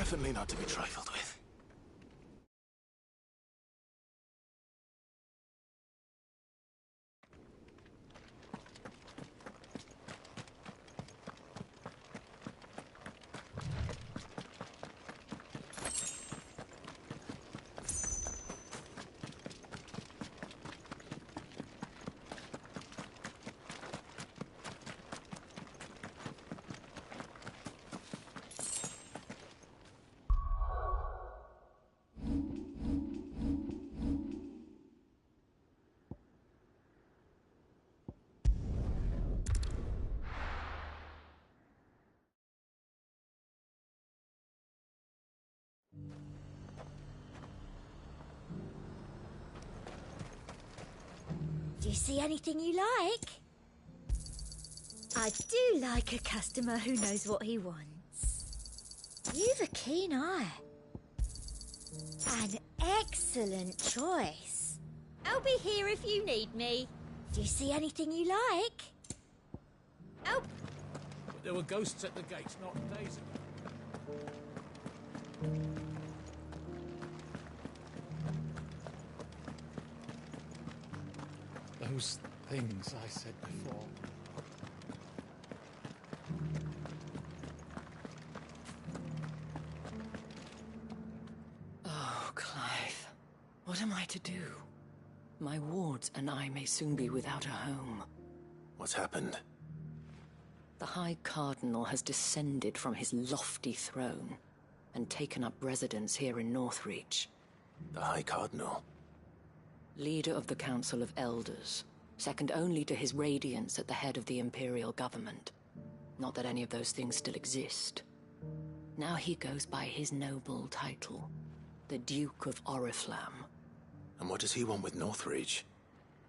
Definitely not to be trifled with. Do you see anything you like? I do like a customer who knows what he wants. You've a keen eye. An excellent choice. I'll be here if you need me. Do you see anything you like? Oh! But there were ghosts at the gates not days ago. Those things I said before. Oh, Clive. What am I to do? My wards and I may soon be without a home. What's happened? The High Cardinal has descended from his lofty throne and taken up residence here in Northreach. The High Cardinal? Leader of the Council of Elders, second only to his Radiance at the head of the Imperial government. Not that any of those things still exist. Now he goes by his noble title, the Duke of Oriflamme. And what does he want with Northreach?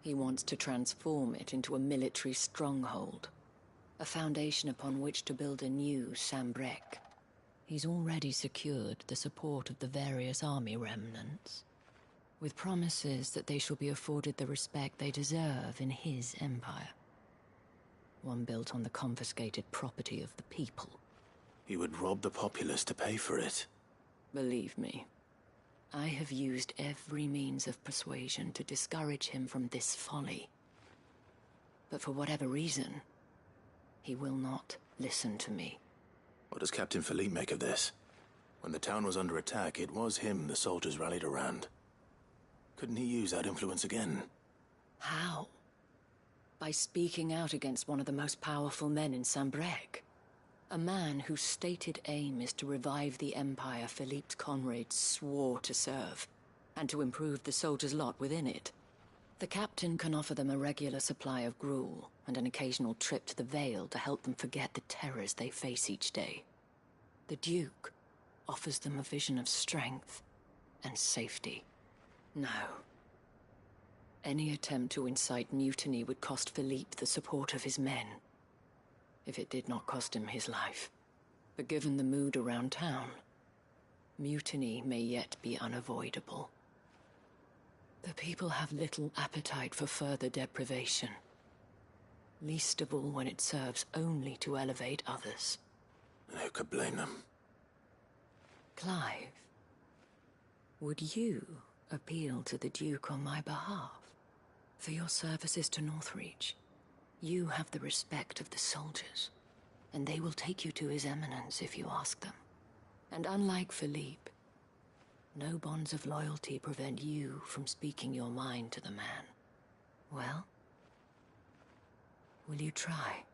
He wants to transform it into a military stronghold, a foundation upon which to build a new Sambrec. He's already secured the support of the various army remnants, with promises that they shall be afforded the respect they deserve in his empire. One built on the confiscated property of the people. He would rob the populace to pay for it. Believe me, I have used every means of persuasion to discourage him from this folly. But for whatever reason, he will not listen to me. What does Captain Philippe make of this? When the town was under attack, it was him the soldiers rallied around. Couldn't he use that influence again? How? By speaking out against one of the most powerful men in Sambrec. A man whose stated aim is to revive the empire Philippe's comrades swore to serve, and to improve the soldiers' lot within it. The captain can offer them a regular supply of gruel, and an occasional trip to the Vale to help them forget the terrors they face each day. The Duke offers them a vision of strength and safety. No. Any attempt to incite mutiny would cost Philippe the support of his men, if it did not cost him his life. But given the mood around town, mutiny may yet be unavoidable. The people have little appetite for further deprivation, least of all when it serves only to elevate others. And who could blame them? Clive, would you appeal to the Duke on my behalf? For your services to Northreach, you have the respect of the soldiers, and they will take you to His Eminence if you ask them. And unlike Philippe, no bonds of loyalty prevent you from speaking your mind to the man. Well, will you try?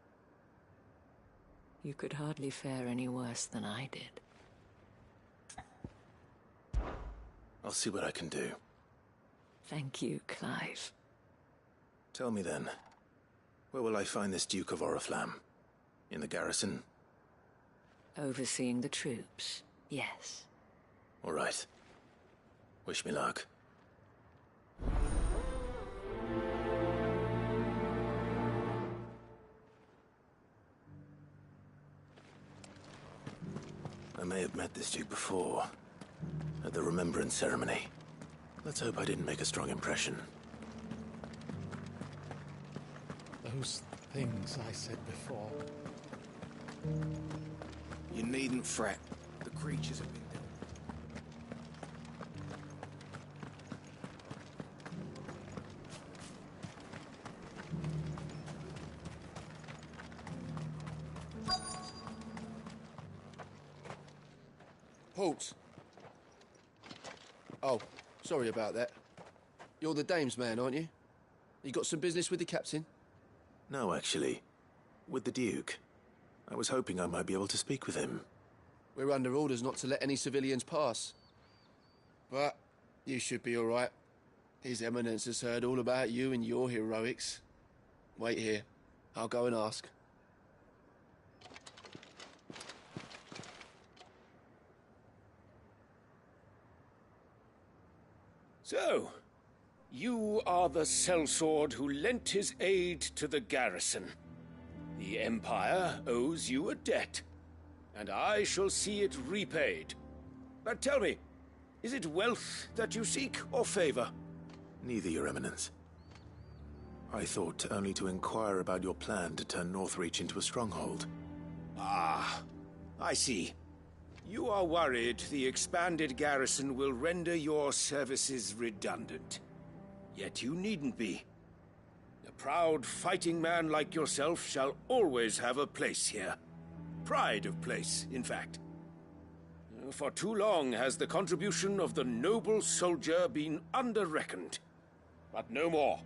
You could hardly fare any worse than I did. I'll see what I can do. Thank you, Clive. Tell me then, where will I find this Duke of Oriflamme? In the garrison? Overseeing the troops, yes. All right. Wish me luck. I may have met this Duke before, at the Remembrance Ceremony. Let's hope I didn't make a strong impression. Those things I said before. You needn't fret. The creatures have been dealt Halt! Oh, sorry about that. You're the dame's man, aren't you? You got some business with the captain? No, actually. With the Duke. I was hoping I might be able to speak with him. We're under orders not to let any civilians pass. But you should be all right. His Eminence has heard all about you and your heroics. Wait here. I'll go and ask. So, you are the sellsword who lent his aid to the garrison. The Empire owes you a debt, and I shall see it repaid. But tell me, is it wealth that you seek, or favor? Neither, Your Eminence. I thought only to inquire about your plan to turn Northreach into a stronghold. Ah, I see. You are worried the expanded garrison will render your services redundant. Yet you needn't be. A proud fighting man like yourself shall always have a place here. Pride of place, in fact. For too long has the contribution of the noble soldier been under-reckoned. But no more.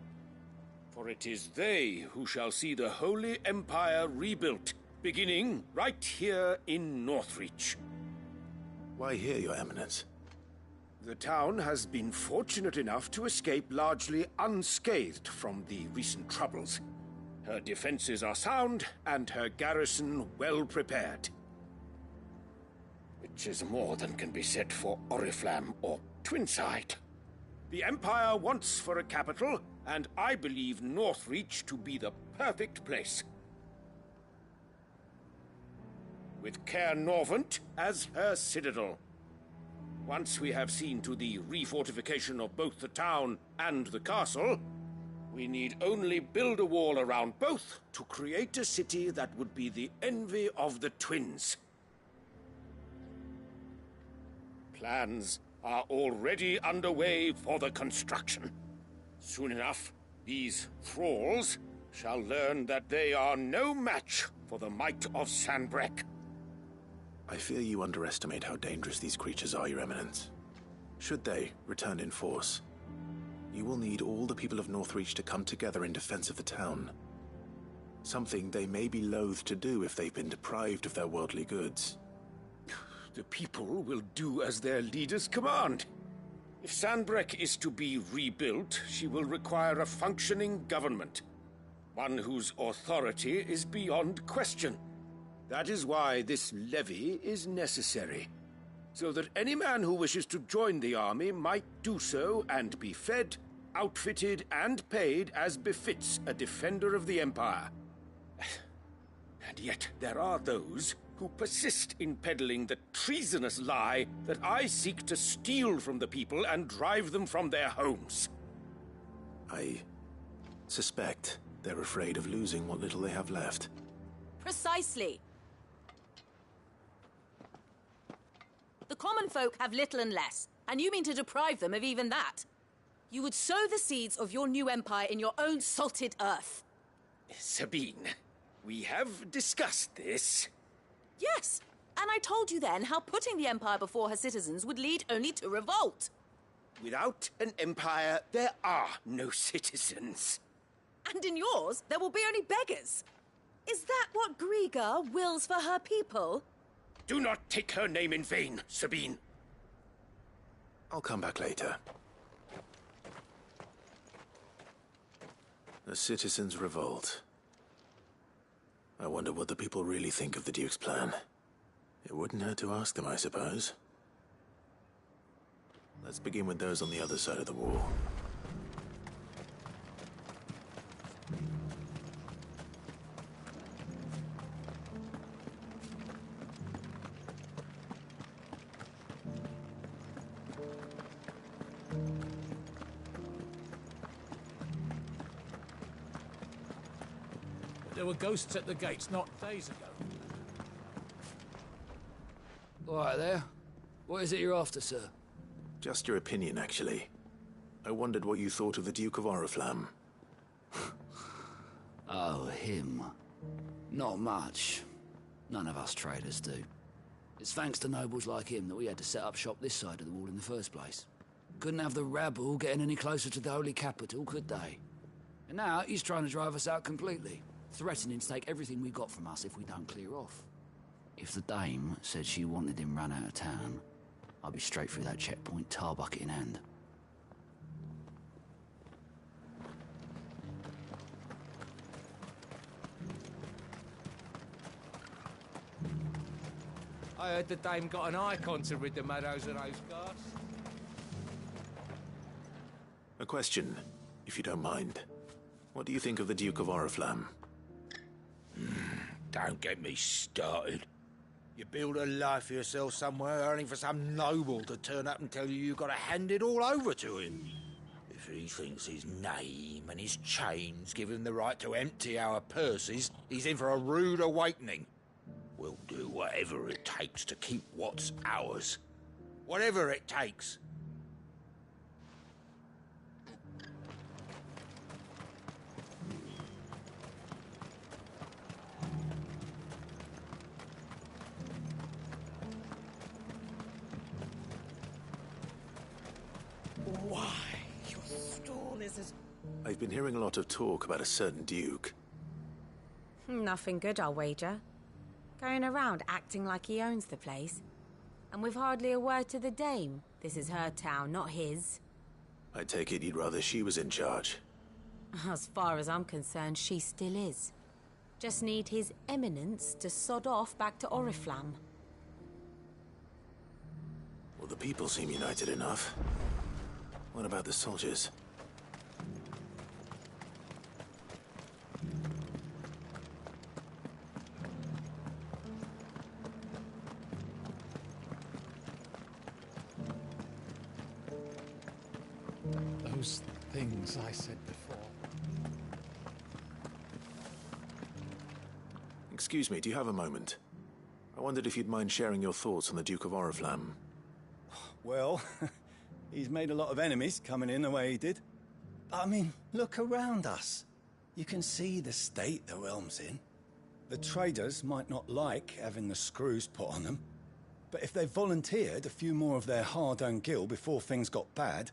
For it is they who shall see the Holy Empire rebuilt, beginning right here in Northreach. Why here, Your Eminence? The town has been fortunate enough to escape largely unscathed from the recent troubles. Her defenses are sound, and her garrison well prepared. Which is more than can be said for Oriflamme or Twinside. The Empire wants for a capital, and I believe Northreach to be the perfect place. With Caer Norvent as her citadel. Once we have seen to the refortification of both the town and the castle, we need only build a wall around both to create a city that would be the envy of the twins. Plans are already underway for the construction. Soon enough, these thralls shall learn that they are no match for the might of Sanbreque. I fear you underestimate how dangerous these creatures are, Your Eminence. Should they return in force, you will need all the people of Northreach to come together in defense of the town. Something they may be loath to do if they've been deprived of their worldly goods. The people will do as their leaders command. If Sanbreque is to be rebuilt, she will require a functioning government. One whose authority is beyond question. That is why this levy is necessary. So that any man who wishes to join the army might do so and be fed, outfitted, and paid as befits a defender of the Empire. And yet there are those who persist in peddling the treasonous lie that I seek to steal from the people and drive them from their homes. I suspect they're afraid of losing what little they have left. Precisely. The common folk have little and less, and you mean to deprive them of even that. You would sow the seeds of your new empire in your own salted earth. Sabine, we have discussed this. Yes, and I told you then how putting the empire before her citizens would lead only to revolt. Without an empire, there are no citizens. And in yours, there will be only beggars. Is that what Griga wills for her people? Do not take her name in vain, Sabine. I'll come back later. The citizens revolt. I wonder what the people really think of the Duke's plan. It wouldn't hurt to ask them, I suppose. Let's begin with those on the other side of the wall. There were ghosts at the gates not days ago. All right there. What is it you're after, sir? Just your opinion, actually. I wondered what you thought of the Duke of Oriflamme. Oh, him. Not much. None of us traders do. It's thanks to nobles like him that we had to set up shop this side of the wall in the first place. Couldn't have the rabble getting any closer to the holy capital, could they? And now he's trying to drive us out completely, threatening to take everything we got from us if we don't clear off. If the dame said she wanted him run out of town, I'd be straight through that checkpoint, tar bucket in hand. I heard the dame got an icon to rid the meadows of those guards. A question, if you don't mind. What do you think of the Duke of Oriflamme? Don't get me started. You build a life for yourself somewhere, only for some noble to turn up and tell you you've got to hand it all over to him. If he thinks his name and his chains give him the right to empty our purses, he's in for a rude awakening. We'll do whatever it takes to keep what's ours. Whatever it takes. Why, your stall is as... I've been hearing a lot of talk about a certain duke. Nothing good, I'll wager. Going around acting like he owns the place. And with hardly a word to the dame. This is her town, not his. I take it you'd rather she was in charge. As far as I'm concerned, she still is. Just need his eminence to sod off back to Oriflamme. Well, the people seem united enough. What about the soldiers? Those things I said before. Excuse me, do you have a moment? I wondered if you'd mind sharing your thoughts on the Duke of Oriflamme. Well, he's made a lot of enemies coming in the way he did. I mean, look around us. You can see the state the realm's in. The traders might not like having the screws put on them, but if they volunteered a few more of their hard-earned gil before things got bad,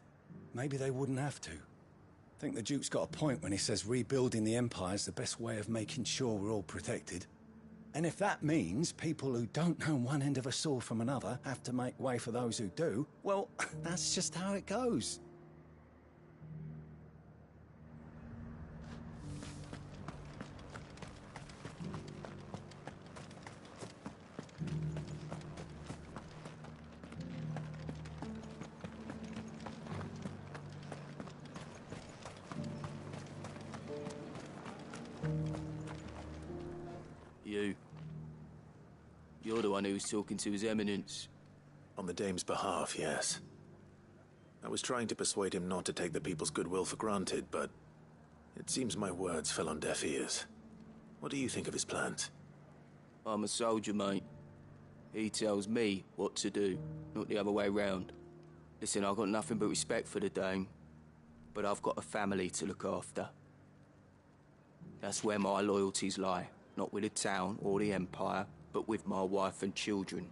maybe they wouldn't have to. I think the Duke's got a point when he says rebuilding the Empire's the best way of making sure we're all protected. And if that means people who don't know one end of a sword from another have to make way for those who do, well, that's just how it goes. You're the one who was talking to His Eminence. On the dame's behalf, yes. I was trying to persuade him not to take the people's goodwill for granted, but it seems my words fell on deaf ears. What do you think of his plans? I'm a soldier, mate. He tells me what to do, not the other way round. Listen, I've got nothing but respect for the dame, but I've got a family to look after. That's where my loyalties lie, not with the town or the Empire, but with my wife and children.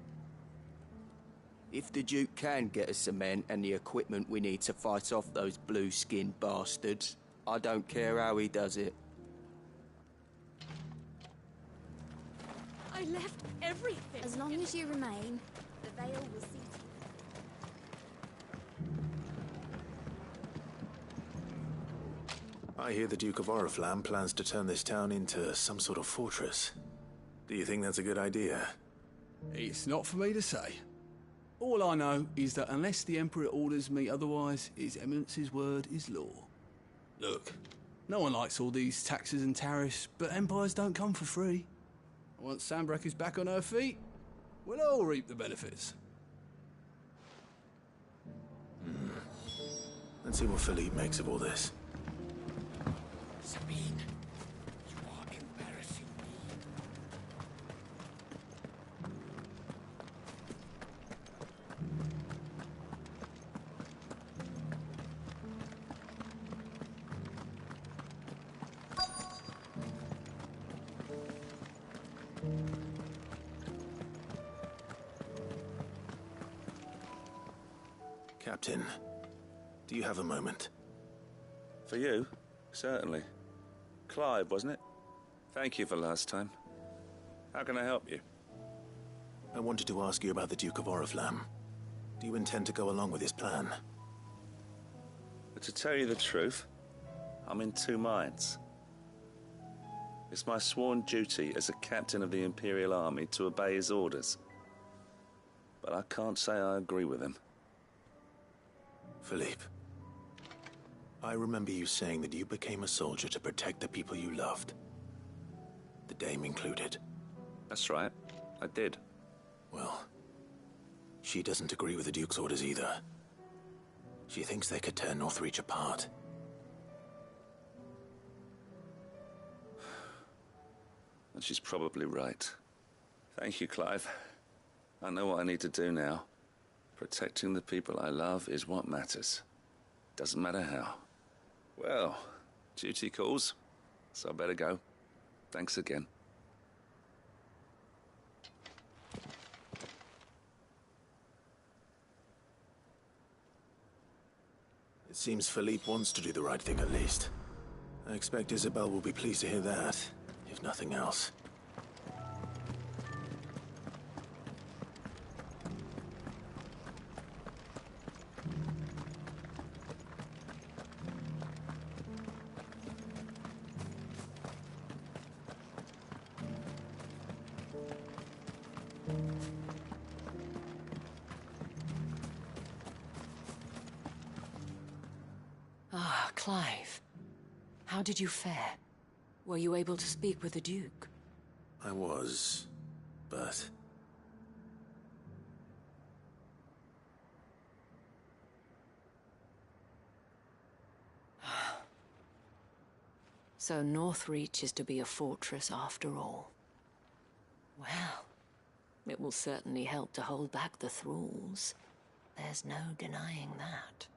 If the Duke can get us the men and the equipment we need to fight off those blue-skinned bastards, I don't care how he does it. I left everything. As long as you remain, the veil will see to you. I hear the Duke of Oriflamme plans to turn this town into some sort of fortress. Do you think that's a good idea? It's not for me to say. All I know is that unless the Emperor orders me otherwise, His Eminence's word is law. Look, no one likes all these taxes and tariffs, but empires don't come for free. Once Sanbreque is back on her feet, we'll all reap the benefits. Let's see what Philippe makes of all this. Sabine, you are embarrassing me. Captain, do you have a moment? For you? Certainly. Clive, wasn't it? Thank you for last time. How can I help you? I wanted to ask you about the Duke of Oriflamme. Do you intend to go along with his plan? But to tell you the truth, I'm in two minds. It's my sworn duty as a captain of the Imperial Army to obey his orders. But I can't say I agree with him. Philippe, I remember you saying that you became a soldier to protect the people you loved. The Dame included. That's right, I did. Well, she doesn't agree with the Duke's orders either. She thinks they could tear Northreach apart. And she's probably right. Thank you, Clive. I know what I need to do now. Protecting the people I love is what matters. Doesn't matter how. Well, duty calls, so I better go. Thanks again. It seems Philippe wants to do the right thing at least. I expect Isabel will be pleased to hear that, if nothing else. Ah, Clive. How did you fare? Were you able to speak with the Duke? I was, but... So Northreach is to be a fortress after all. Well, it will certainly help to hold back the thralls. There's no denying that.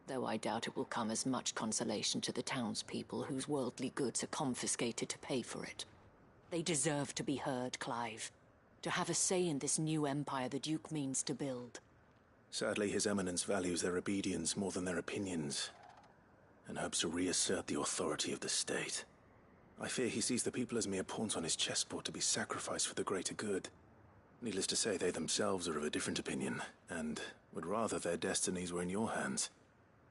Though I doubt it will come as much consolation to the townspeople whose worldly goods are confiscated to pay for it. They deserve to be heard, Clive. To have a say in this new empire the Duke means to build. Sadly, His Eminence values their obedience more than their opinions, and hopes to reassert the authority of the state. I fear he sees the people as mere pawns on his chessboard to be sacrificed for the greater good. Needless to say, they themselves are of a different opinion, and would rather their destinies were in your hands.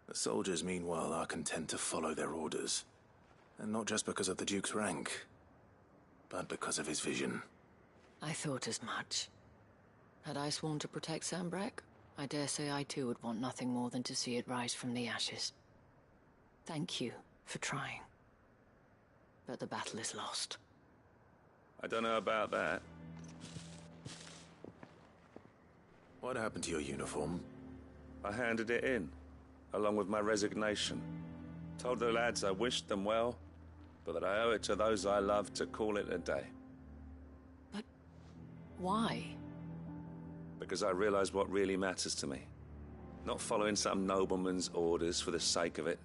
The soldiers, meanwhile, are content to follow their orders. And not just because of the Duke's rank, but because of his vision. I thought as much. Had I sworn to protect Sanbreque, I dare say I too would want nothing more than to see it rise from the ashes. Thank you for trying. But the battle is lost. I don't know about that. What happened to your uniform? I handed it in, along with my resignation. Told the lads I wished them well, but that I owe it to those I love to call it a day. But why? Because I realize what really matters to me. Not following some nobleman's orders for the sake of it,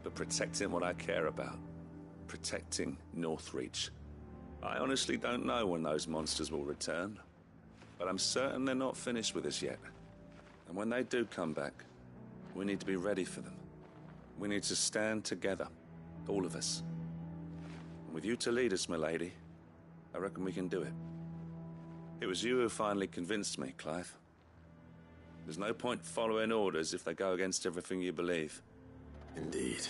but protecting what I care about. Protecting Northreach. I honestly don't know when those monsters will return, but I'm certain they're not finished with us yet. And when they do come back, we need to be ready for them. We need to stand together, all of us. And with you to lead us, milady, I reckon we can do it. It was you who finally convinced me, Clive. There's no point following orders if they go against everything you believe. Indeed.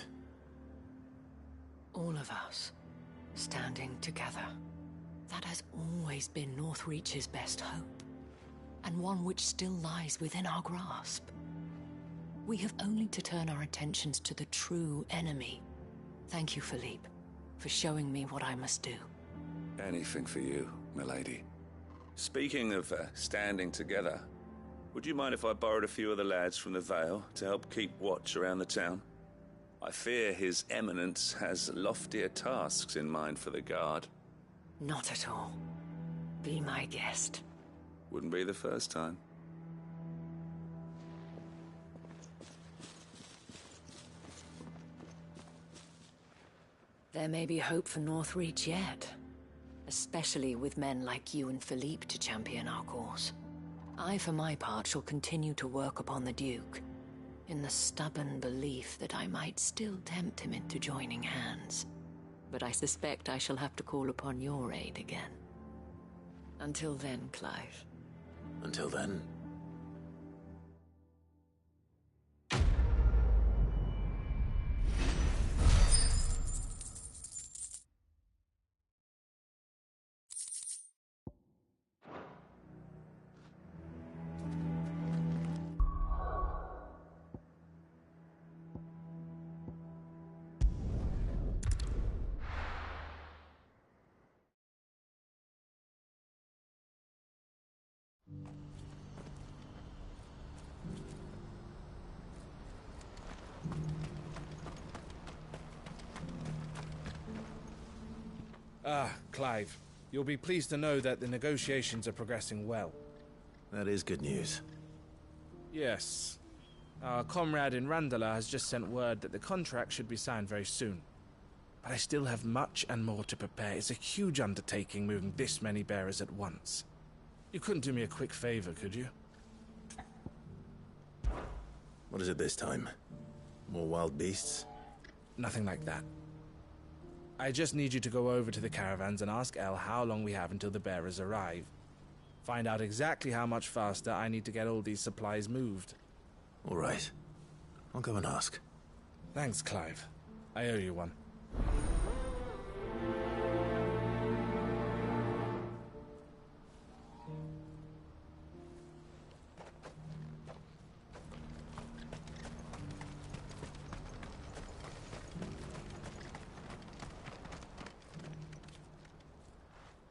All of us, standing together. That has always been Northreach's best hope, and one which still lies within our grasp. We have only to turn our attentions to the true enemy. Thank you, Philippe, for showing me what I must do. Anything for you, milady. Speaking of standing together, would you mind if I borrowed a few of the lads from the Vale to help keep watch around the town? I fear His Eminence has loftier tasks in mind for the guard. Not at all. Be my guest. Wouldn't be the first time. There may be hope for Northreach yet. Especially with men like you and Philippe to champion our cause. I, for my part, shall continue to work upon the Duke, in the stubborn belief that I might still tempt him into joining hands. But I suspect I shall have to call upon your aid again. Until then, Clive. Until then. Clive, you'll be pleased to know that the negotiations are progressing well. That is good news. Yes. Our comrade in Randala has just sent word that the contract should be signed very soon. But I still have much and more to prepare. It's a huge undertaking moving this many bearers at once. You couldn't do me a quick favor, could you? What is it this time? More wild beasts? Nothing like that. I just need you to go over to the caravans and ask El how long we have until the bearers arrive. Find out exactly how much faster I need to get all these supplies moved. All right. I'll go and ask. Thanks, Clive. I owe you one.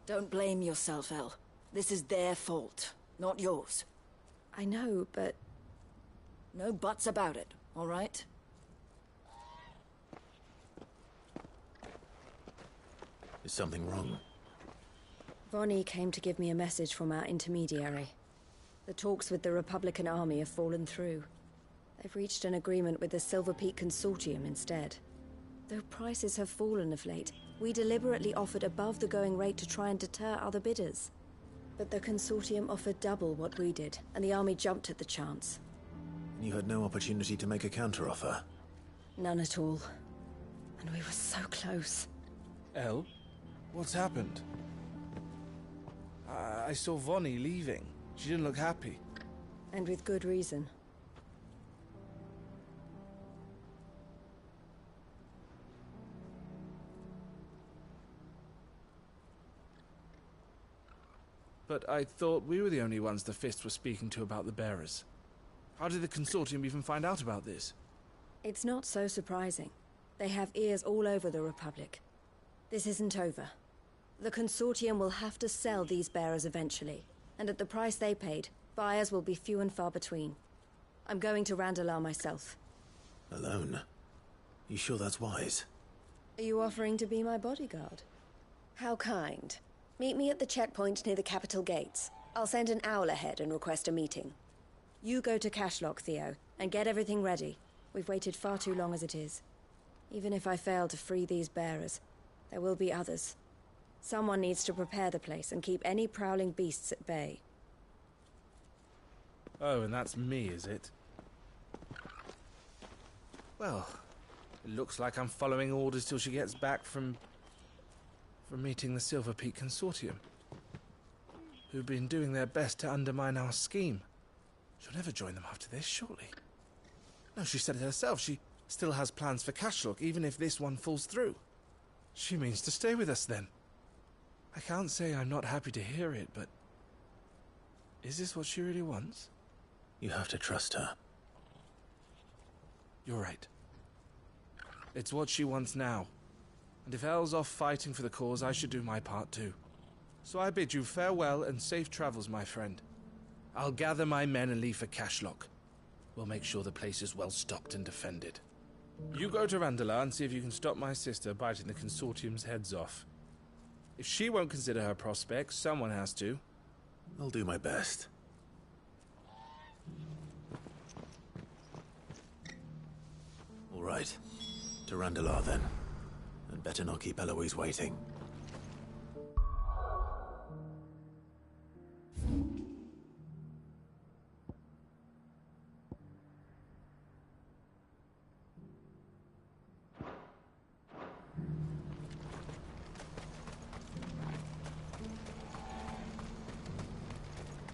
Don't blame yourself, El. This is their fault, not yours. I know, but... No buts about it, all right? Is something wrong? Vonnie came to give me a message from our intermediary. The talks with the Republican Army have fallen through. They've reached an agreement with the Silver Peak Consortium instead. Though prices have fallen of late, we deliberately offered above the going rate to try and deter other bidders. But the Consortium offered double what we did, and the Army jumped at the chance. You had no opportunity to make a counteroffer? None at all. And we were so close. El? What's happened? I saw Vonnie leaving. She didn't look happy. And with good reason. But I thought we were the only ones the Fist were speaking to about the bearers. How did the Consortium even find out about this? It's not so surprising. They have ears all over the Republic. This isn't over. The Consortium will have to sell these bearers eventually, and at the price they paid, buyers will be few and far between. I'm going to Randalar myself. Alone? You sure that's wise? Are you offering to be my bodyguard? How kind. Meet me at the checkpoint near the capital gates. I'll send an owl ahead and request a meeting. You go to Cashlock, Theo, and get everything ready. We've waited far too long as it is. Even if I fail to free these bearers, there will be others. Someone needs to prepare the place and keep any prowling beasts at bay. Oh, and that's me, is it? Well, it looks like I'm following orders till she gets back from meeting the Silver Peak Consortium, who've been doing their best to undermine our scheme. She'll never join them after this, surely. No, she said it herself. She still has plans for Cashlock, even if this one falls through. She means to stay with us, then. I can't say I'm not happy to hear it, but... is this what she really wants? You have to trust her. You're right. It's what she wants now. And if Elle's off fighting for the cause, I should do my part too. So I bid you farewell and safe travels, my friend. I'll gather my men and leave for Cashlock. We'll make sure the place is well stocked and defended. You go to Randalar and see if you can stop my sister biting the Consortium's heads off. If she won't consider her prospects, someone has to. I'll do my best. All right. To Randalar, then. And better not keep Eloise waiting.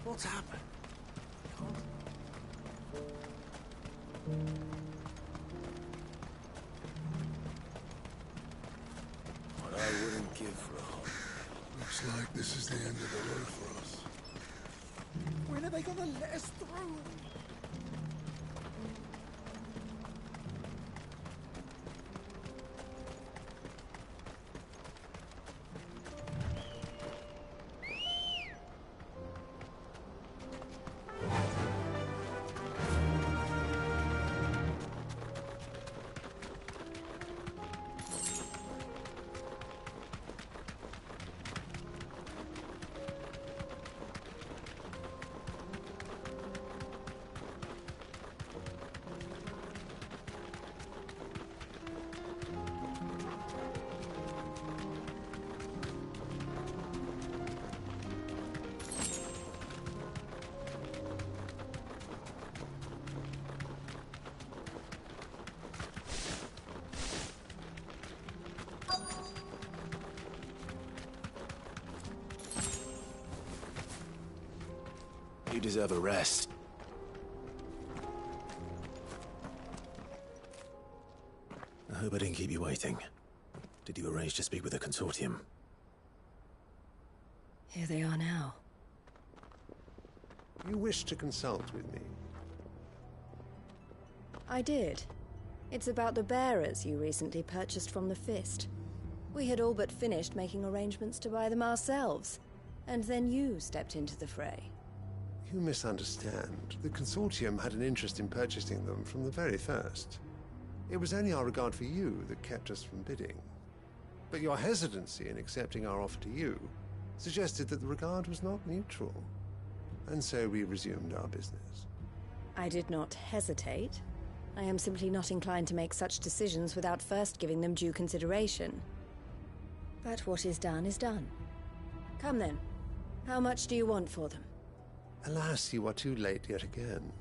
What's happened? What I wouldn't give for a hug. Looks like this is the end of the road for us. When are they gonna let us through? You deserve a rest. I hope I didn't keep you waiting. Did you arrange to speak with the consortium? Here they are now. You wish to consult with me? I did. It's about the bearers you recently purchased from the Fist. We had all but finished making arrangements to buy them ourselves, and then you stepped into the fray. You misunderstand. The consortium had an interest in purchasing them from the very first. It was only our regard for you that kept us from bidding. But your hesitancy in accepting our offer to you suggested that the regard was not mutual. And so we resumed our business. I did not hesitate. I am simply not inclined to make such decisions without first giving them due consideration. But what is done is done. Come then. How much do you want for them? Alas, you are too late yet again.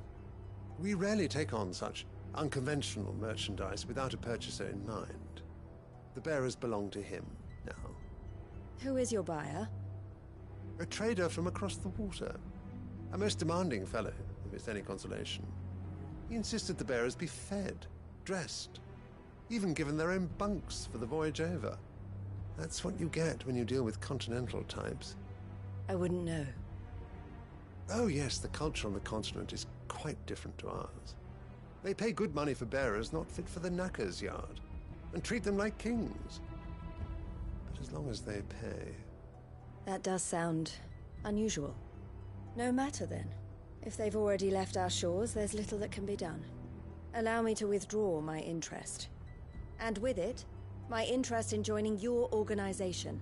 We rarely take on such unconventional merchandise without a purchaser in mind. The bearers belong to him now. Who is your buyer? A trader from across the water. A most demanding fellow, if it's any consolation. He insisted the bearers be fed, dressed, even given their own bunks for the voyage over. That's what you get when you deal with continental types. I wouldn't know. Oh yes, the culture on the continent is quite different to ours. They pay good money for bearers not fit for the knacker's yard, and treat them like kings. But as long as they pay... That does sound unusual. No matter then. If they've already left our shores, there's little that can be done. Allow me to withdraw my interest. And with it, my interest in joining your organization.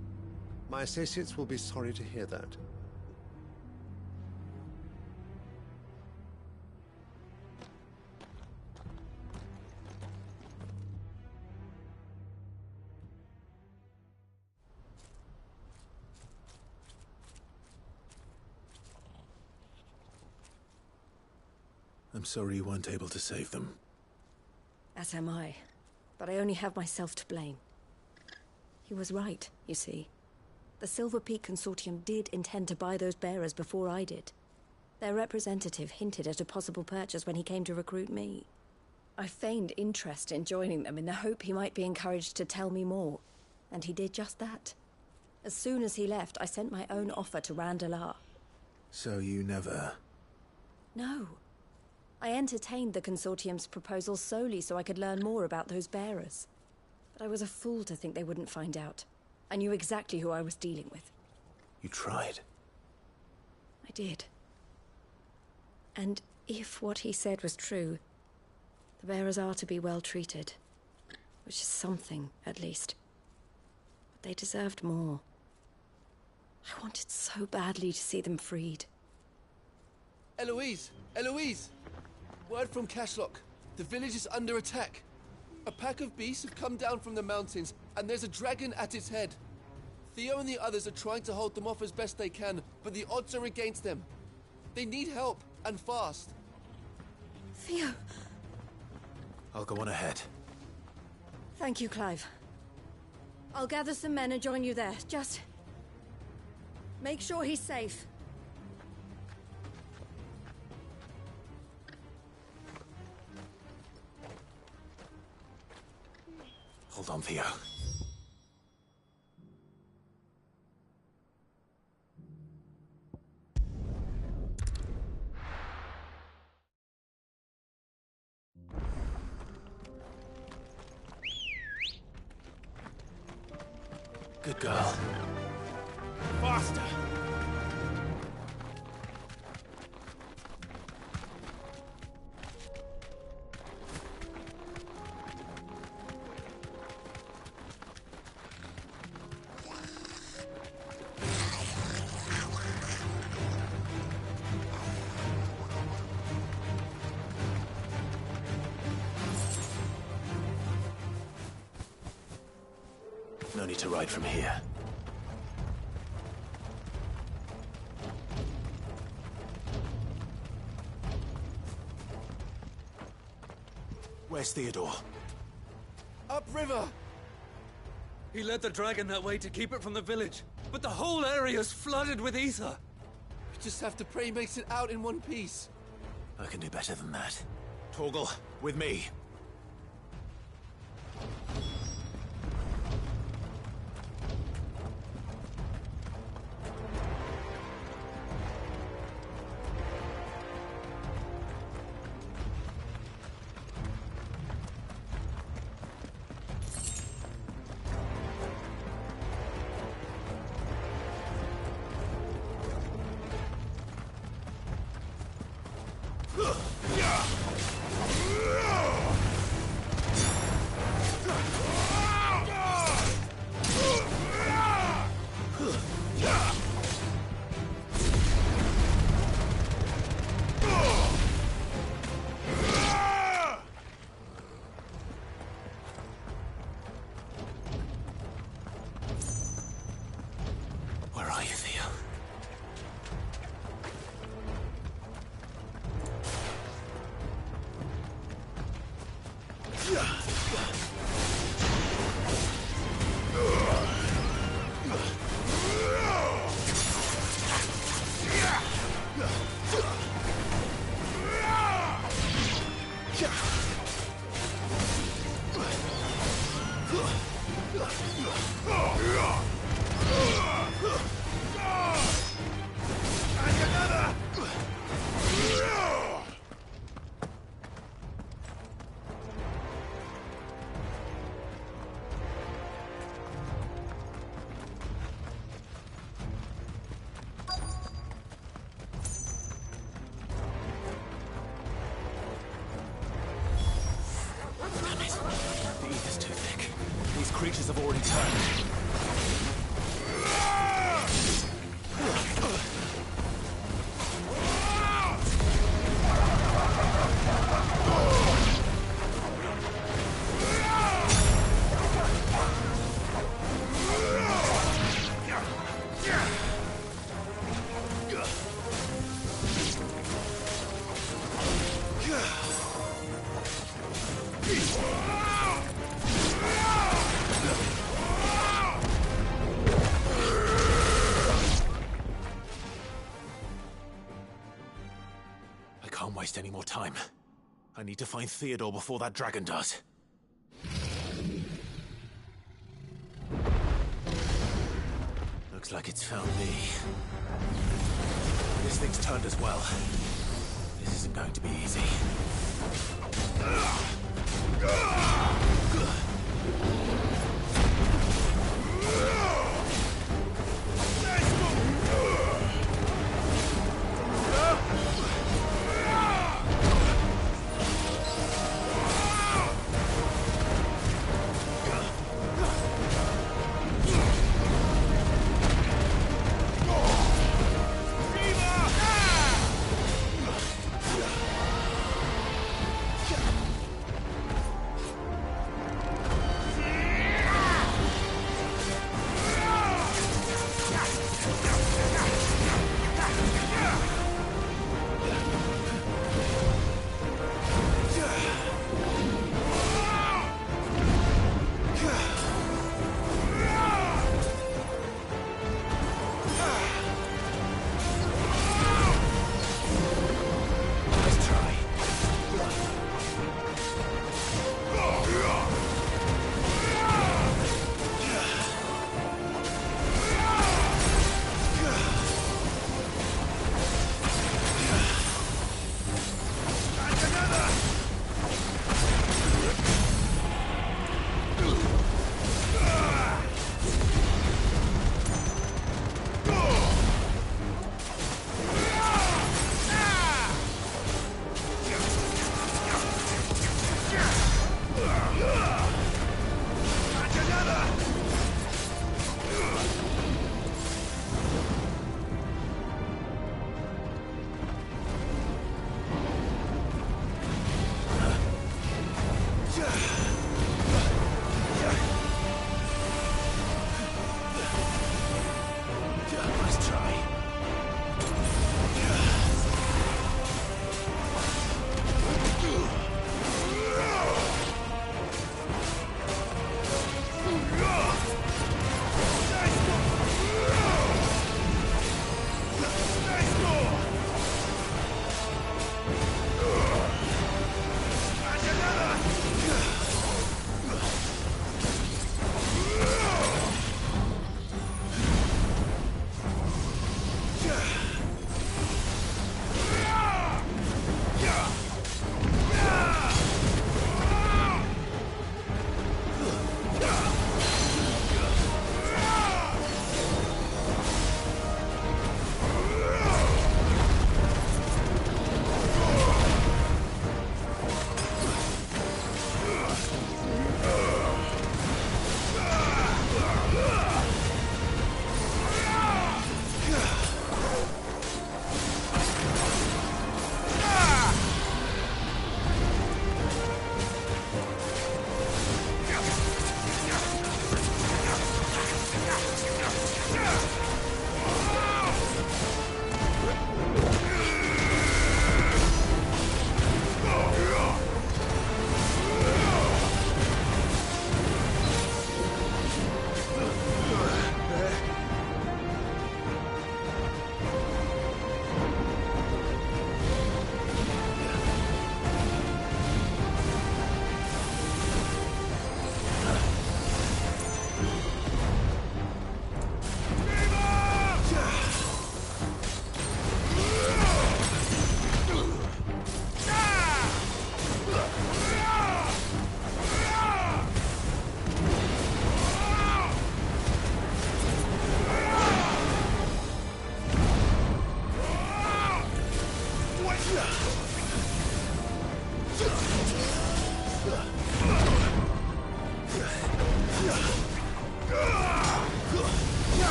My associates will be sorry to hear that. I'm sorry you weren't able to save them. As am I. But I only have myself to blame. He was right, you see. The Silver Peak Consortium did intend to buy those bearers before I did. Their representative hinted at a possible purchase when he came to recruit me. I feigned interest in joining them in the hope he might be encouraged to tell me more. And he did just that. As soon as he left, I sent my own offer to Randalar. So you never... No. I entertained the Consortium's proposal solely so I could learn more about those bearers. But I was a fool to think they wouldn't find out. I knew exactly who I was dealing with. You tried. I did. And if what he said was true, the bearers are to be well treated. Which is something, at least. But they deserved more. I wanted so badly to see them freed. Eloise! Eloise! Word from Cashlock. The village is under attack. A pack of beasts have come down from the mountains, and there's a dragon at its head. Theo and the others are trying to hold them off as best they can, but the odds are against them. They need help, and fast. Theo! I'll go on ahead. Thank you, Clive. I'll gather some men and join you there. Just... make sure he's safe. on, Theo. Good girl. Faster! No need to ride from here. Where's Theodore? Upriver! He led the dragon that way to keep it from the village, but the whole area's flooded with ether. We just have to pray he makes it out in one piece. I can do better than that. Torgal, with me. Where are you, Theo? Creatures have already turned. I can't waste any more time. I need to find Theodore before that dragon does. Looks like it's found me. This thing's turned as well. This isn't going to be easy.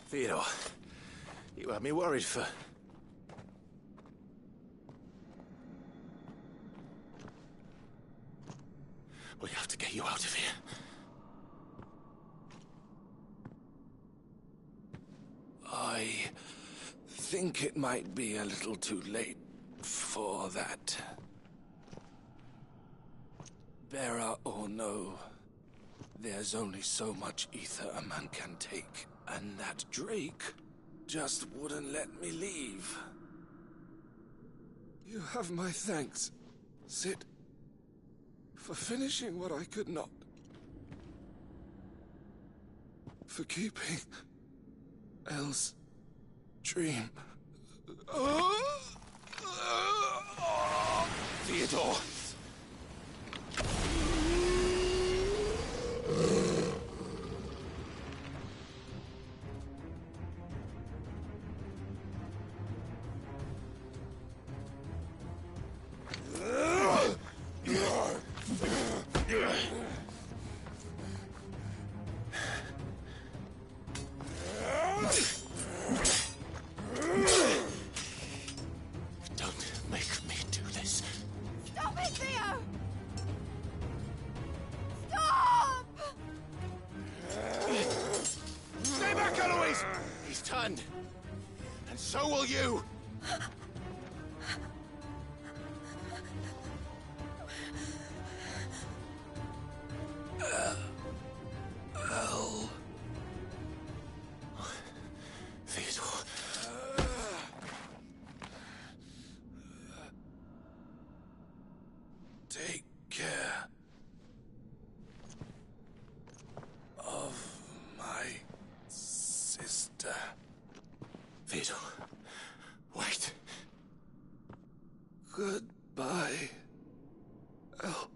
Theodore, you had me worried for... We have to get you out of here. I think it might be a little too late for that. Bearer or no, there's only so much ether a man can take, and that Drake just wouldn't let me leave. You have my thanks, Sid, for finishing what I could not. For keeping Elle's dream. Theodore! And so will you! Elle. Theodore. Take care of my sister. Theodore, wait. Goodbye, Elle.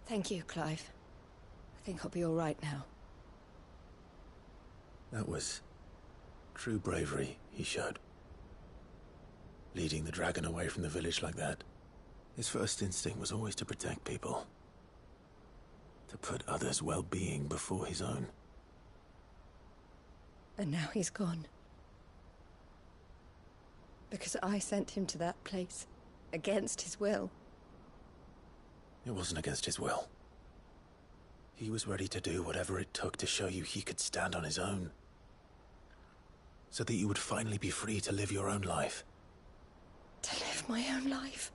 Thank you, Clive. I think I'll be all right now. That was true bravery he showed. Leading the dragon away from the village like that. His first instinct was always to protect people. To put others' well-being before his own. And now he's gone. Because I sent him to that place, against his will. It wasn't against his will. He was ready to do whatever it took to show you he could stand on his own. So that you would finally be free to live your own life. To live my own life?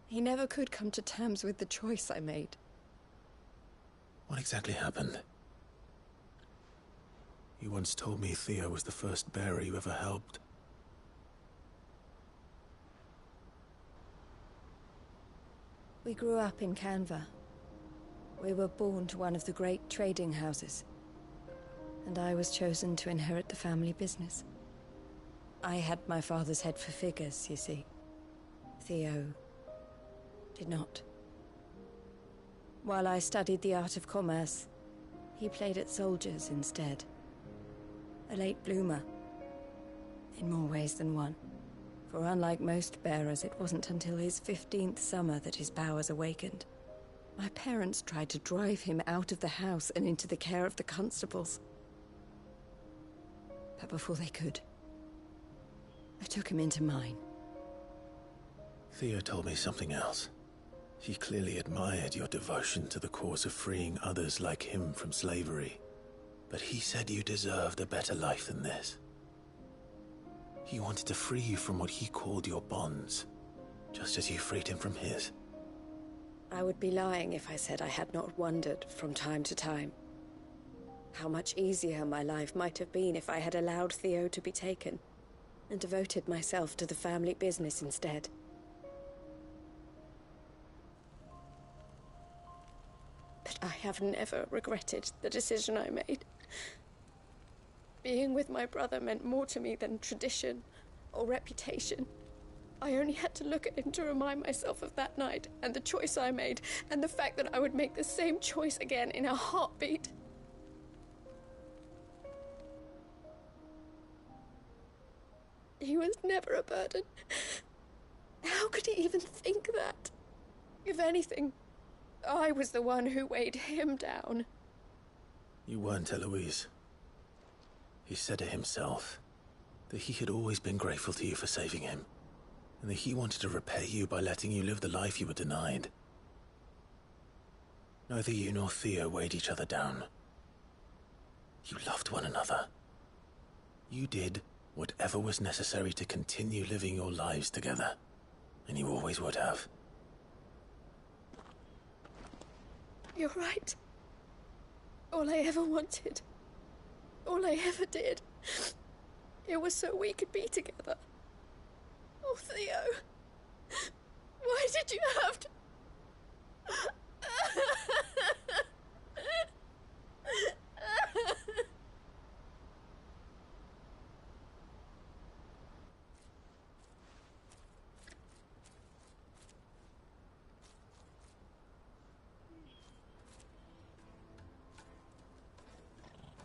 He never could come to terms with the choice I made. What exactly happened? You once told me Theo was the first bearer you ever helped. We grew up in Canva. We were born to one of the great trading houses. And I was chosen to inherit the family business. I had my father's head for figures, you see. Theo did not. While I studied the art of commerce, he played at soldiers instead. A late bloomer. In more ways than one. For unlike most bearers, it wasn't until his 15th summer that his powers awakened. My parents tried to drive him out of the house and into the care of the constables. But before they could, I took him into mine. Theo told me something else. He clearly admired your devotion to the cause of freeing others like him from slavery. But he said you deserved a better life than this. He wanted to free you from what he called your bonds, just as you freed him from his. I would be lying if I said I had not wondered from time to time how much easier my life might have been if I had allowed Theo to be taken and devoted myself to the family business instead. But I have never regretted the decision I made. Being with my brother meant more to me than tradition or reputation. I only had to look at him to remind myself of that night and the choice I made, and the fact that I would make the same choice again in a heartbeat. He was never a burden. How could he even think that? If anything, I was the one who weighed him down. You weren't, Eloise. He said it himself, that he had always been grateful to you for saving him, and that he wanted to repay you by letting you live the life you were denied. Neither you nor Theo weighed each other down. You loved one another. You did whatever was necessary to continue living your lives together, and you always would have. You're right. All I ever wanted, all I ever did, it was so we could be together. Oh, Theo, why did you have to...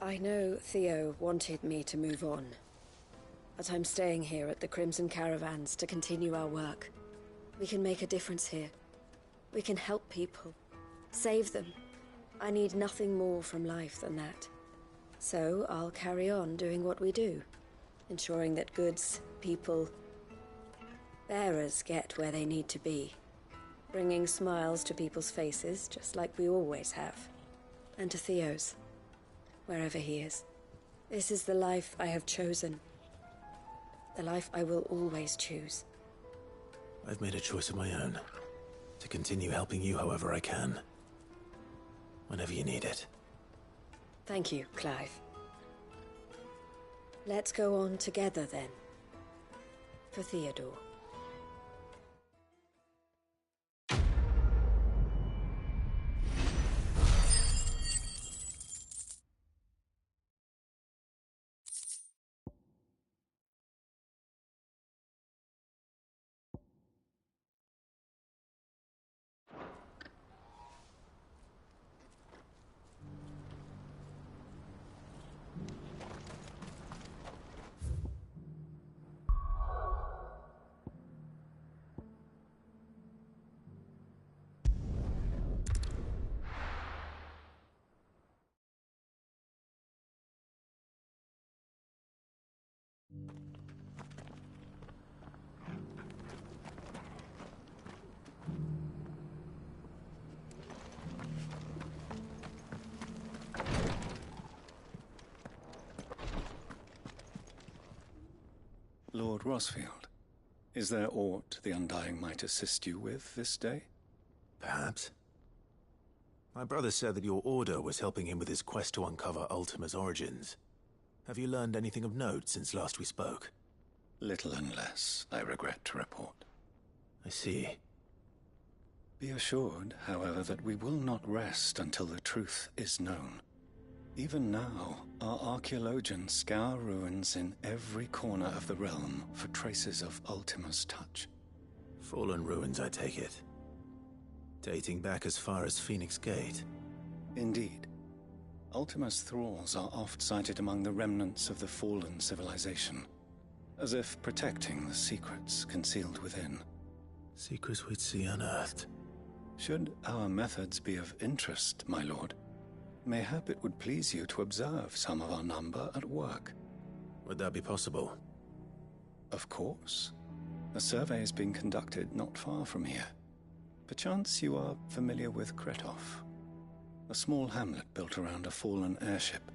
I know Theo wanted me to move on, but I'm staying here at the Crimson Caravans to continue our work. We can make a difference here. We can help people, save them. I need nothing more from life than that. So I'll carry on doing what we do, ensuring that goods, people, bearers get where they need to be, bringing smiles to people's faces just like we always have, and to Theo's. Wherever he is. This is the life I have chosen. The life I will always choose. I've made a choice of my own. To continue helping you however I can. Whenever you need it. Thank you, Clive. Let's go on together then. For Theodore. Lord Rosfield, is there aught the Undying might assist you with this day? Perhaps. My brother said that your order was helping him with his quest to uncover Ultima's origins. Have you learned anything of note since last we spoke? Little and less, I regret to report. I see. Be assured, however, that we will not rest until the truth is known. Even now, our archaeologians scour ruins in every corner of the realm for traces of Ultima's touch. Fallen ruins, I take it. Dating back as far as Phoenix Gate. Indeed. Ultima's thralls are oft sighted among the remnants of the fallen civilization, as if protecting the secrets concealed within. Secrets we'd see unearthed. Should our methods be of interest, my lord, mayhap it would please you to observe some of our number at work. Would that be possible? Of course. A survey is being conducted not far from here. Perchance you are familiar with Kretov, a small hamlet built around a fallen airship.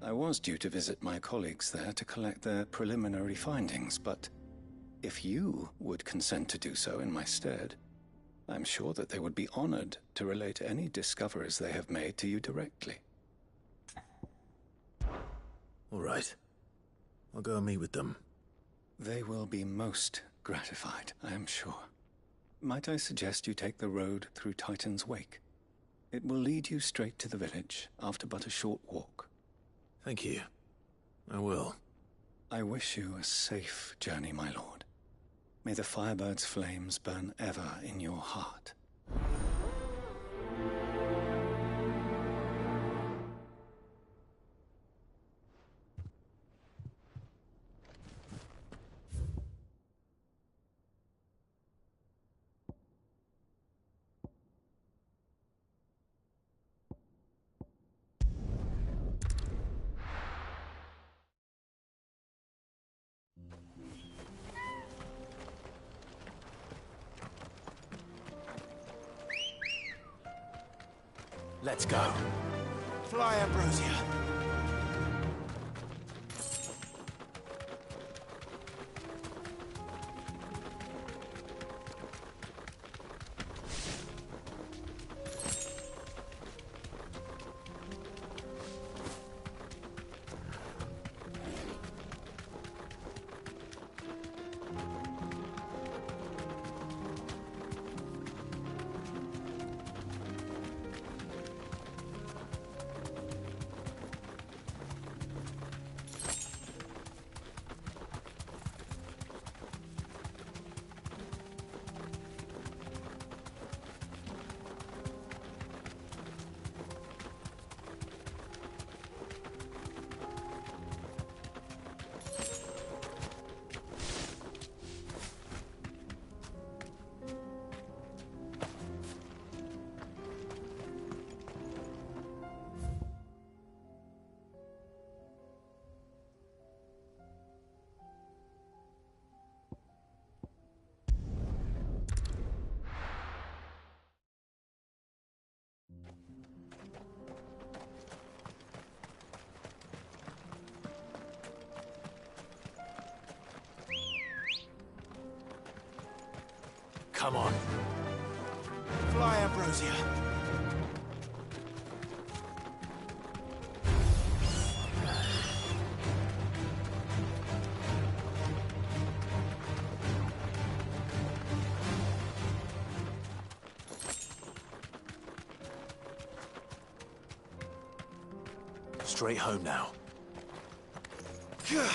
I was due to visit my colleagues there to collect their preliminary findings, but if you would consent to do so in my stead, I'm sure that they would be honored to relate any discoveries they have made to you directly. All right. I'll go and meet with them. They will be most gratified, I am sure. Might I suggest you take the road through Titan's Wake? It will lead you straight to the village after but a short walk. Thank you. I will. I wish you a safe journey, my lord. May the Firebird's flames burn ever in your heart. Let's go. Fly, Ambrosia. Come on. Fly, Ambrosia. Straight home now. Yeah.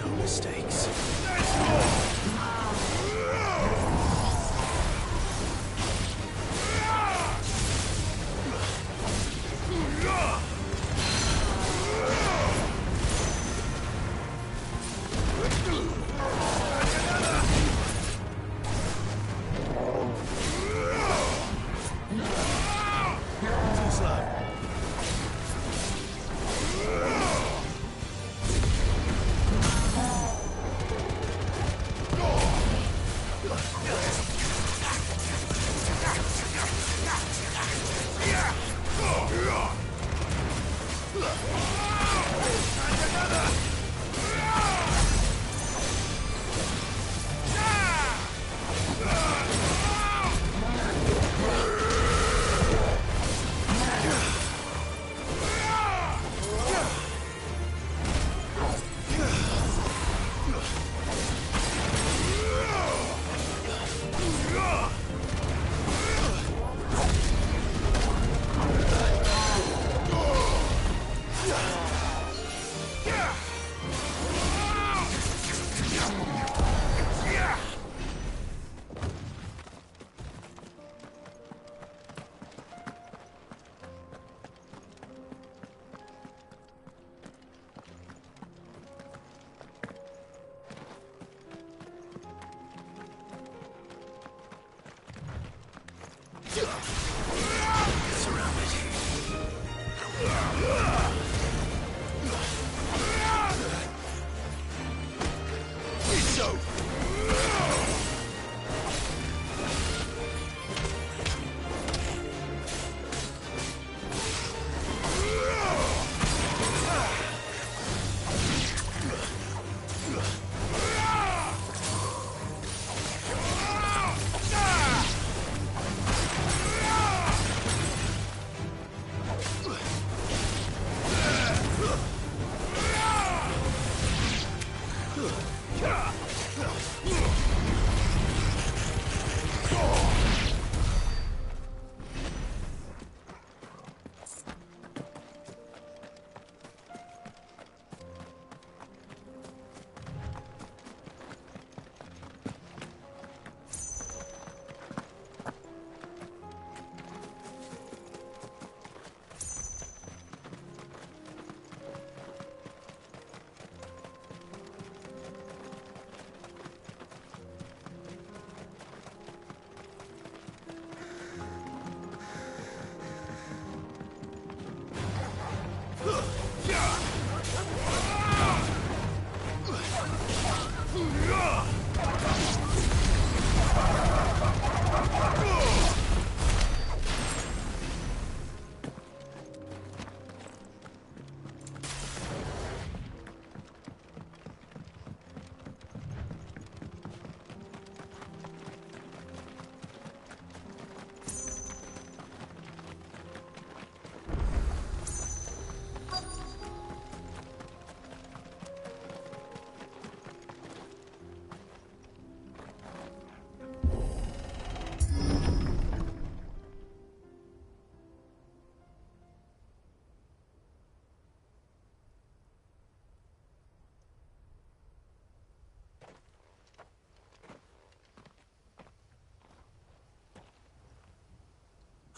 No mistakes.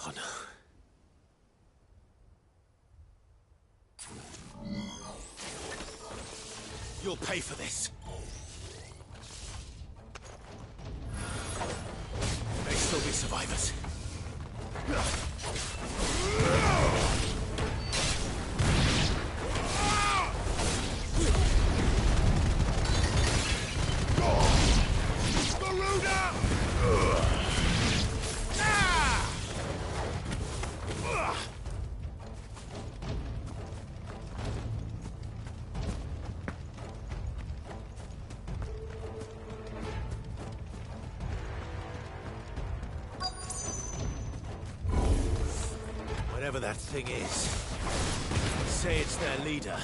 Oh no. You'll pay for this. May still be survivors. Whatever that thing is, say it's their leader.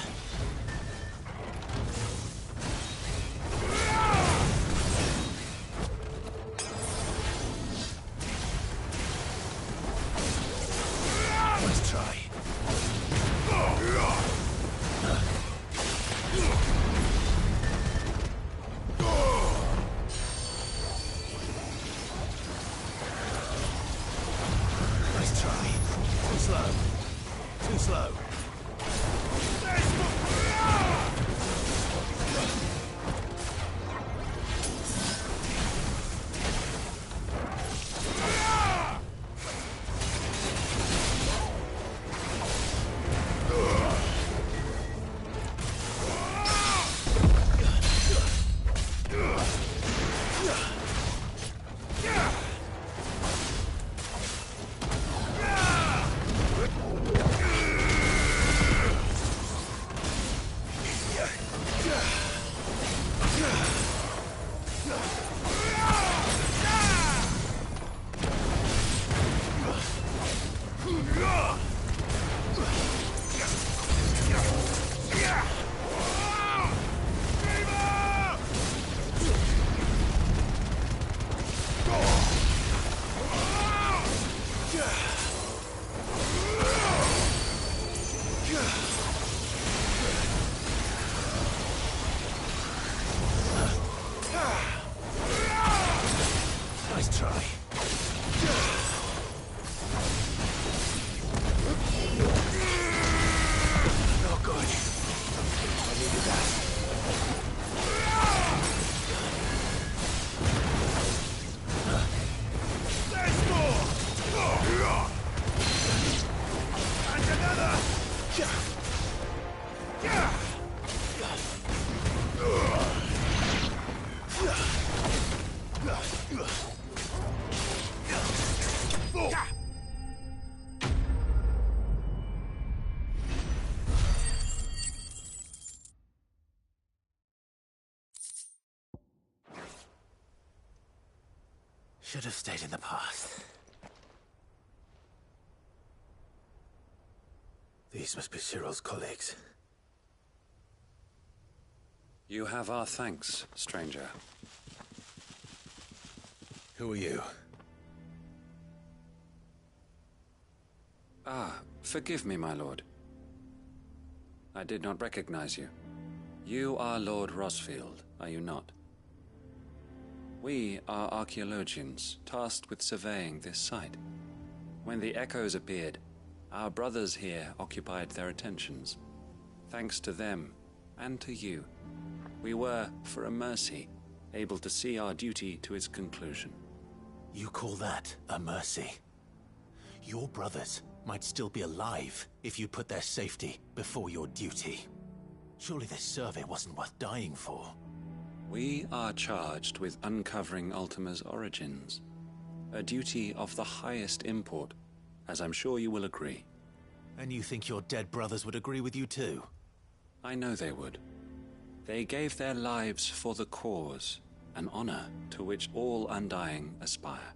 Let's try. Let's try. Too slow. Too slow. Nice try. Not good. I needed that. There's more! And another! Should have stayed in the past. These must be Cyril's colleagues. You have our thanks, stranger. Who are you? Ah, forgive me, my lord. I did not recognize you. You are Lord Rosfield, are you not? We are archaeologians, tasked with surveying this site. When the echoes appeared, our brothers here occupied their attentions. Thanks to them, and to you, we were, for a mercy, able to see our duty to its conclusion. You call that a mercy? Your brothers might still be alive if you put their safety before your duty. Surely this survey wasn't worth dying for. We are charged with uncovering Ultima's origins, a duty of the highest import, as I'm sure you will agree. And you think your dead brothers would agree with you too? I know they would. They gave their lives for the cause, an honor to which all Undying aspire.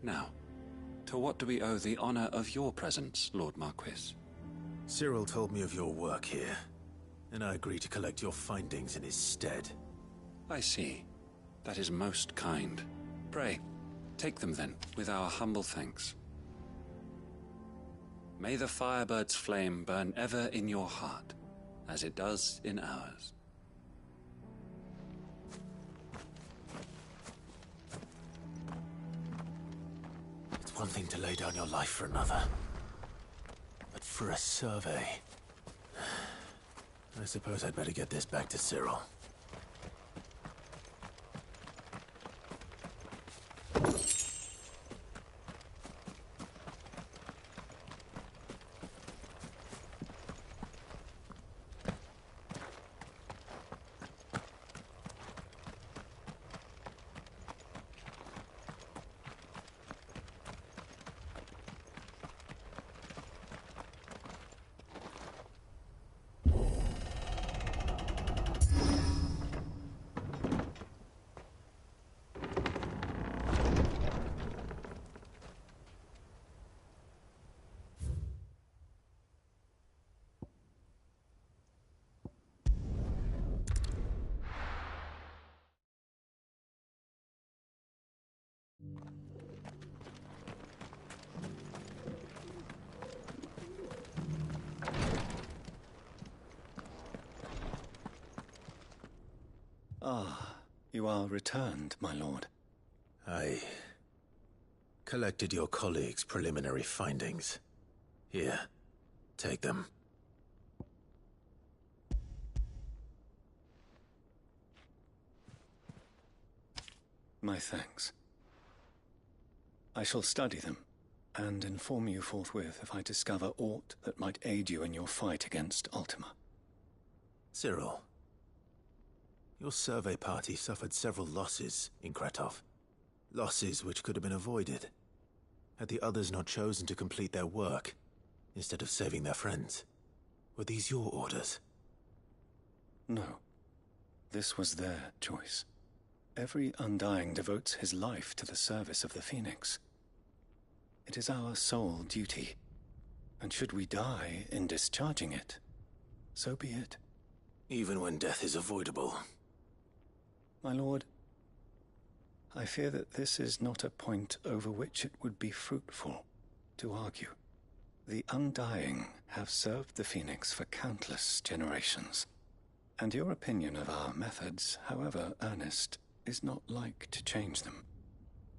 Now, to what do we owe the honor of your presence, Lord Marquis? Cyril told me of your work here, and I agreed to collect your findings in his stead. I see. That is most kind. Pray, take them then, with our humble thanks. May the Firebird's flame burn ever in your heart, as it does in ours. It's one thing to lay down your life for another. But for a survey... I suppose I'd better get this back to Cyril. Ah, you are returned, my lord. I collected your colleagues' preliminary findings. Here, take them. My thanks. I shall study them, and inform you forthwith if I discover aught that might aid you in your fight against Ultima. Cyril, your survey party suffered several losses in Kretov. Losses which could have been avoided, had the others not chosen to complete their work, instead of saving their friends. Were these your orders? No. This was their choice. Every Undying devotes his life to the service of the Phoenix. It is our sole duty, and should we die in discharging it, so be it. Even when death is avoidable. My lord, I fear that this is not a point over which it would be fruitful to argue. The Undying have served the Phoenix for countless generations, and your opinion of our methods, however earnest, is not like to change them.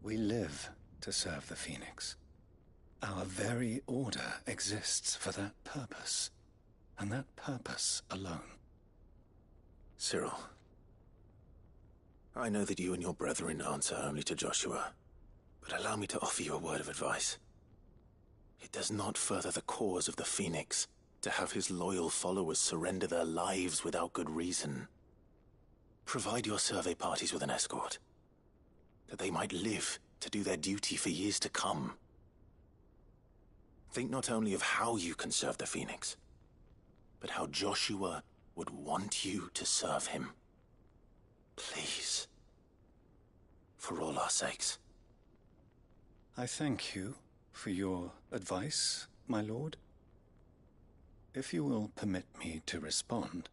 We live to serve the Phoenix. Our very order exists for that purpose, and that purpose alone. Cyril, I know that you and your brethren answer only to Joshua, but allow me to offer you a word of advice. It does not further the cause of the Phoenix to have his loyal followers surrender their lives without good reason. Provide your survey parties with an escort, that they might live to do their duty for years to come. Think not only of how you can serve the Phoenix, but how Joshua would want you to serve him. Please. For all our sakes. I thank you for your advice, my lord. If you will permit me to respond,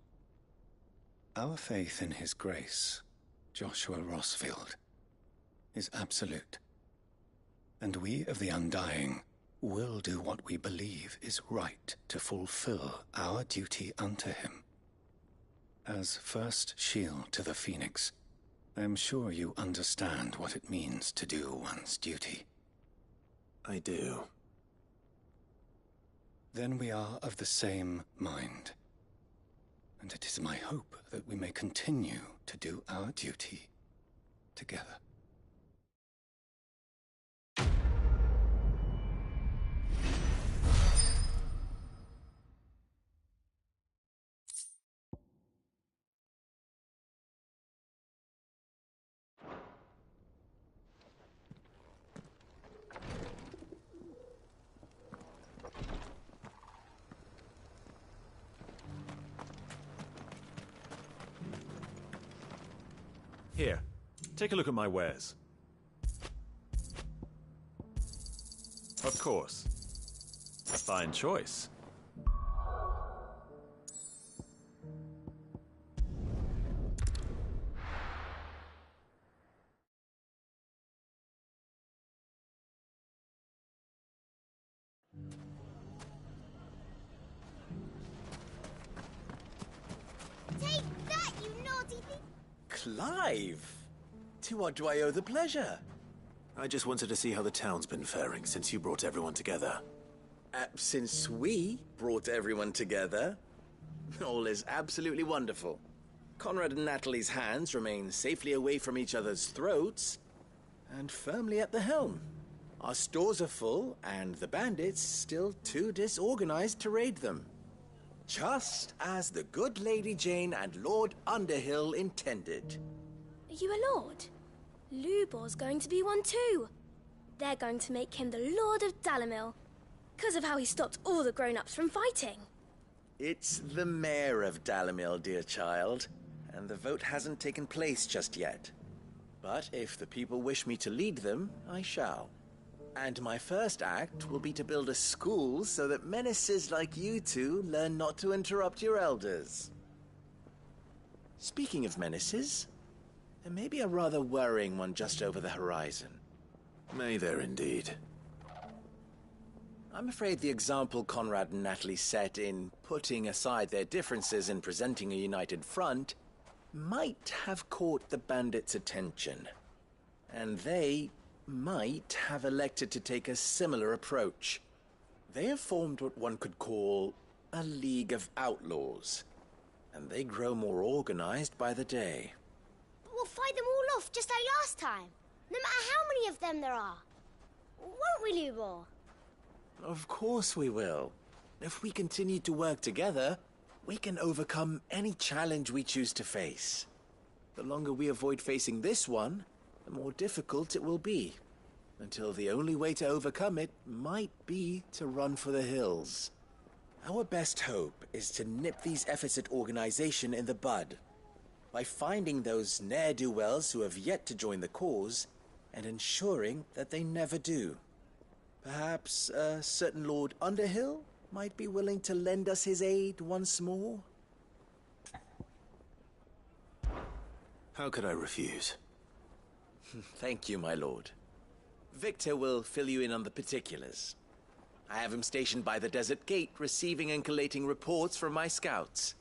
our faith in his grace, Joshua Rossfield, is absolute. And we of the Undying will do what we believe is right to fulfill our duty unto him. As first shield to the Phoenix, I am sure you understand what it means to do one's duty. I do. Then we are of the same mind. And it is my hope that we may continue to do our duty together. Here, take a look at my wares. Of course. A fine choice. Take that, you naughty thing! Clive! To what do I owe the pleasure? I just wanted to see how the town's been faring since you brought everyone together. Since we brought everyone together, all is absolutely wonderful. Conrad and Natalie's hands remain safely away from each other's throats and firmly at the helm. Our stores are full, and the bandits still too disorganized to raid them. Just as the good Lady Jane and Lord Underhill intended. Are you a lord? Lubor's going to be one too. They're going to make him the Lord of Dalimil, because of how he stopped all the grown-ups from fighting. It's the mayor of Dalimil, dear child, and the vote hasn't taken place just yet. But if the people wish me to lead them, I shall. And my first act will be to build a school so that menaces like you two learn not to interrupt your elders. Speaking of menaces, there may be a rather worrying one just over the horizon. May there indeed. I'm afraid the example Conrad and Natalie set in putting aside their differences and presenting a united front might have caught the bandits' attention. And they might have elected to take a similar approach. They have formed what one could call a League of Outlaws, and they grow more organized by the day. But we'll fight them all off just like last time, no matter how many of them there are. Won't we, Lubor? Of course we will. If we continue to work together, we can overcome any challenge we choose to face. The longer we avoid facing this one, the more difficult it will be, until the only way to overcome it might be to run for the hills. Our best hope is to nip these efforts at organization in the bud, by finding those ne'er-do-wells who have yet to join the cause, and ensuring that they never do. Perhaps a certain Lord Underhill might be willing to lend us his aid once more? How could I refuse? Thank you, my lord. Victor will fill you in on the particulars. I have him stationed by the desert gate, receiving and collating reports from my scouts.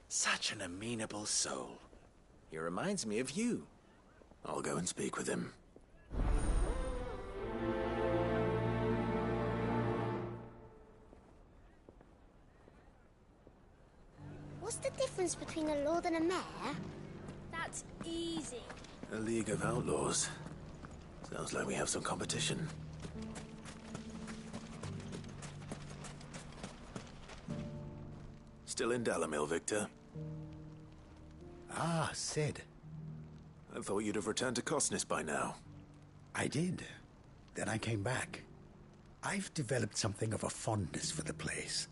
Such an amenable soul. He reminds me of you. I'll go and speak with him. What's the difference between a lord and a mayor? That's easy. A League of Outlaws. Sounds like we have some competition. Still in Dalimil, Victor? Ah, Sid. I thought you'd have returned to Cosnis by now. I did. Then I came back. I've developed something of a fondness for the place.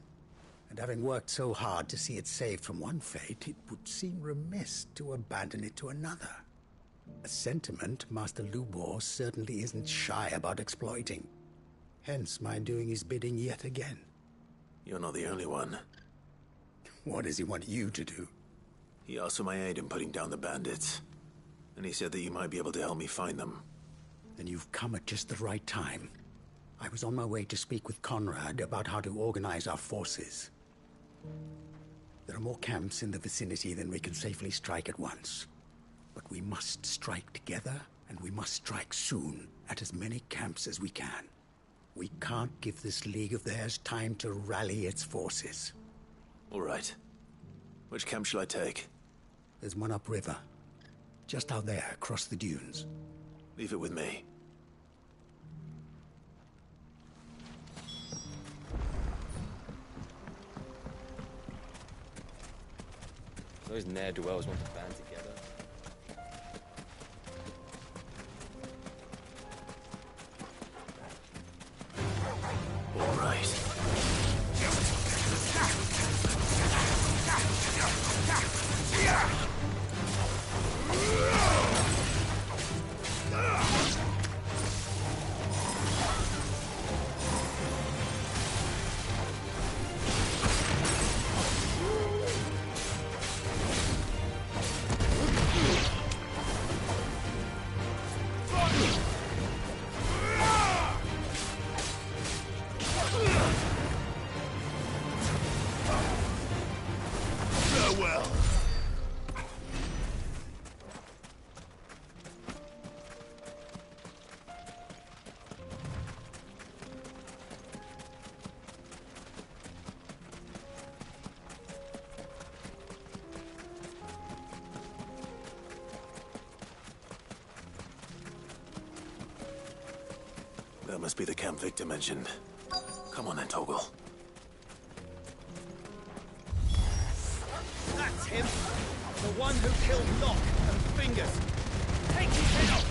And having worked so hard to see it saved from one fate, it would seem remiss to abandon it to another. A sentiment Master Lubor certainly isn't shy about exploiting. Hence my doing his bidding yet again. You're not the only one. What does he want you to do? He asked for my aid in putting down the bandits. And he said that you might be able to help me find them. Then you've come at just the right time. I was on my way to speak with Conrad about how to organize our forces. There are more camps in the vicinity than we can safely strike at once. But we must strike together, and we must strike soon at as many camps as we can. We can't give this league of theirs time to rally its forces. All right. Which camp shall I take? There's one upriver. Just out there, across the dunes. Leave it with me. Those ne'er-do-wells want to band together. All right. must be the camp Victor mentioned. Come on then, Torgal. That's him! The one who killed Locke and Fingers! Take his head off!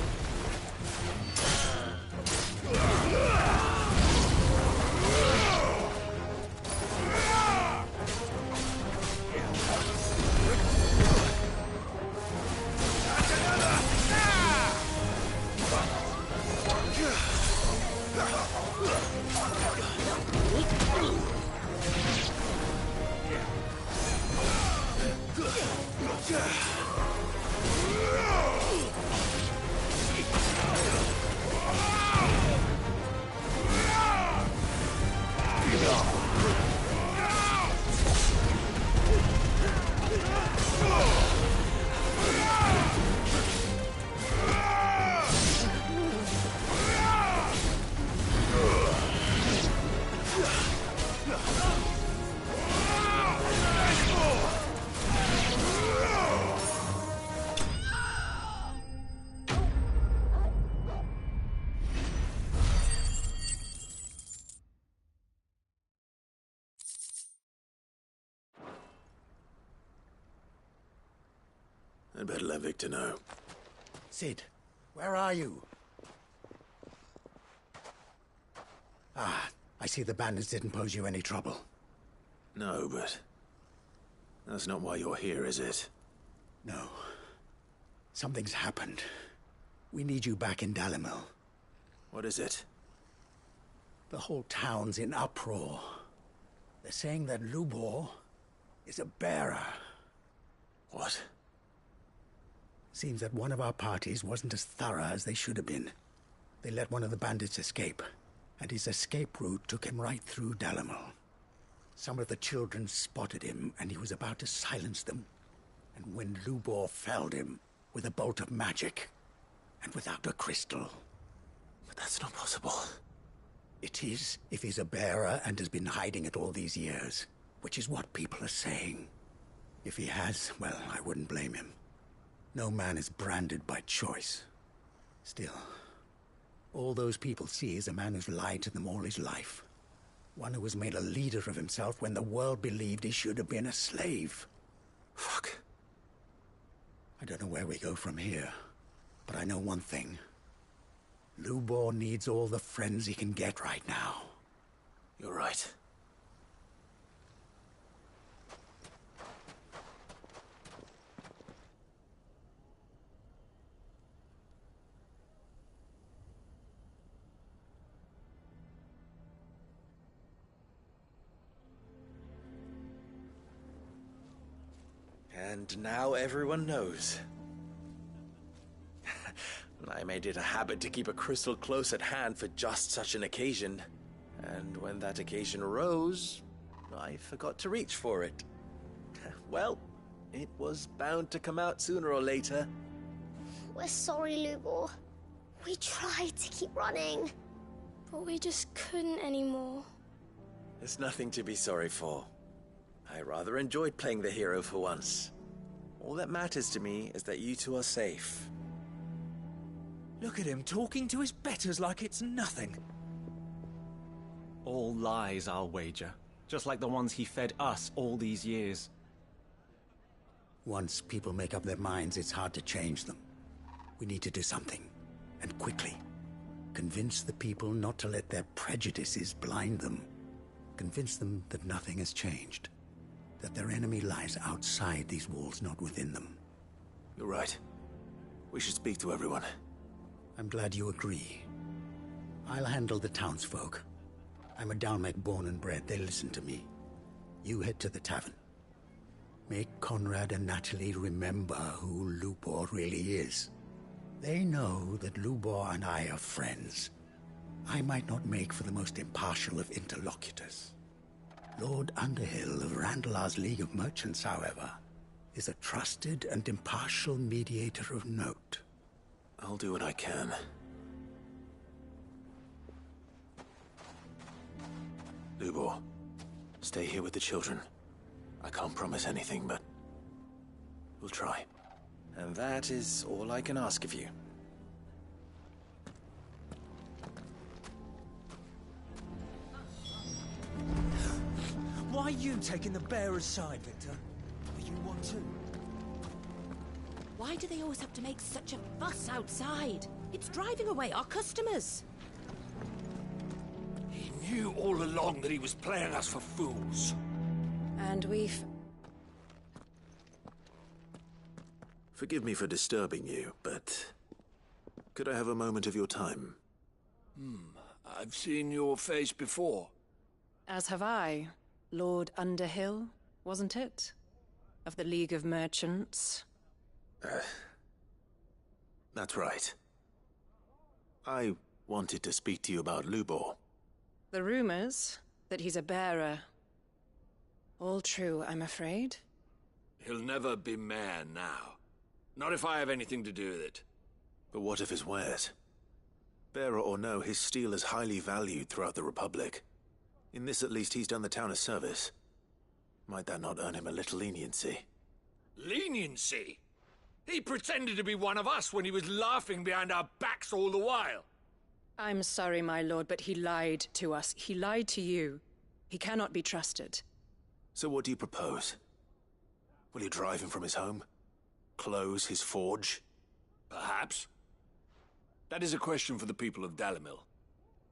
I'd better let Victor know. Sid, where are you? Ah, I see the bandits didn't pose you any trouble. No, but that's not why you're here, is it? No. Something's happened. We need you back in Dalimil. What is it? The whole town's in uproar. They're saying that Lubor is a bearer. What? Seems that one of our parties wasn't as thorough as they should have been. They let one of the bandits escape, and his escape route took him right through Dalimil. Some of the children spotted him, and he was about to silence them. And when Lubor felled him with a bolt of magic, and without a crystal. But that's not possible. It is, if he's a bearer and has been hiding it all these years, which is what people are saying. If he has, well, I wouldn't blame him. No man is branded by choice. Still, all those people see is a man who's lied to them all his life. One who was made a leader of himself when the world believed he should have been a slave. Fuck. I don't know where we go from here, but I know one thing. Lubor needs all the friends he can get right now. You're right. And now everyone knows. I made it a habit to keep a crystal close at hand for just such an occasion. And when that occasion arose, I forgot to reach for it. Well, it was bound to come out sooner or later. We're sorry, Lubor. We tried to keep running. But we just couldn't anymore. There's nothing to be sorry for. I rather enjoyed playing the hero for once. All that matters to me is that you two are safe. Look at him talking to his betters like it's nothing. All lies, I'll wager. Just like the ones he fed us all these years. Once people make up their minds, it's hard to change them. We need to do something, and quickly. Convince the people not to let their prejudices blind them. Convince them that nothing has changed. That their enemy lies outside these walls, not within them. You're right. We should speak to everyone. I'm glad you agree. I'll handle the townsfolk. I'm a Dalmec born and bred. They'll listen to me. You head to the tavern. Make Conrad and Natalie remember who Lubor really is. They know that Lubor and I are friends. I might not make for the most impartial of interlocutors. Lord Underhill of Randalar's League of Merchants, however, is a trusted and impartial mediator of note. I'll do what I can. Lubor, stay here with the children. I can't promise anything, but we'll try. And that is all I can ask of you. you taking the bearer's side, Victor? Are you one too? Why do they always have to make such a fuss outside? It's driving away our customers. He knew all along that he was playing us for fools. And we've... Forgive me for disturbing you, but could I have a moment of your time? I've seen your face before. As have I. Lord Underhill, wasn't it? Of the League of Merchants. That's right. I wanted to speak to you about Lubor. The rumors that he's a bearer. All true, I'm afraid. He'll never be mayor now. Not if I have anything to do with it. But what of his wares? Bearer or no, his steel is highly valued throughout the Republic. In this, at least, he's done the town a service. Might that not earn him a little leniency? Leniency? He pretended to be one of us when he was laughing behind our backs all the while. I'm sorry, my lord, but he lied to us. He lied to you. He cannot be trusted. So what do you propose? Will you drive him from his home? Close his forge? Perhaps. That is a question for the people of Dalimil,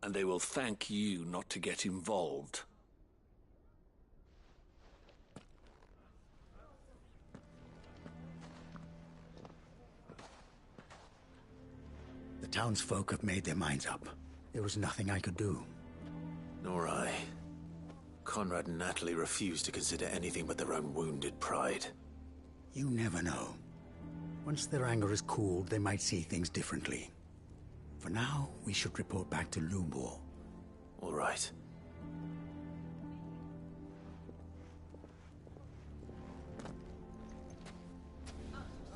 and they will thank you not to get involved. The townsfolk have made their minds up. There was nothing I could do. Nor I. Conrad and Natalie refused to consider anything but their own wounded pride. You never know. Once their anger is cooled, they might see things differently. For now, we should report back to Lubor. All right.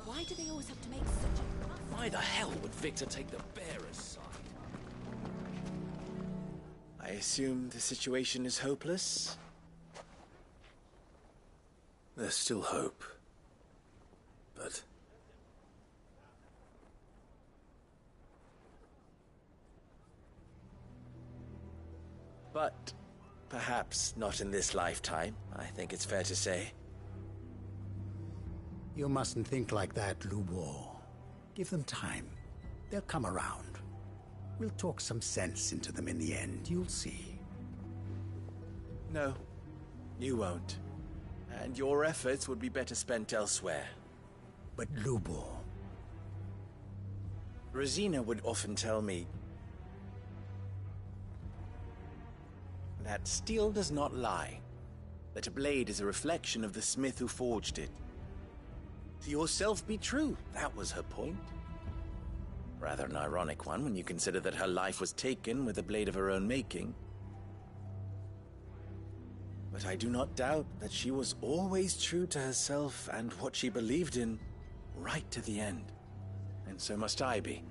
Why do they always have to make such a fuss? Why the hell would Victor take the bearer's side? I assume the situation is hopeless? There's still hope. But... But perhaps not in this lifetime, I think it's fair to say. You mustn't think like that, Lubor. Give them time. They'll come around. We'll talk some sense into them in the end, you'll see. No, you won't. And your efforts would be better spent elsewhere. But Lubor... Rosina would often tell me that steel does not lie, that a blade is a reflection of the smith who forged it. To yourself be true, that was her point. Rather an ironic one when you consider that her life was taken with a blade of her own making. But I do not doubt that she was always true to herself and what she believed in, right to the end. And so must I be.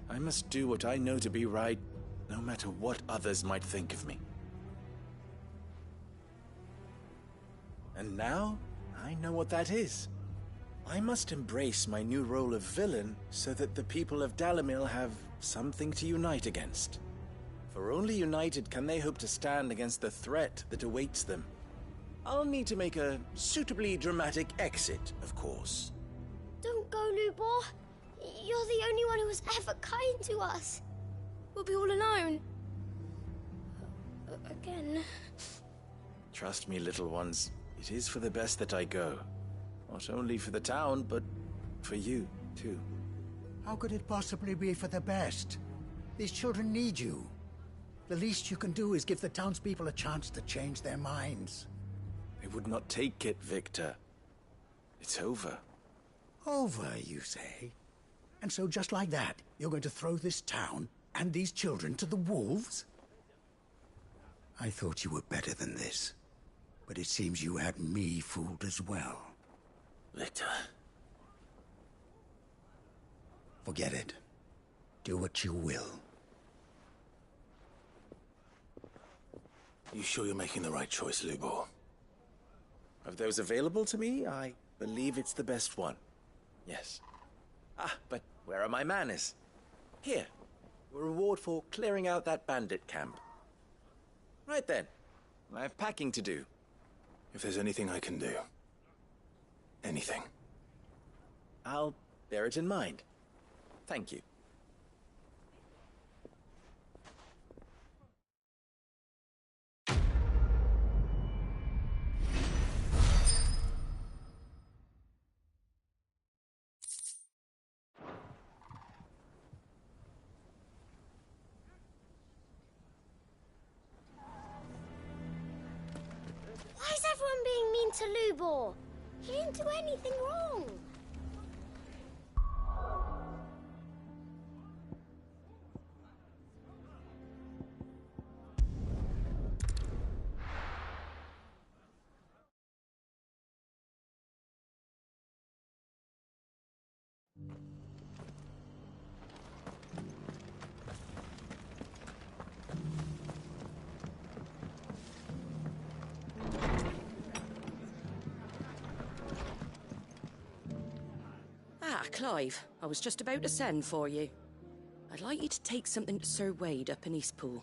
I must do what I know to be right, no matter what others might think of me. And now, I know what that is. I must embrace my new role of villain so that the people of Dalimil have something to unite against. For only united can they hope to stand against the threat that awaits them. I'll need to make a suitably dramatic exit, of course. Don't go, Lubor. You're the only one who was ever kind to us. We'll be all alone. Again. Trust me, little ones. It is for the best that I go. Not only for the town, but for you, too. How could it possibly be for the best? These children need you. The least you can do is give the townspeople a chance to change their minds. I would not take it, Victor. It's over. Over, you say? And so just like that, you're going to throw this town and these children to the wolves? I thought you were better than this. But it seems you had me fooled as well. Victor. Forget it. Do what you will. You sure you're making the right choice, Lubor? Of those available to me, I believe it's the best one. Yes. Ah, but where are my manners? Here. A reward for clearing out that bandit camp. Right then. I have packing to do. If there's anything I can do. Anything. I'll bear it in mind. Thank you. Why is everyone being mean to Lubor? He didn't do anything wrong. Ah, Clive, I was just about to send for you. I'd like you to take something to Sir Wade up in Eastpool.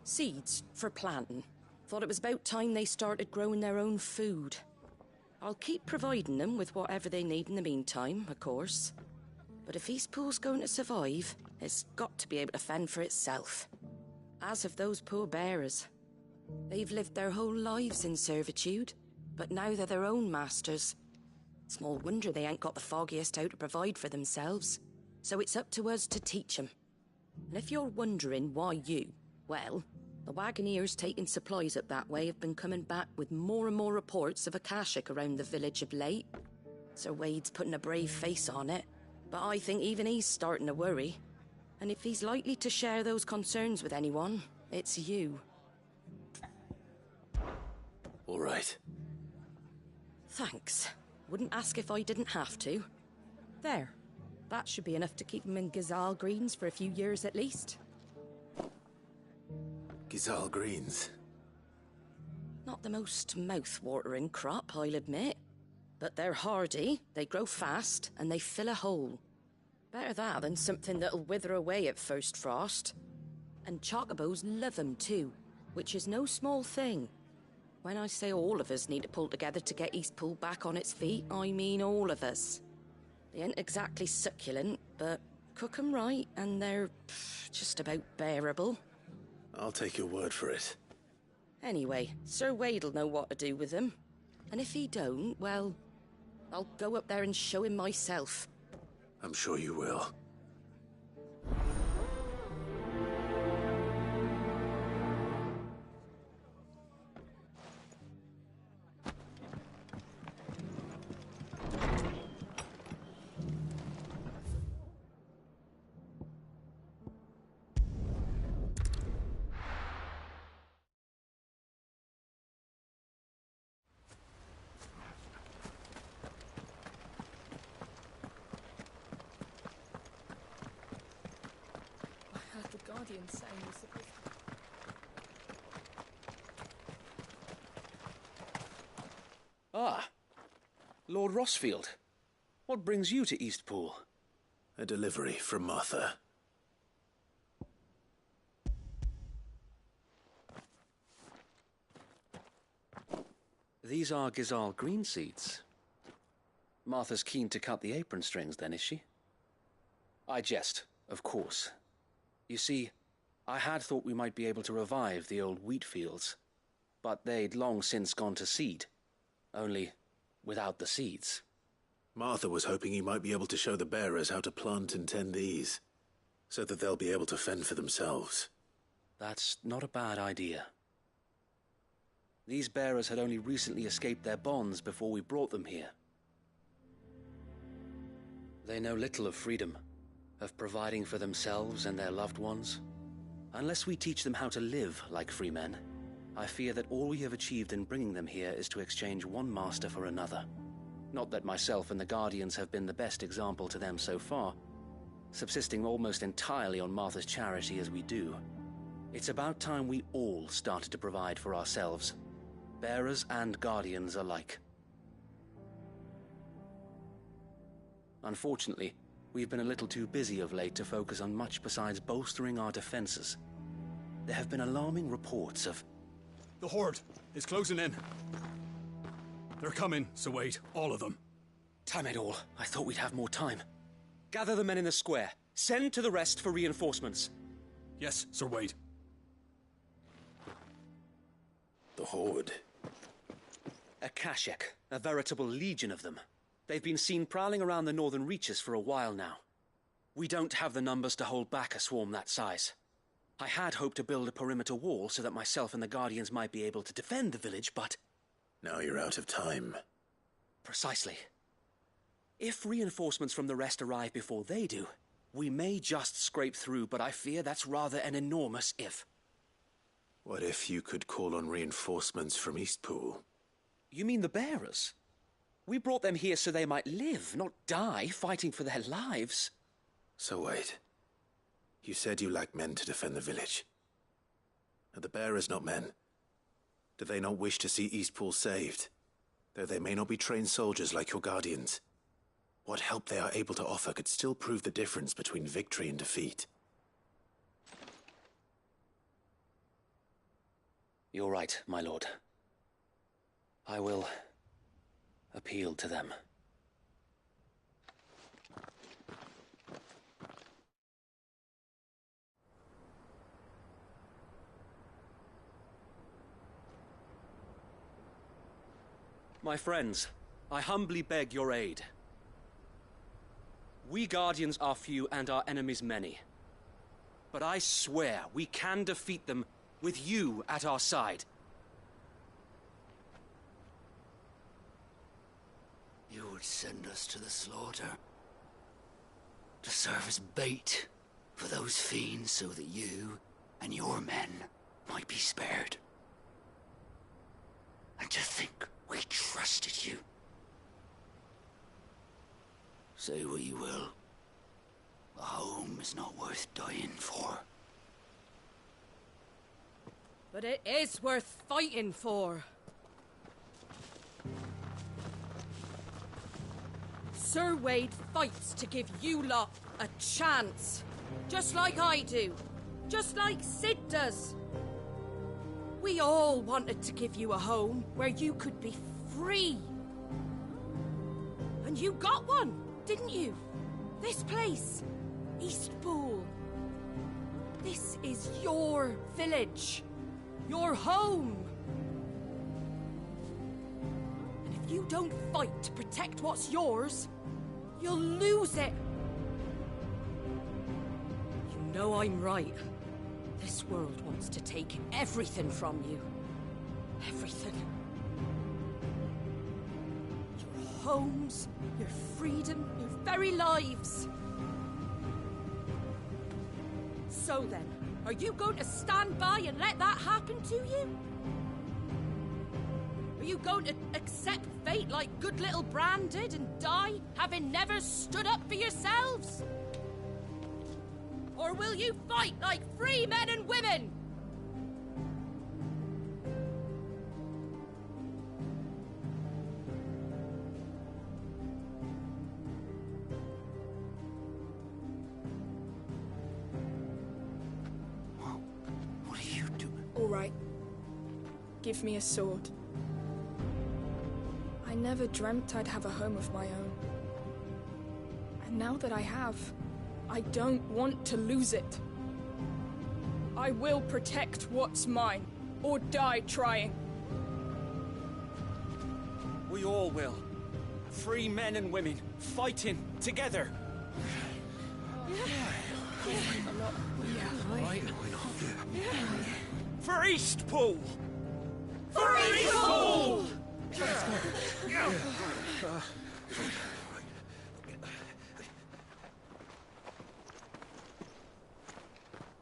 Seeds for planting. Thought it was about time they started growing their own food. I'll keep providing them with whatever they need in the meantime, of course. But if Eastpool's going to survive, it's got to be able to fend for itself. As have those poor bearers. They've lived their whole lives in servitude, but now they're their own masters. Small wonder they ain't got the foggiest how to provide for themselves. So it's up to us to teach them. And if you're wondering why you, well, the Wagoneers taking supplies up that way have been coming back with more and more reports of Akashic around the village of late. Sir Wade's putting a brave face on it, but I think even he's starting to worry. And if he's likely to share those concerns with anyone, it's you. All right. Thanks. Wouldn't ask if I didn't have to. There. That should be enough to keep them in Gazal Greens for a few years at least. Gazal Greens. Not the most mouth-watering crop, I'll admit. But they're hardy, they grow fast, and they fill a hole. Better that than something that'll wither away at first frost. And chocobos love 'em too, which is no small thing. When I say all of us need to pull together to get Eastpool back on its feet, I mean all of us. They ain't exactly succulent, but cook 'em right and they're just about bearable. I'll take your word for it. Anyway, Sir Wade'll know what to do with them. And if he don't, well, I'll go up there and show him myself. I'm sure you will. The Guardian saying we're supposed to... Ah, Lord Rossfield. What brings you to Eastpool? A delivery from Martha. These are Gazal green seeds. Martha's keen to cut the apron strings, then, is she? I jest, of course. You see, I had thought we might be able to revive the old wheat fields, but they'd long since gone to seed, only without the seeds. Martha was hoping he might be able to show the bearers how to plant and tend these, so that they'll be able to fend for themselves. That's not a bad idea. These bearers had only recently escaped their bonds before we brought them here. They know little of freedom, of providing for themselves and their loved ones. Unless we teach them how to live like free men, I fear that all we have achieved in bringing them here is to exchange one master for another. Not that myself and the Guardians have been the best example to them so far, subsisting almost entirely on Martha's charity as we do. It's about time we all started to provide for ourselves, bearers and Guardians alike. Unfortunately, we've been a little too busy of late to focus on much besides bolstering our defenses. There have been alarming reports of... The Horde is closing in. They're coming, Sir Wade. All of them. Damn it all. I thought we'd have more time. Gather the men in the square. Send to the rest for reinforcements. Yes, Sir Wade. The Horde. A Kashek, a veritable legion of them. They've been seen prowling around the northern reaches for a while now. We don't have the numbers to hold back a swarm that size. I had hoped to build a perimeter wall so that myself and the Guardians might be able to defend the village, but... Now you're out of time. Precisely. If reinforcements from the rest arrive before they do, we may just scrape through, but I fear that's rather an enormous if. What if you could call on reinforcements from Eastpool? You mean the bearers? We brought them here so they might live, not die, fighting for their lives. So wait. You said you lacked men to defend the village. Are the bearers not men? Do they not wish to see Eastpool saved? Though they may not be trained soldiers like your Guardians. What help they are able to offer could still prove the difference between victory and defeat. You're right, my lord. I will appeal to them. My friends, I humbly beg your aid. We Guardians are few and our enemies many. But I swear we can defeat them with you at our side. You would send us to the slaughter, to serve as bait for those fiends so that you and your men might be spared. And to think we trusted you. Say what you will, a home is not worth dying for. But it is worth fighting for. Sir Wade fights to give you lot a chance. Just like I do. Just like Sid does. We all wanted to give you a home where you could be free. And you got one, didn't you? This place, Eastpool. This is your village. Your home. And if you don't fight to protect what's yours, you'll lose it. You know I'm right. This world wants to take everything from you. Everything. Your homes, your freedom, your very lives. So then, are you going to stand by and let that happen to you? Are you going to accept fate like good little Bran did and die, having never stood up for yourselves? Or will you fight like free men and women? What are you doing? All right. Give me a sword. I never dreamt I'd have a home of my own. And now that I have, I don't want to lose it. I will protect what's mine, or die trying. We all will. Free men and women, fighting together. For Eastpool! For Eastpool!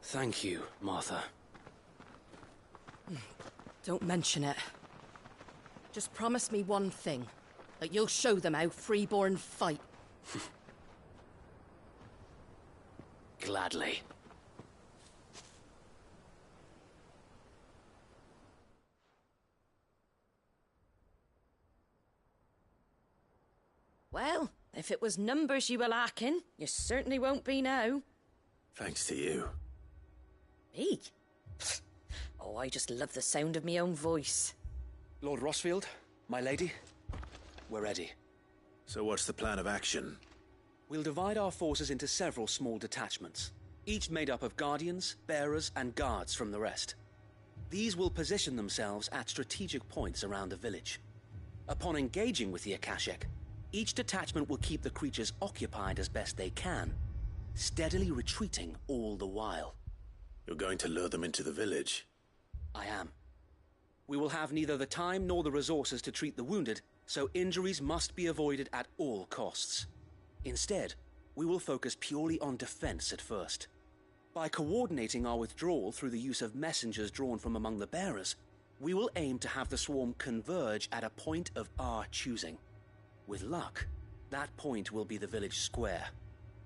Thank you, Martha. Don't mention it. Just promise me one thing. That you'll show them how freeborn fight. Gladly. Well, if it was numbers you were lacking, you certainly won't be now. Thanks to you. Me? Oh, I just love the sound of my own voice. Lord Rossfield, my lady, We're ready. So what's the plan of action? We'll divide our forces into several small detachments, each made up of guardians, bearers, and guards from the rest. These will position themselves at strategic points around the village. Upon engaging with the Akashek, each detachment will keep the creatures occupied as best they can, steadily retreating all the while. You're going to lure them into the village? I am. We will have neither the time nor the resources to treat the wounded, so injuries must be avoided at all costs. Instead, we will focus purely on defense at first. By coordinating our withdrawal through the use of messengers drawn from among the bearers, we will aim to have the swarm converge at a point of our choosing. With luck, that point will be the village square,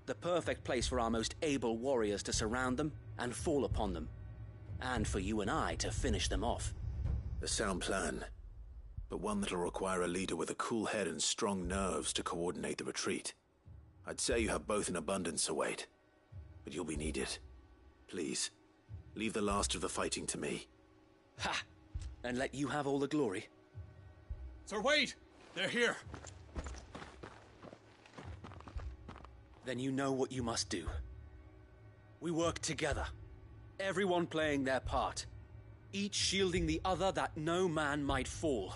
the perfect place for our most able warriors to surround them and fall upon them, and for you and I to finish them off. A sound plan, but one that'll require a leader with a cool head and strong nerves to coordinate the retreat. I'd say you have both in abundance, await, but you'll be needed. Please, leave the last of the fighting to me. Ha! And let you have all the glory. Sir Wade! They're here! Then you know what you must do. We work together, everyone playing their part, each shielding the other that no man might fall,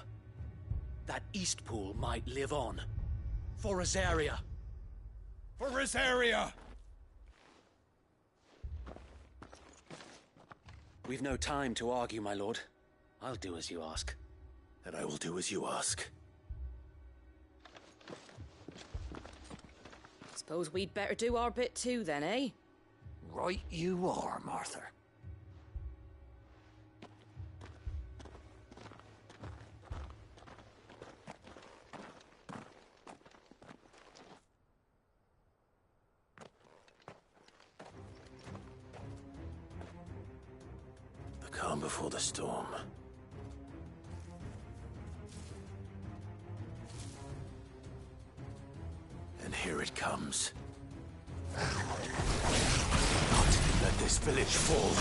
that Eastpool might live on. For Rosaria! For Rosaria! We've no time to argue, my lord. I'll do as you ask. And I will do as you ask. Suppose we'd better do our bit too then, eh? Right you are, Martha. The calm before the storm. And here it comes. Not let this village fall.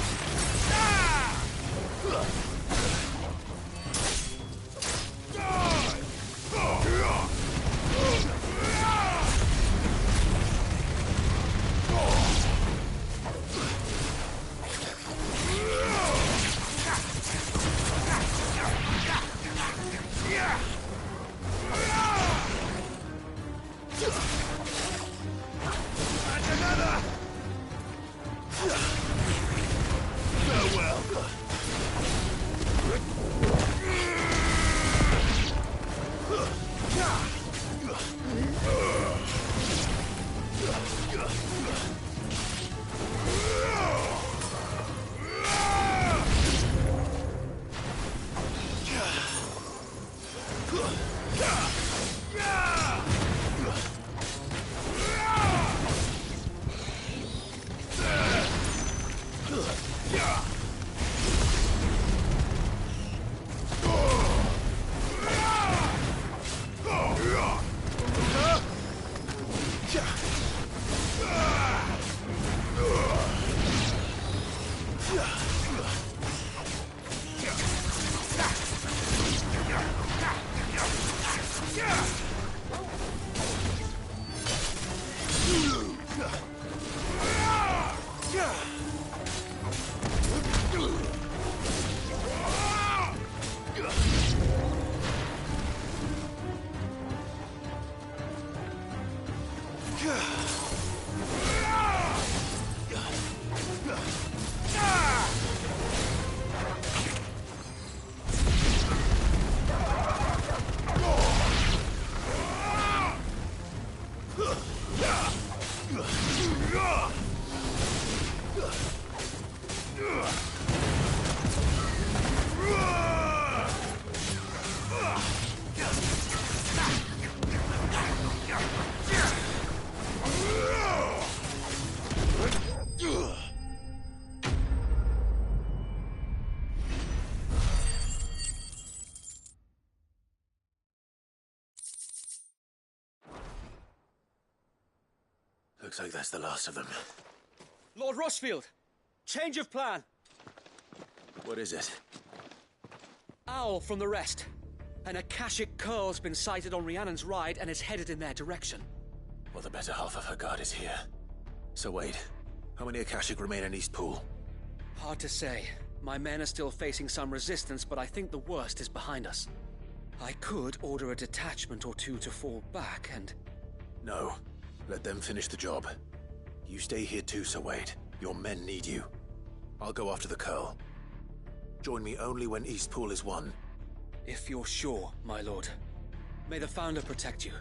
Looks like that's the last of them. Lord Rossfield! Change of plan! What is it? Owl from the rest. An Akashic curl's been sighted on Rhiannon's ride and is headed in their direction. Well, the better half of her guard is here. So wait, how many Akashic remain in Eastpool? Hard to say. My men are still facing some resistance, but I think the worst is behind us. I could order a detachment or two to fall back and... No. Let them finish the job. You stay here too, Sir Wade. Your men need you. I'll go after the Curl. Join me only when Eastpool is won. If you're sure, my lord. May the Founder protect you.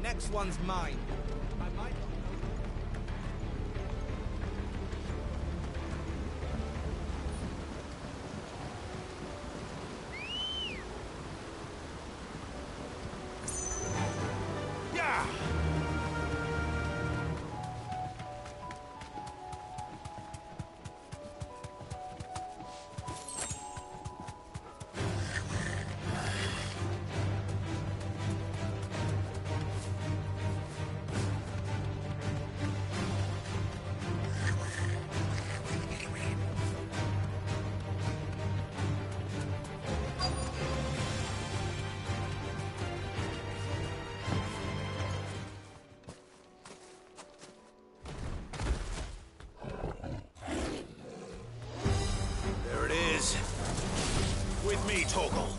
Next one's mine. I might not know. Yeah! With me, Torgal.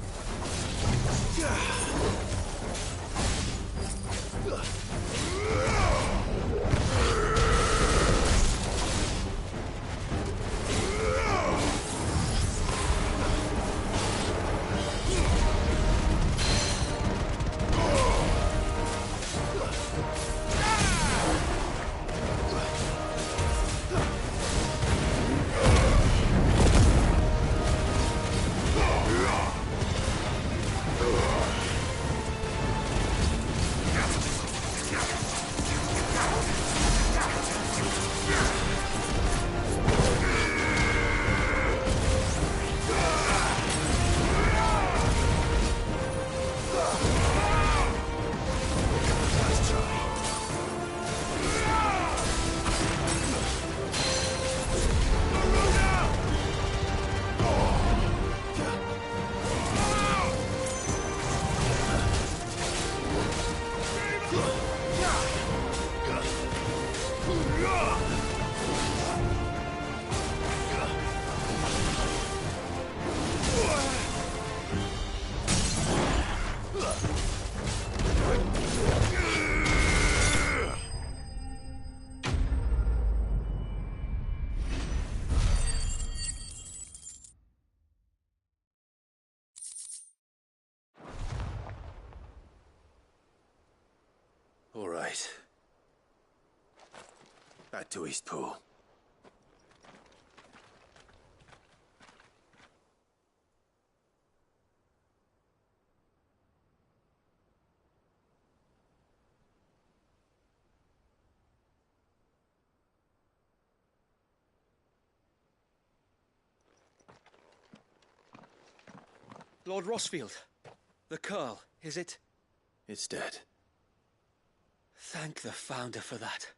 All right. Back to Eastpool. Lord Rossfield, the Curl, is it? It's dead. Thank the Founder for that.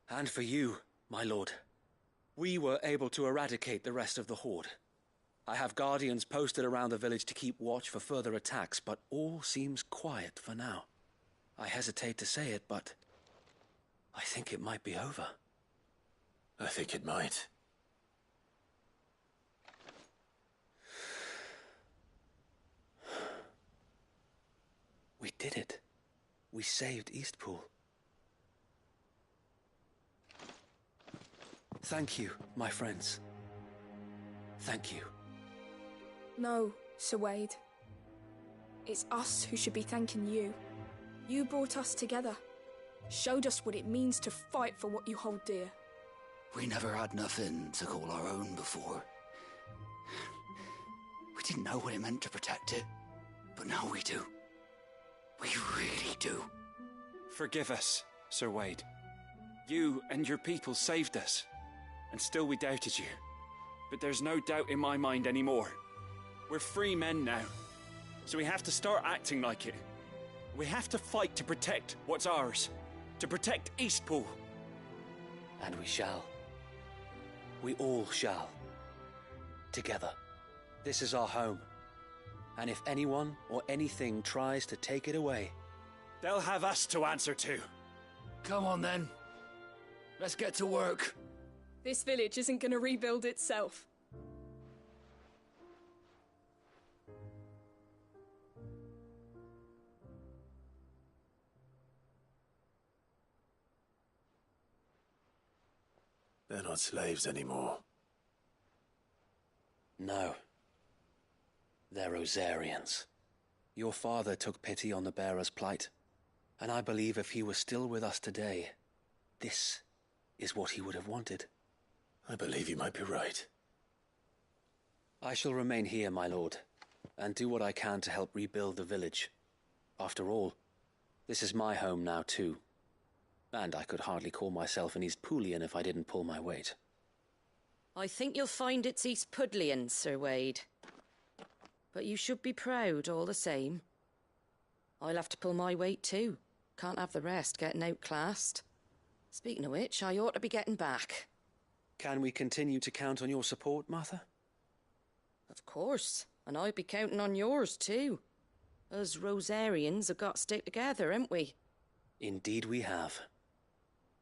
And for you, my lord. We were able to eradicate the rest of the Horde. I have guardians posted around the village to keep watch for further attacks, but all seems quiet for now. I hesitate to say it, but I think it might be over. I think it might. We did it. We saved Eastpool. Thank you, my friends. Thank you. No, Sir Wade. It's us who should be thanking you. You brought us together. Showed us what it means to fight for what you hold dear. We never had nothing to call our own before. We didn't know what it meant to protect it, but now we do. We really do. Forgive us, Sir Wade. You and your people saved us, and still we doubted you. But there's no doubt in my mind anymore. We're free men now, so we have to start acting like it. We have to fight to protect what's ours, to protect Eastpool. And we shall. We all shall. Together. This is our home. And if anyone or anything tries to take it away, they'll have us to answer to. Come on then. Let's get to work. This village isn't gonna rebuild itself. They're not slaves anymore. No. They're Rosarians. Your father took pity on the bearer's plight, and I believe if he were still with us today, this is what he would have wanted. I believe you might be right. I shall remain here, my lord, and do what I can to help rebuild the village. After all, this is my home now too, and I could hardly call myself an Eastpoolian if I didn't pull my weight. I think you'll find it's Eastpudlian, Sir Wade. But you should be proud all the same. I'll have to pull my weight too. Can't have the rest getting outclassed. Speaking of which, I ought to be getting back. Can we continue to count on your support, Martha? Of course, and I'll be counting on yours too. Us Rosarians have got to stick together, haven't we? Indeed we have.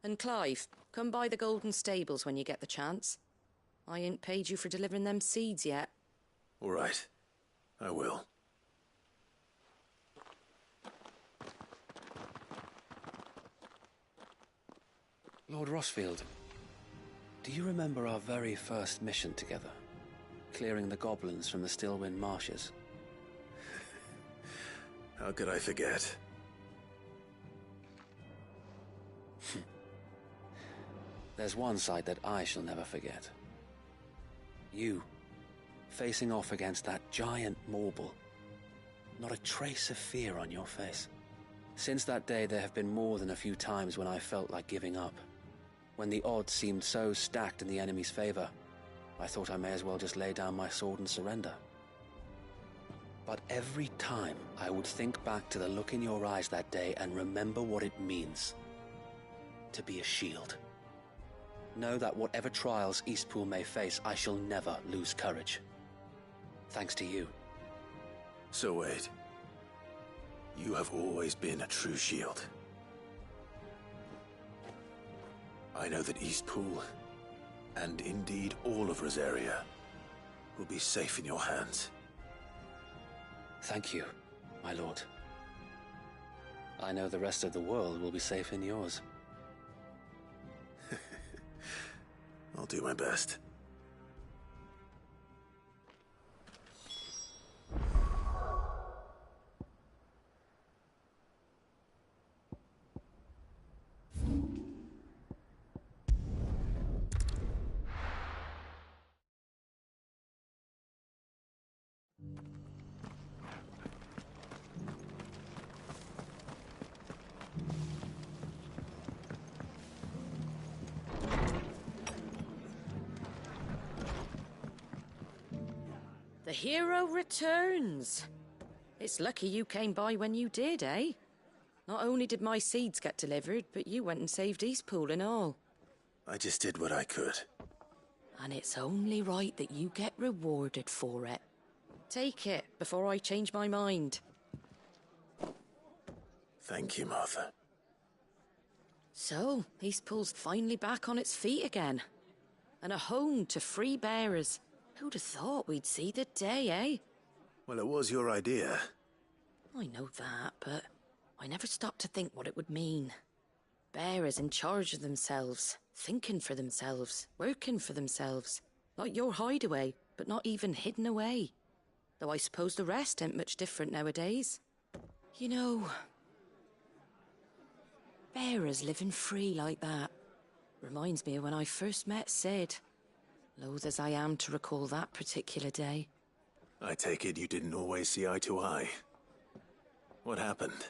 And Clive, come by the Golden Stables when you get the chance. I ain't paid you for delivering them seeds yet. All right. I will. Lord Rossfield, do you remember our very first mission together? Clearing the goblins from the Stillwind marshes? How could I forget? There's one sight that I shall never forget. You, facing off against that giant Morble. Not a trace of fear on your face. Since that day, there have been more than a few times when I felt like giving up. When the odds seemed so stacked in the enemy's favor, I thought I may as well just lay down my sword and surrender. But every time I would think back to the look in your eyes that day and remember what it means to be a shield. Know that whatever trials Eastpool may face, I shall never lose courage. Thanks to you. So Wade, you have always been a true shield. I know that Eastpool, and indeed all of Rosaria, will be safe in your hands. Thank you, my lord. I know the rest of the world will be safe in yours. I'll do my best. The hero returns. It's lucky you came by when you did, eh? Not only did my seeds get delivered, but you went and saved Eastpool and all. I just did what I could. And it's only right that you get rewarded for it. Take it before I change my mind. Thank you, Martha. So, Eastpool's finally back on its feet again. And a home to free bearers. Who'd have thought we'd see the day, eh? Well, it was your idea. I know that, but I never stopped to think what it would mean. Bearers in charge of themselves, thinking for themselves, working for themselves. Like your hideaway, but not even hidden away. Though I suppose the rest ain't much different nowadays. You know, bearers living free like that reminds me of when I first met Sid. Loath as I am to recall that particular day. I take it you didn't always see eye to eye. What happened?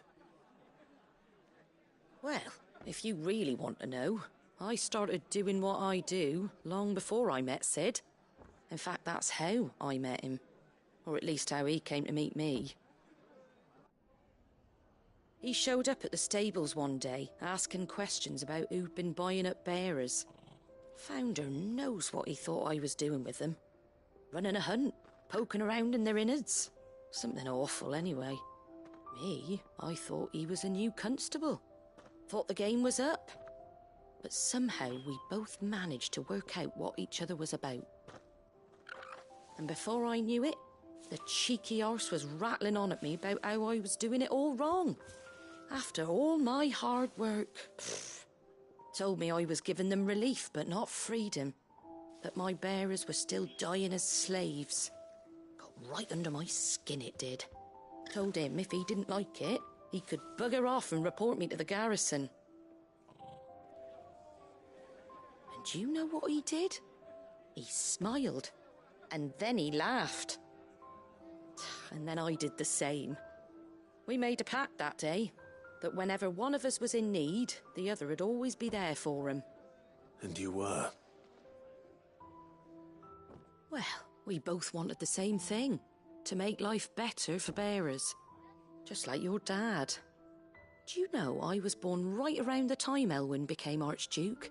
Well, if you really want to know, I started doing what I do long before I met Sid. In fact, that's how I met him. Or at least how he came to meet me. He showed up at the stables one day, asking questions about who'd been buying up bearers. Founder knows what he thought I was doing with them. Running a hunt, poking around in their innards. Something awful, anyway. Me, I thought he was a new constable. Thought the game was up. But somehow we both managed to work out what each other was about. And before I knew it, the cheeky arse was rattling on at me about how I was doing it all wrong. After all my hard work. Told me I was giving them relief, but not freedom. That my bearers were still dying as slaves. Got right under my skin, it did. Told him if he didn't like it, he could bugger off and report me to the garrison. And do you know what he did? He smiled. And then he laughed. And then I did the same. We made a pact that day, that whenever one of us was in need, the other would always be there for him. And you were? Well, we both wanted the same thing. To make life better for bearers. Just like your dad. Do you know I was born right around the time Elwyn became Archduke?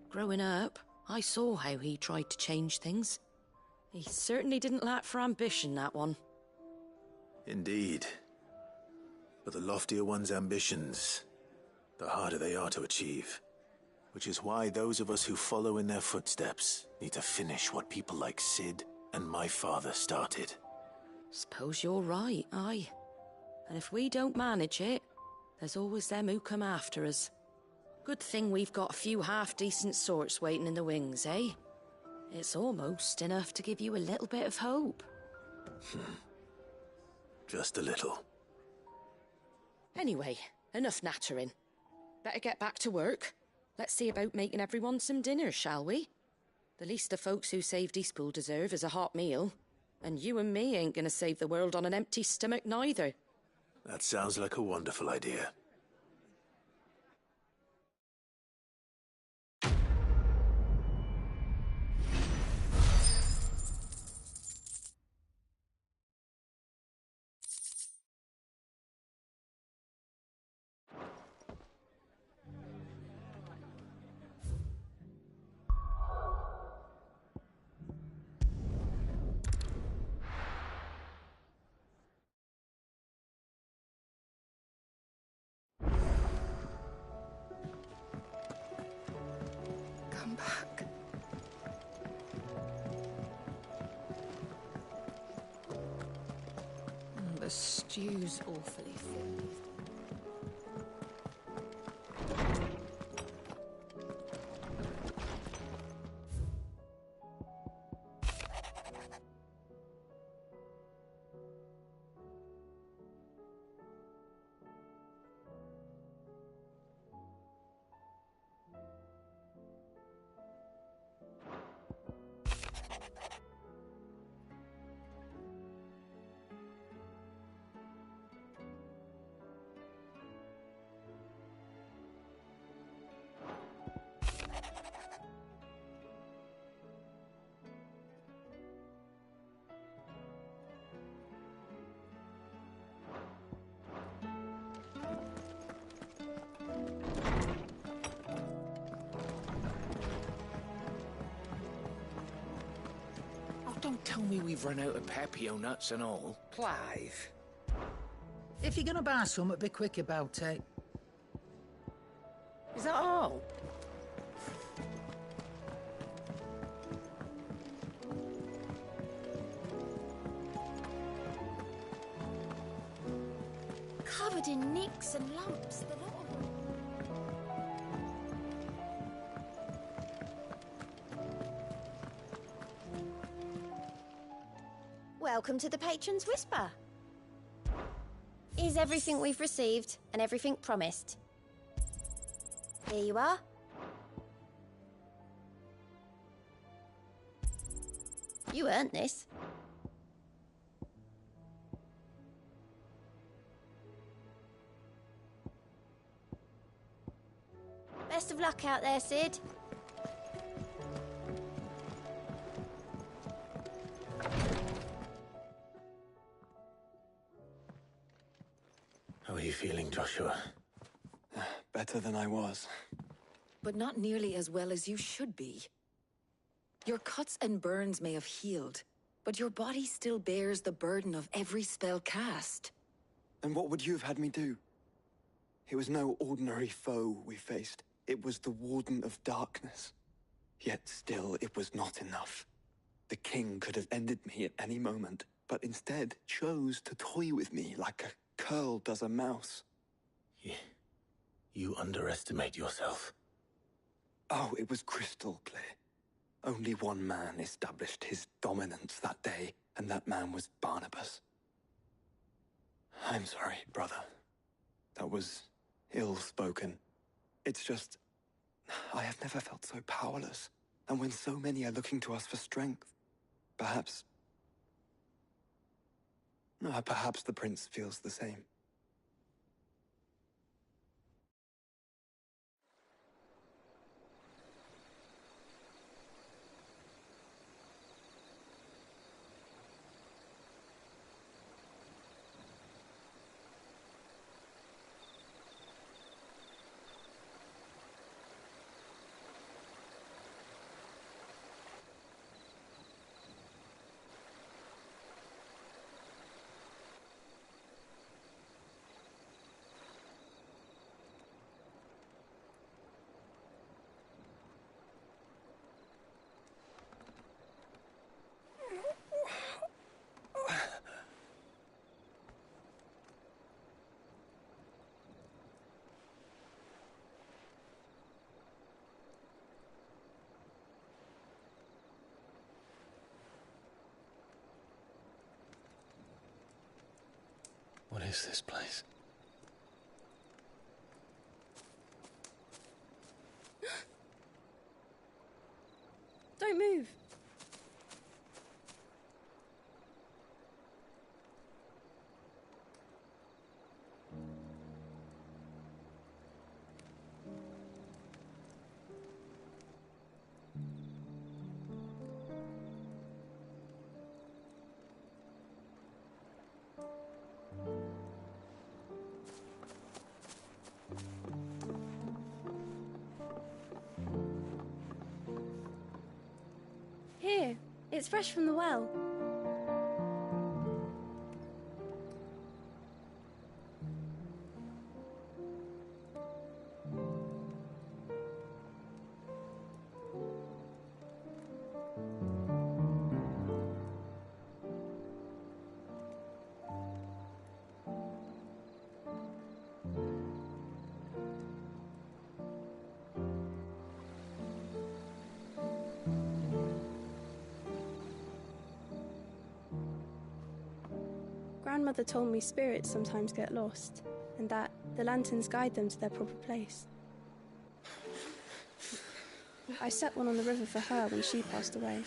Growing up, I saw how he tried to change things. He certainly didn't lack for ambition, that one. Indeed. But the loftier one's ambitions, the harder they are to achieve. Which is why those of us who follow in their footsteps need to finish what people like Sid and my father started. Suppose you're right, aye. And if we don't manage it, there's always them who come after us. Good thing we've got a few half-decent sorts waiting in the wings, eh? It's almost enough to give you a little bit of hope. Just a little. Anyway, enough nattering. Better get back to work. Let's see about making everyone some dinner, shall we? The least the folks who saved Eastpool deserve is a hot meal. And you and me ain't gonna save the world on an empty stomach neither. That sounds like a wonderful idea. Come back. The stew's awfully filthy. Don't tell me we've run out of Pepio nuts and all. Clive. If you're gonna buy something, be quick about it. Is that all? Covered in nicks and lumps, the lot of them. Welcome to the Patron's Whisper. Is everything we've received and everything promised? Here you are. You earned this. Best of luck out there, Sid. How are you feeling, Joshua? Better than I was. But not nearly as well as you should be. Your cuts and burns may have healed, but your body still bears the burden of every spell cast. And what would you have had me do? It was no ordinary foe we faced. It was the Warden of Darkness. Yet still, it was not enough. The king could have ended me at any moment, but instead chose to toy with me like a curl does a mouse. You underestimate yourself. Oh, it was crystal clear. Only one man established his dominance that day, and that man was Barnabas. I'm sorry, brother. That was ill-spoken. It's just, I have never felt so powerless. And when so many are looking to us for strength, perhaps the prince feels the same. What is this place? Don't move. Here, it's fresh from the well. Grandmother told me spirits sometimes get lost, and that the lanterns guide them to their proper place. I set one on the river for her when she passed away.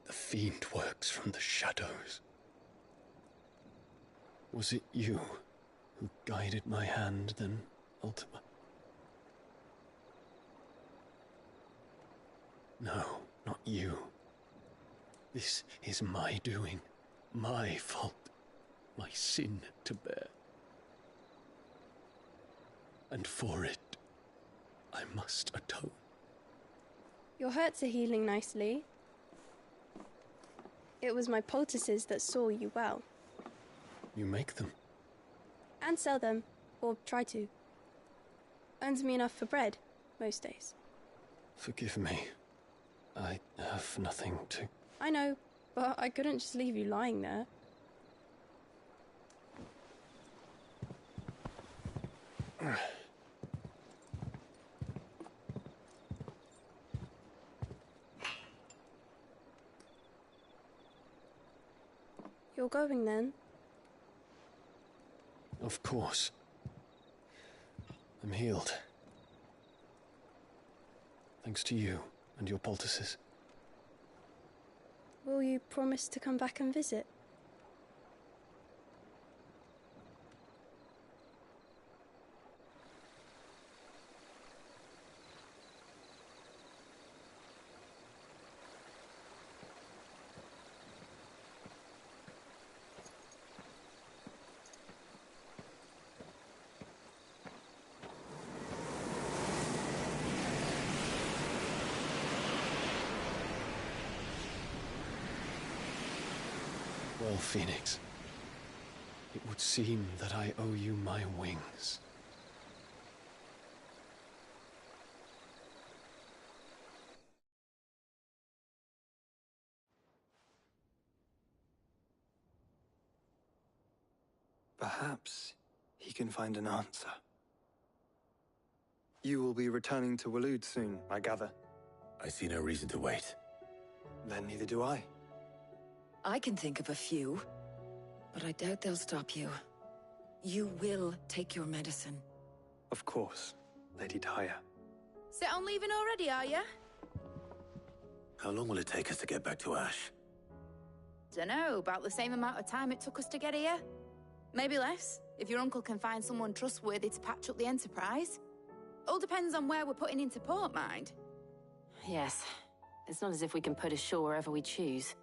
The fiend works from the shadows. Was it you who guided my hand then, Ultima? No, not you. This is my doing, my fault, my sin to bear. And for it, I must atone. Your hurts are healing nicely. It was my poultices that saw you well. You make them? And sell them, or try to. Earns me enough for bread, most days. Forgive me. I have nothing to... I know, but I couldn't just leave you lying there. You're going then? Of course. I'm healed. Thanks to you and your poultices. Will you promise to come back and visit? Well, Phoenix, it would seem that I owe you my wings. Perhaps he can find an answer. You will be returning to Waloed soon, I gather. I see no reason to wait. Then neither do I. I can think of a few, but I doubt they'll stop you. You will take your medicine. Of course, Lady Daya. Set on leaving already, are you? How long will it take us to get back to Ash? Dunno, about the same amount of time it took us to get here. Maybe less, if your uncle can find someone trustworthy to patch up the Enterprise. All depends on where we're putting into port, mind. Yes. It's not as if we can put ashore wherever we choose.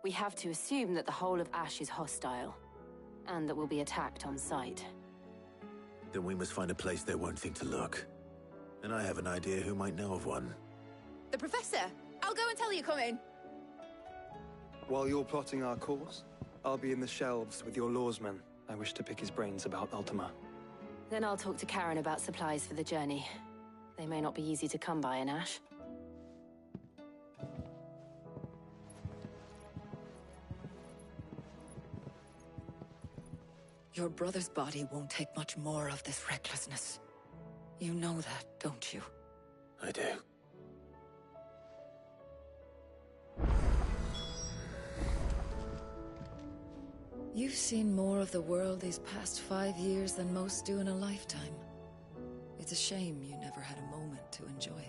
We have to assume that the whole of Ash is hostile, and that we'll be attacked on sight. Then we must find a place they won't think to look. And I have an idea who might know of one. The Professor! I'll go and tell you coming! While you're plotting our course, I'll be in the shelves with your lawsman. I wish to pick his brains about Ultima. Then I'll talk to Karen about supplies for the journey. They may not be easy to come by in Ash. Your brother's body won't take much more of this recklessness. You know that, don't you? I do. You've seen more of the world these past 5 years than most do in a lifetime. It's a shame you never had a moment to enjoy it.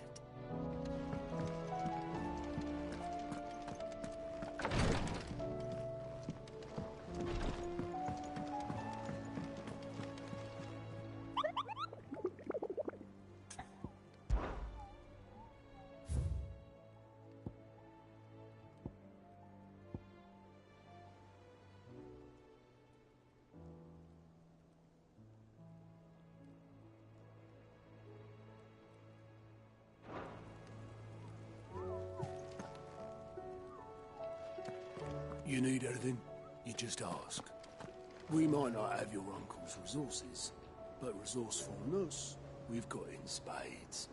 You need anything, you just ask. We might not have your uncle's resources, but resourcefulness, we've got in spades.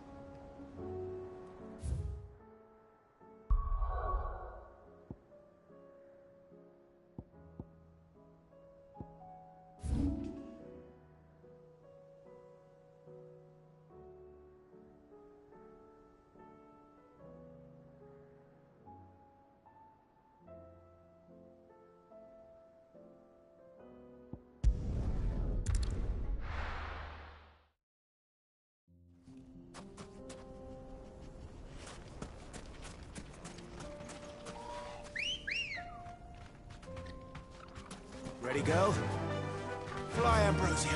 Ready, girl? Fly, Ambrosia.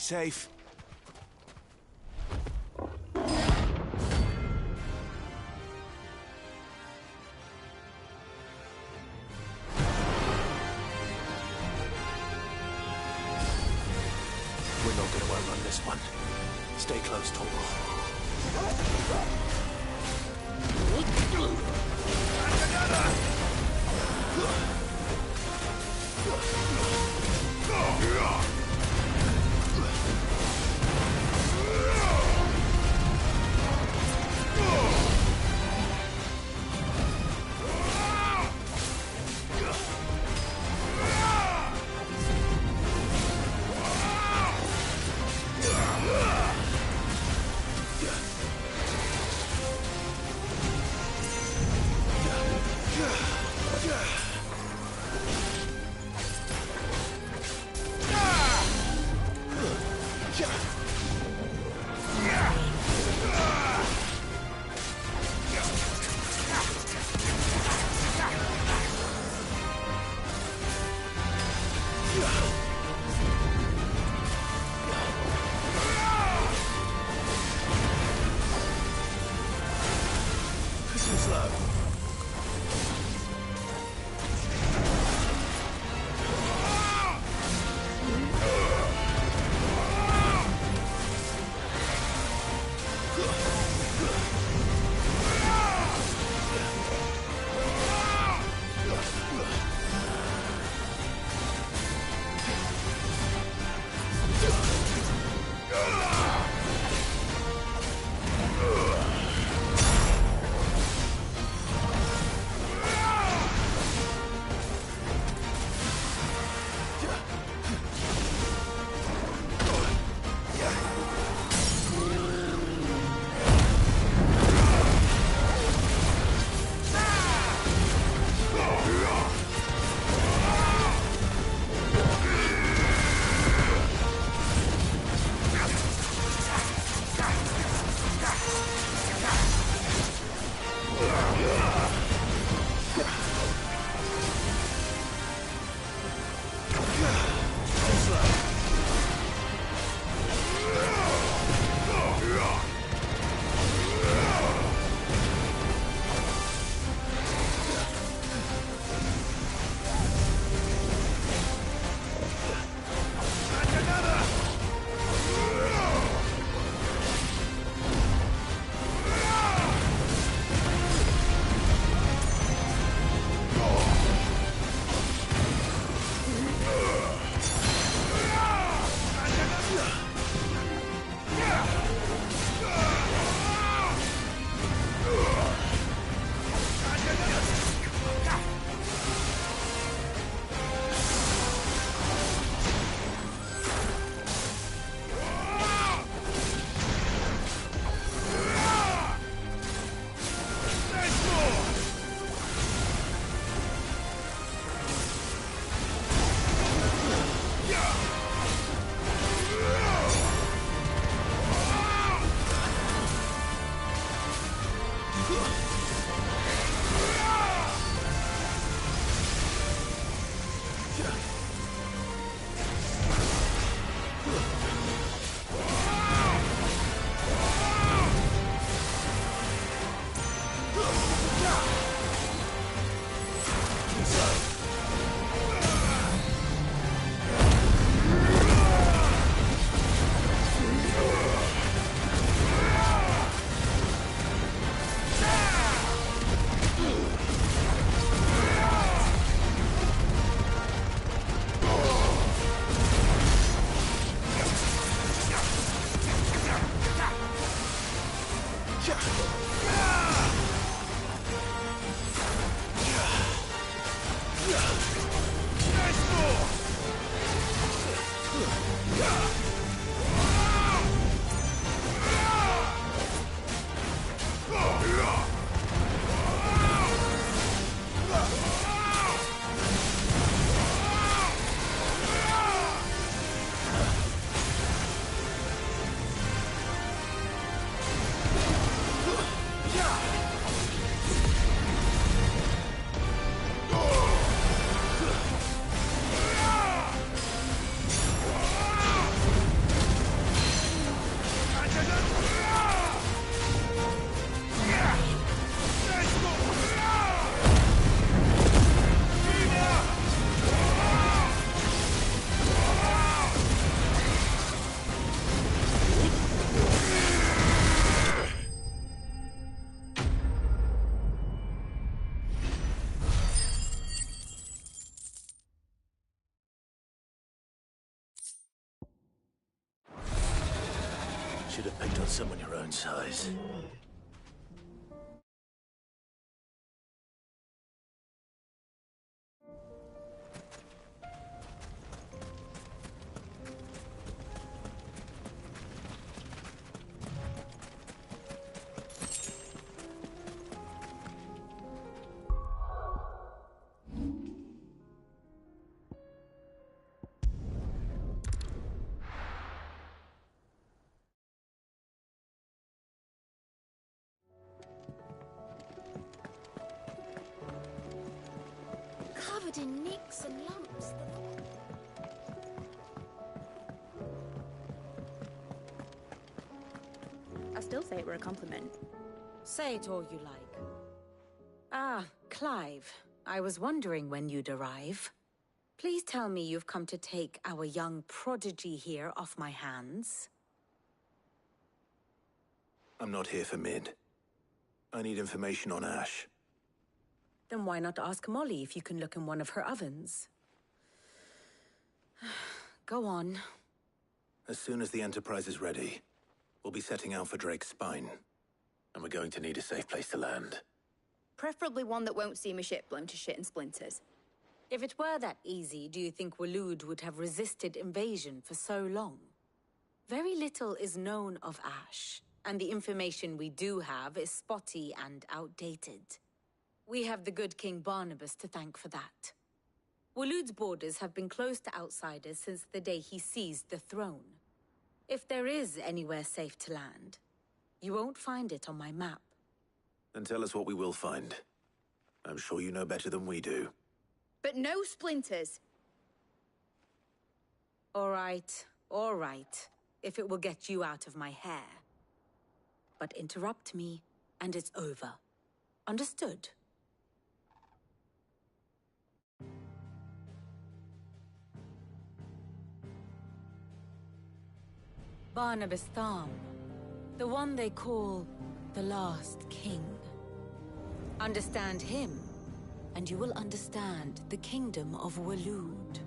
safe. We're not going to outrun this one. Stay close, Torgal. Should have picked on someone your own size. Covered in nicks and lumps. I still say it were a compliment. Say it all you like. Ah, Clive. I was wondering when you'd arrive. Please tell me you've come to take our young prodigy here off my hands. I'm not here for Mid. I need information on Ash. Then why not ask Molly if you can look in one of her ovens? Go on. As soon as the Enterprise is ready, we'll be setting out for Drake's Spine. And we're going to need a safe place to land. Preferably one that won't see my ship blown to shit and splinters. If it were that easy, do you think Waloed would have resisted invasion for so long? Very little is known of Ash, and the information we do have is spotty and outdated. We have the good King Barnabas to thank for that. Waloed's borders have been closed to outsiders since the day he seized the throne. If there is anywhere safe to land, you won't find it on my map. Then tell us what we will find. I'm sure you know better than we do. But no splinters! All right, if it will get you out of my hair. But interrupt me, and it's over. Understood? Barnabas Tham, the one they call the Last King. Understand him, and you will understand the kingdom of Waloed.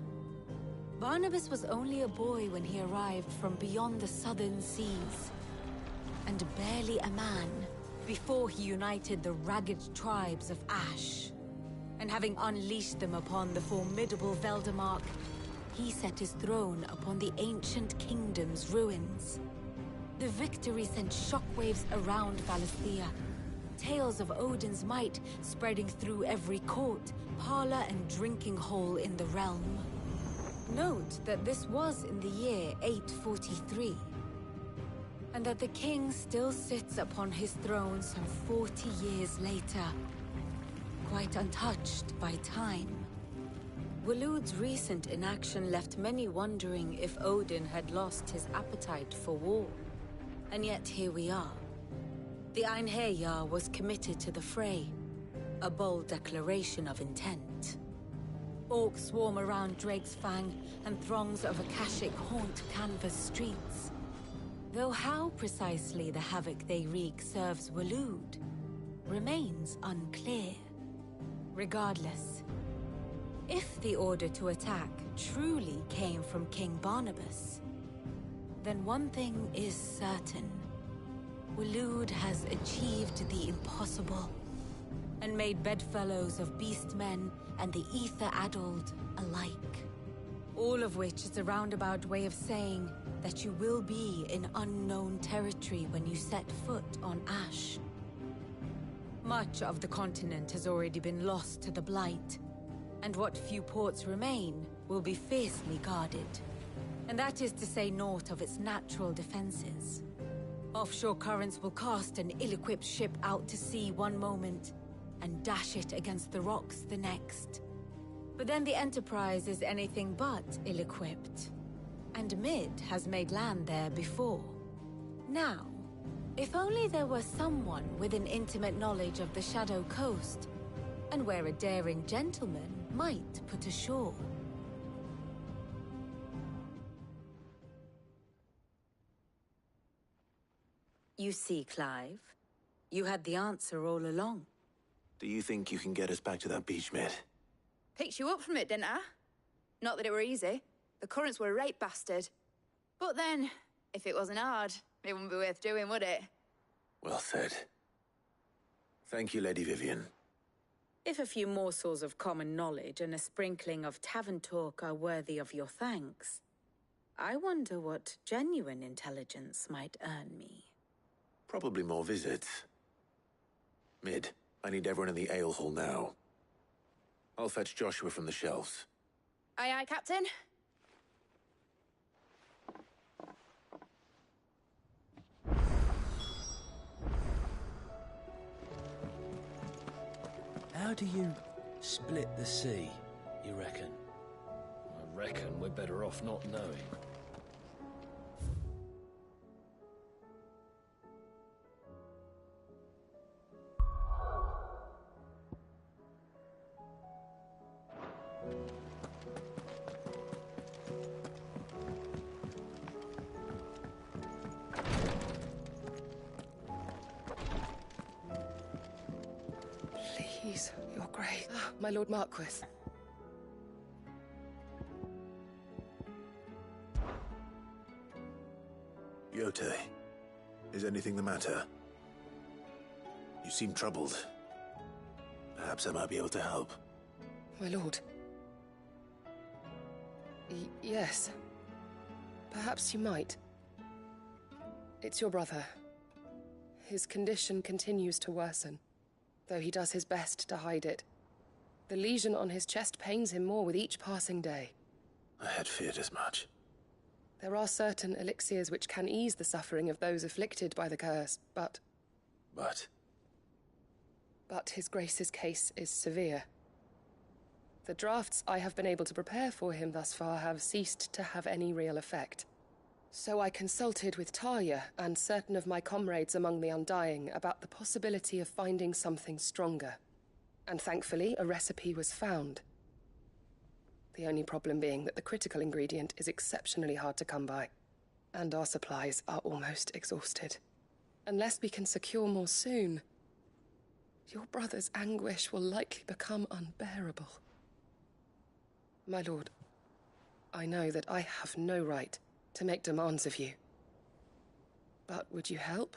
Barnabas was only a boy when he arrived from beyond the southern seas, and barely a man before he united the ragged tribes of Ash. And having unleashed them upon the formidable Veldamark, he set his throne upon the ancient kingdom's ruins. The victory sent shockwaves around Valisthea, tales of Odin's might spreading through every court, parlor, and drinking hole in the realm. Note that this was in the year 843, and that the king still sits upon his throne some 40 years later, quite untouched by time. Waloed's recent inaction left many wondering if Odin had lost his appetite for war. And yet here we are. The Einherjar was committed to the fray, a bold declaration of intent. Orcs swarm around Drake's Fang, and throngs of Akashic haunt Canvas streets. Though how precisely the havoc they wreak serves Waloed remains unclear. Regardless, if the order to attack truly came from King Barnabas, then one thing is certain. Waloed has achieved the impossible, and made bedfellows of beastmen and the ether-addled alike. All of which is a roundabout way of saying that you will be in unknown territory when you set foot on Ash. Much of the continent has already been lost to the Blight, and what few ports remain will be fiercely guarded. And that is to say naught of its natural defenses. Offshore currents will cast an ill-equipped ship out to sea one moment, and dash it against the rocks the next. But then the Enterprise is anything but ill-equipped, and Mid has made land there before. Now, if only there were someone with an intimate knowledge of the Shadow Coast, and where a daring gentleman might put ashore. You see, Clive, you had the answer all along. Do you think you can get us back to that beach, Mid? Picked you up from it, didn't I? Not that it were easy. The currents were a right bastard. But then, if it wasn't hard, It wouldn't be worth doing, would it? Well said. Thank you, Lady Vivian. If a few morsels of common knowledge and a sprinkling of tavern talk are worthy of your thanks, I wonder what genuine intelligence might earn me. Probably more visits. Mid, I need everyone in the ale hall now. I'll fetch Joshua from the shelves. Aye, aye, Captain. How do you split the sea, you reckon? I reckon we're better off not knowing. Please, your grace. Ah, my Lord Marquis. Yote, is anything the matter? You seem troubled. Perhaps I might be able to help. My lord. Yes. Perhaps you might. It's your brother. His condition continues to worsen, though he does his best to hide it. The lesion on his chest pains him more with each passing day. I had feared as much. There are certain elixirs which can ease the suffering of those afflicted by the curse, but... But His Grace's case is severe. The drafts I have been able to prepare for him thus far have ceased to have any real effect. So I consulted with Talia and certain of my comrades among the Undying about the possibility of finding something stronger. And thankfully, a recipe was found. The only problem being that the critical ingredient is exceptionally hard to come by, and our supplies are almost exhausted. Unless we can secure more soon, your brother's anguish will likely become unbearable. My lord, I know that I have no right to make demands of you. But would you help?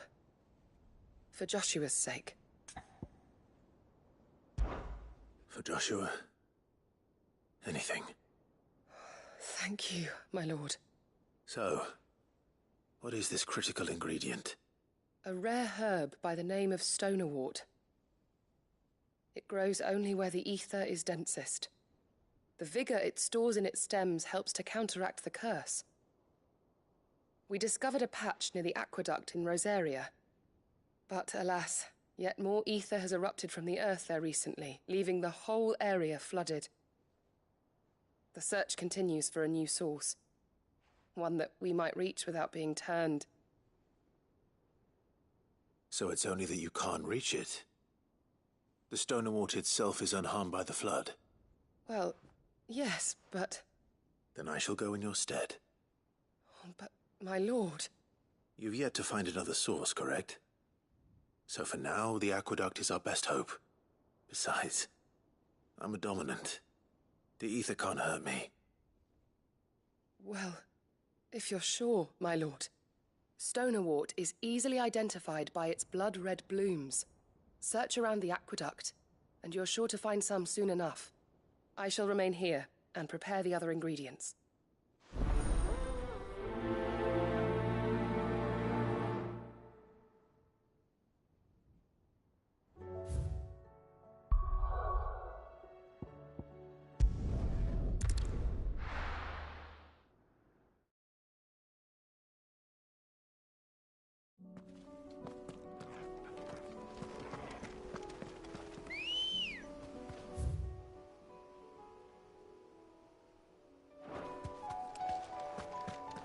For Joshua's sake. For Joshua? Anything. Thank you, my lord. So, what is this critical ingredient? A rare herb by the name of stonerwort. It grows only where the ether is densest. The vigor it stores in its stems helps to counteract the curse. We discovered a patch near the aqueduct in Rosaria. But alas, yet more ether has erupted from the earth there recently, leaving the whole area flooded. The search continues for a new source. One that we might reach without being turned. So it's only that you can't reach it? The stonerwort itself is unharmed by the flood? Well, yes, but... Then I shall go in your stead. But, my lord... You've yet to find another source, correct? So for now, the aqueduct is our best hope. Besides, I'm a dominant. The ether can't hurt me. Well, if you're sure, my lord. Stonerwort is easily identified by its blood-red blooms. Search around the aqueduct, and you're sure to find some soon enough. I shall remain here and prepare the other ingredients.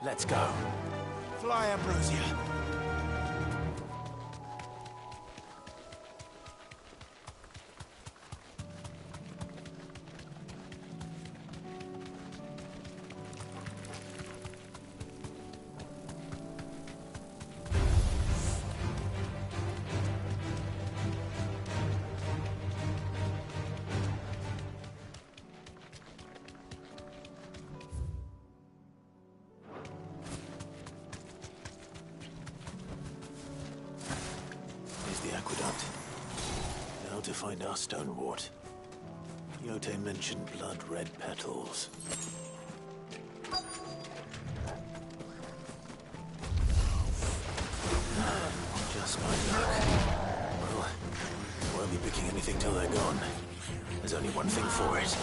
Let's go. Fly, Ambrosia. aqueduct. Now to find our stonewort. Yote mentioned blood-red petals. Just my luck. Well, I won't be picking anything till they're gone. There's only one thing for it.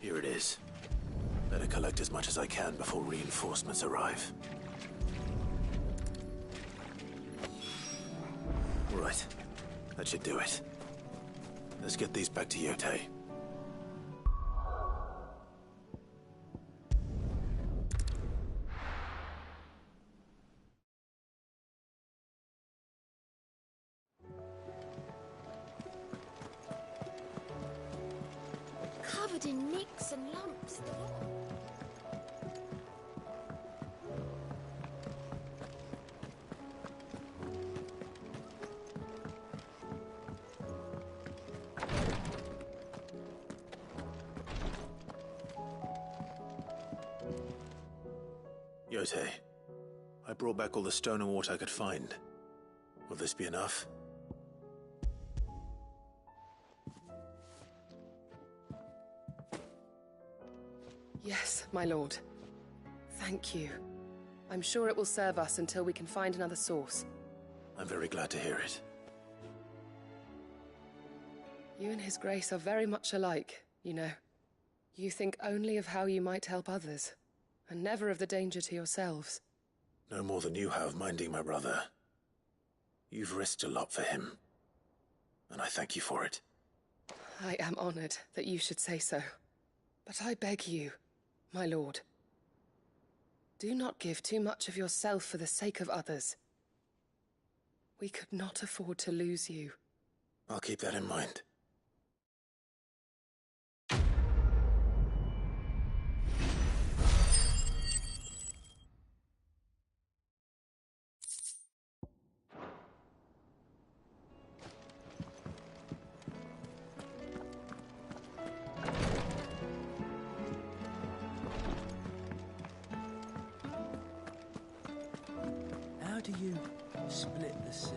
Here it is. Better collect as much as I can before reinforcements arrive. Right. That should do it. Let's get these back to Yote. Covered in nicks and lumps. Yote, I brought back all the stone and water I could find. Will this be enough? Yes, my lord. Thank you. I'm sure it will serve us until we can find another source. I'm very glad to hear it. You and His Grace are very much alike, you know. You think only of how you might help others, and never of the danger to yourselves. No more than you have minding my brother. You've risked a lot for him, and I thank you for it. I am honored that you should say so. But I beg you, my lord, do not give too much of yourself for the sake of others. We could not afford to lose you. I'll keep that in mind. How do you split the sea?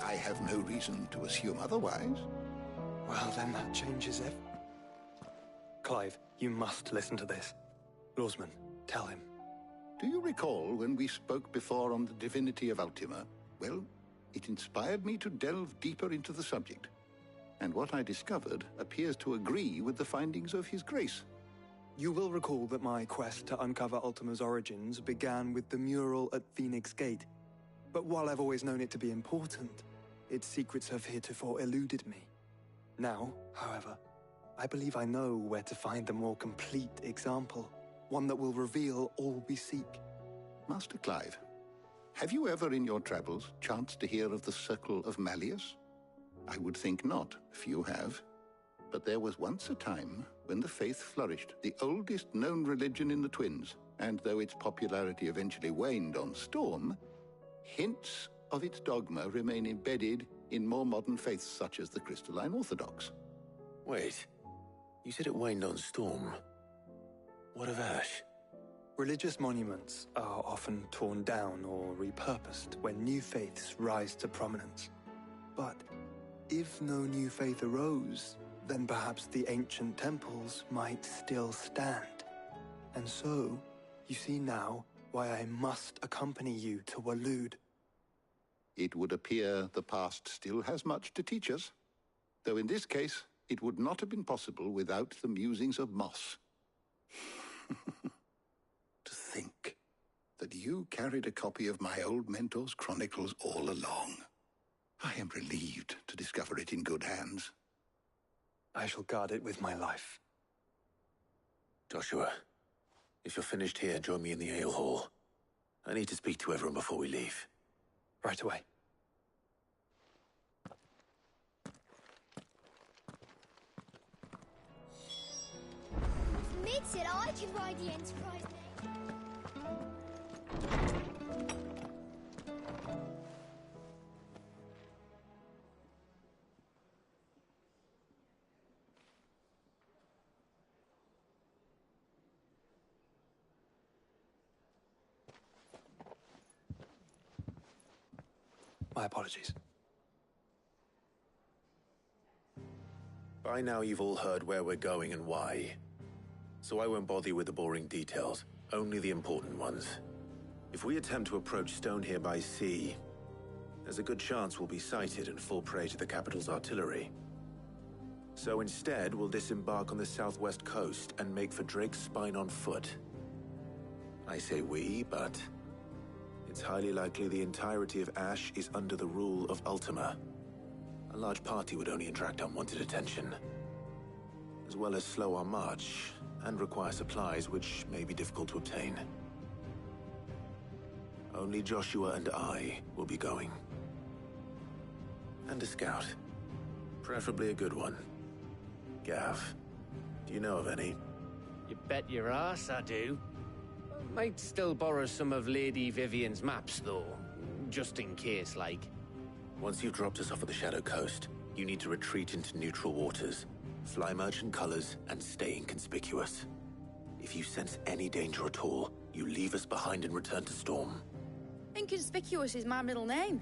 I have no reason to assume otherwise. Well, then that changes it. Clive, you must listen to this. Lawsman, tell him. Do you recall when we spoke before on the divinity of Ultima? Well, it inspired me to delve deeper into the subject. and what I discovered appears to agree with the findings of His Grace. You will recall that my quest to uncover Ultima's origins began with the mural at Phoenix Gate. But while I've always known it to be important, its secrets have heretofore eluded me. Now, however, I believe I know where to find the more complete example, one that will reveal all we seek. Master Clive, have you ever in your travels chanced to hear of the Circle of Malleus? I would think not, few have. But there was once a time when the faith flourished, the oldest known religion in the Twins, and though its popularity eventually waned on Storm, hints of its dogma remain embedded in more modern faiths such as the Crystalline Orthodox. Wait, you said it waned on Storm. What of Ash? Religious monuments are often torn down or repurposed when new faiths rise to prominence. But if no new faith arose, then perhaps the ancient temples might still stand. And so, you see now why I must accompany you to Waloed. It would appear the past still has much to teach us, though in this case, it would not have been possible without the musings of Moss. To think that you carried a copy of my old mentor's chronicles all along. I am relieved to discover it in good hands. I shall guard it with my life. Joshua, if you're finished here, join me in the ale hall. I need to speak to everyone before we leave. Right away. Mid said I could ride the Enterprise next. My apologies. By now you've all heard where we're going and why. So I won't bother you with the boring details, only the important ones. If we attempt to approach Stone here by sea, there's a good chance we'll be sighted and fall prey to the capital's artillery. So instead, we'll disembark on the southwest coast and make for Drake's Spine on foot. I say we, but it's highly likely the entirety of Ash is under the rule of Ultima. A large party would only attract unwanted attention, as well as slow our march and require supplies which may be difficult to obtain. Only Joshua and I will be going. And a scout. Preferably a good one. Gav, do you know of any? You bet your ass I do. Might still borrow some of Lady Vivian's maps, though. Just in case, like. Once you've dropped us off at the Shadow Coast, you need to retreat into neutral waters, fly merchant colors, and stay inconspicuous. If you sense any danger at all, you leave us behind and return to Storm. Inconspicuous is my middle name.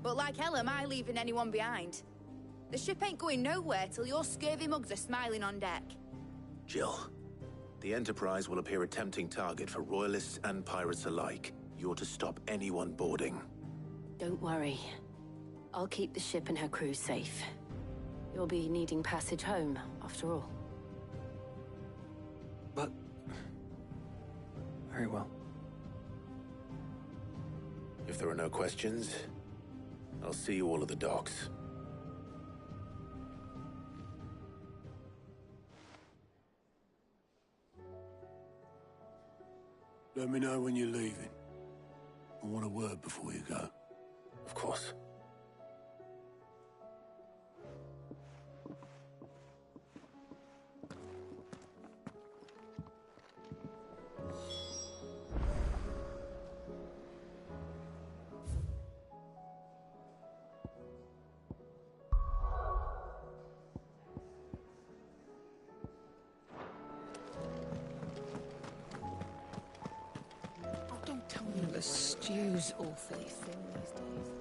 But like hell am I leaving anyone behind. The ship ain't going nowhere till your scurvy mugs are smiling on deck. Jill, the Enterprise will appear a tempting target for royalists and pirates alike. You're to stop anyone boarding. Don't worry. I'll keep the ship and her crew safe. You'll be needing passage home, after all. But... very well. If there are no questions, I'll see you all at the docks. Let me know when you're leaving. I want a word before you go. Of course. The stew's awfully thin these days.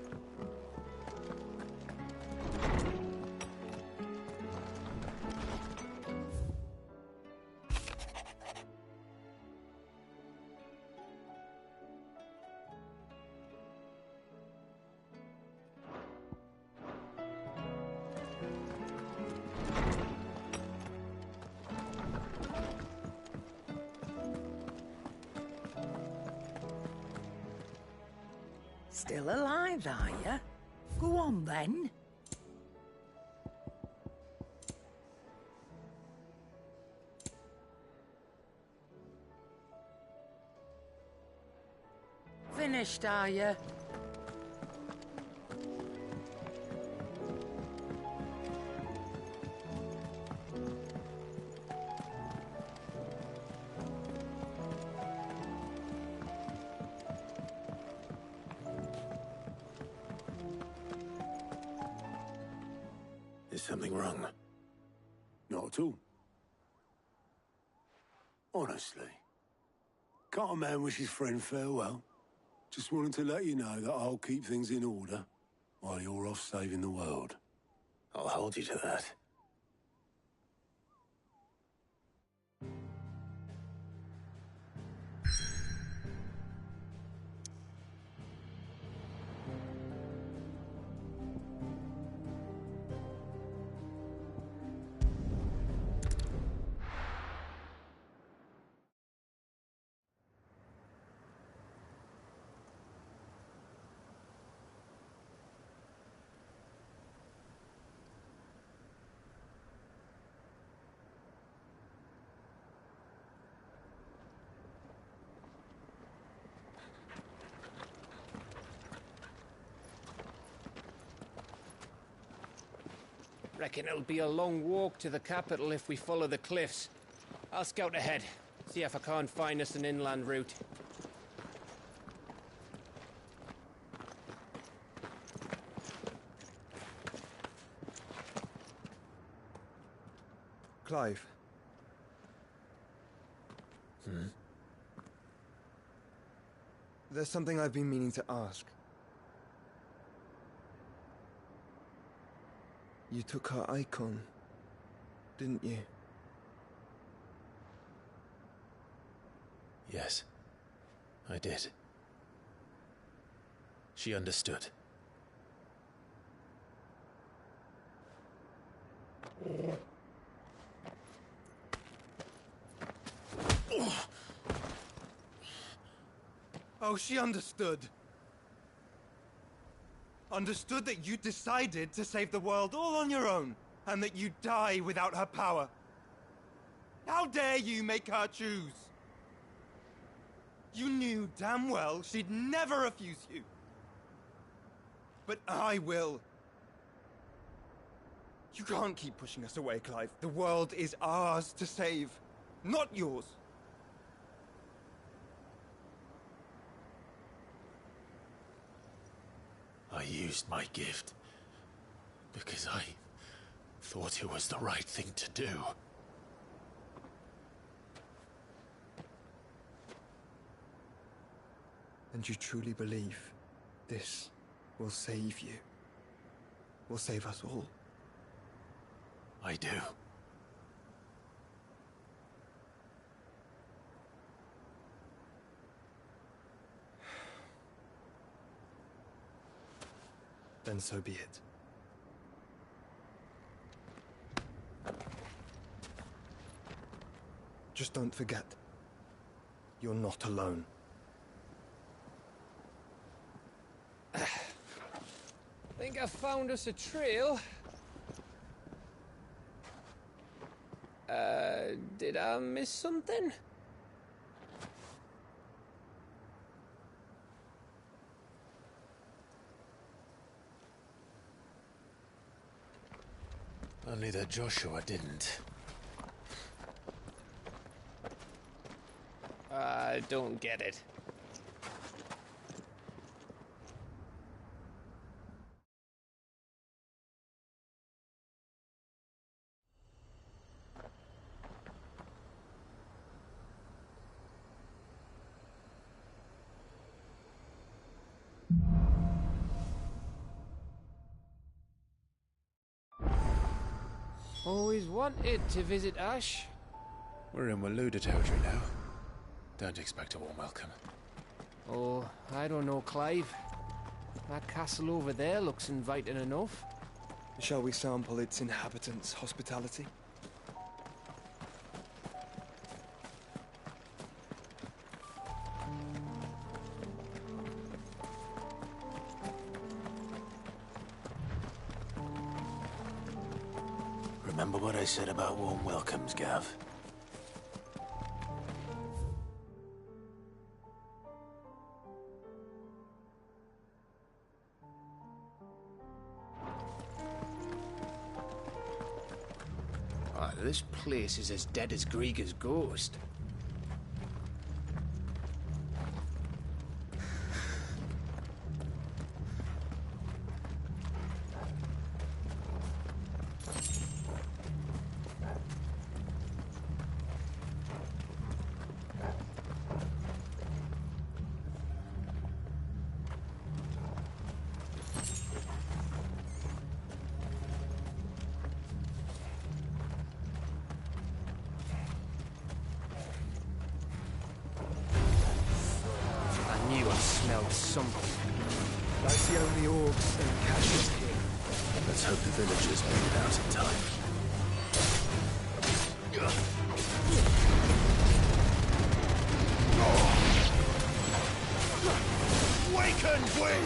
Still alive, are you? Go on, then. Finished, are you? Is something wrong? Not at all. Honestly. Can't a man wish his friend farewell? Just wanted to let you know that I'll keep things in order while you're off saving the world. I'll hold you to that. Reckon it'll be a long walk to the capital if we follow the cliffs. I'll scout ahead, see if I can't find us an inland route. Clive. There's something I've been meaning to ask. You took her icon, didn't you? Yes, I did. She understood. Oh, she understood. Understood that you decided to save the world all on your own, and that you'd die without her power. How dare you make her choose? You knew damn well she'd never refuse you. But I will. You can't keep pushing us away, Clive. The world is ours to save, not yours. I used my gift because I thought it was the right thing to do. And you truly believe this will save you? Will save us all? I do. Then so be it. Just don't forget, you're not alone. Think I found us a trail. Did I miss something? Only that Joshua didn't. I don't get it. Always wanted to visit Ash. We're in Waluda territory now. Don't expect a warm welcome. Oh, I don't know, Clive. That castle over there looks inviting enough. Shall we sample its inhabitants' hospitality? I said about warm welcomes, Gav. This place is as dead as Grieger's ghost. That's the only orcs and Cash's king. Let's hope the villagers make it out in time. Waken, wing!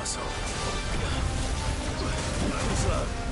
asshole. Too slow.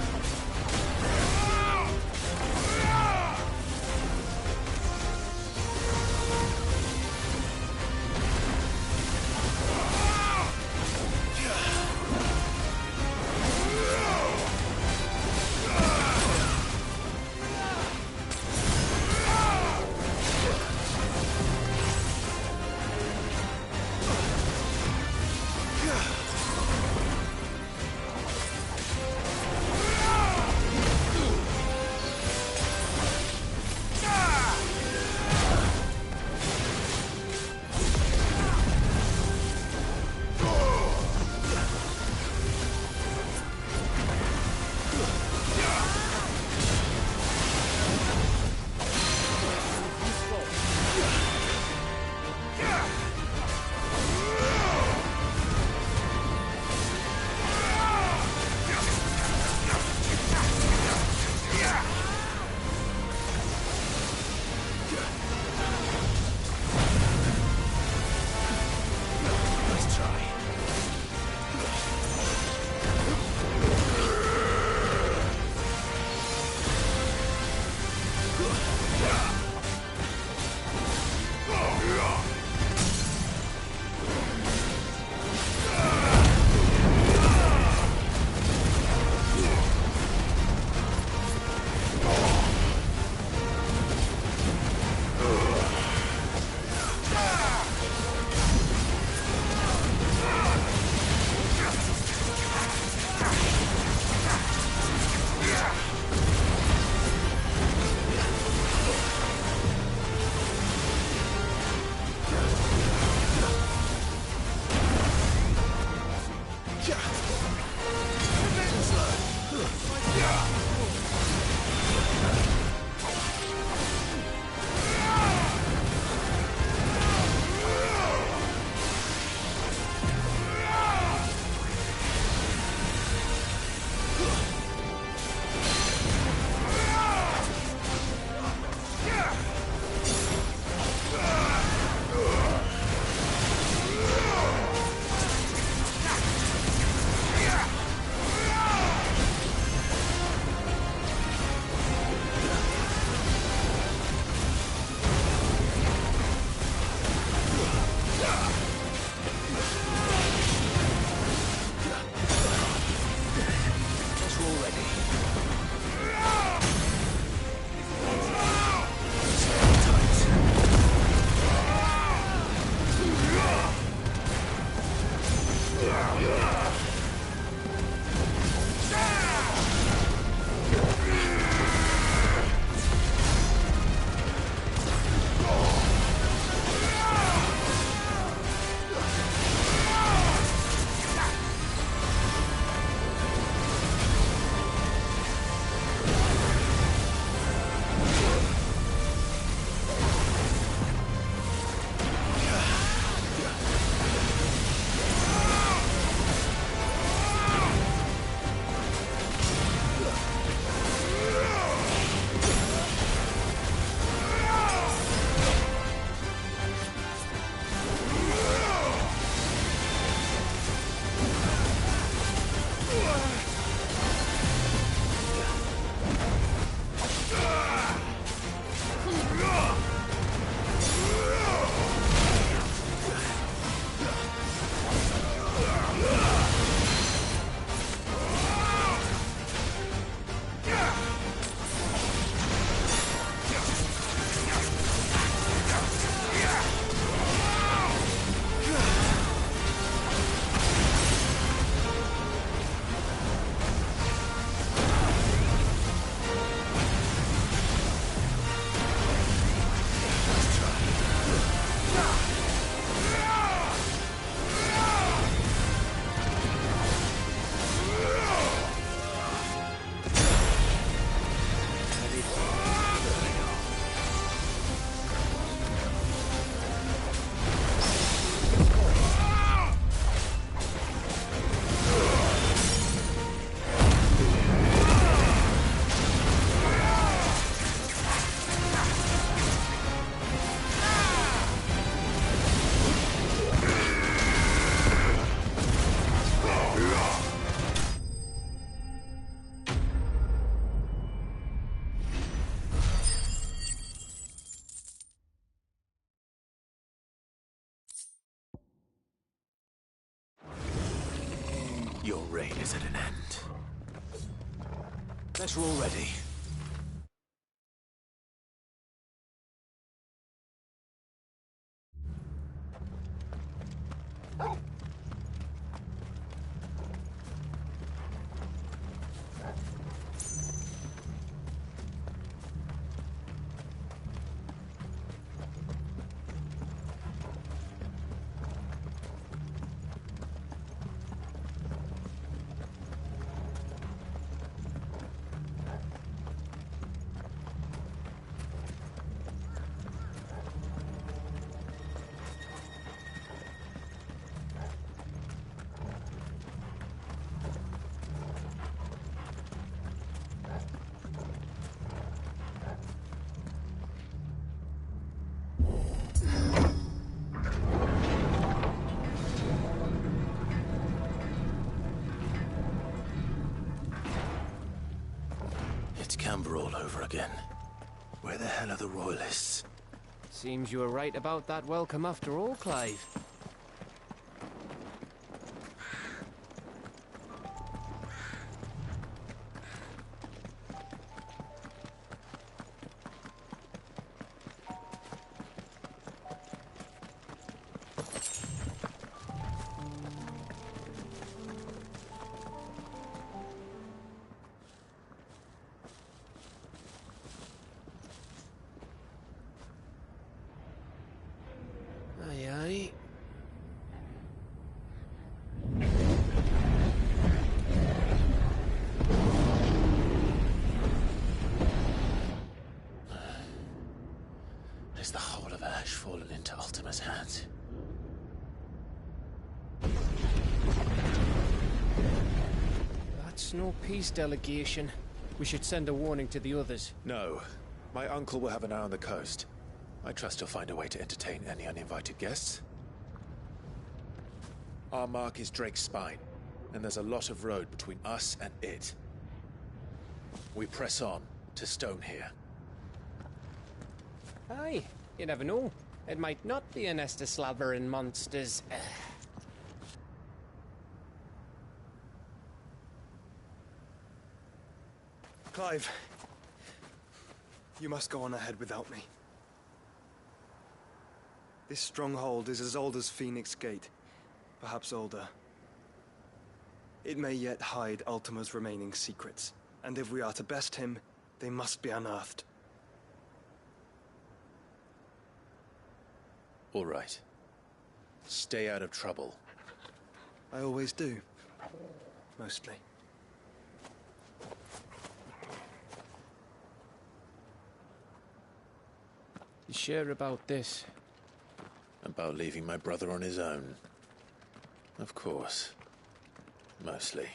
is at an end. Better already. It's Camber all over again. Where the hell are the Royalists? Seems you were right about that welcome after all, Clive. Is the whole of Ash fallen into Ultima's hands? That's no peace delegation. We should send a warning to the others. No. My uncle will have an eye on the coast. I trust he'll find a way to entertain any uninvited guests. Our mark is Drake's Spine, and there's a lot of road between us and it. We press on to Stone here. Aye, you never know. It might not be a nest of slabbering monsters. Clive, you must go on ahead without me. This stronghold is as old as Phoenix Gate, perhaps older. It may yet hide Ultima's remaining secrets, and if we are to best him, they must be unearthed. All right. Stay out of trouble. I always do. Mostly. You sure about this? About leaving my brother on his own? Of course. Mostly.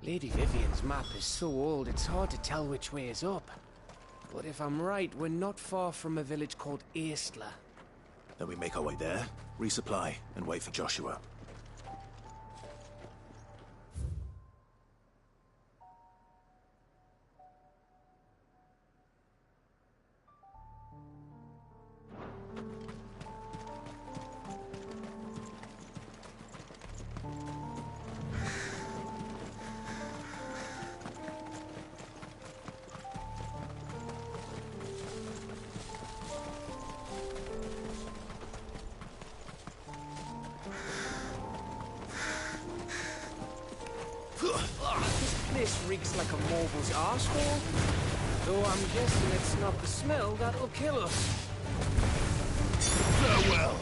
Lady Vivian's map is so old it's hard to tell which way is up. But if I'm right, we're not far from a village called Aistla. Then we make our way there, resupply, and wait for Joshua. This reeks like a morble's arsehole. Though I'm guessing it's not the smell that'll kill us. Farewell.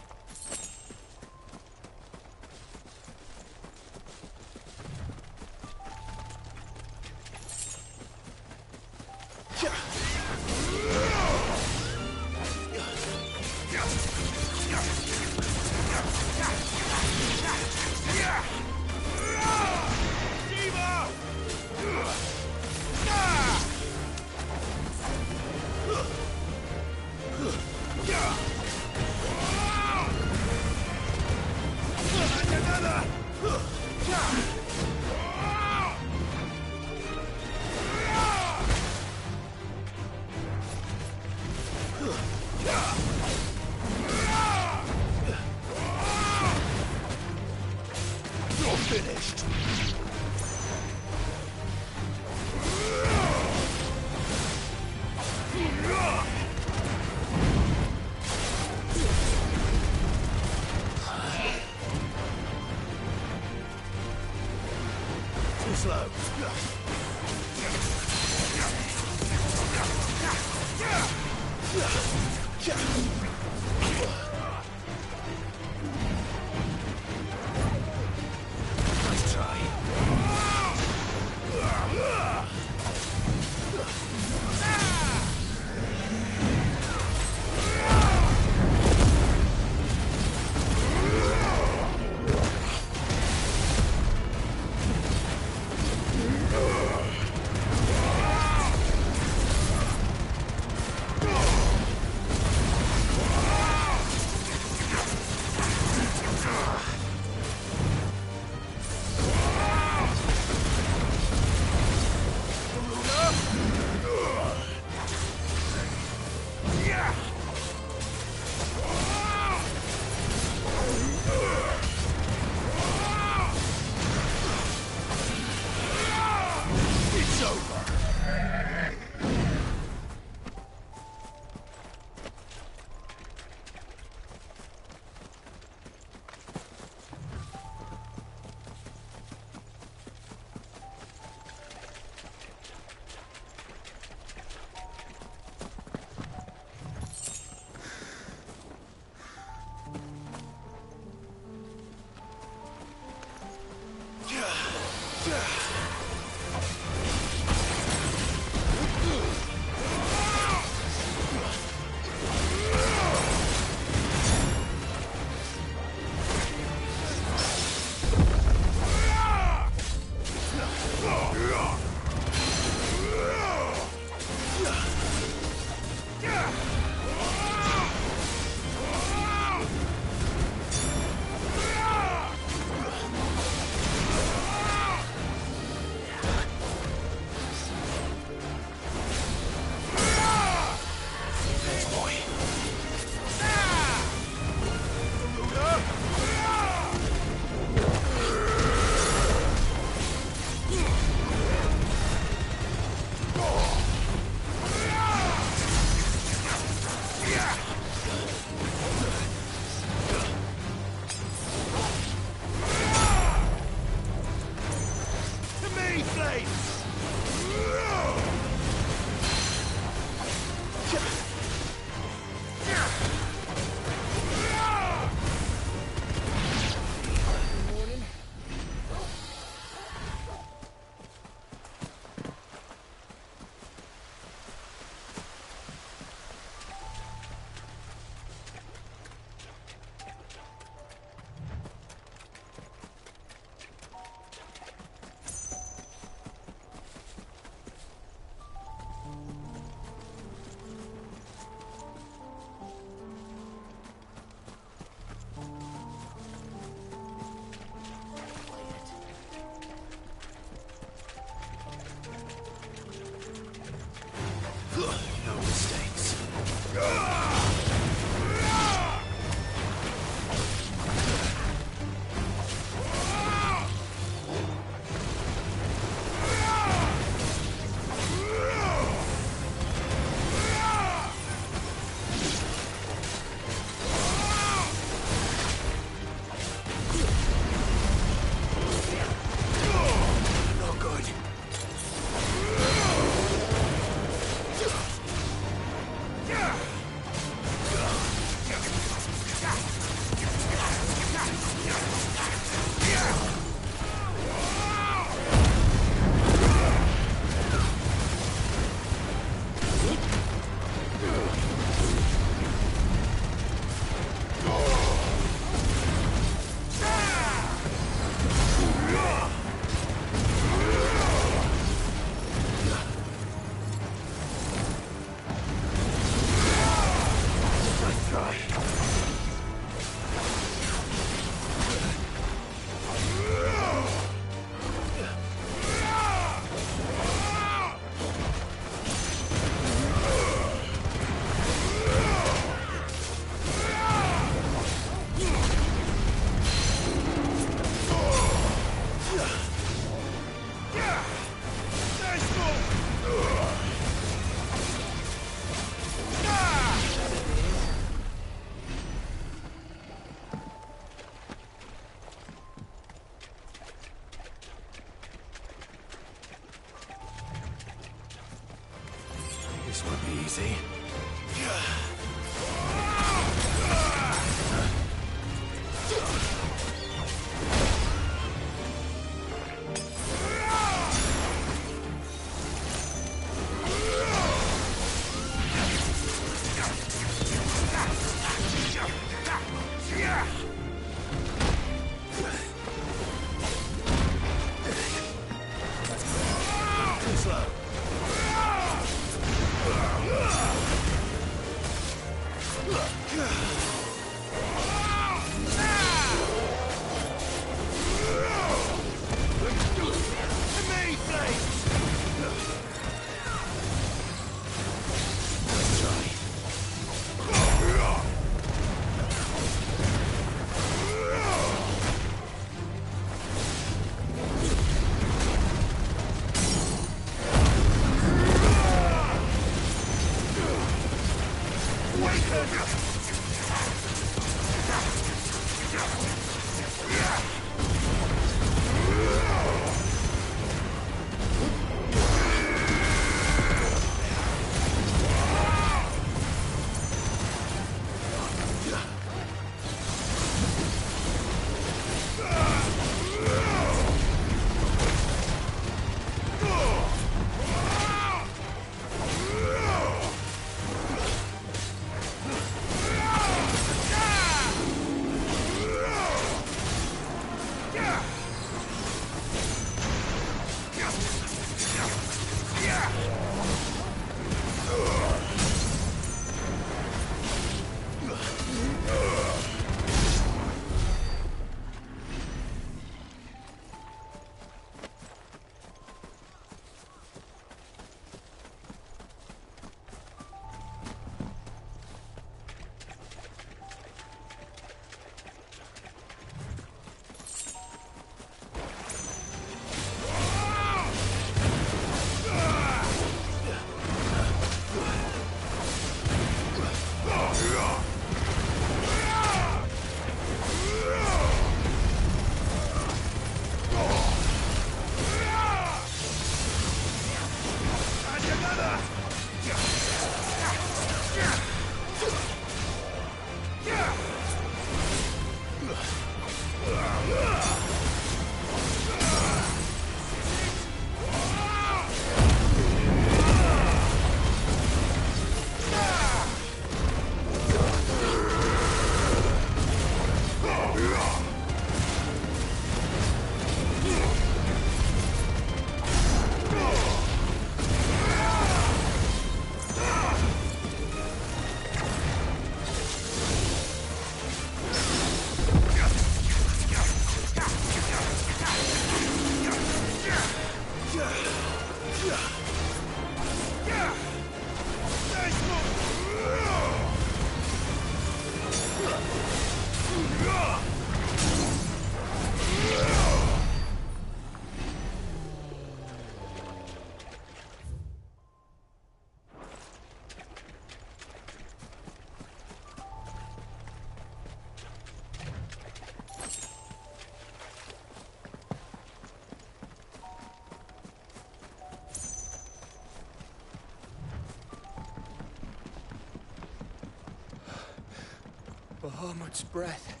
Bahamut's breath.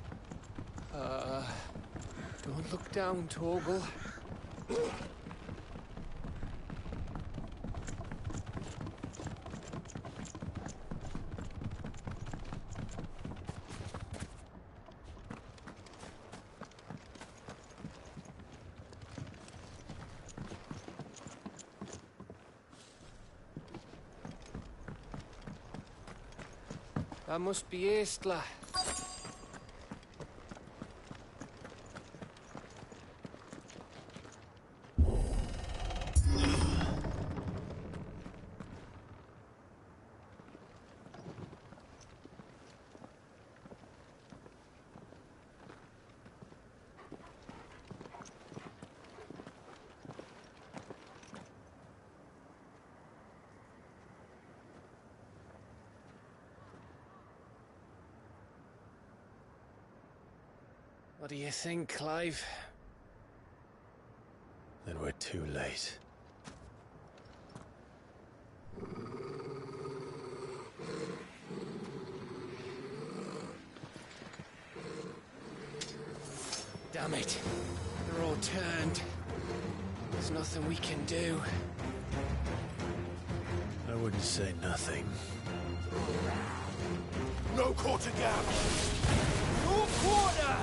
Don't look down, Torgal. That must be Estla. What do you think, Clive? Then we're too late. Damn it. They're all turned. There's nothing we can do. I wouldn't say nothing. No quarter gap! No quarter!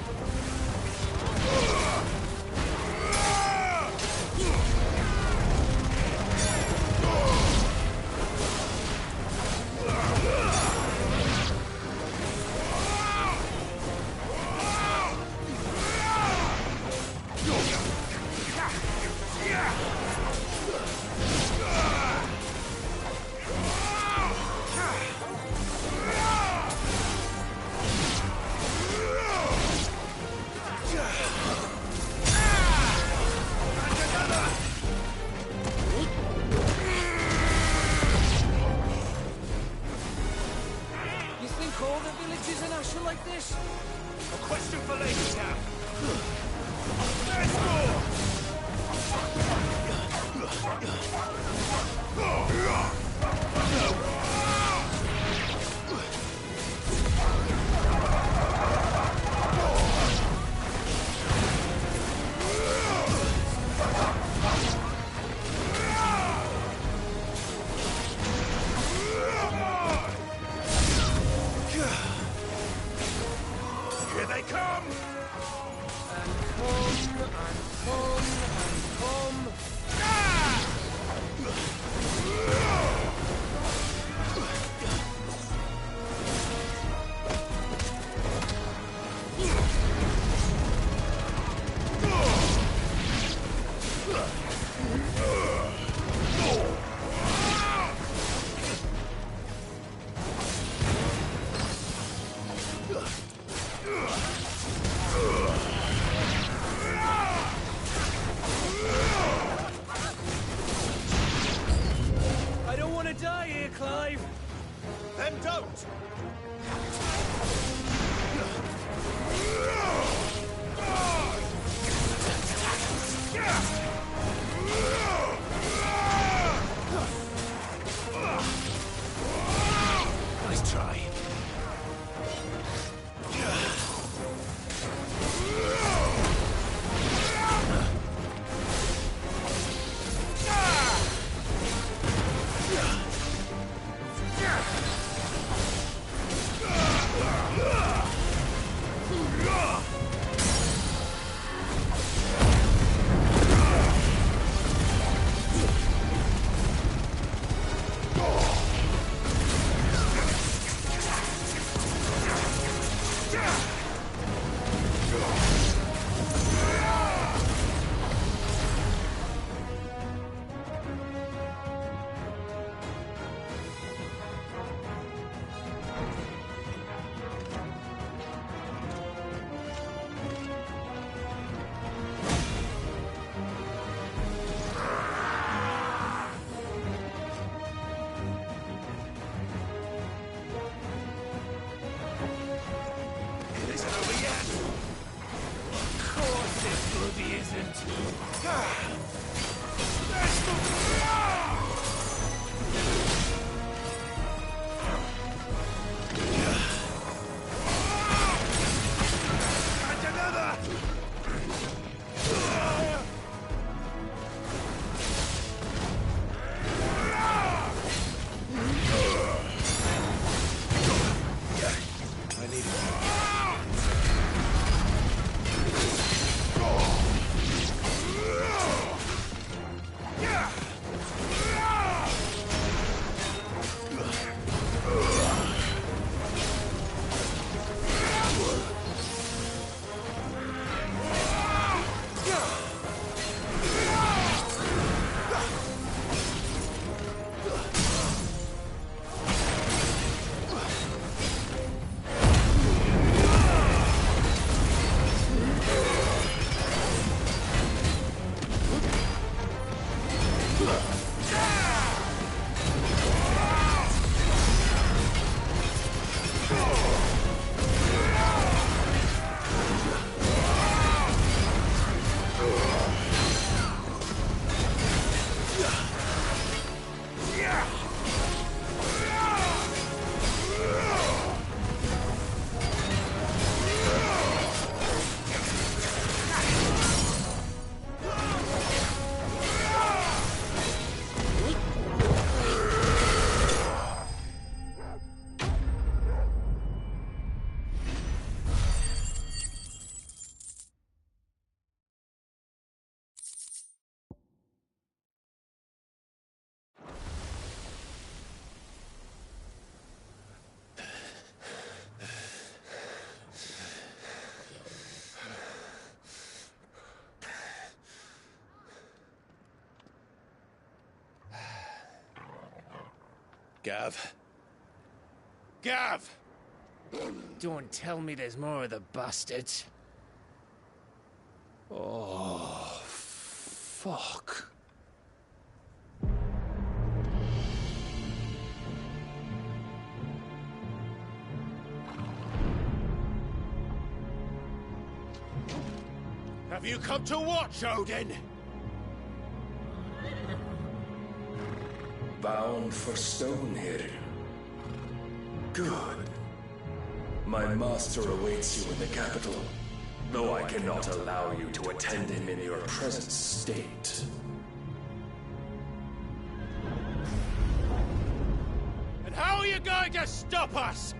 All the villages in Ash are like this? A question for Lady Cap. Let's Here they come! And come. I don't want to die here, Clive. Then don't! Nice try. Gav. Gav! Don't tell me there's more of the bastards. Oh, fuck. Have you come to watch, Odin? Bound for Stonehill. Good. My master awaits you in the capital, though I cannot allow you to attend him in your present state. And how are you going to stop us?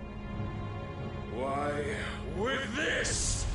Why, with this!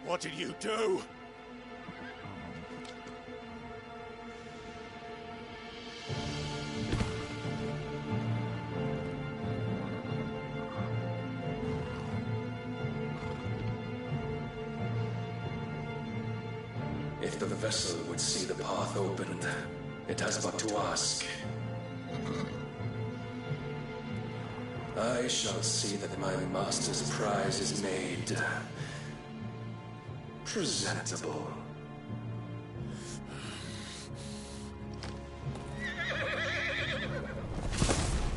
What did you do? If the vessel would see the path opened, it has but to ask. I shall see that my master's prize is made presentable.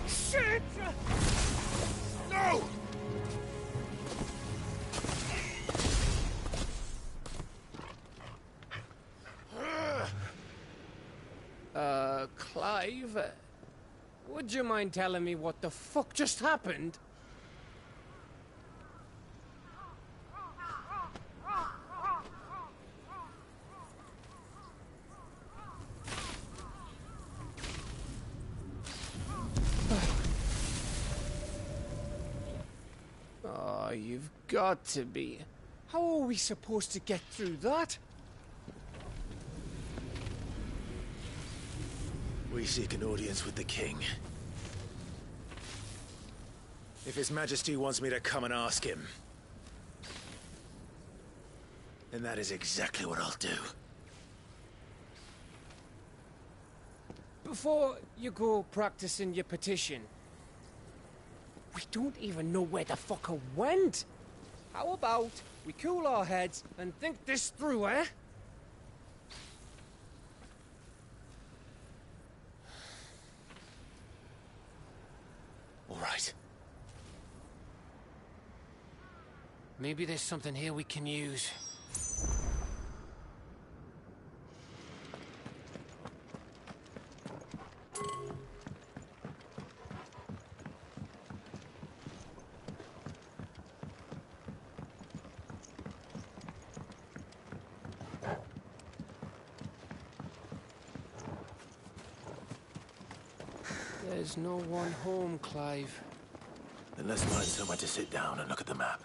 Shit! No! Clive, would you mind telling me what the fuck just happened? Oh, you've got to be. How are we supposed to get through that? We seek an audience with the king. If His Majesty wants me to come and ask him, then that is exactly what I'll do. Before you go practicing your petition, we don't even know where the fucker went. How about we cool our heads and think this through, eh? All right. Maybe there's something here we can use. There's no one home, Clive. Then let's find somewhere to sit down and look at the map.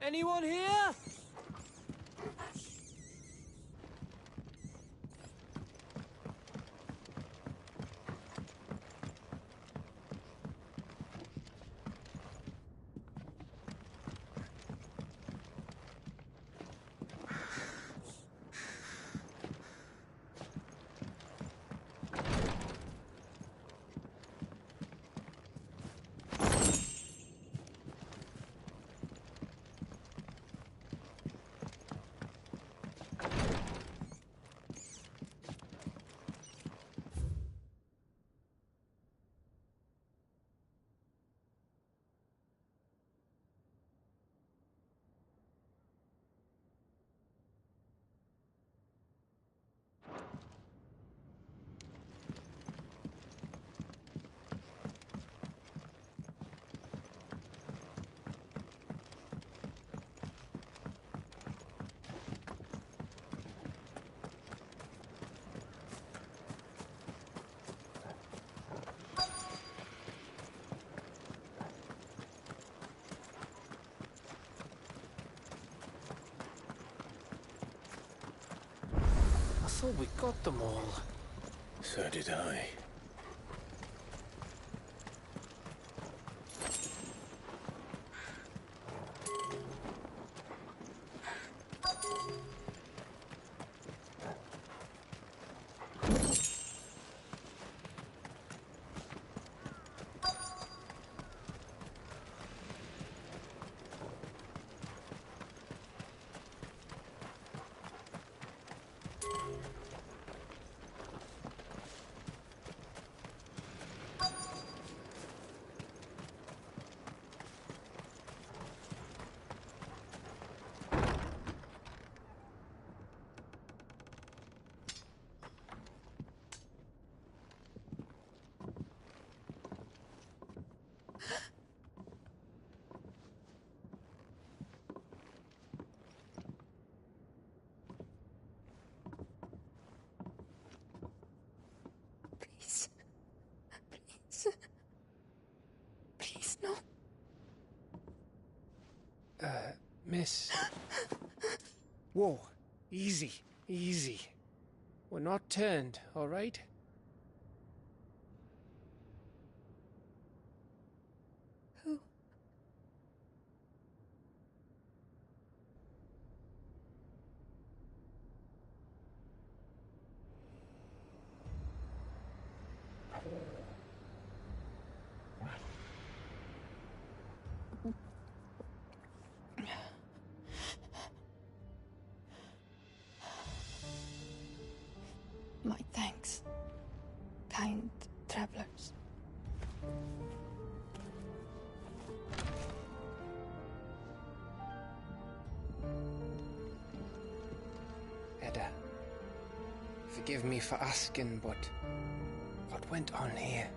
Anyone here? I thought we got them all. So did I. Please, no. Miss. Whoa, easy, easy. We're not turned, all right? Who? My thanks, kind travelers. Edda, forgive me for asking, but what went on here?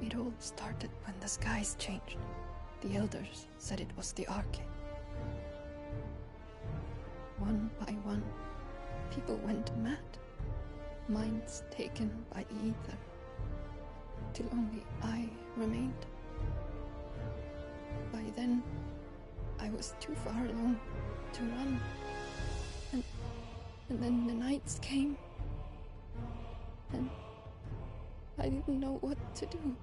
It all started when the skies changed. The elders said it was the Arcade. One by one, people went mad. Minds taken by ether. Till only I remained. By then, I was too far along to run. And then the nights came. And I didn't know what to do.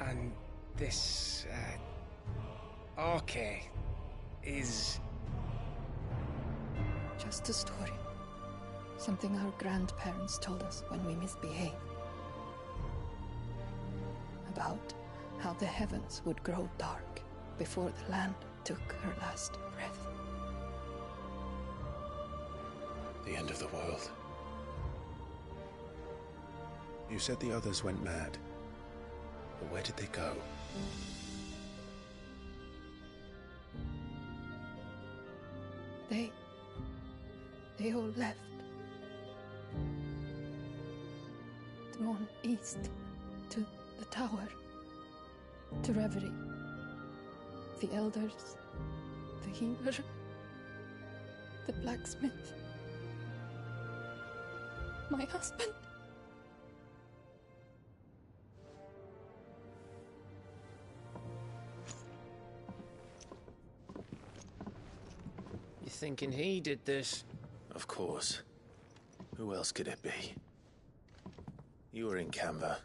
And this, Arcade is... Just a story. Something our grandparents told us when we misbehaved. About how the heavens would grow dark before the land took her last breath. The end of the world. You said the others went mad. But where did they go? They all left. Drawn east to the tower. to reverie. The elders, the healer, the blacksmith, my husband. You thinking he did this? Of course. Who else could it be? You were in Canva.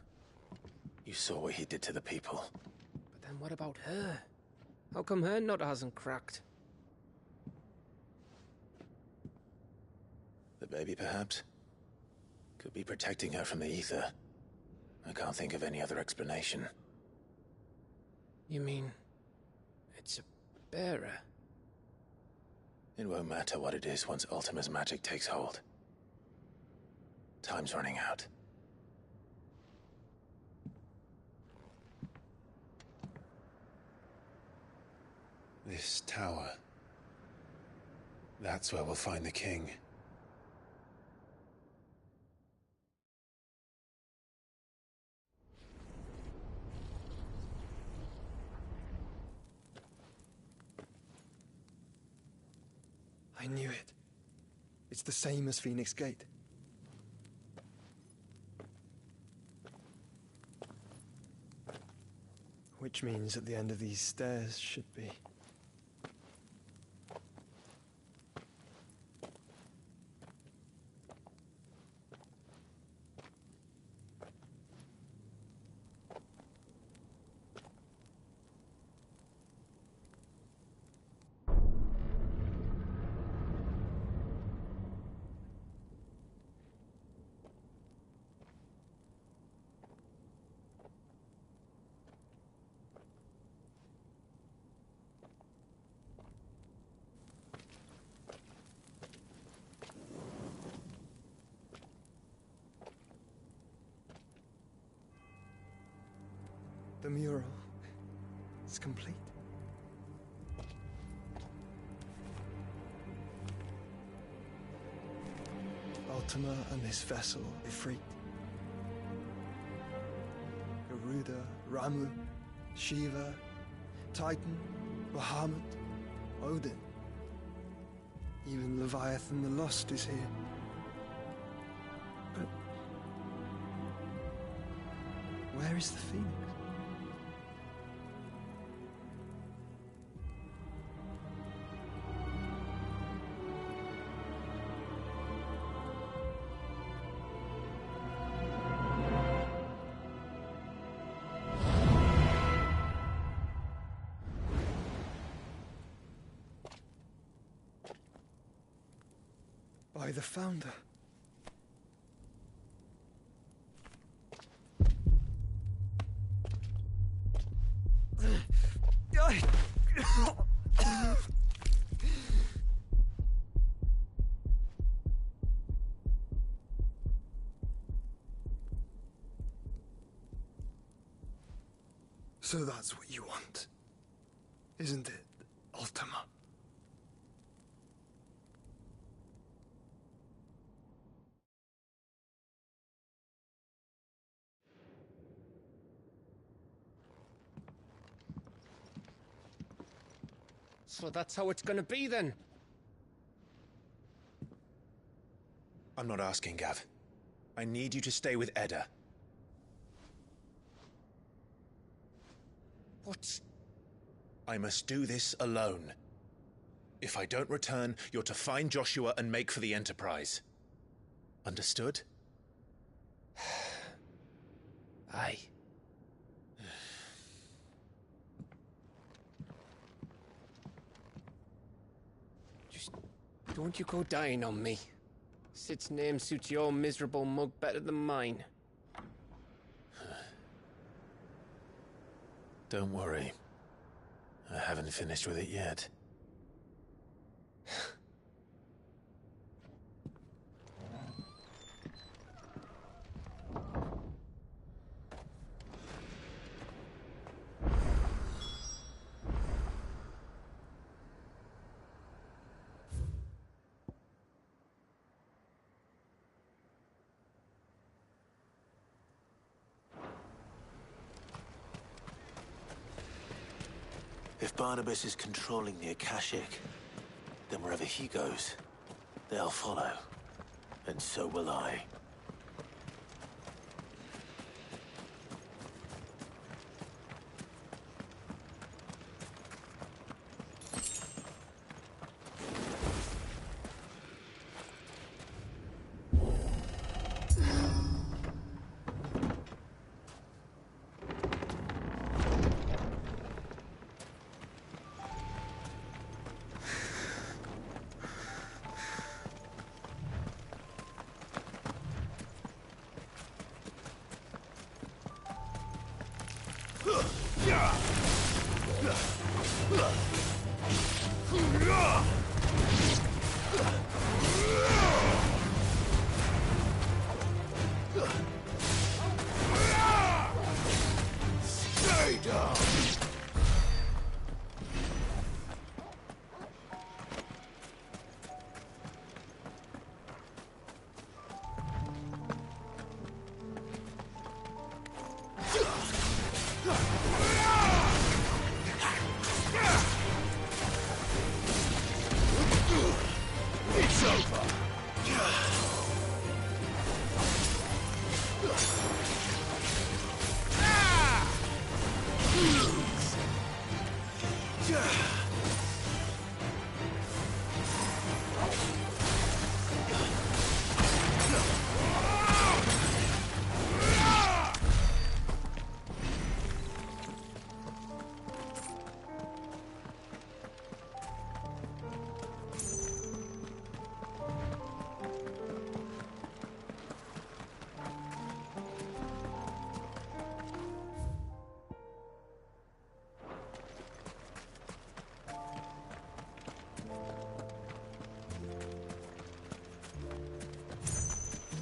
You saw what he did to the people. But then what about her? How come her nut hasn't cracked? The baby, perhaps? Could be protecting her from the ether. I can't think of any other explanation. You mean... it's a bearer? It won't matter what it is once Ultima's magic takes hold. Time's running out. This tower. That's where we'll find the king. I knew it. It's the same as Phoenix Gate. Which means at the end of these stairs should be... The mural is complete. Ultima and this vessel, Ifrit. Garuda, Ramu, Shiva, Titan, Bahamut, Odin. Even Leviathan the Lost is here. But where is the Phoenix? By the Founder. So that's what you want, isn't it, Ultima? So that's how it's gonna be then? I'm not asking, Gav. I need you to stay with Edda. What? I must do this alone. If I don't return, you're to find Joshua and make for the Enterprise. Understood? Aye. Just don't you go dying on me. Sid's name suits your miserable mug better than mine. Don't worry. I haven't finished with it yet. If Barnabas is controlling the Akashic, then wherever he goes, they'll follow. And so will I. Stay down! It's over!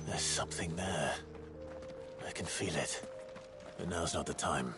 There's something there. I can feel it. But now's not the time.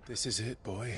This is it, boy.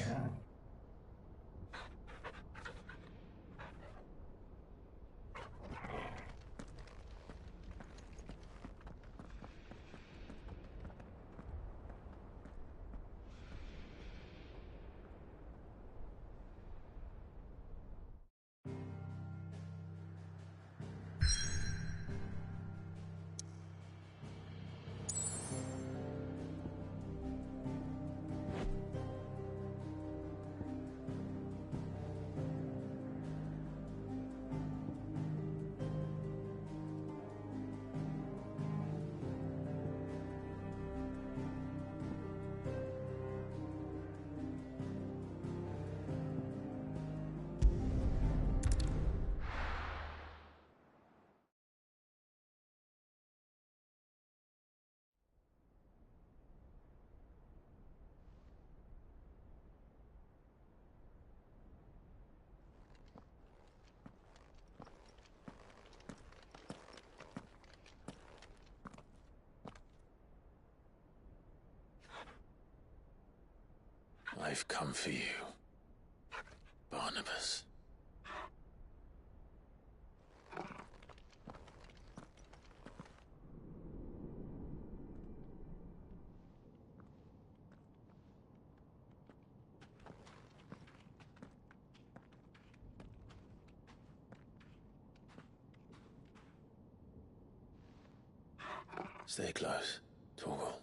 I've come for you, Barnabas. Stay close, Torgal.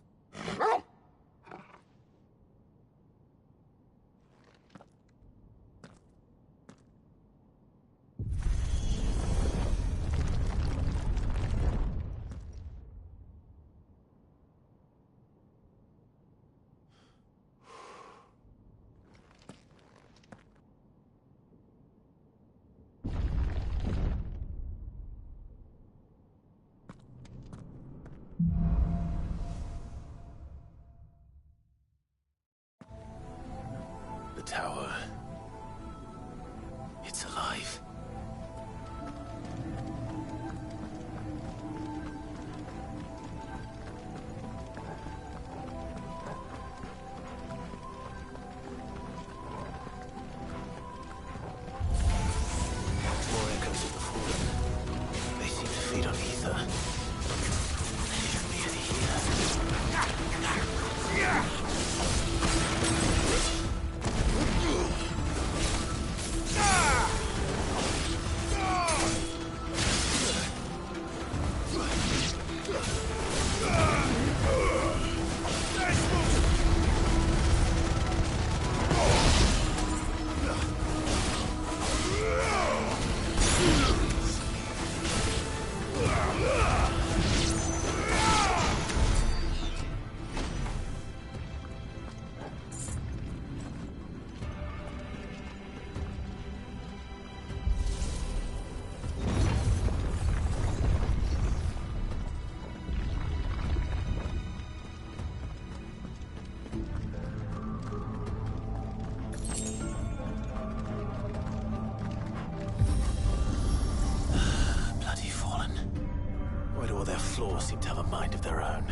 The tower. It's alive. More echoes of the fallen. They seem to feed on ether. They should be any here. Their flaws seem to have a mind of their own.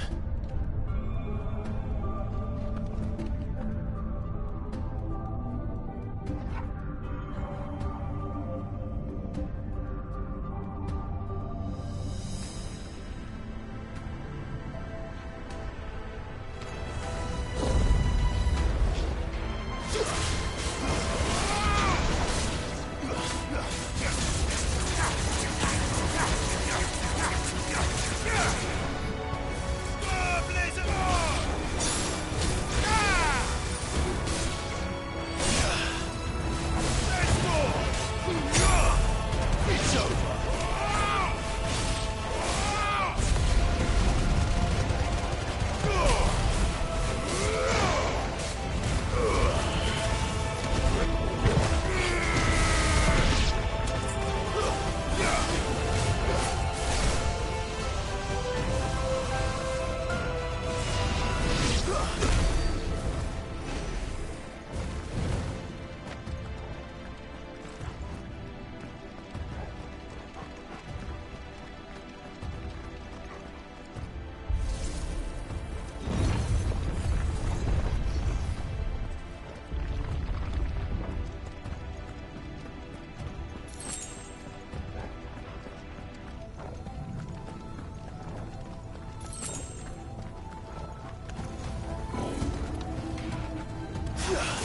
Oh!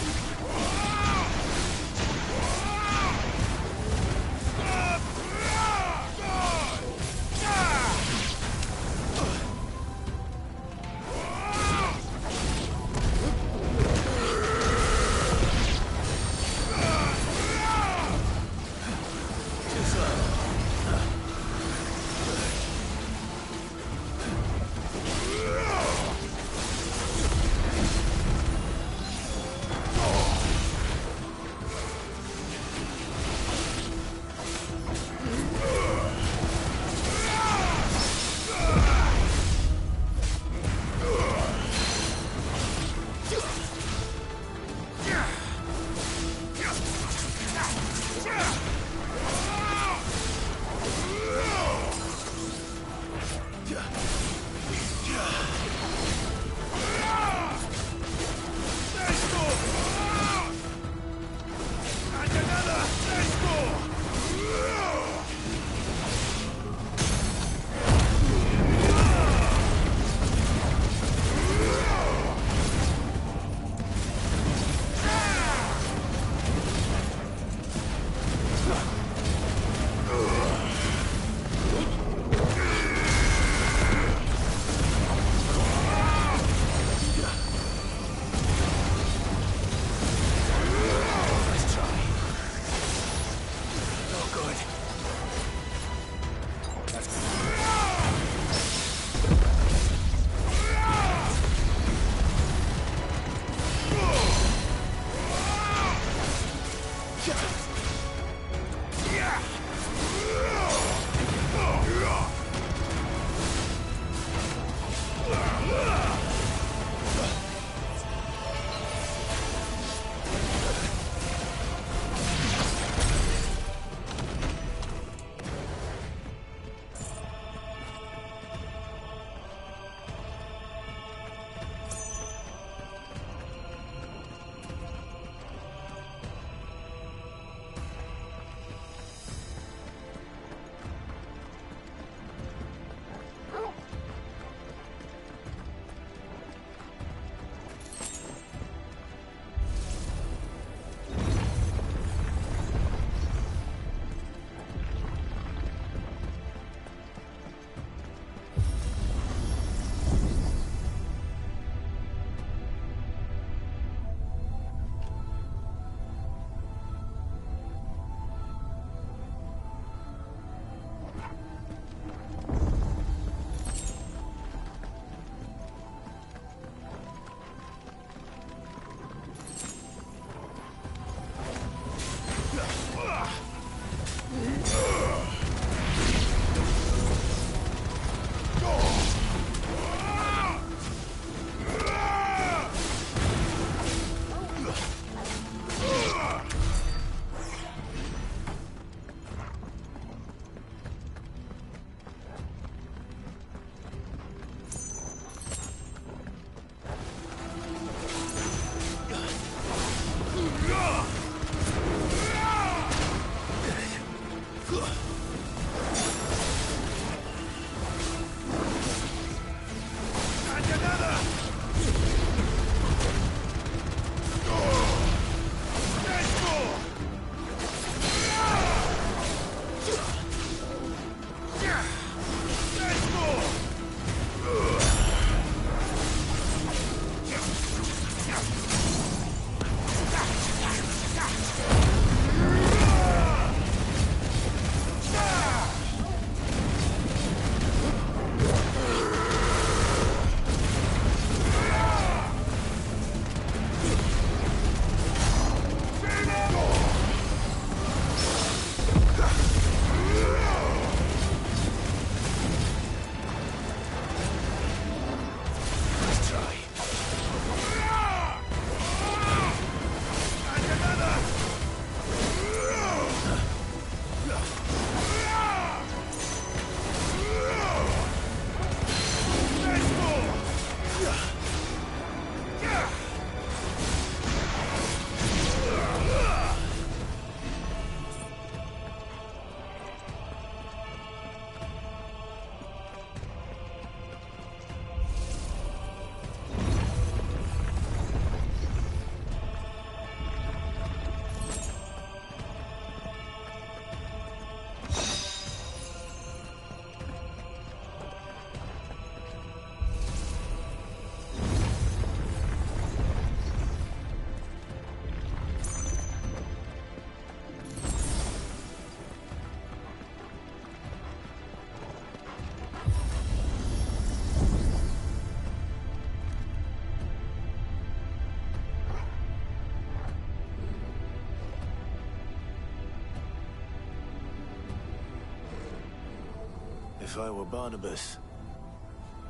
If I were Barnabas,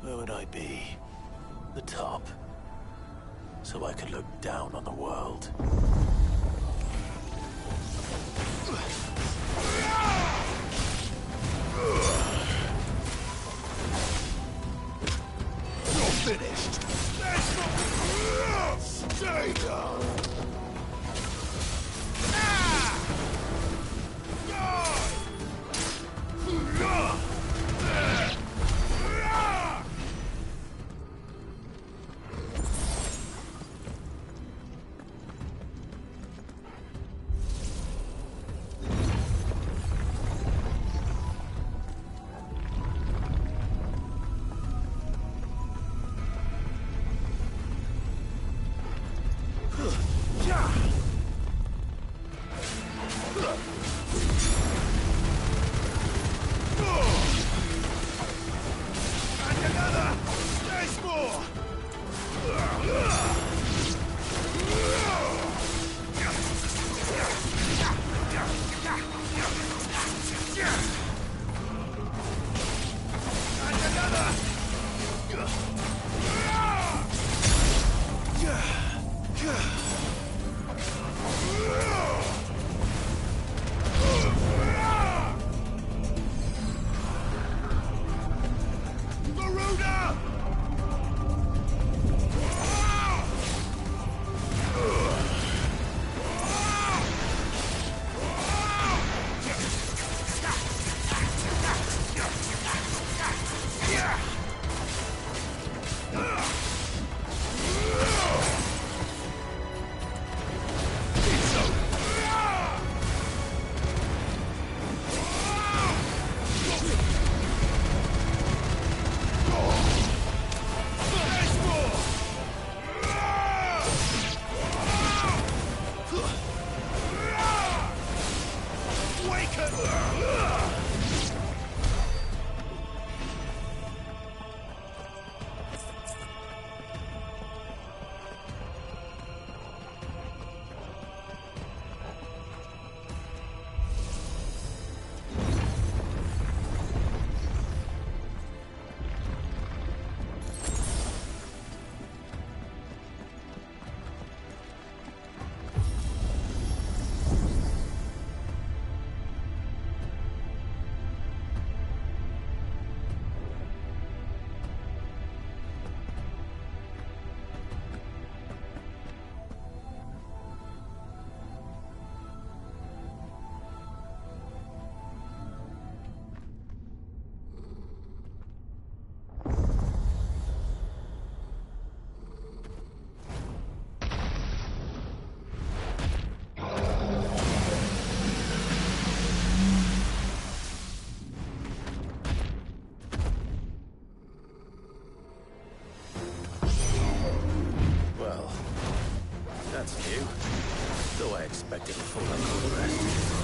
where would I be? The top. So I could look down on the world. You're finished! Stay down! expected a full uncle rest.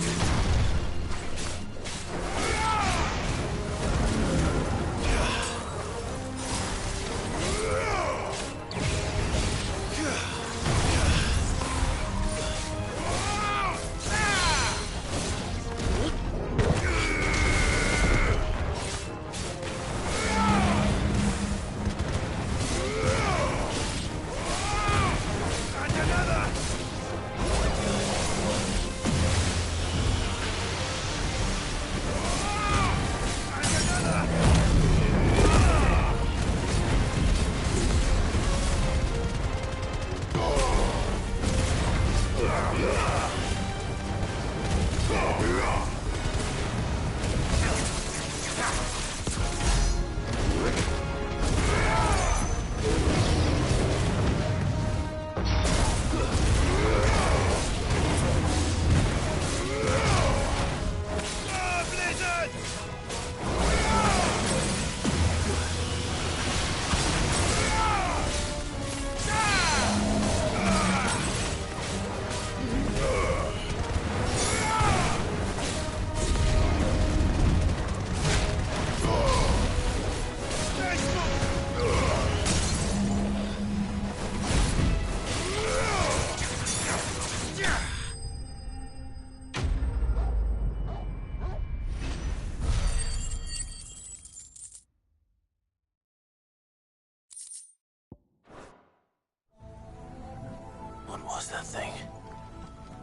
was that thing?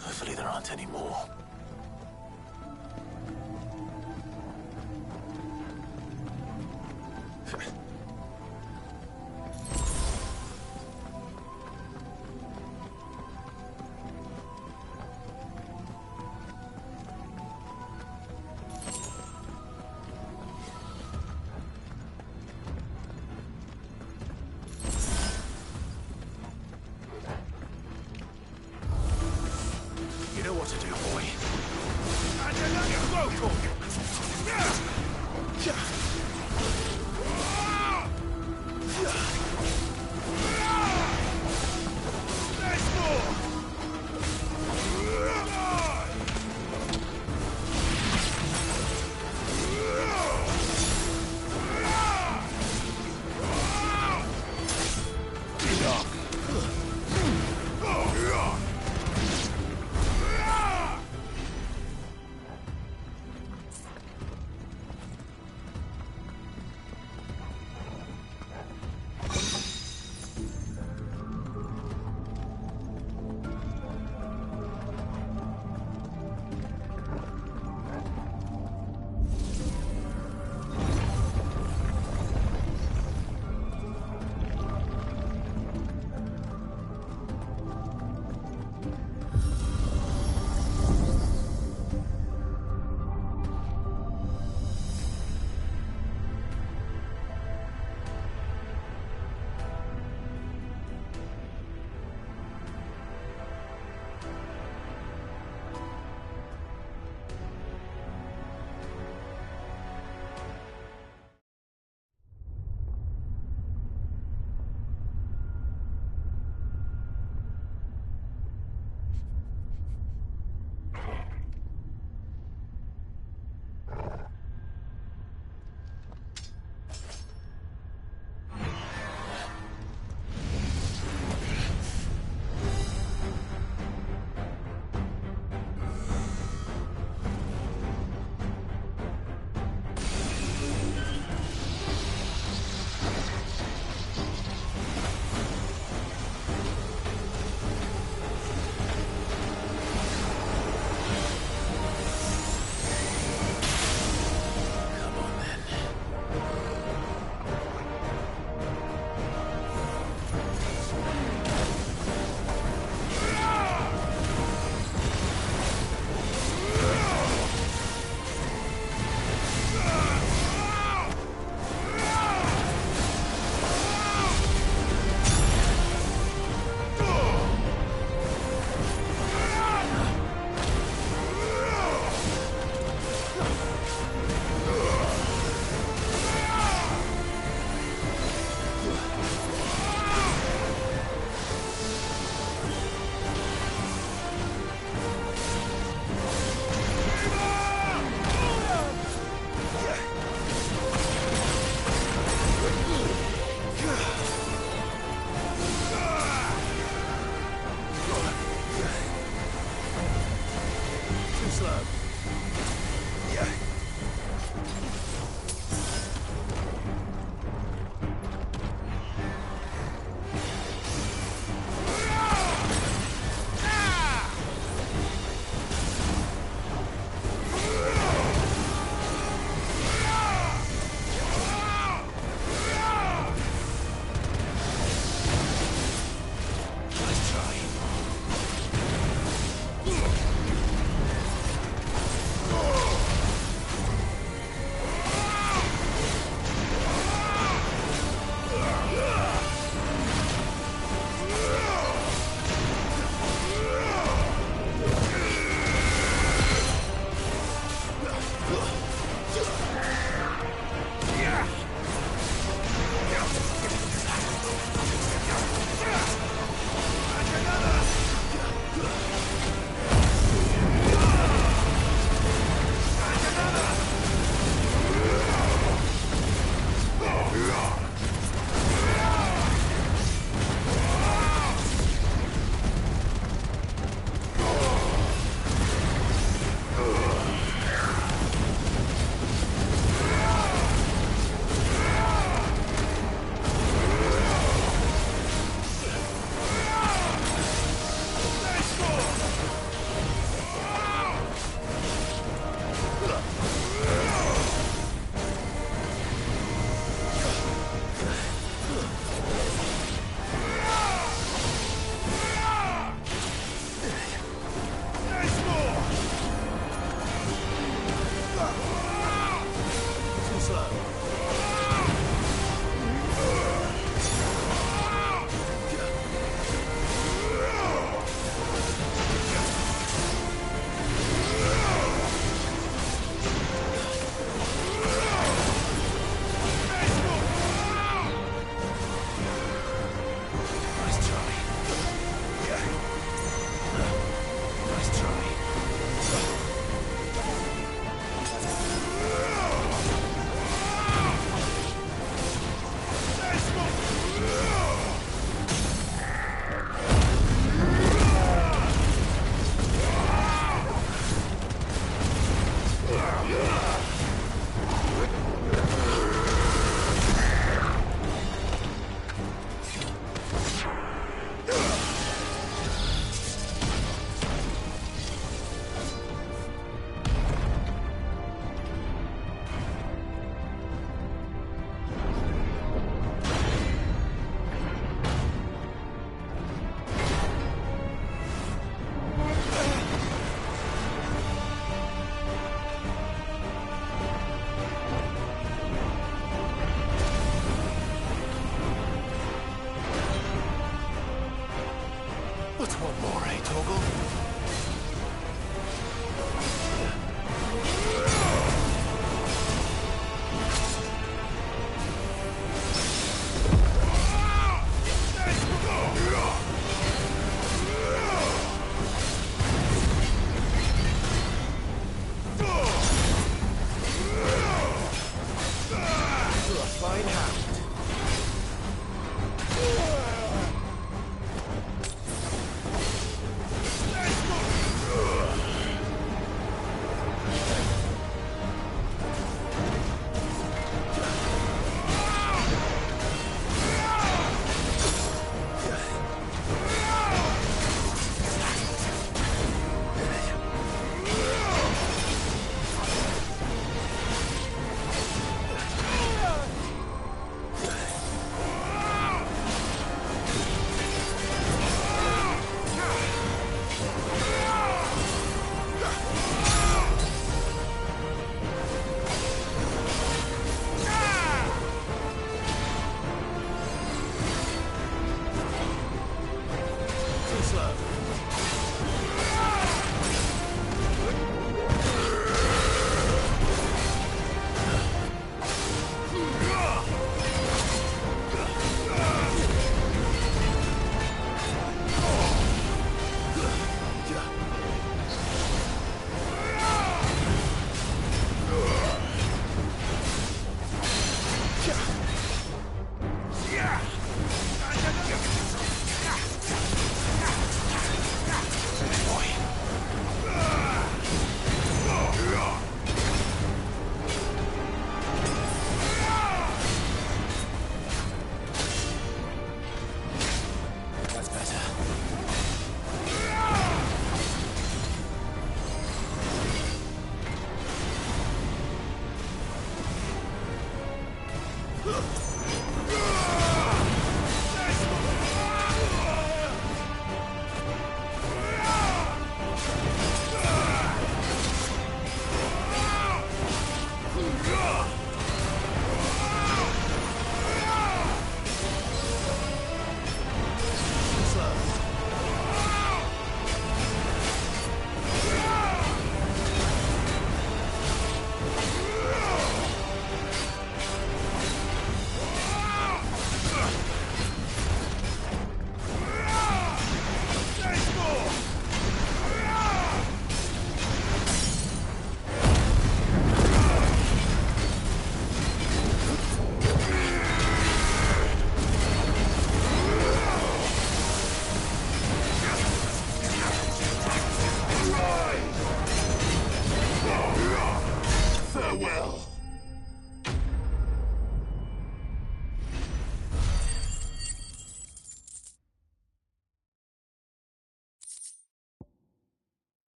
Hopefully there aren't any more. You know what to do, boy.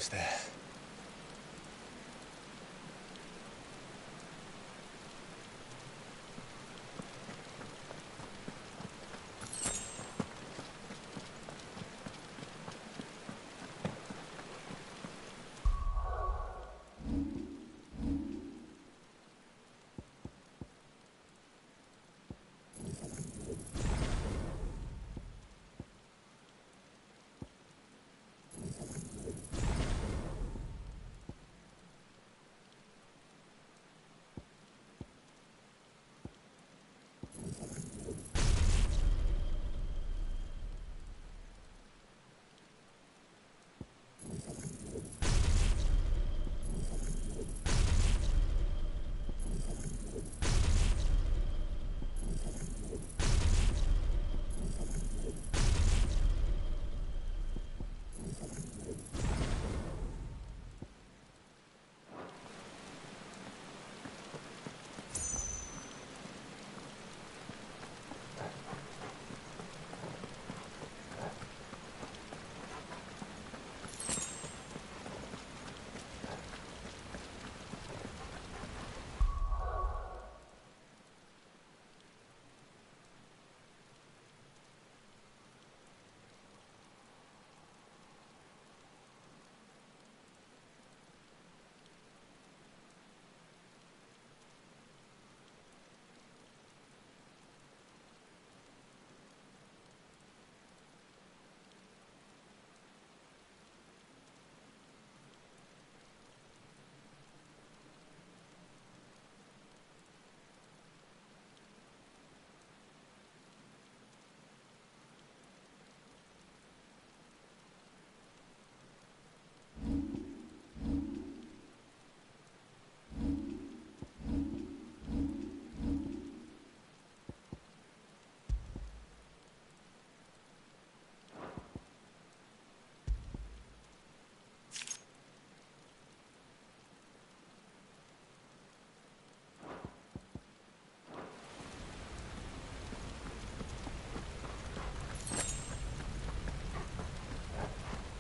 almost there.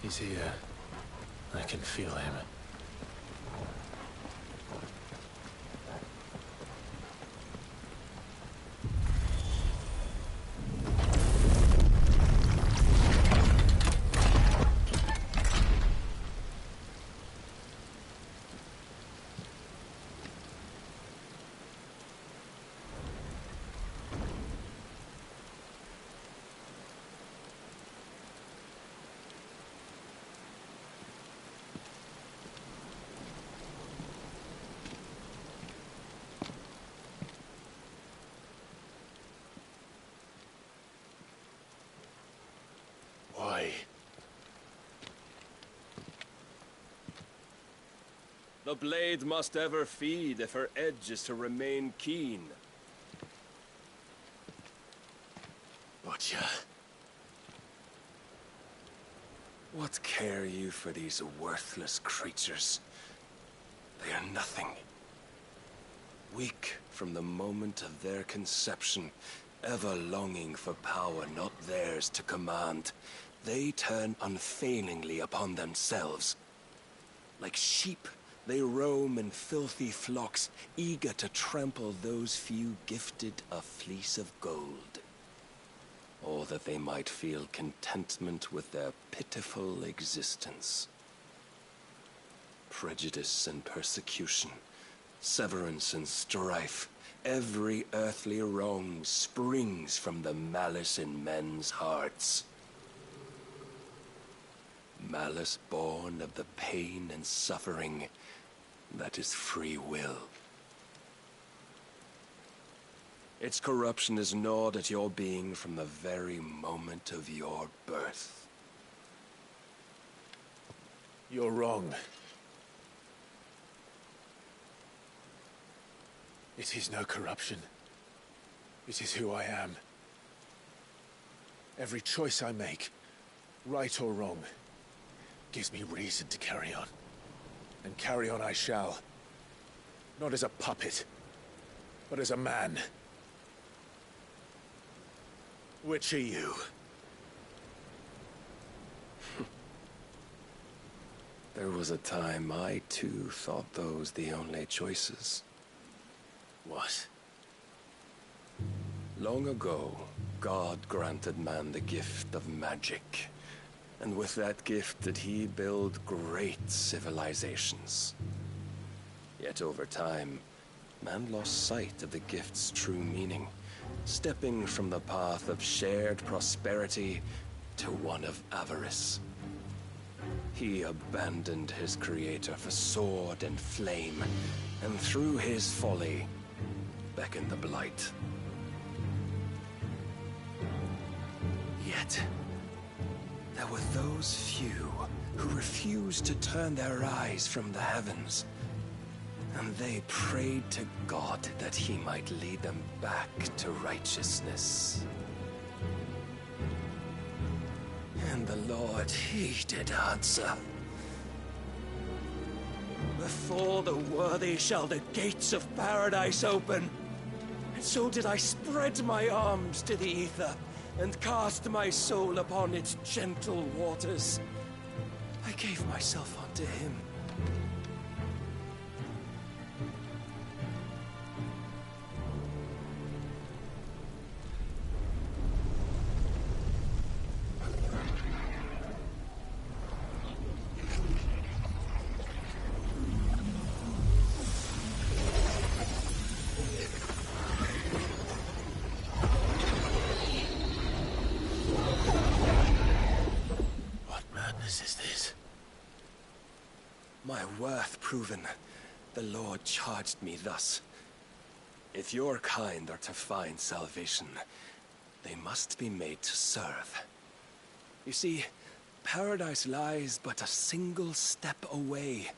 He's here. I can feel him. Why? The blade must ever feed if her edge is to remain keen. Butcher. What care you for these worthless creatures? They are nothing. Weak from the moment of their conception, ever longing for power not theirs to command, they turn unfailingly upon themselves. Like sheep, they roam in filthy flocks, eager to trample those few gifted a fleece of gold. Or that they might feel contentment with their pitiful existence. Prejudice and persecution, severance and strife, every earthly wrong springs from the malice in men's hearts. Malice born of the pain and suffering that is free will. Its corruption is gnawed at your being from the very moment of your birth. You're wrong. It is no corruption. It is who I am. Every choice I make, right or wrong, gives me reason to carry on. And carry on I shall. Not as a puppet, but as a man. Which are you? There was a time I too thought those the only choices. What? Long ago, God granted man the gift of magic. And with that gift did he build great civilizations. Yet over time, man lost sight of the gift's true meaning, stepping from the path of shared prosperity to one of avarice. He abandoned his creator for sword and flame, and through his folly, beckoned the blight. Yet, there were those few who refused to turn their eyes from the heavens, and they prayed to God that he might lead them back to righteousness. And the Lord, he did answer. Before the worthy shall the gates of paradise open. And so did I spread my arms to the ether, and cast my soul upon its gentle waters. I gave myself unto him. My worth proven, the Lord charged me thus. If your kind are to find salvation, they must be made to serve. You see, paradise lies but a single step away.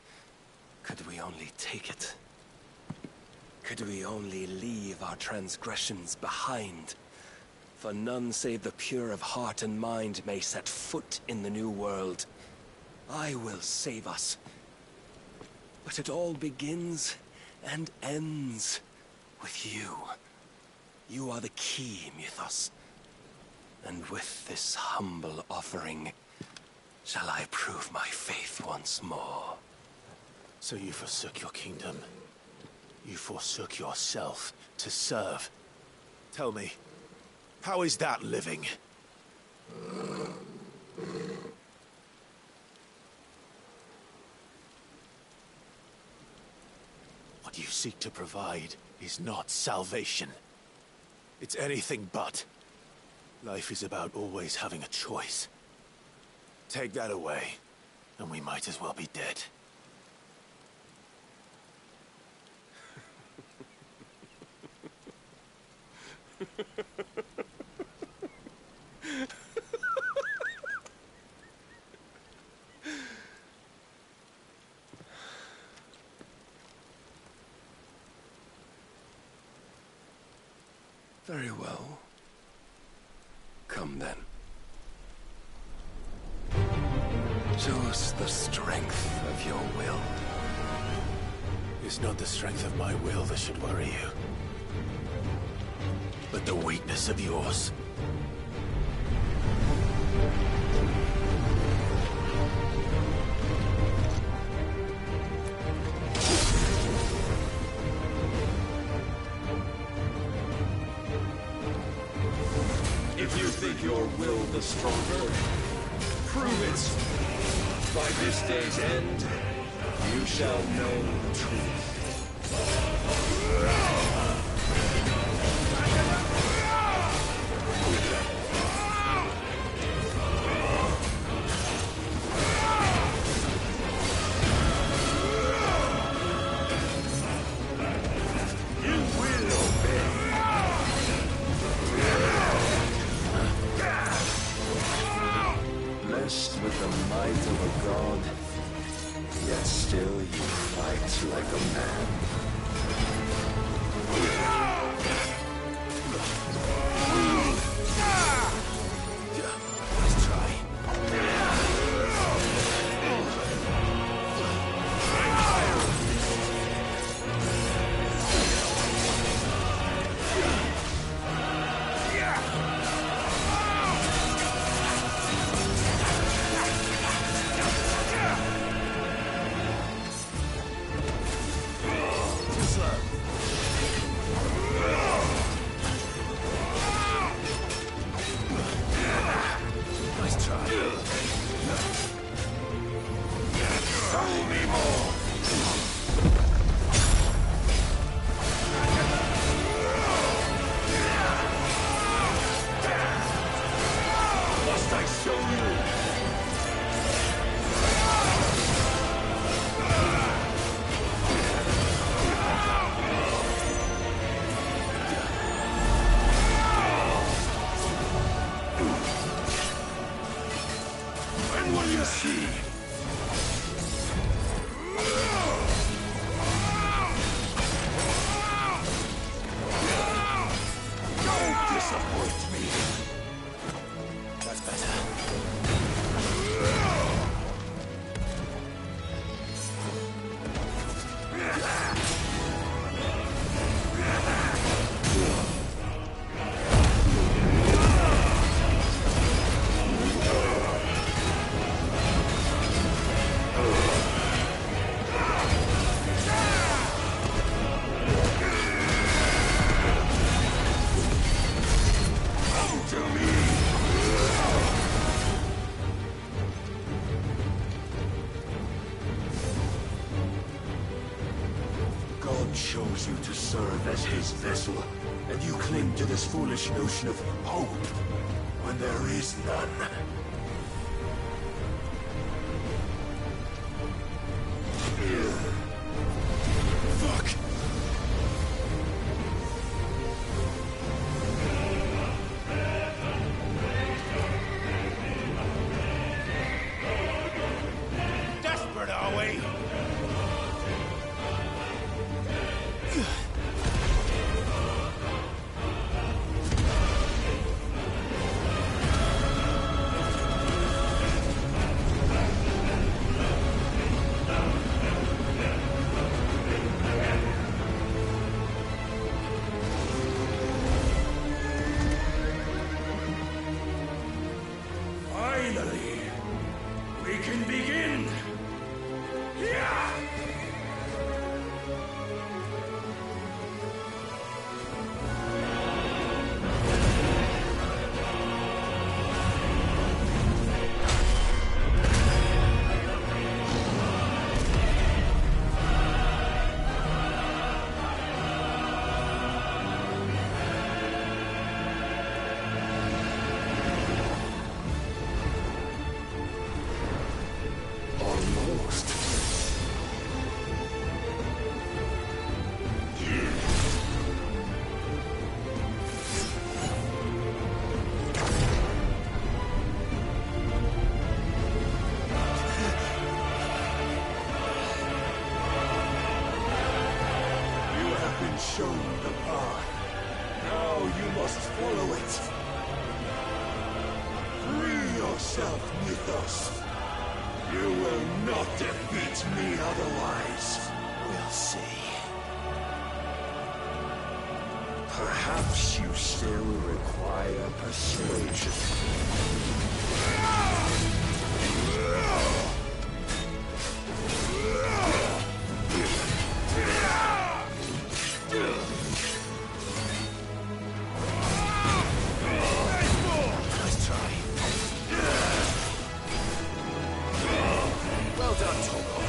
Could we only take it? Could we only leave our transgressions behind? For none save the pure of heart and mind may set foot in the new world. I will save us. But it all begins and ends with you. You are the key, Mythos. And with this humble offering, shall I prove my faith once more. So you forsook your kingdom. You forsook yourself to serve. Tell me, how is that living? What you seek to provide is not salvation. It's anything but. Life is about always having a choice. Take that away, and we might as well be dead. Very well. Come then. Show us the strength of your will. It's not the strength of my will that should worry you, but the weakness of yours. If you think your will the stronger, prove it. By this day's end, you shall know the truth. With the might of a god, yet still you fight like a man. disappoint me. That's better. Chose you to serve as his vessel, and you cling to this foolish notion of hope when there is none. Fuck! Desperate, are we? Finally, we can begin. Yeah! Almost. You have been shown the path. Now you must follow it. Free yourself, Mythos. You will not defeat me otherwise. We'll see. Perhaps you still require persuasion. Nice try. Well done, Torgal.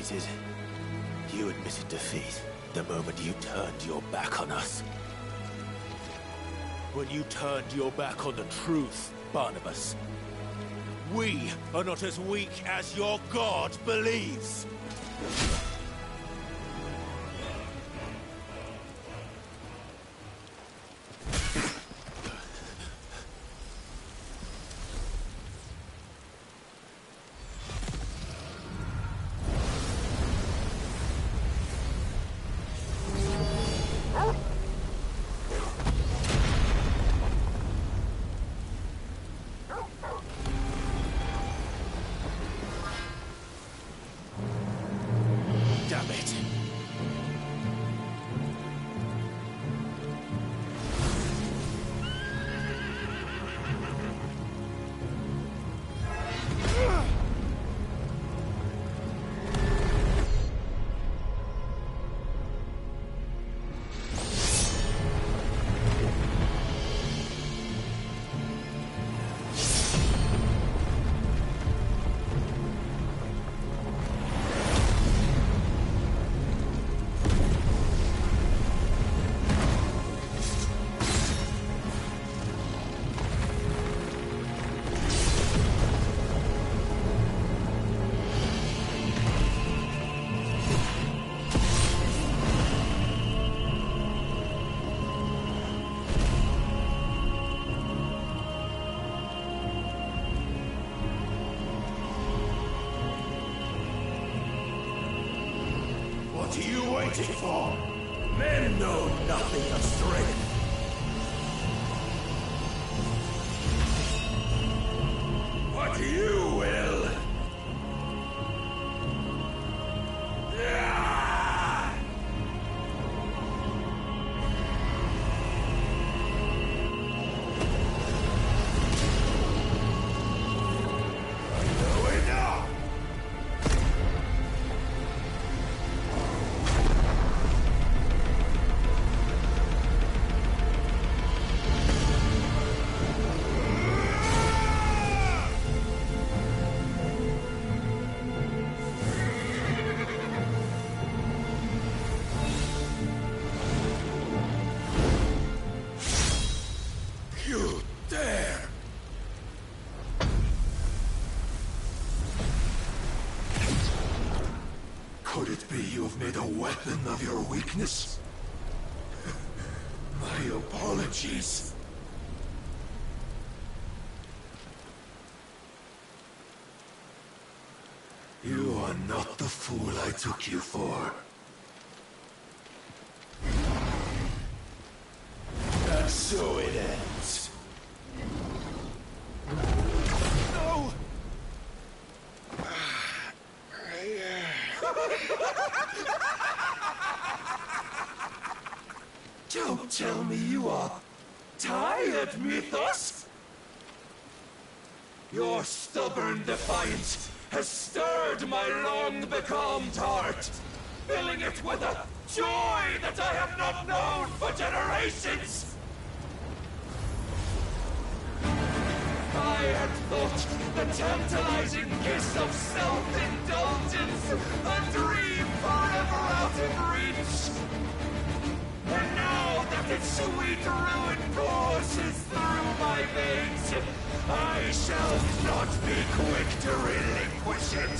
defeated. You admitted defeat the moment you turned your back on us. When you turned your back on the truth, Barnabas. We are not as weak as your god believes. Damn it! What are you waiting for? Men know nothing of strength. What you will. You dare! Could it be you've made a weapon of your weakness? My apologies. You are not the fool I took you for. And so it ends. No! Don't tell me you are tired, Mythos! Your stubborn defiance has stirred my long-becalmed heart, filling it with a joy that I have not known for generations! I had thought the tantalizing kiss of self-indulgence a dream forever out of reach. And now that its sweet ruin courses through my veins, I shall not be quick to relinquish it.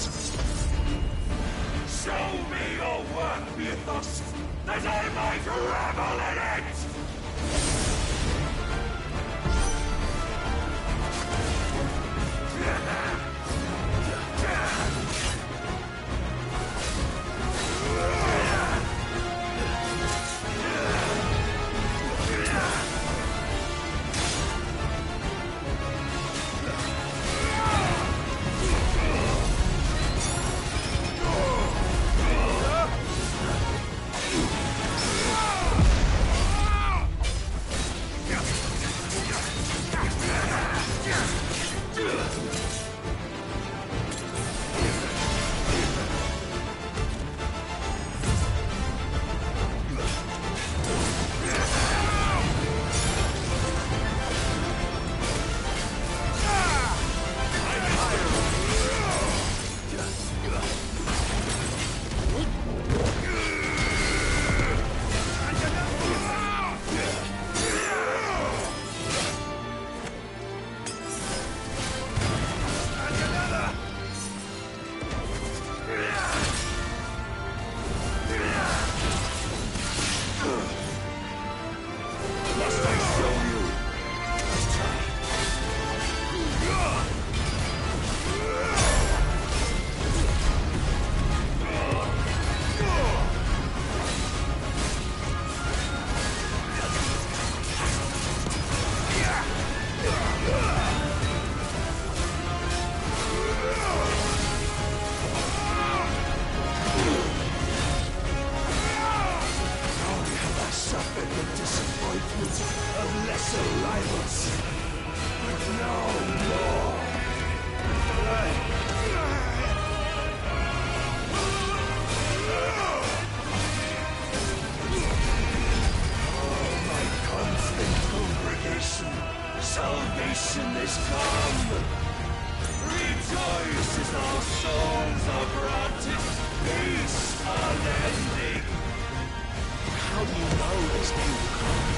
Show me your work, Mythos, that I might revel in it! of lesser rivals, but no more. Oh, my conflict congregation, salvation is come. Rejoice as our souls are granted peace unending. How do you know this day will come?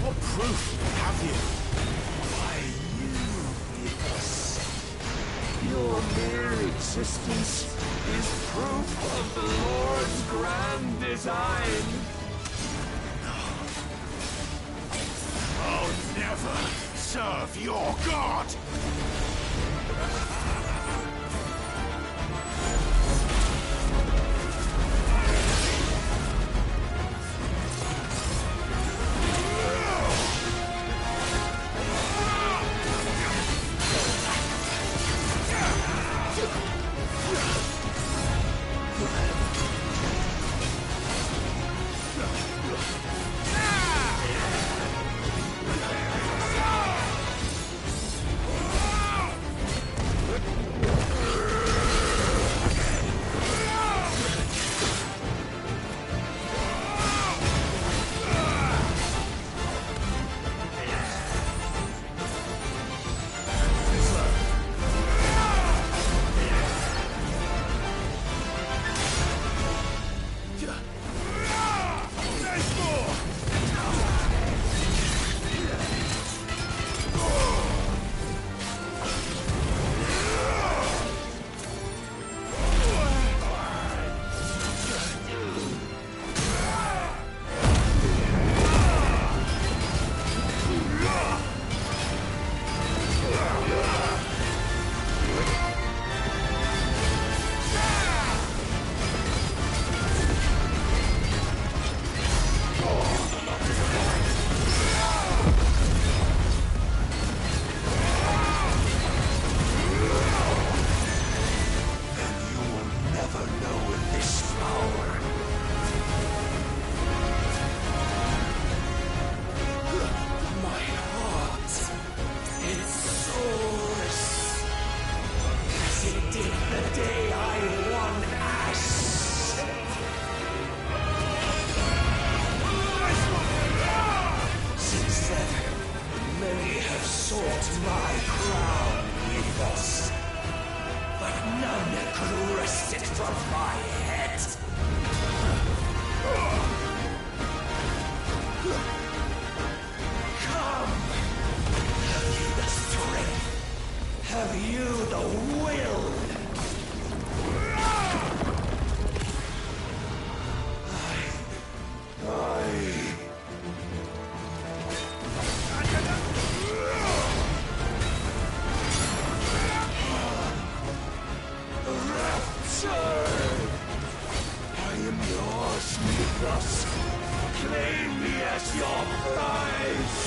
What proof have you? Why, you give us. Your mere existence is proof of the Lord's grand design. I'll never serve your god! Claim me as your prize!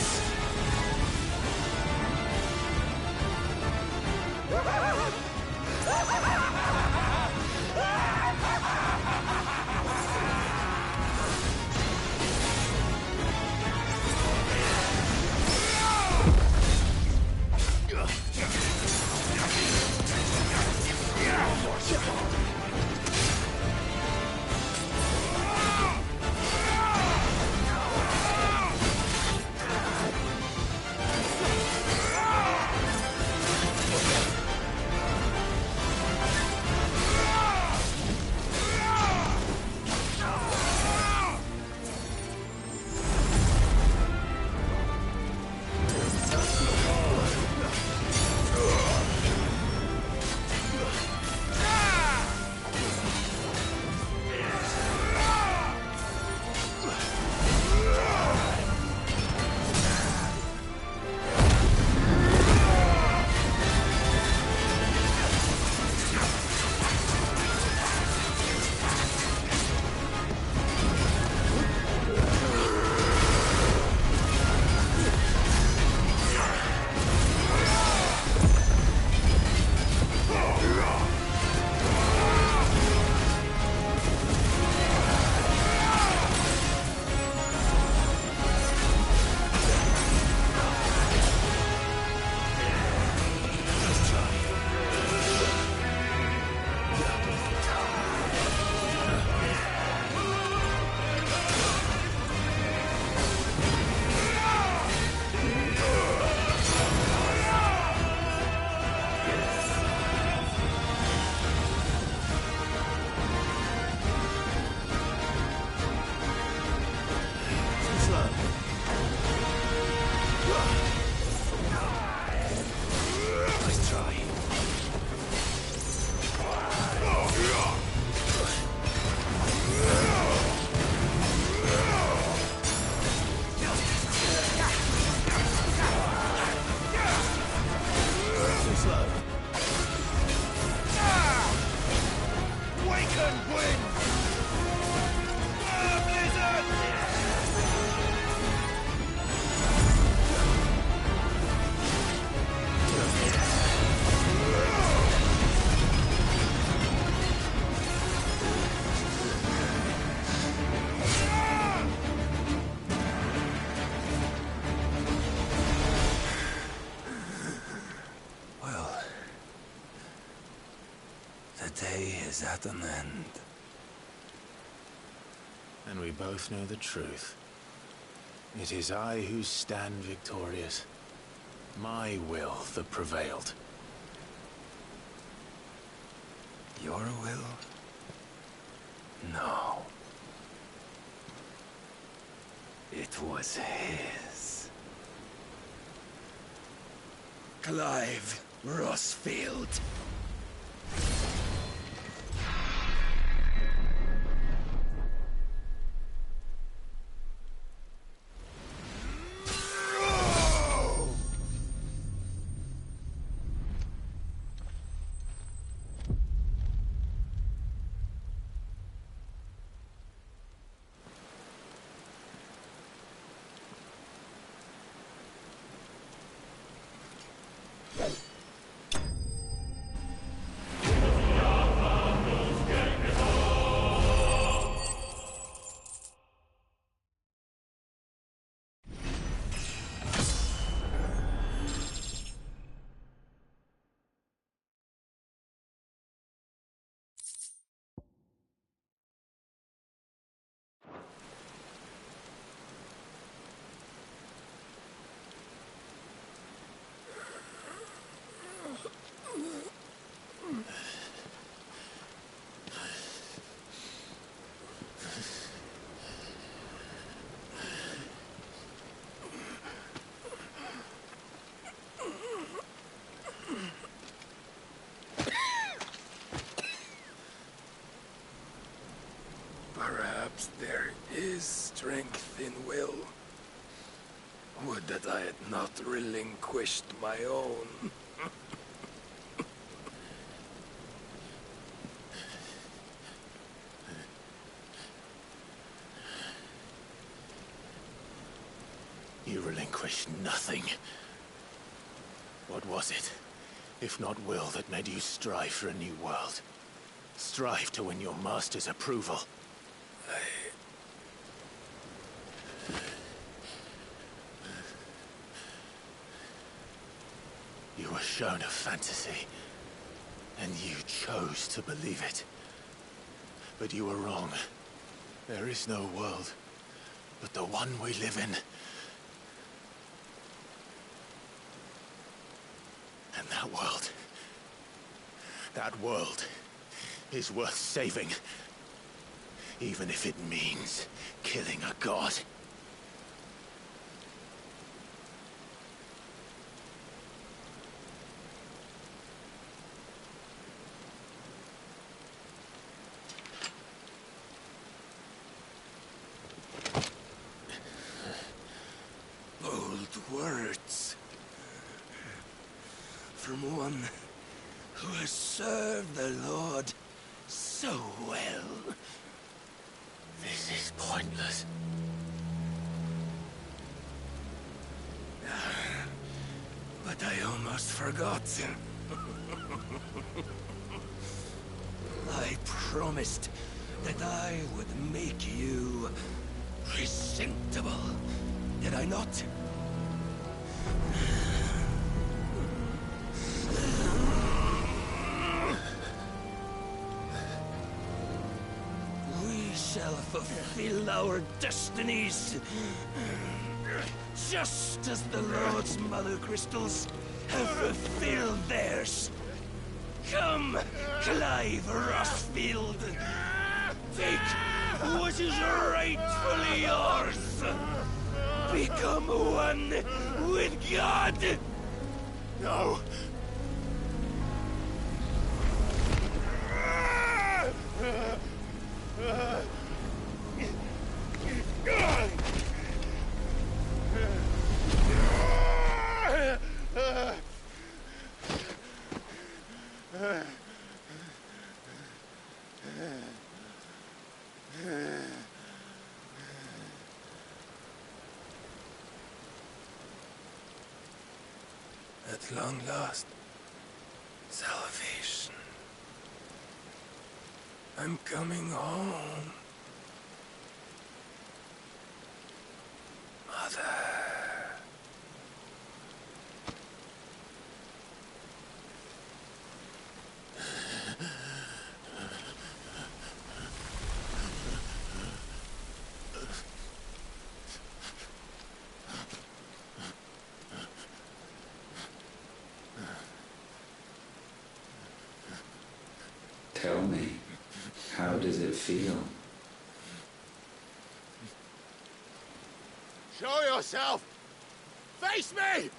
day is at an end. And we both know the truth. It is I who stand victorious. My will that prevailed. Your will? No. It was his. Clive Rossfield. Perhaps there is strength in will. Would that I had not relinquished my own. You relinquished nothing. What was it, if not will, that made you strive for a new world? Strive to win your master's approval? You were shown a fantasy, and you chose to believe it. But you were wrong. There is no world but the one we live in. And that world is worth saving. Even if it means killing a god. Bold words. From one who has served the Lord so well. This is pointless. But I almost forgot. I promised that I would make you presentable. Did I not? We shall fulfill our destinies. Just as the Lord's Mother Crystals have fulfilled theirs. Come, Clive Rossfield. Take what is rightfully yours. Become one with God. No. At long last, salvation. I'm coming home. Mother. does it feel? Show yourself! Face me!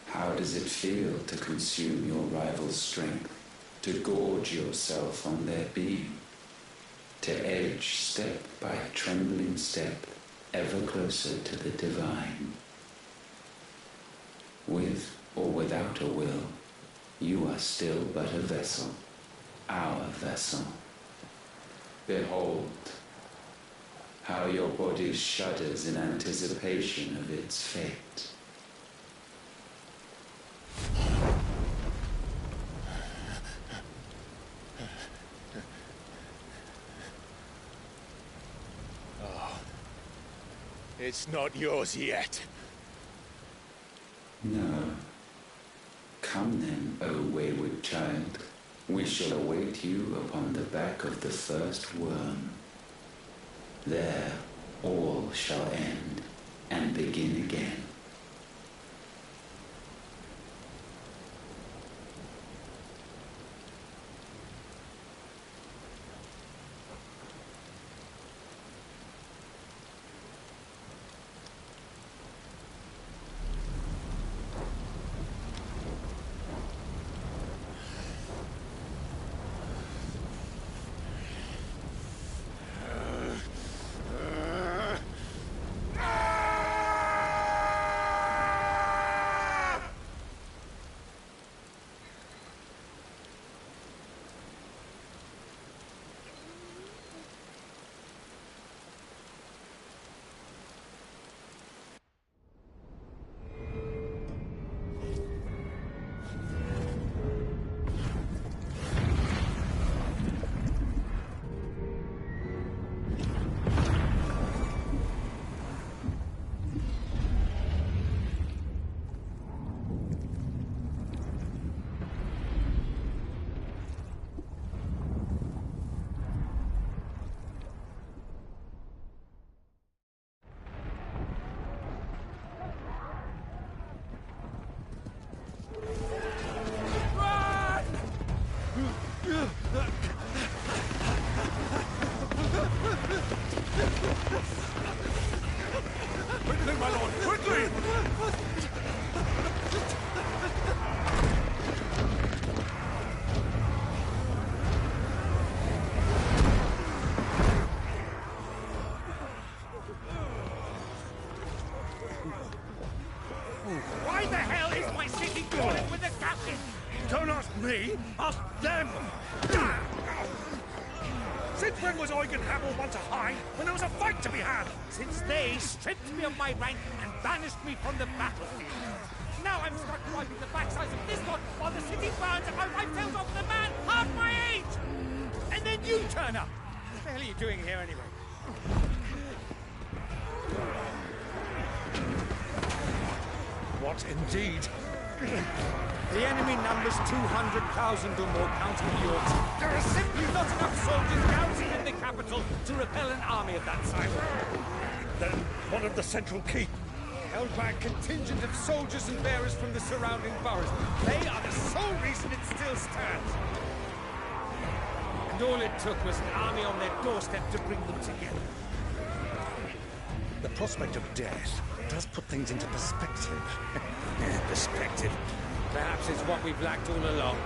How does it feel to consume your rival's strength? To gorge yourself on their beam? To edge step by trembling step ever closer to the divine? With or without a will, you are still but a vessel, our vessel. Behold, how your body shudders in anticipation of its fate. Oh, it's not yours yet. No. Come then, O wayward child. We shall await you upon the back of the first worm. There all shall end and begin again. Quickly, my lord, quickly! Why the hell is my city falling with the captain? Don't ask me, ask them! Since when was Eugen Hamel one to hide when there was a fight to be had? Since they stripped me of my rank and banished me from the battlefield. Now I'm stuck wiping the backsides of this lot while the city burns and my wife tells off the man half my age! And then you turn up! What the hell are you doing here anyway? What indeed? The enemy numbers 200,000 or more, counting the orcs. There are simply not enough soldiers garrisoned in the capital to repel an army of that size. Then what of the central keep? Held by a contingent of soldiers and bearers from the surrounding boroughs. They are the sole reason it still stands. And all it took was an army on their doorstep to bring them together. The prospect of death does put things into perspective. Perspective. Perhaps it's what we've lacked all along.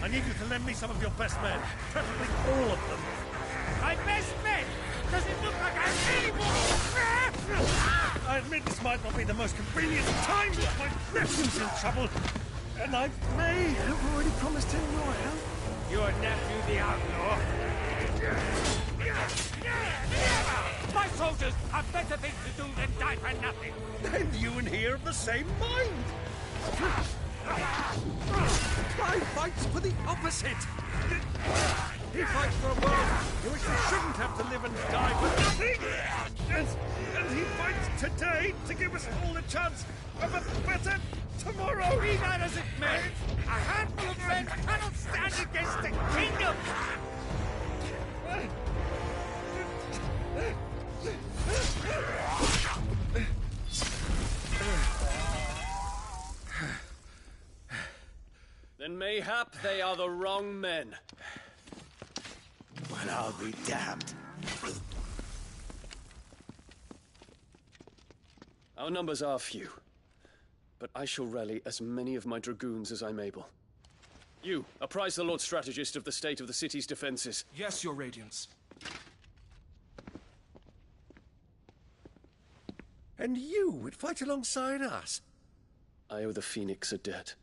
I need you to lend me some of your best men, preferably all of them. My best men? Does it look like I'm able? I admit this might not be the most convenient time, but my nephew's in trouble, and I may have already promised him royal. Your nephew, the outlaw? My soldiers have better things to do than die for nothing. Then you and he are of the same mind. I fight for the opposite. He fights for a world in which we shouldn't have to live and die for nothing! And he fights today to give us all a chance of a better tomorrow! Be that as it may, a handful of men cannot stand against the kingdom! Then mayhap they are the wrong men. Well, I'll be damned. Our numbers are few, but I shall rally as many of my dragoons as I'm able. You, apprise the Lord Strategist of the state of the city's defenses. Yes, Your Radiance. And you would fight alongside us? I owe the Phoenix a debt.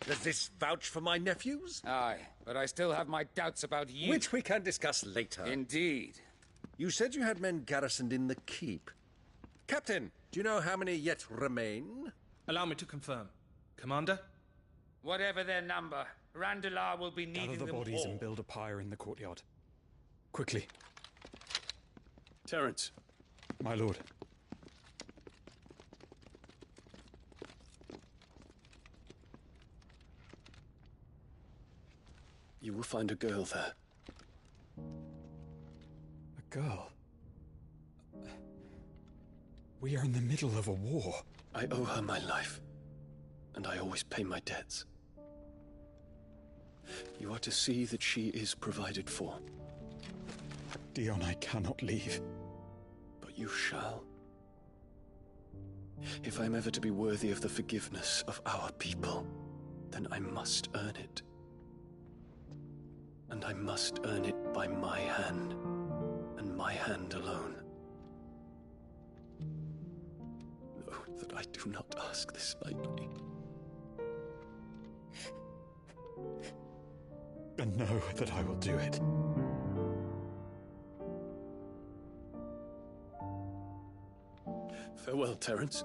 Does this vouch for my nephews? Aye, but I still have my doubts about you. Which we can discuss later. Indeed. You said you had men garrisoned in the keep. Captain, do you know how many yet remain? Allow me to confirm. Commander? Whatever their number, Randalar will be needing Gather the them bodies all. and build a pyre in the courtyard. Quickly. Terence. My lord. You will find a girl there. A girl? We are in the middle of a war. I owe her my life, and I always pay my debts. You are to see that she is provided for. Dion, I cannot leave. But you shall. If I am ever to be worthy of the forgiveness of our people, then I must earn it. And I must earn it by my hand, and my hand alone. Know that I do not ask this lightly. And know that I will do it. Farewell, Terence.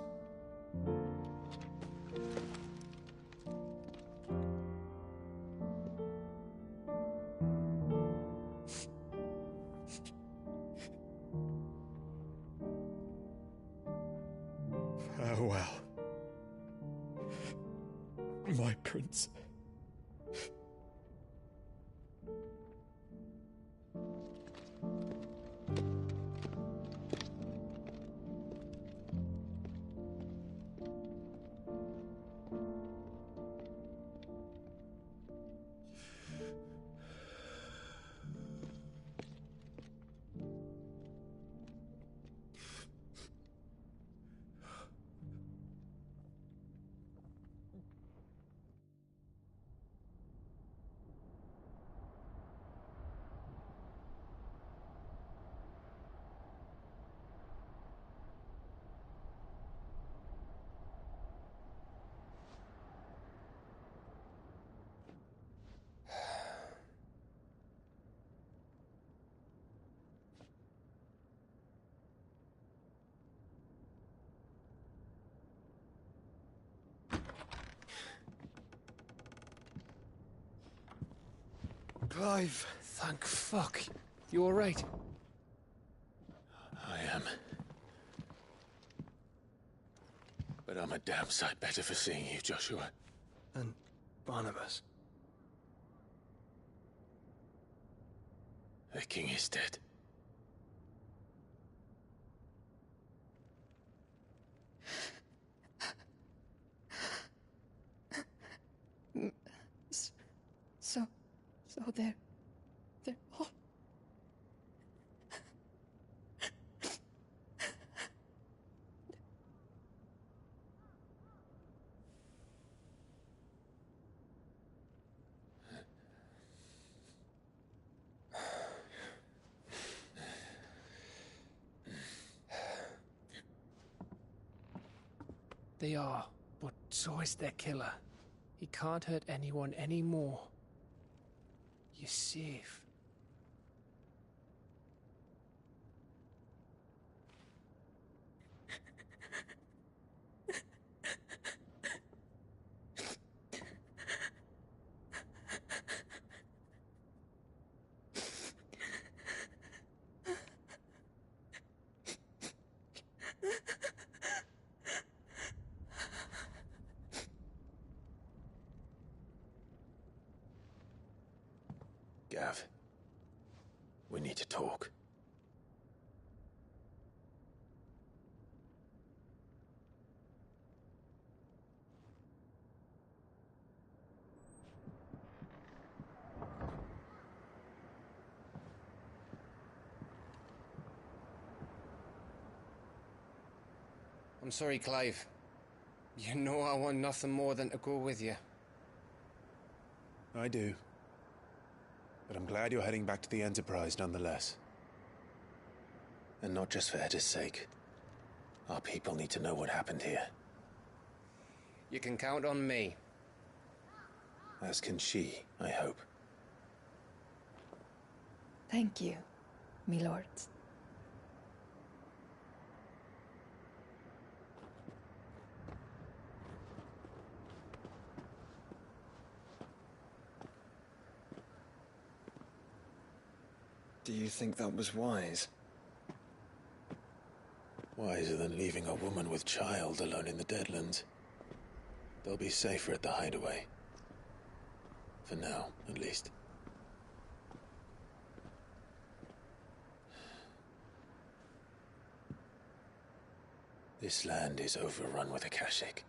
Farewell, my prince. Clive. Thank fuck. You alright? I am. But I'm a damn sight better for seeing you, Joshua. And Barnabas. The king is dead. So they're all... They are, but so is their killer. He can't hurt anyone anymore. You're safe. Gav. We need to talk. I'm sorry, Clive. You know I want nothing more than to go with you. I do. But I'm glad you're heading back to the Enterprise nonetheless. And not just for Edda's sake. Our people need to know what happened here. You can count on me. As can she, I hope. Thank you, me lords. Do you think that was wise? Wiser than leaving a woman with child alone in the Deadlands. They'll be safer at the hideaway. For now, at least. This land is overrun with Akashic.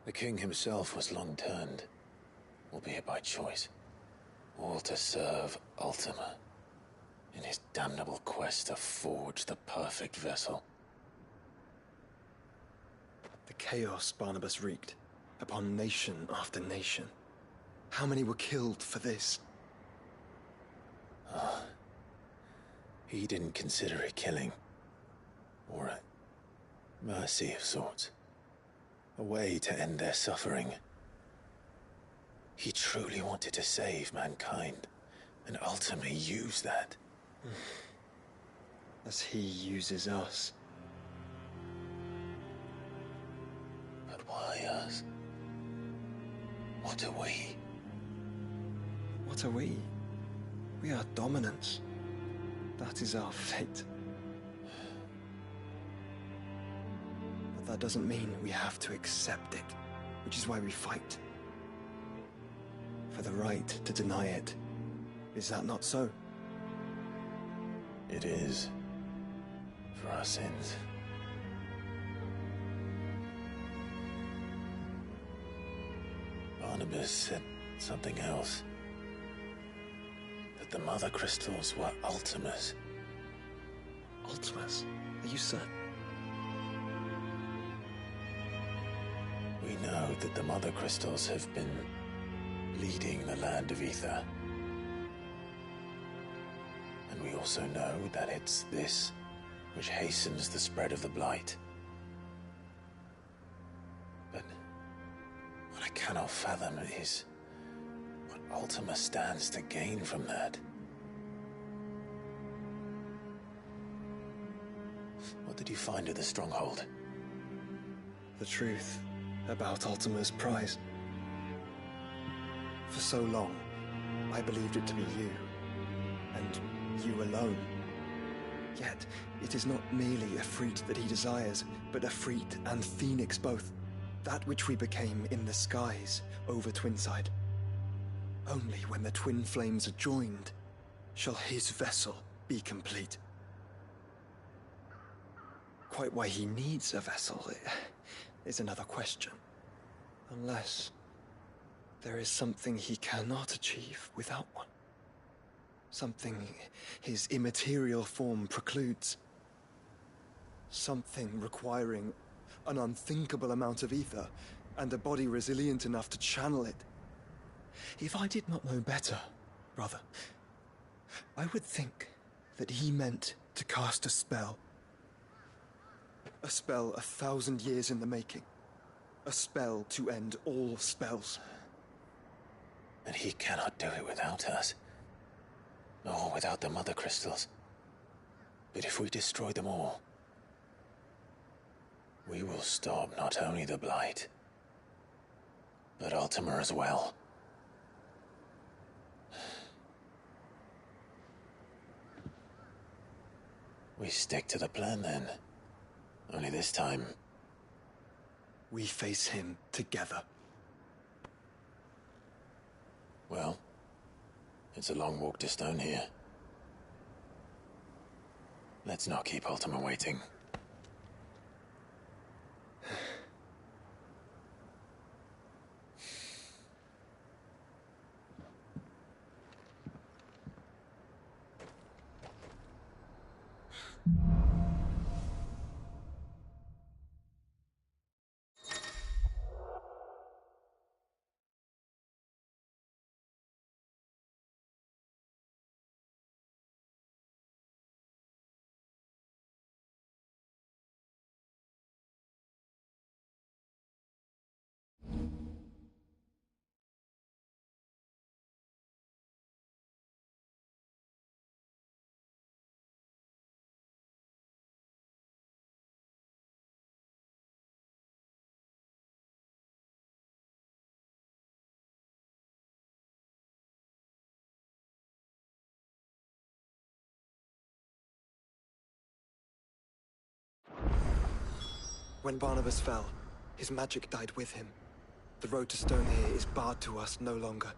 The king himself was long turned, albeit by choice, all to serve Ultima in his damnable quest to forge the perfect vessel. The chaos Barnabas wreaked upon nation after nation. How many were killed for this? He didn't consider it killing. Or a mercy of sorts. A way to end their suffering. He truly wanted to save mankind, and ultimately used that. As he uses us. But why us? What are we? What are we? We are dominance. That is our fate. But that doesn't mean we have to accept it, which is why we fight. For the right to deny it. Is that not so? It is. For our sins. Barnabas said something else. That the Mother Crystals were Ultimas. Ultimas? Are you certain? We know that the Mother Crystals have been leading the land of Ether. And we also know that it's this which hastens the spread of the Blight. But what I cannot fathom is what Ultima stands to gain from that. What did you find at the Stronghold? The truth about Ultima's prize. For so long, I believed it to be you, and you alone. Yet, it is not merely a fruit that he desires, but a fruit and phoenix both. That which we became in the skies over Twinside. Only when the twin flames are joined shall his vessel be complete. Quite why he needs a vessel is another question. Unless there is something he cannot achieve without one. Something his immaterial form precludes. Something requiring an unthinkable amount of ether and a body resilient enough to channel it. If I did not know better, brother, I would think that he meant to cast a spell. A spell 1,000 years in the making. A spell to end all spells. And he cannot do it without us. Nor without the Mother Crystals. But if we destroy them all, we will stop not only the Blight, but Ultima as well. We stick to the plan then. Only this time, we face him together. Well, It's a long walk to Stone here. Let's not keep Ultima waiting. When Barnabas fell, his magic died with him. The road to Stone here is barred to us no longer.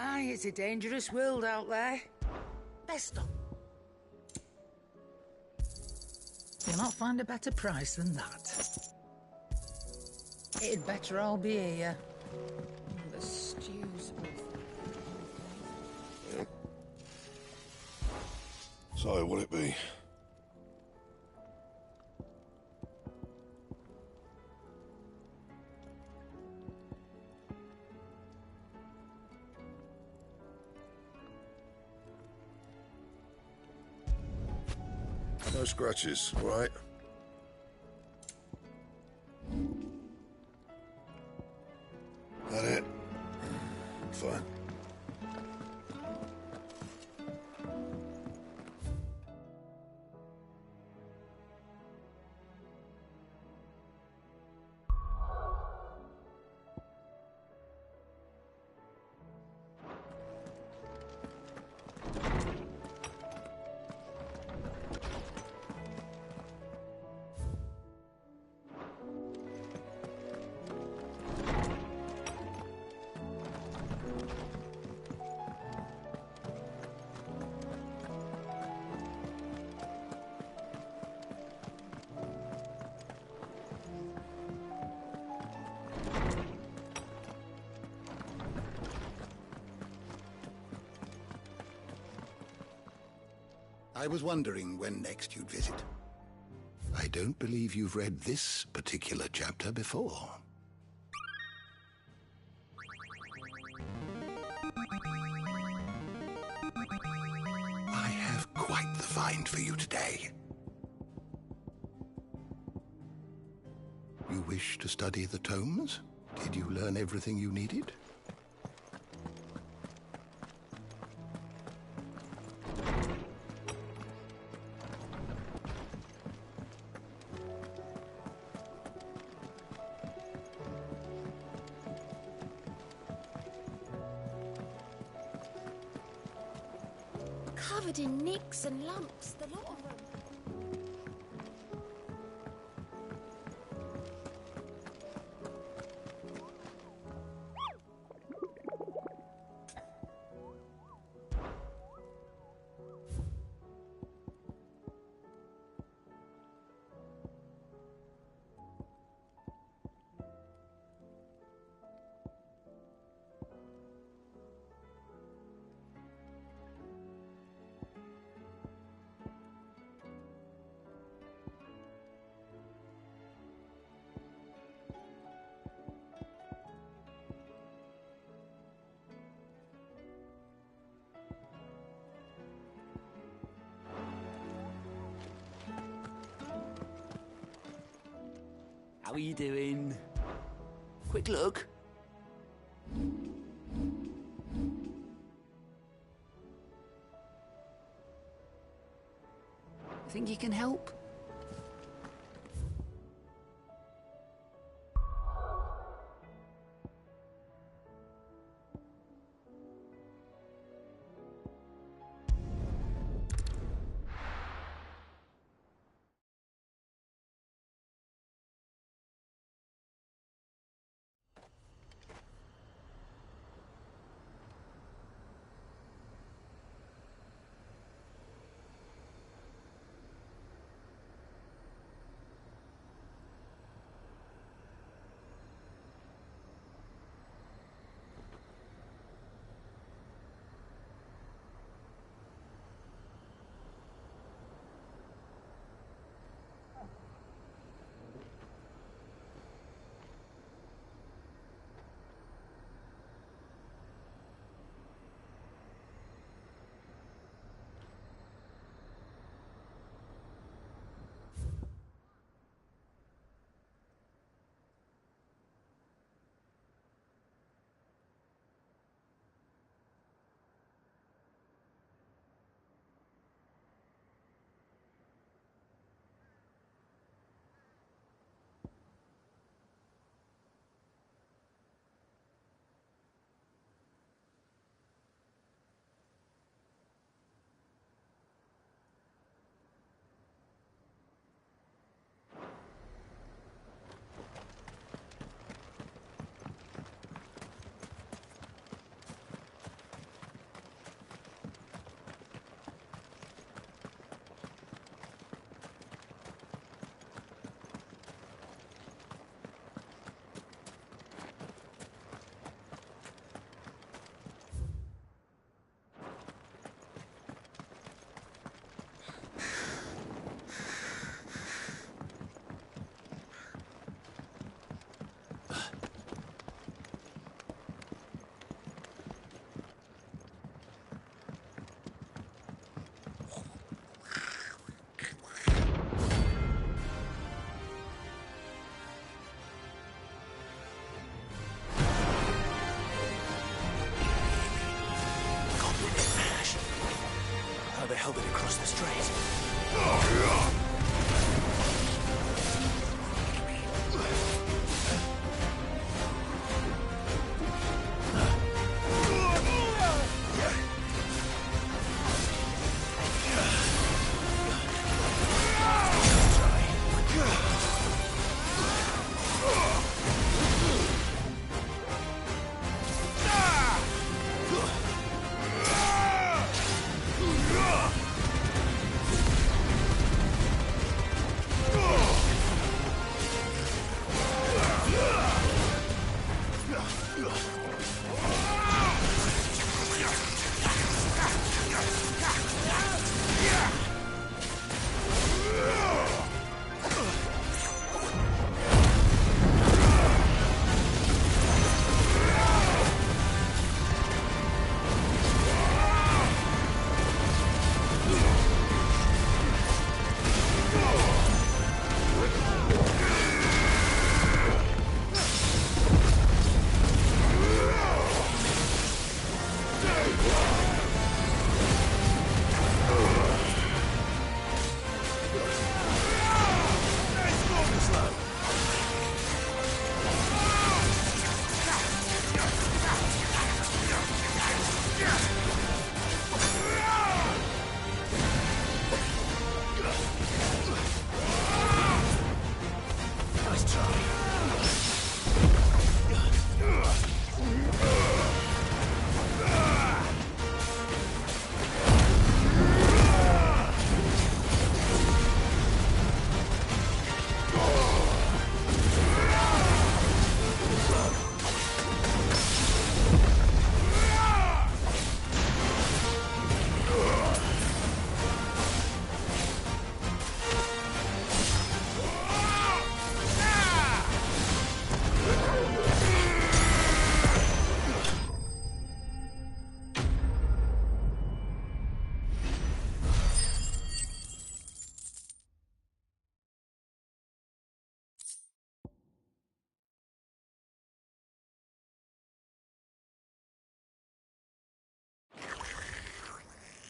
Aye, it's a dangerous world out there. Best not. You'll not find a better price than that. It'd better all be here. The stew's awful. So, what'll it be? No scratches, all right? That it? Fine. I was wondering when next you'd visit. I don't believe you've read this particular chapter before. I have quite the find for you today. You wish to study the tomes? Did you learn everything you needed? Covered in nicks and lumps, the lot of them. How are you doing? Quick look. Think you can help? How the hell did it cross the strait?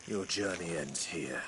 Your journey ends here.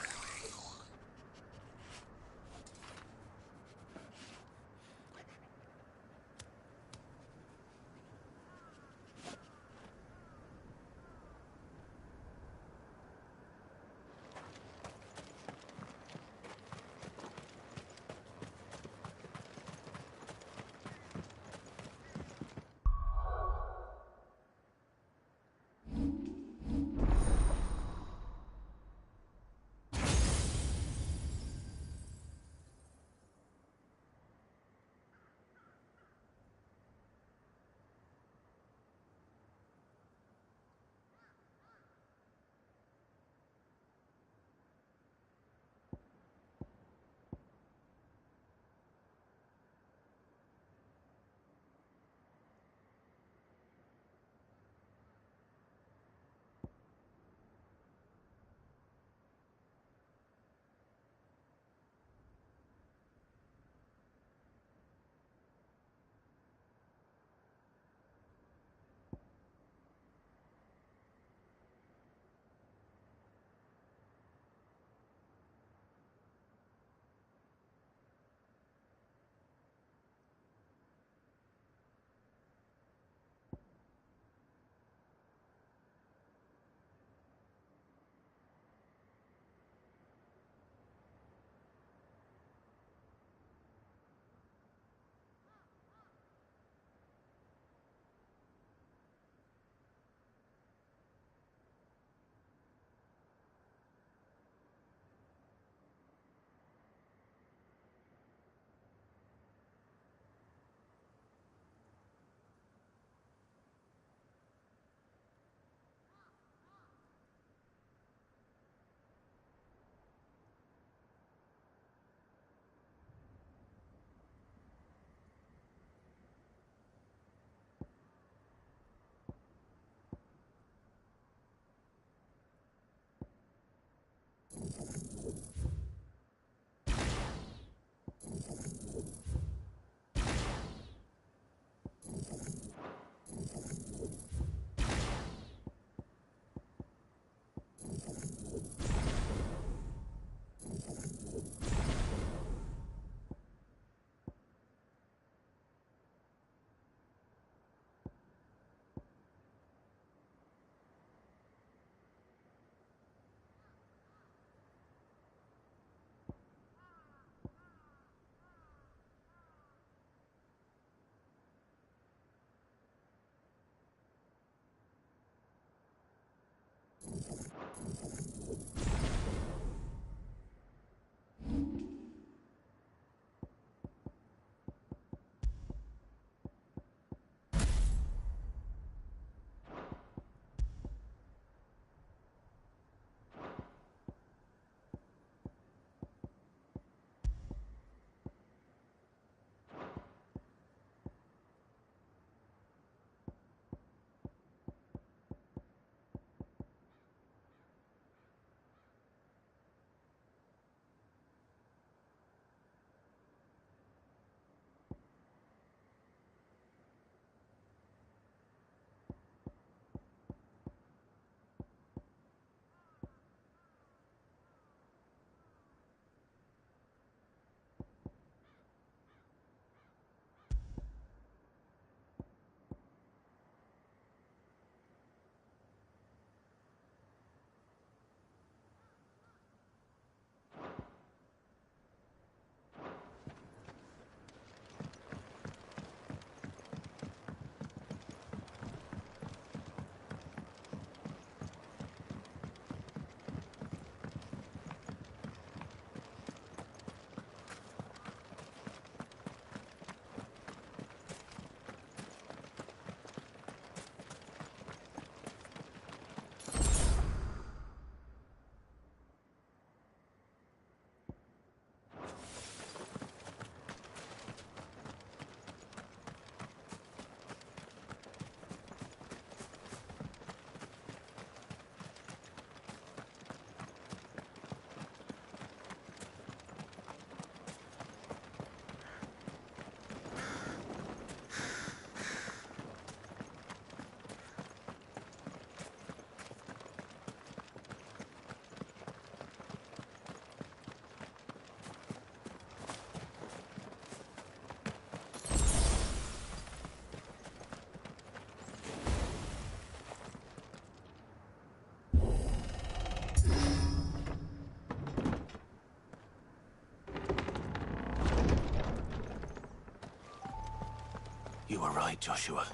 You were right, Joshua.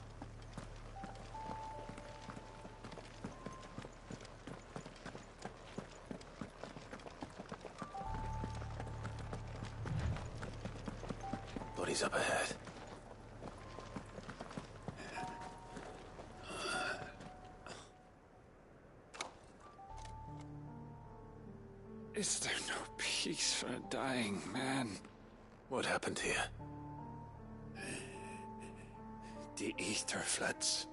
Bodies up ahead. Is there no peace for a dying man? What happened here? The ether floods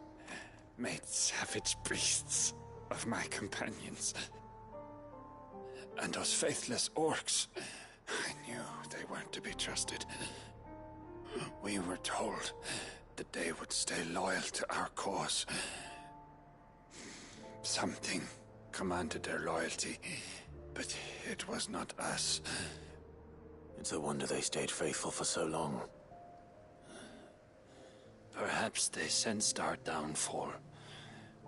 made savage beasts of my companions. And those faithless orcs, I knew they weren't to be trusted. We were told that they would stay loyal to our cause. Something commanded their loyalty, but it was not us. It's a wonder they stayed faithful for so long. Perhaps they sensed our downfall.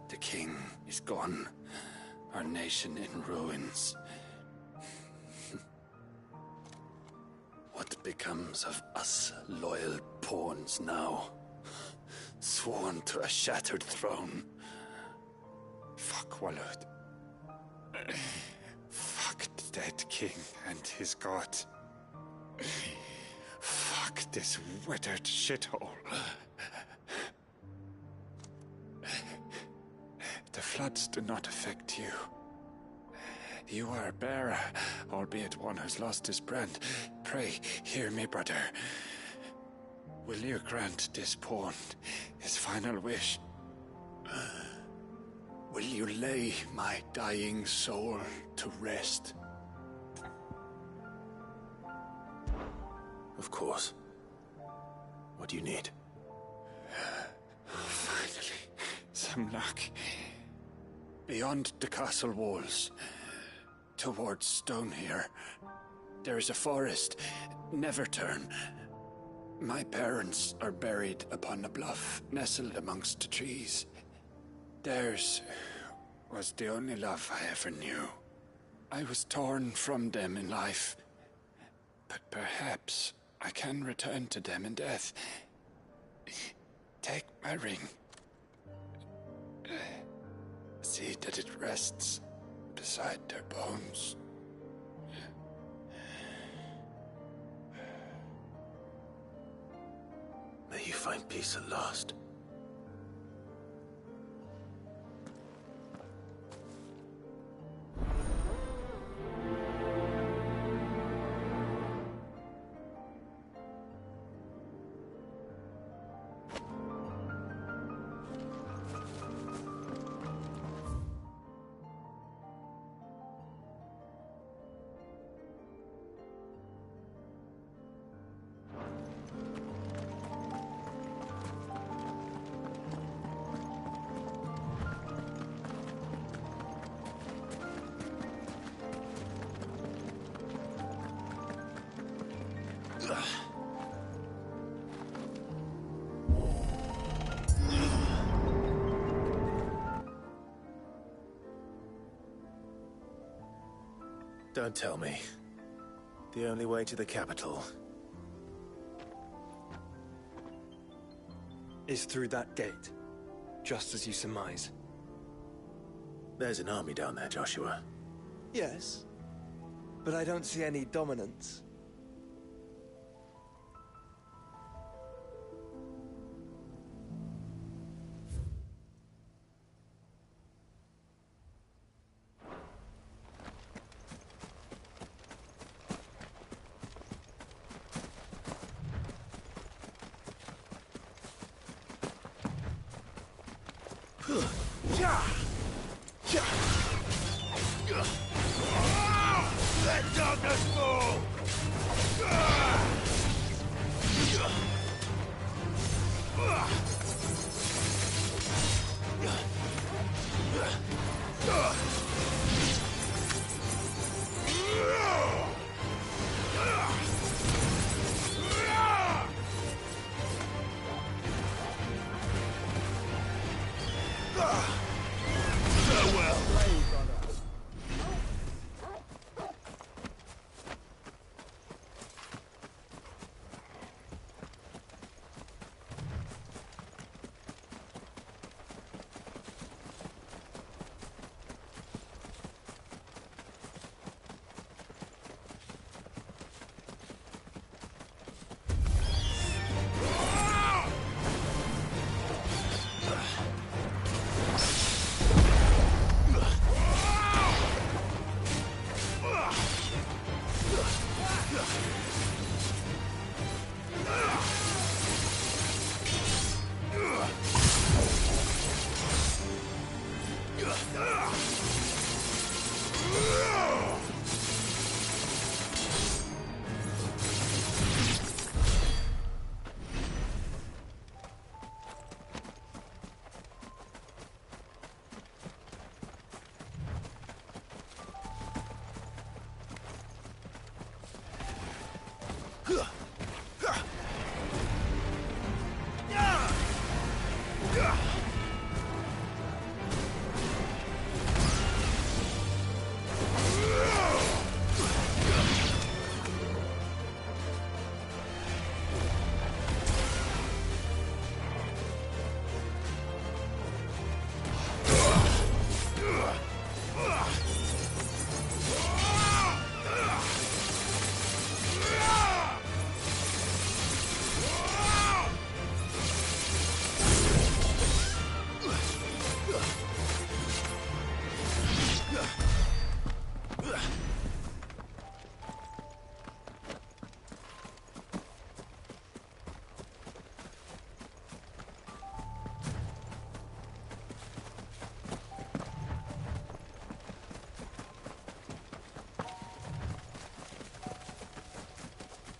The king is gone, our nation in ruins. What becomes of us loyal pawns now? Sworn to a shattered throne. Fuck Walud. Fuck the dead king and his god. Fuck this withered shithole. The floods do not affect you. You are a bearer, albeit one who's lost his brand. Pray, hear me, brother. Will you grant this pawn his final wish? Will you lay my dying soul to rest? Of course. What do you need? Finally, some luck. Beyond the castle walls, towards Stone here, there is a forest. Never turn. My parents are buried upon a bluff, nestled amongst the trees. Theirs was the only love I ever knew. I was torn from them in life, but perhaps I can return to them in death. Take my ring. See that it rests beside their bones. May you find peace at last. Don't tell me. The only way to the capital is through that gate, just as you surmise. There's an army down there, Joshua. Yes, but I don't see any dominance. Let darkness fall!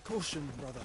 Caution, brother.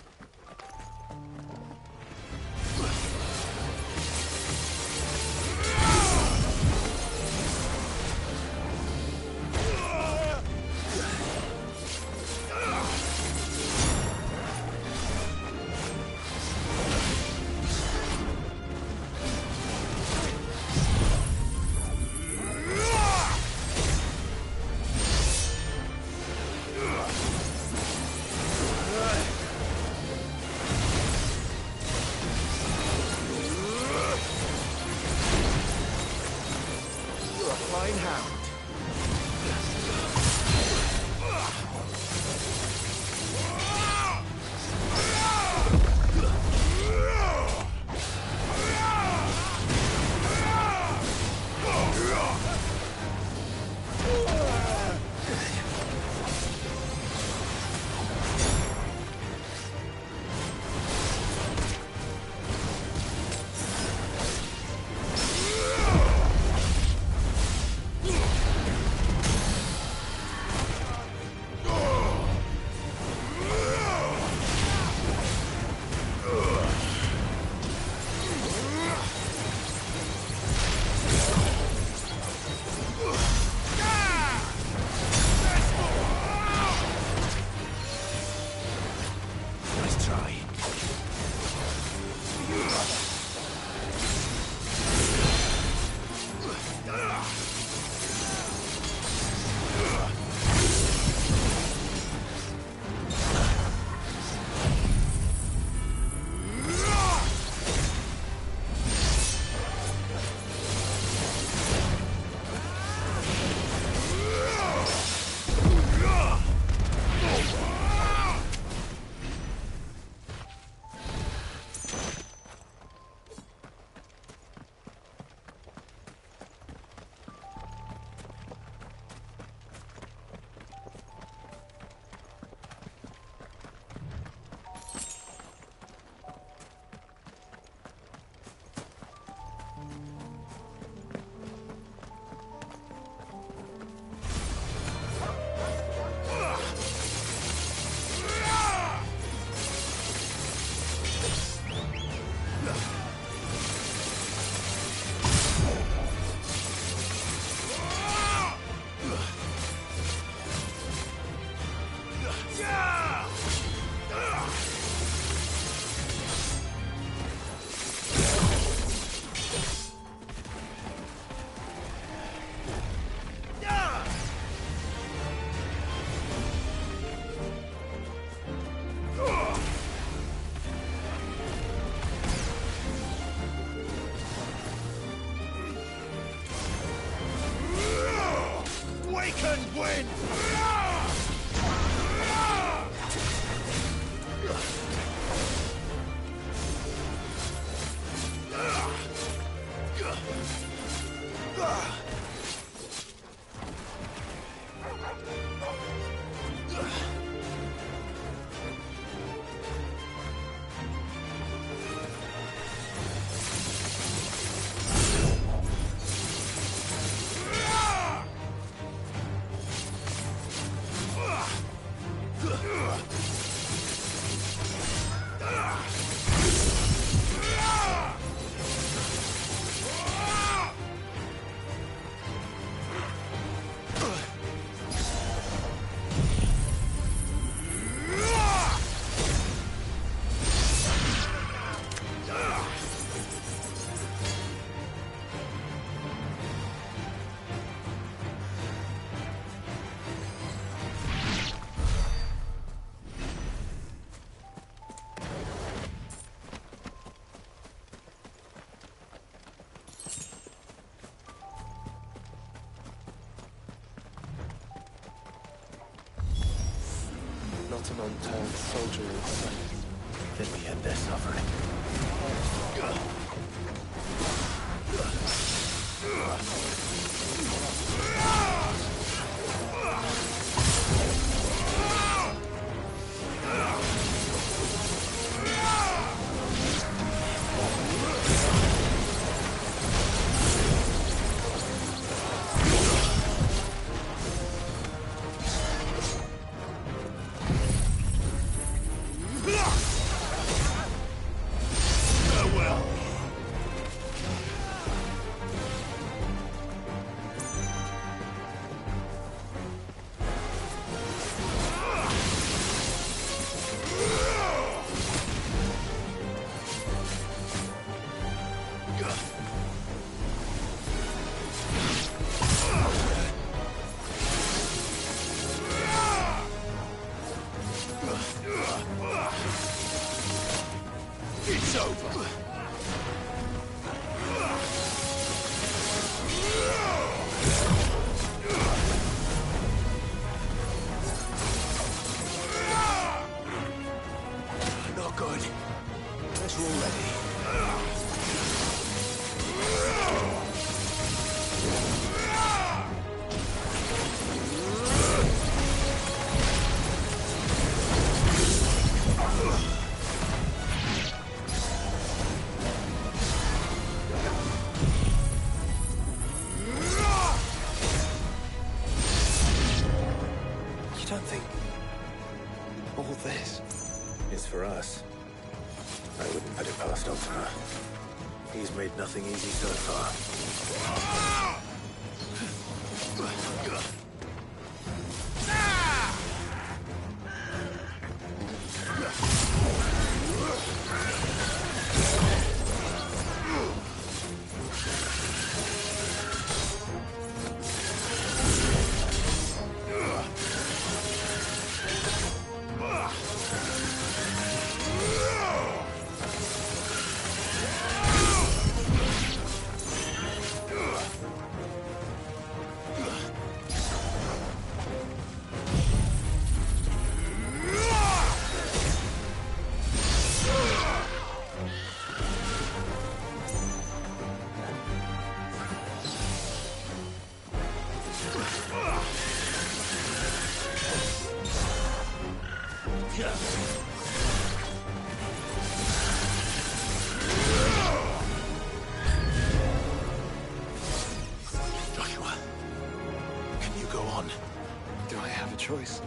Not an unturned soldier in sight. Then we end their suffering. It's over. Not good. Guess we're all ready. You don't think all this It's for us. I wouldn't put it past Ultima. He's made nothing easy so far. Joshua, can you go on? Do I have a choice?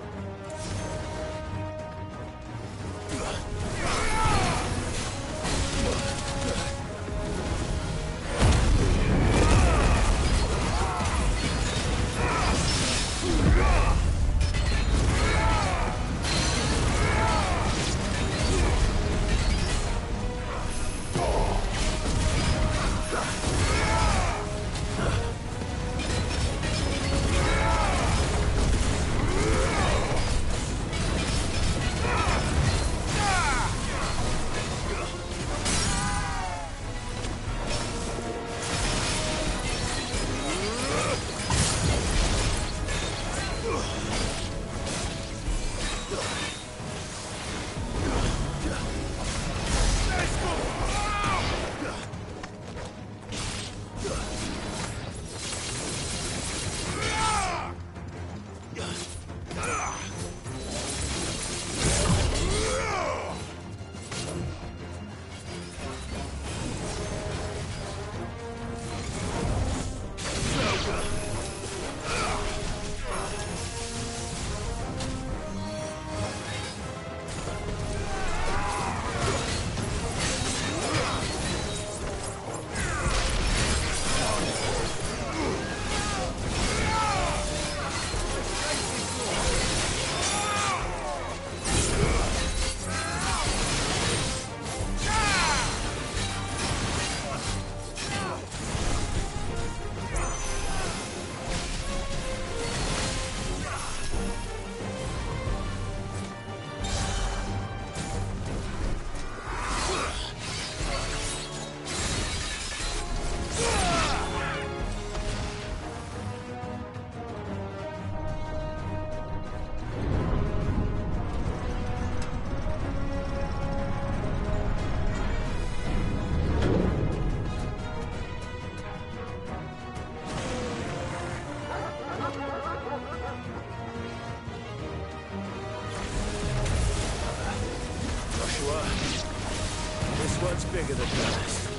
This one's bigger than the last.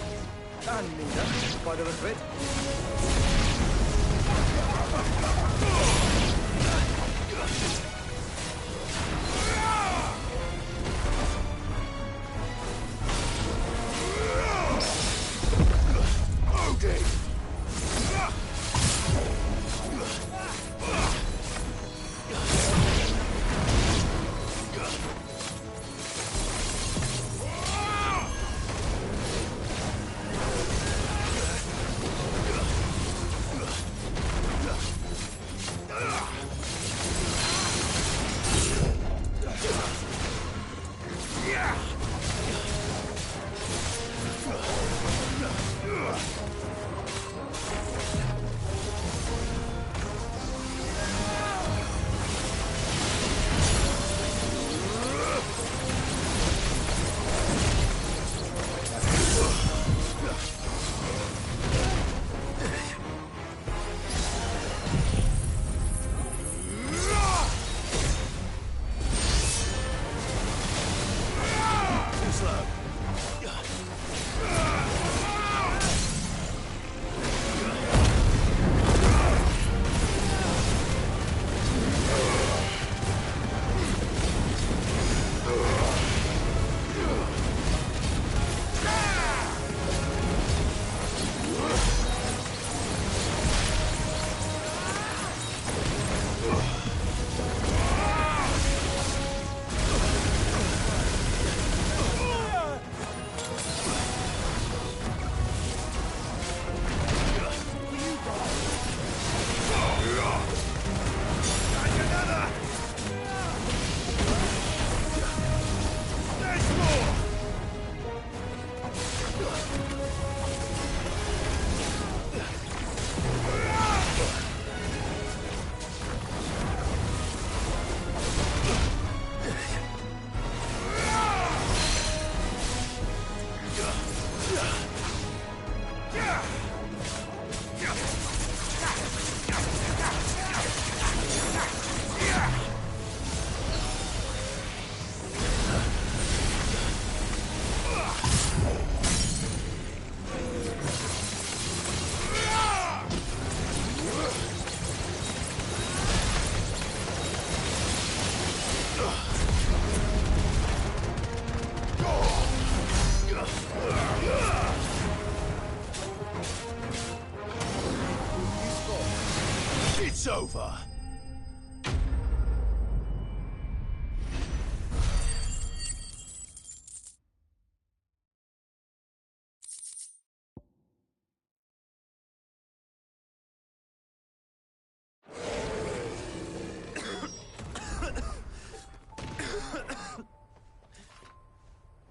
And neither, by the look of it.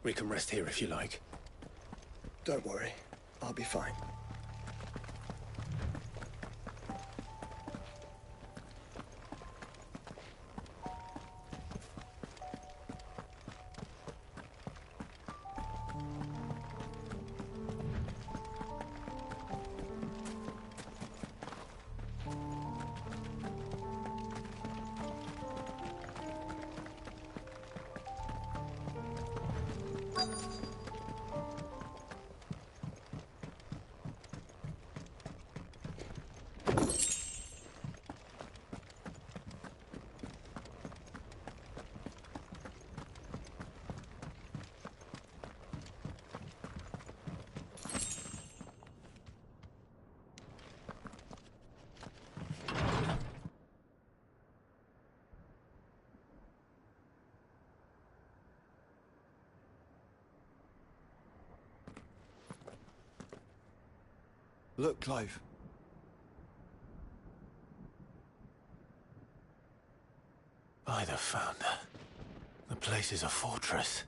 We can rest here if you like. Don't worry. I'll be fine. Look, Clive. By the Founder. The place is a fortress.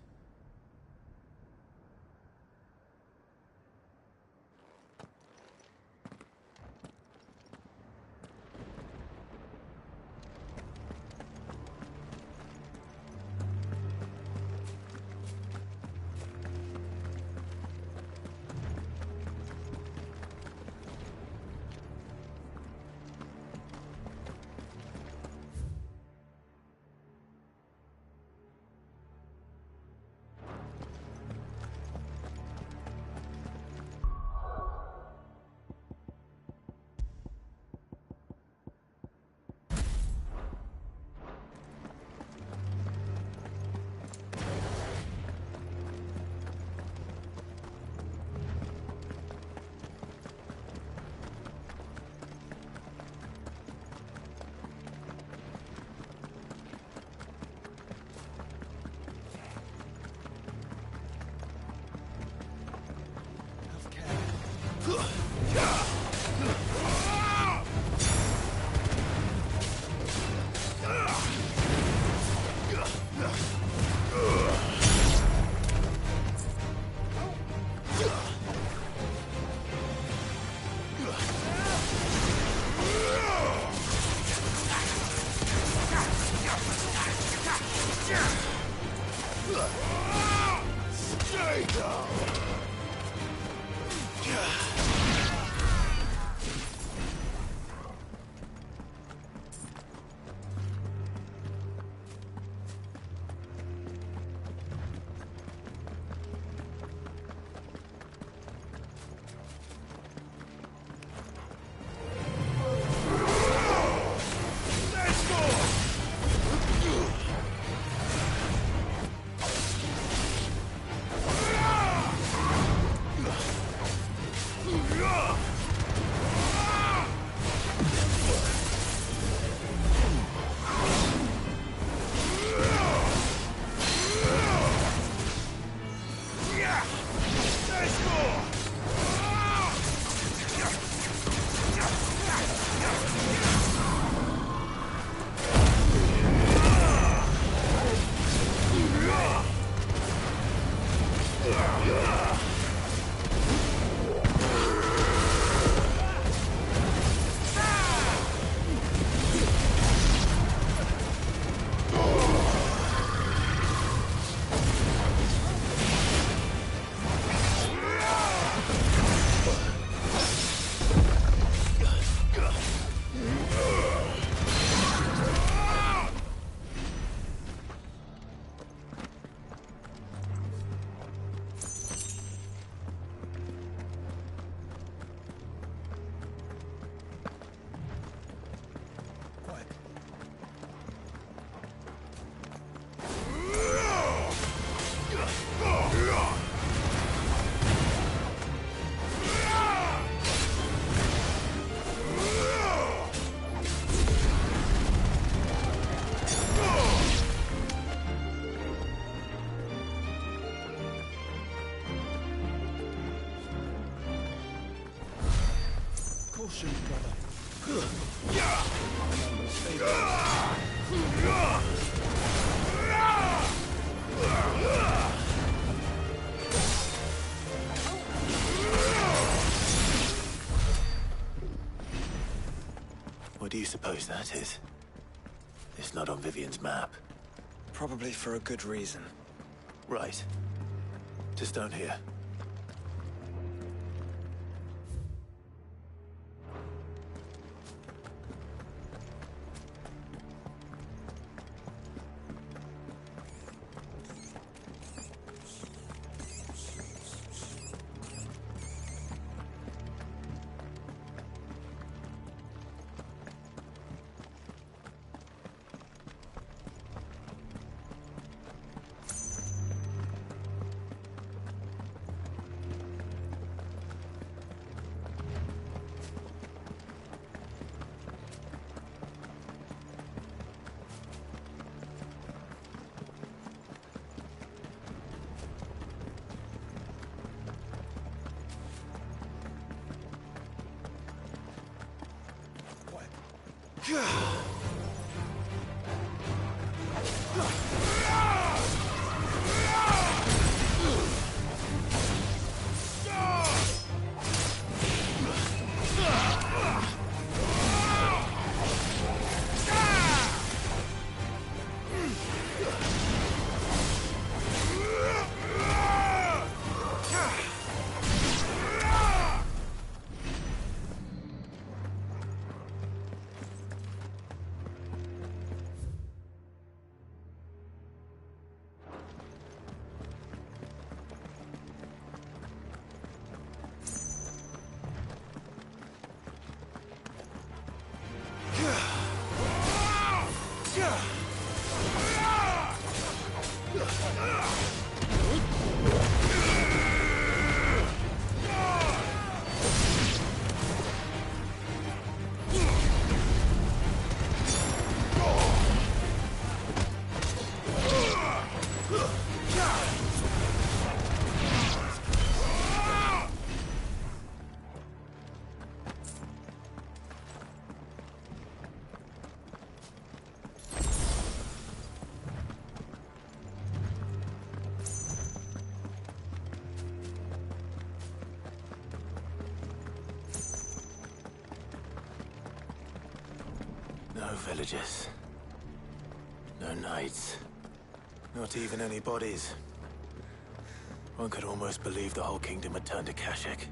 suppose that is. It's not on Vivian's map. Probably for a good reason. Right. To stone here. No villagers. No knights. Not even any bodies. One could almost believe the whole kingdom had turned to Kashik.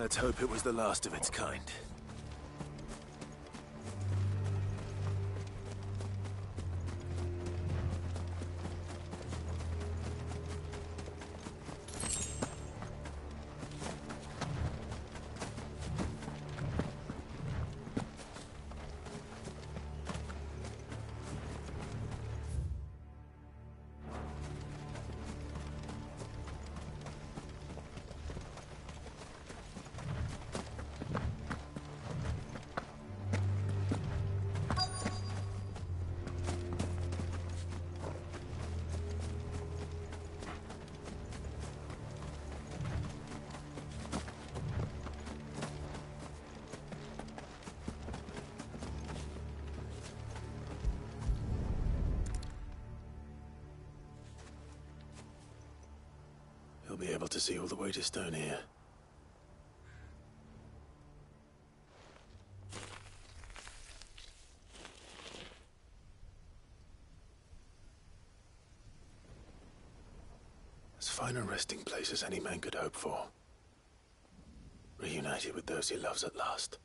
Let's hope it was the last of its kind. He'll be able to see all the way to Stone here. As fine a resting place as any man could hope for. Reunited with those he loves at last.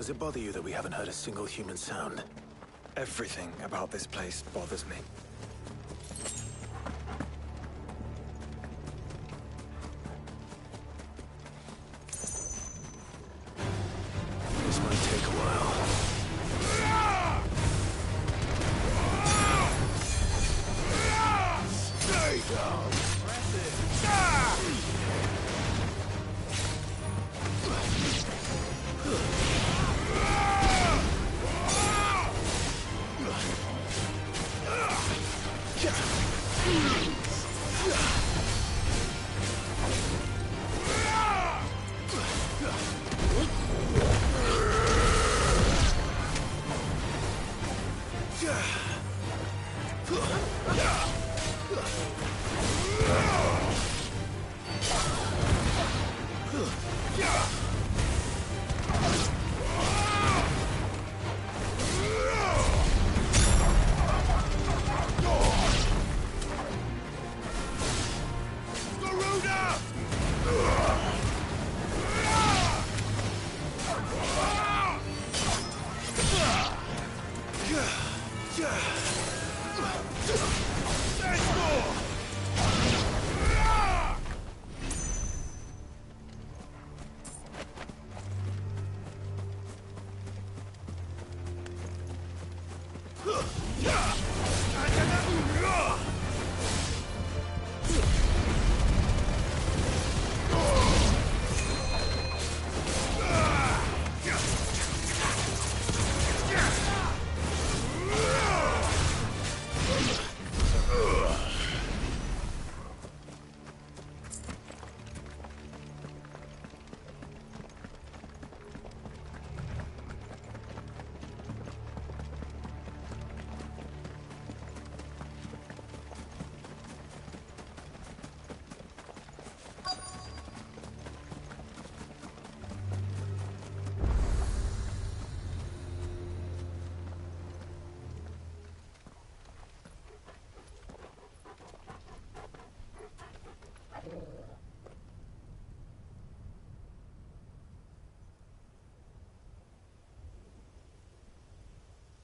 Does it bother you that we haven't heard a single human sound? Everything about this place bothers me. This might take a while. Stay down!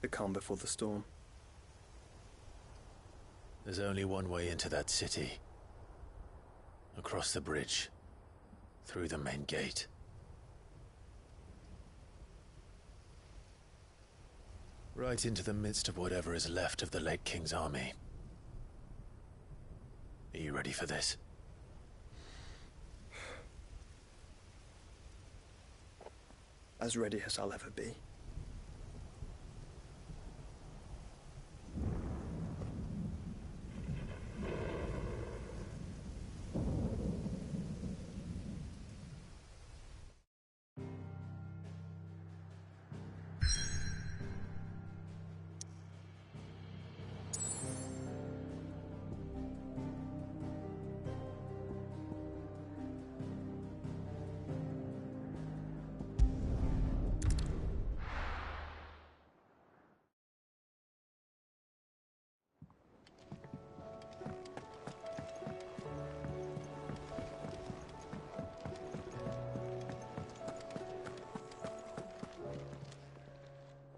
The calm before the storm. There's only one way into that city. Across the bridge. Through the main gate. Right into the midst of whatever is left of the late King's army. Are you ready for this? As ready as I'll ever be.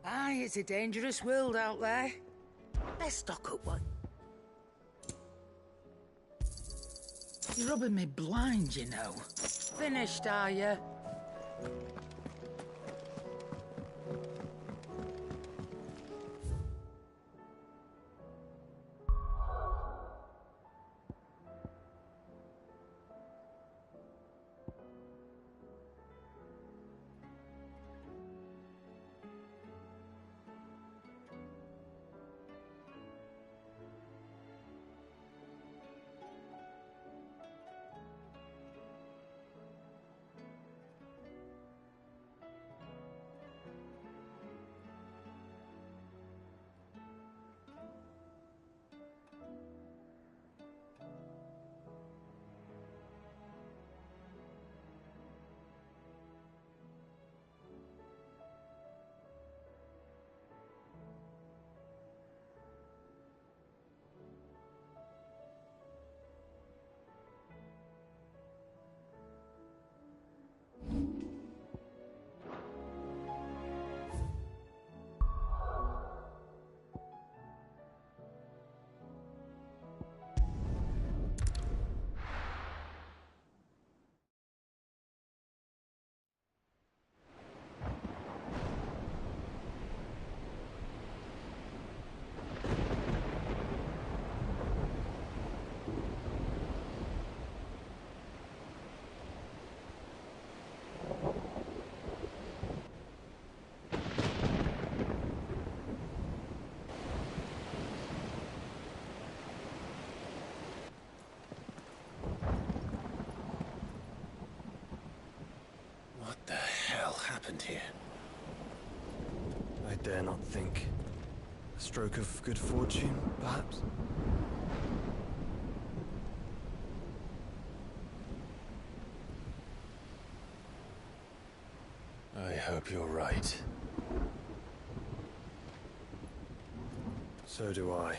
Aye, it's a dangerous world out there. Let's stock up one. You're rubbing me blind, you know. Finished, are you? happened here? I dare not think. A stroke of good fortune, perhaps? I hope you're right. So do I.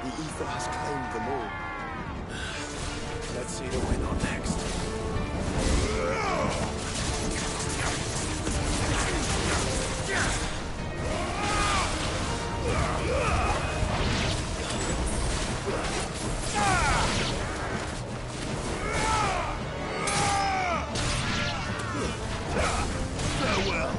The ether has claimed them all. Let's see the win on next. Farewell.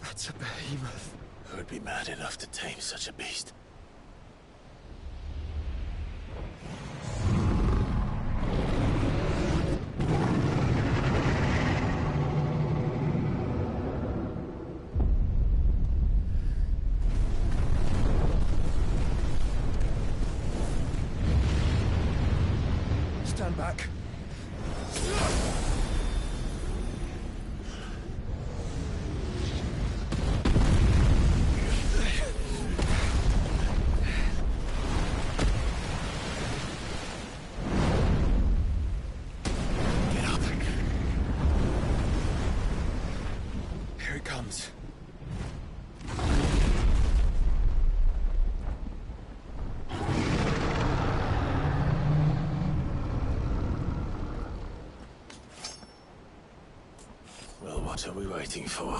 That's a behemoth. Who would be mad enough to tame such a beast? Stand back. Here it comes. Well, what are we waiting for?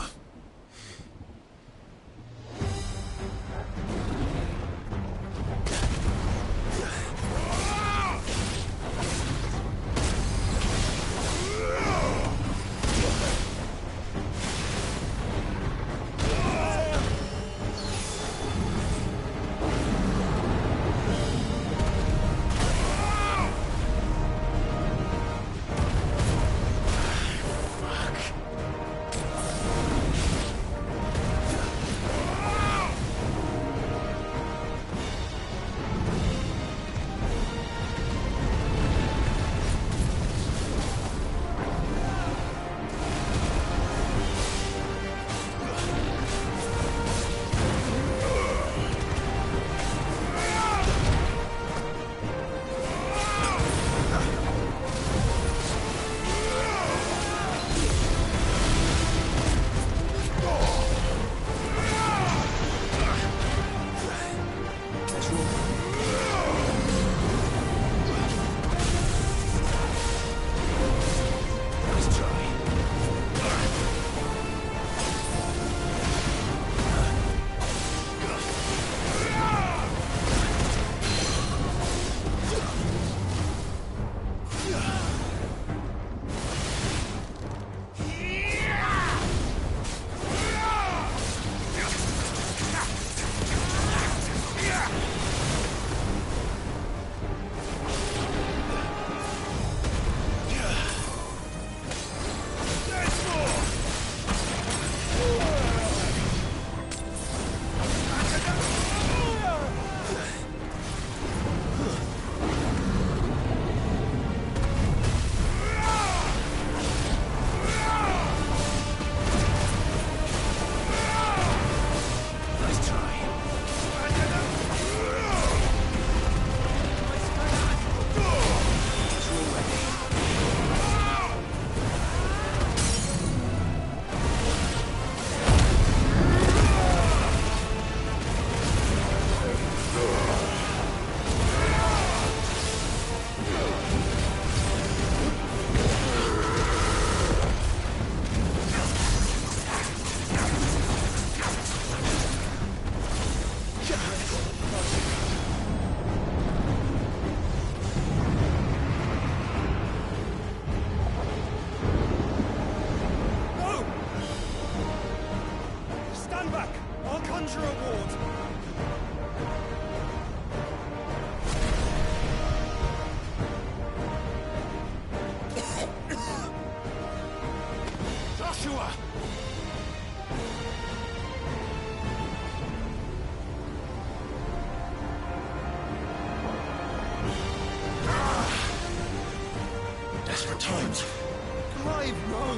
alive, no!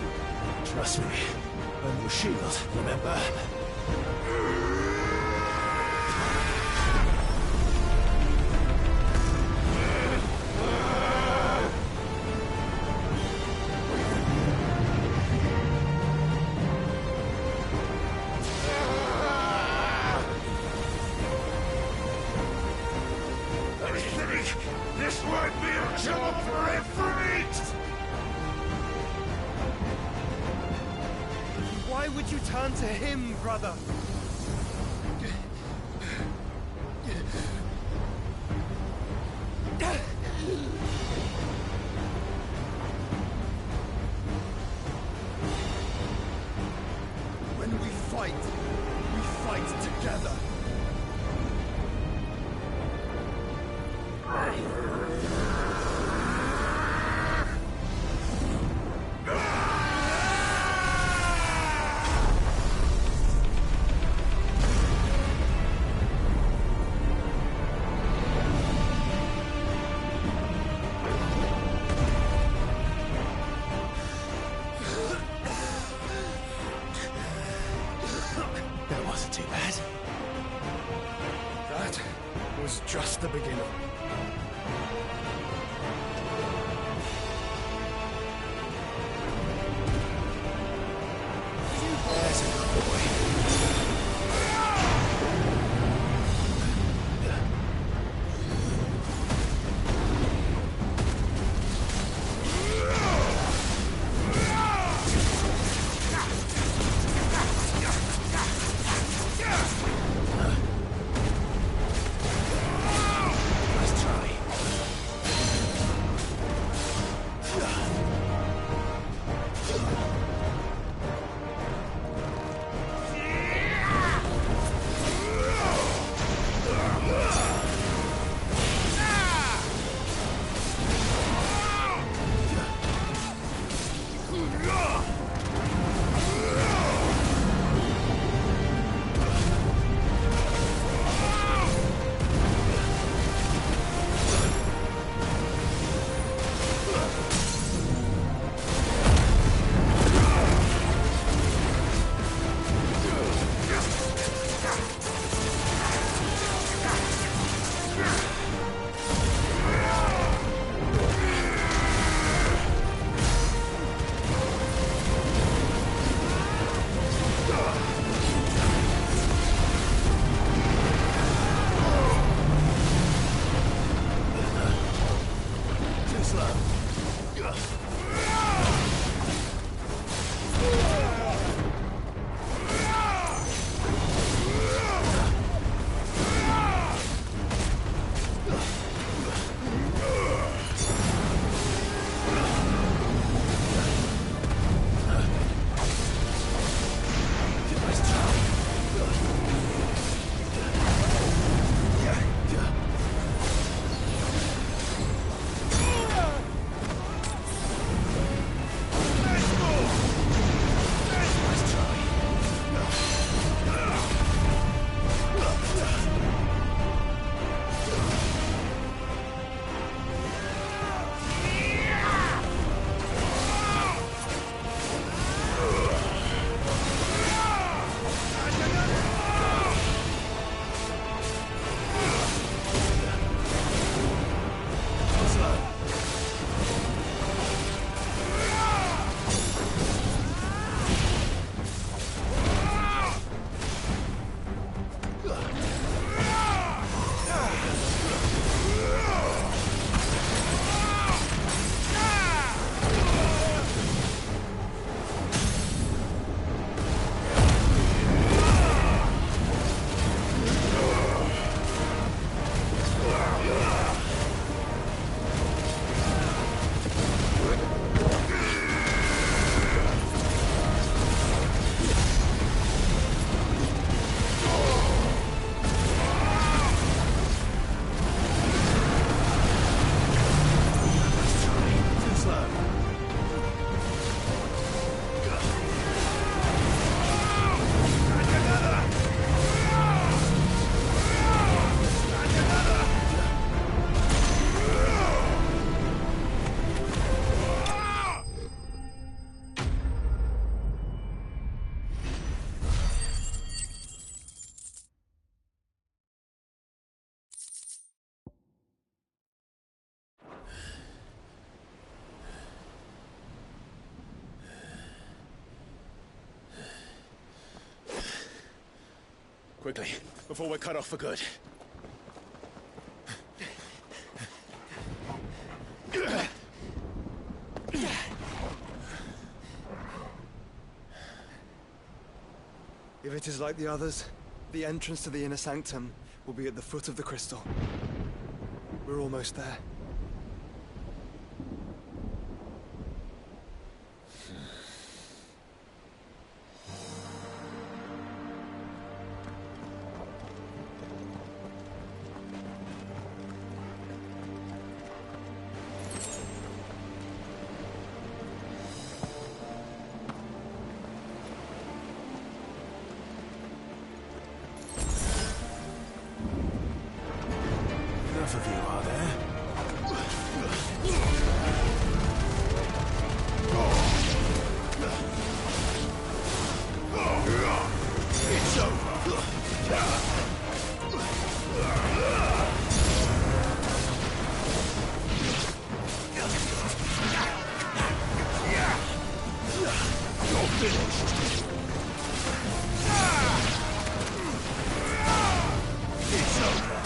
Trust me. I'm your shield, remember? This might be a job for a freak! Why would you turn to him, brother? When we fight together. That wasn't too bad. That was just the beginning. There's a good boy. Let's try. quickly, before we're cut off for good. If it is like the others, the entrance to the inner sanctum will be at the foot of the crystal. We're almost there. Enough of you, are there? It's over. You're finished. It's over.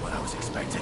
what I was expecting.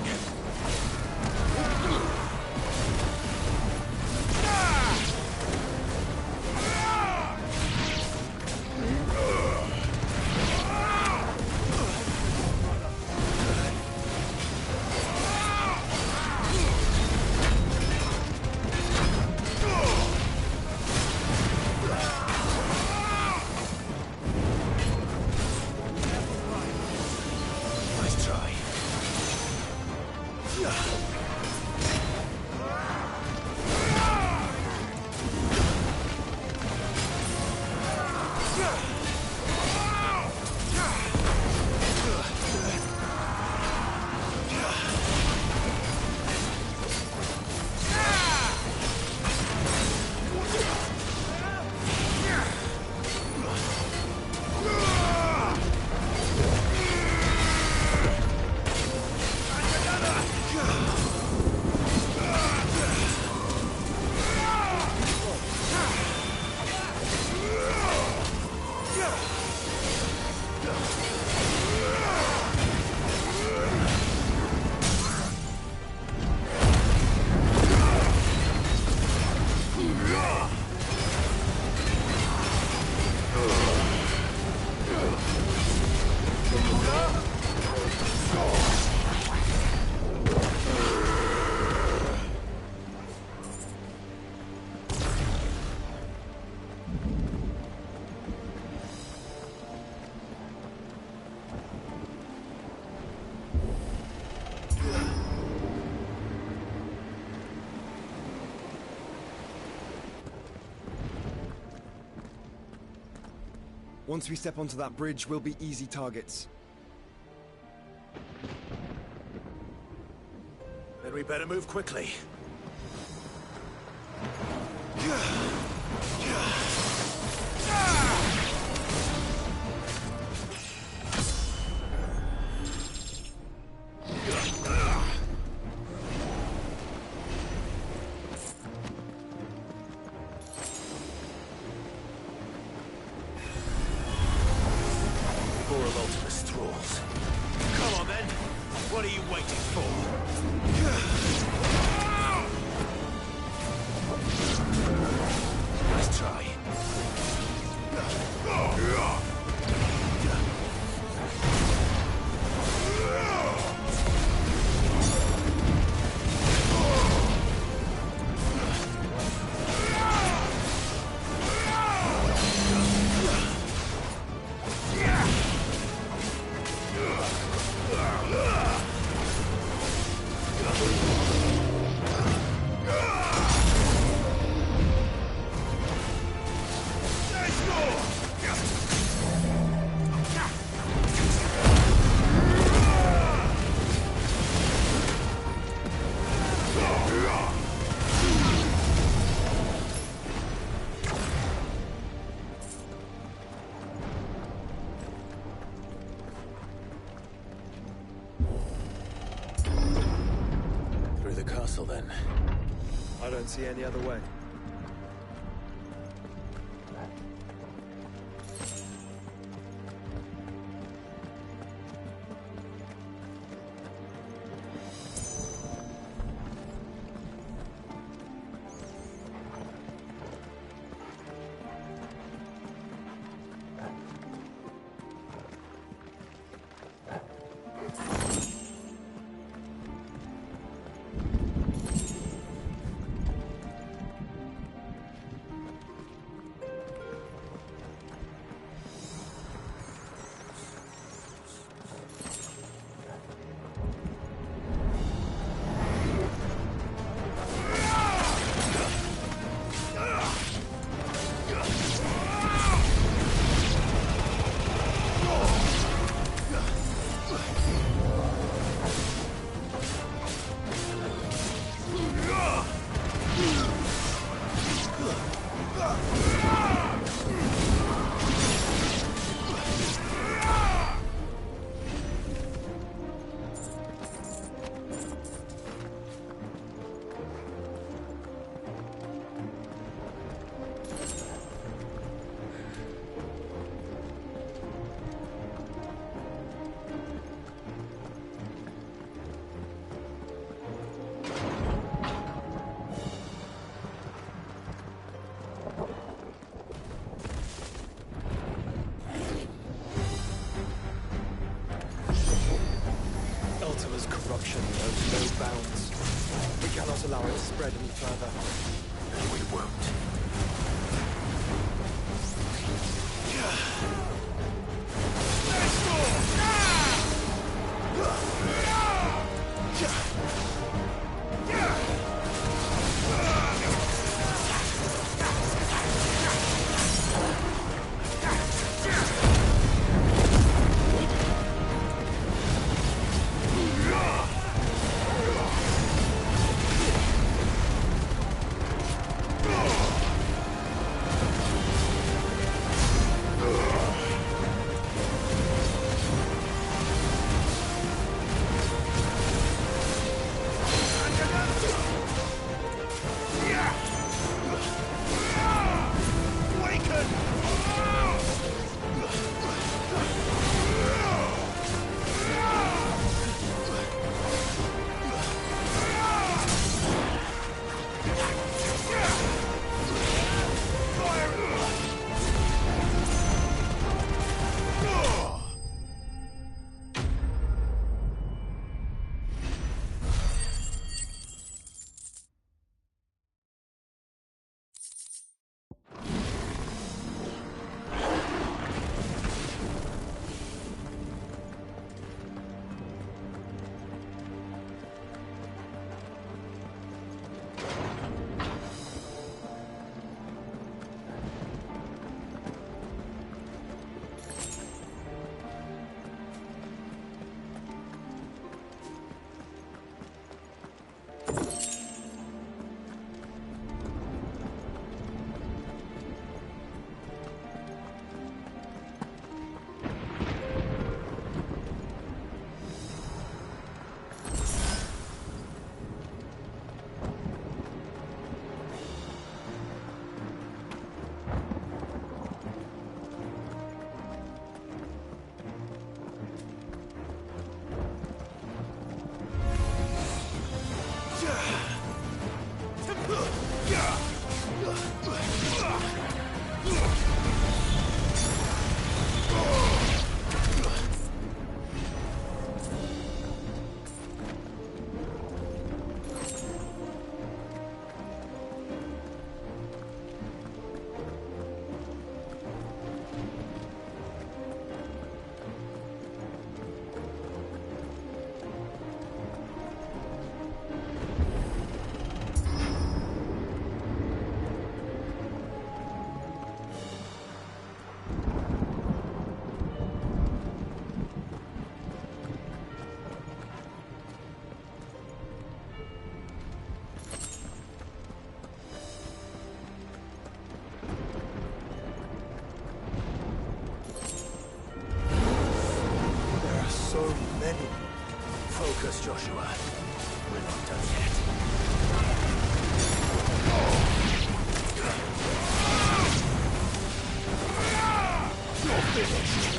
Once we step onto that bridge, we'll be easy targets. Then we better move quickly. Then. I don't see any other way. Ultima's corruption knows no bounds. We cannot allow it to spread any further. And we won't. Focus, Joshua. We're not done yet. You're finished.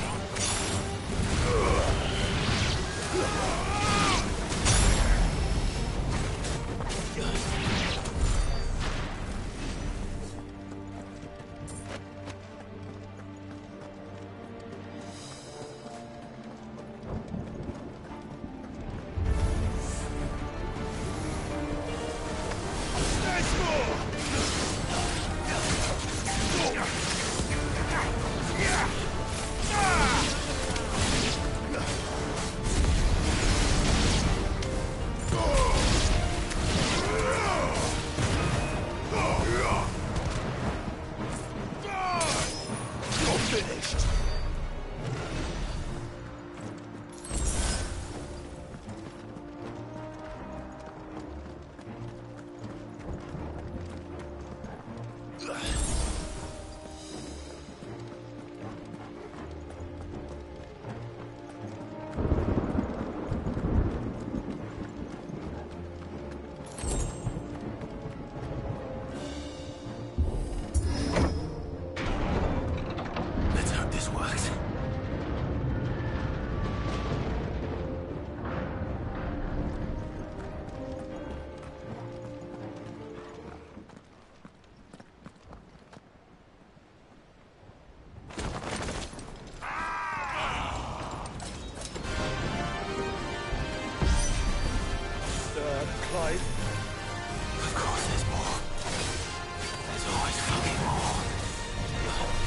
Clive. Of course there's more. There's always fucking more. There's more!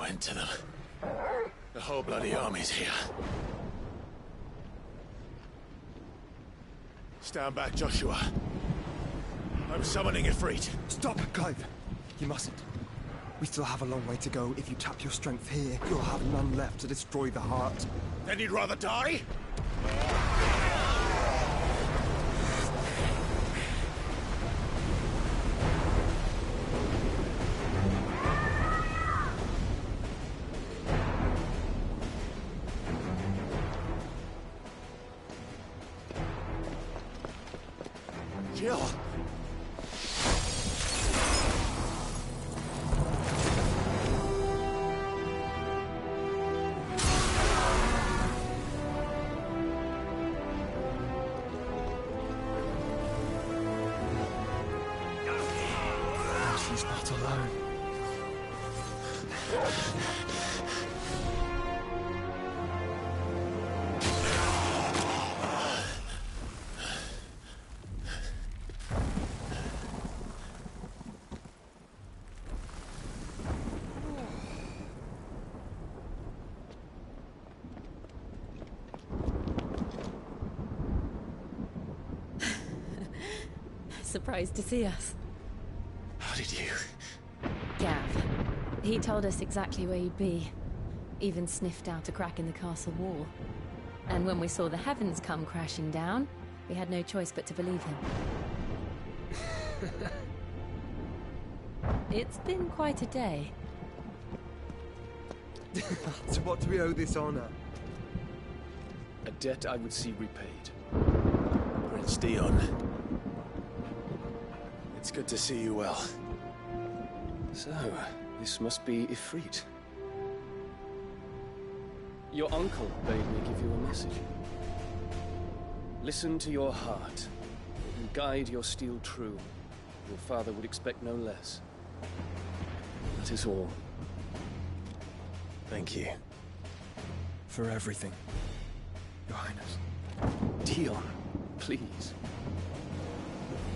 end to them. The whole bloody army's here. Stand back, Joshua. I'm summoning Ifrit. Stop, Clive! You mustn't. We still have a long way to go. If you tap your strength here, you'll have none left to destroy the heart. Then you'd rather die? Jill! She's not alone. Surprised to see us. How did you? Gav. He told us exactly where you'd be. Even sniffed out a crack in the castle wall. And when we saw the heavens come crashing down, we had no choice but to believe him. It's been quite a day. So what do we owe this honor? A debt I would see repaid. Prince Dion. It's good to see you well. So, this must be Ifrit. Your uncle bade me give you a message. Listen to your heart, and guide your steel true. Your father would expect no less. That is all. Thank you. For everything, Your Highness. Dion, please.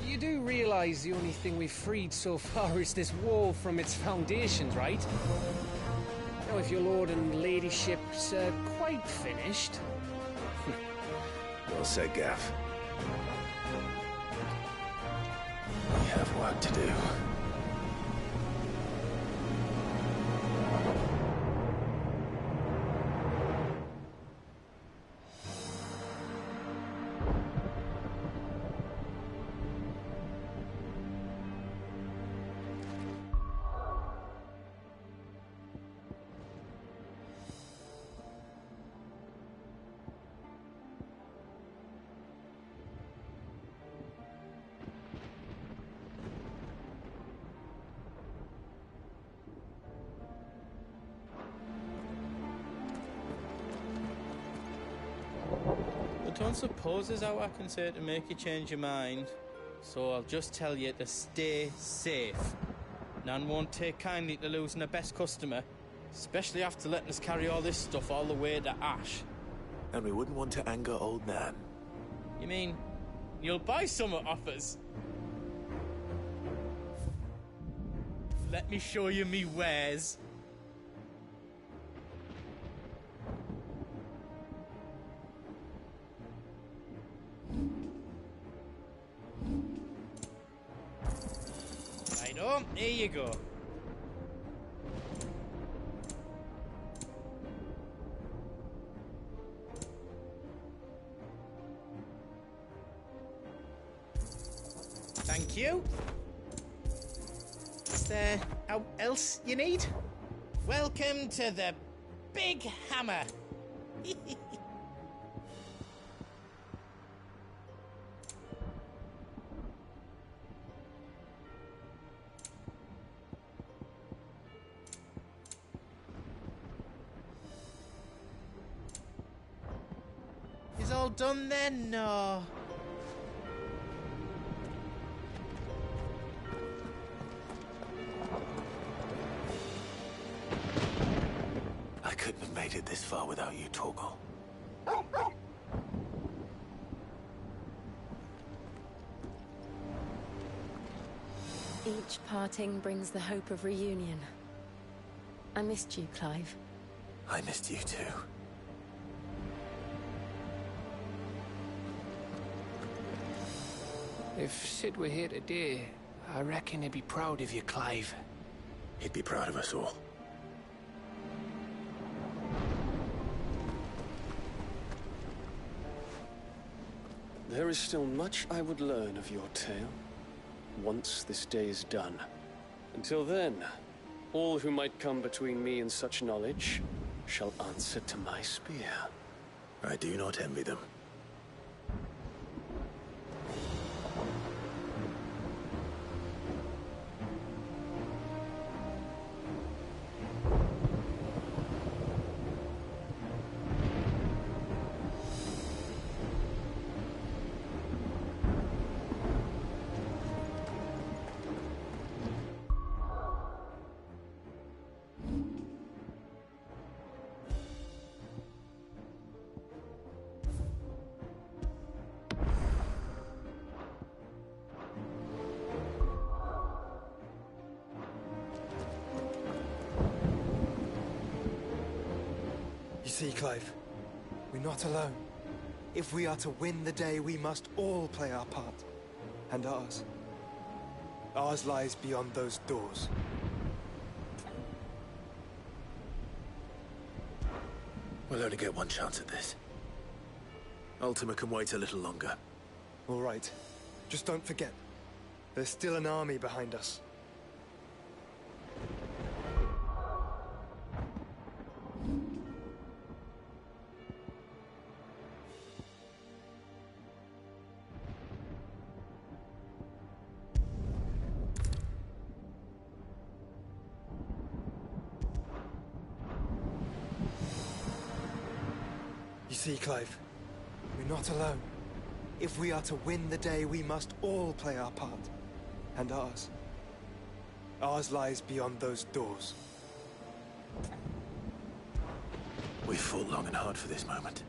You do realize the only thing we've freed so far is this wall from its foundations, right? Now, if your lord and ladyship's quite finished... Well said, Gav. We have work to do. I don't suppose there's how I can say to make you change your mind. So I'll just tell you to stay safe. Nan won't take kindly to losing her best customer, especially after letting us carry all this stuff all the way to Ash. And we wouldn't want to anger old Nan. You mean, you'll buy some off us? Let me show you me wares. Righto, here you go. Thank you. Is there how else you need? Welcome to the Big Hammer. Is all done then? No. I couldn't have made it this far without you, Torgal. Each parting brings the hope of reunion. I missed you, Clive. I missed you too. If Sid were here today, I reckon he'd be proud of you, Clive. He'd be proud of us all. There is still much I would learn of your tale, once this day is done. Until then, all who might come between me and such knowledge shall answer to my spear. I do not envy them. You see, Clive, we're not alone. If we are to win the day, we must all play our part. And ours. Ours lies beyond those doors. We'll only get one chance at this. Ultima can wait a little longer. All right. Just don't forget, there's still an army behind us. You see, Clive, we're not alone. If we are to win the day, we must all play our part. And ours. Ours lies beyond those doors. We've fought long and hard for this moment.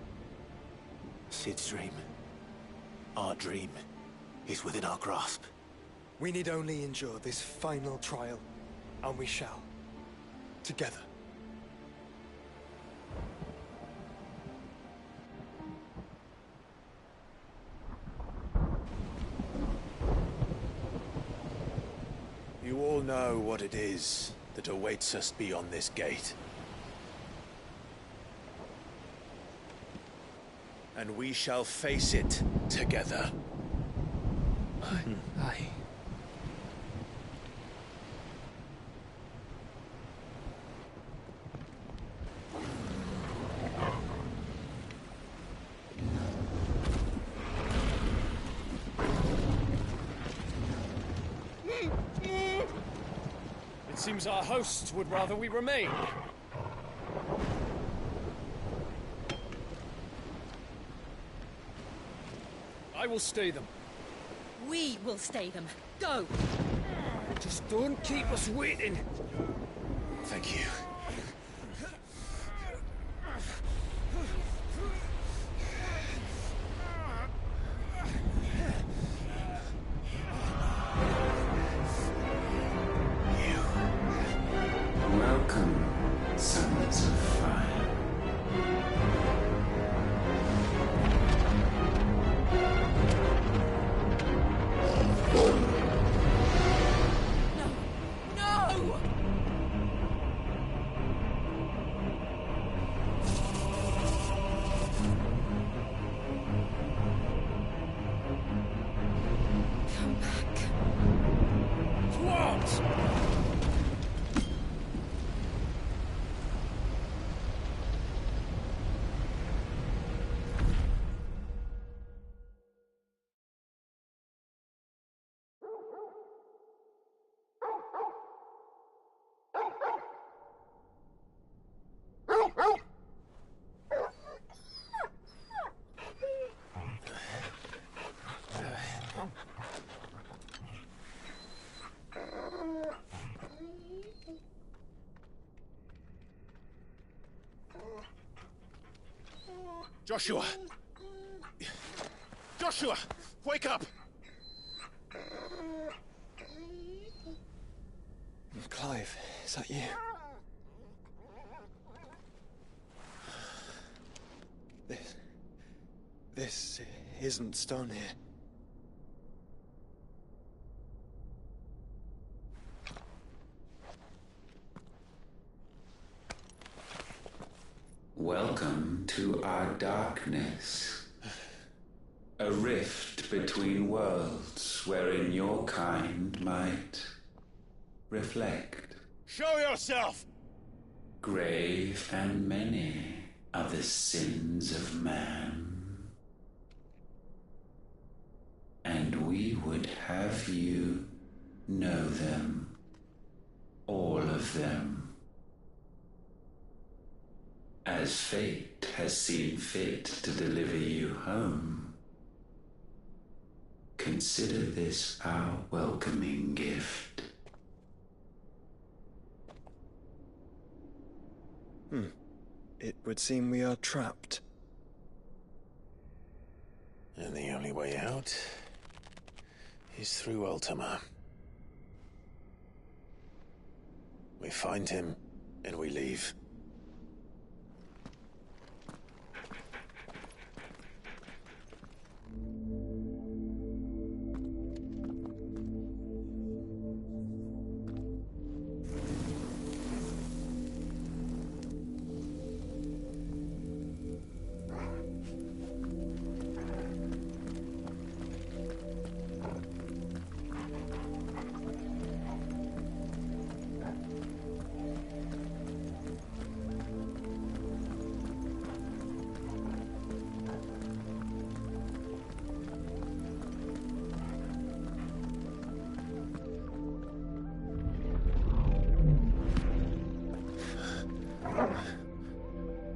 Sid's dream, our dream, is within our grasp. We need only endure this final trial, and we shall. Together. You all know what it is that awaits us beyond this gate. And we shall face it together. Aye. It seems our hosts would rather we remain. I will stay them. We will stay them. Go! Just don't keep us waiting. Thank you. Welcome, sons of fire. No! Come back. What? Joshua! Joshua! Wake up! Clive, is that you? This isn't Stonehenge. Welcome to our darkness. A rift between worlds wherein your kind might reflect. Show yourself! Grave and many are the sins of man. And we would have you know them, all of them, as fate has seen fit to deliver you home. Consider this our welcoming gift. It would seem we are trapped. And the only way out is through Ultima. We find him, and we leave.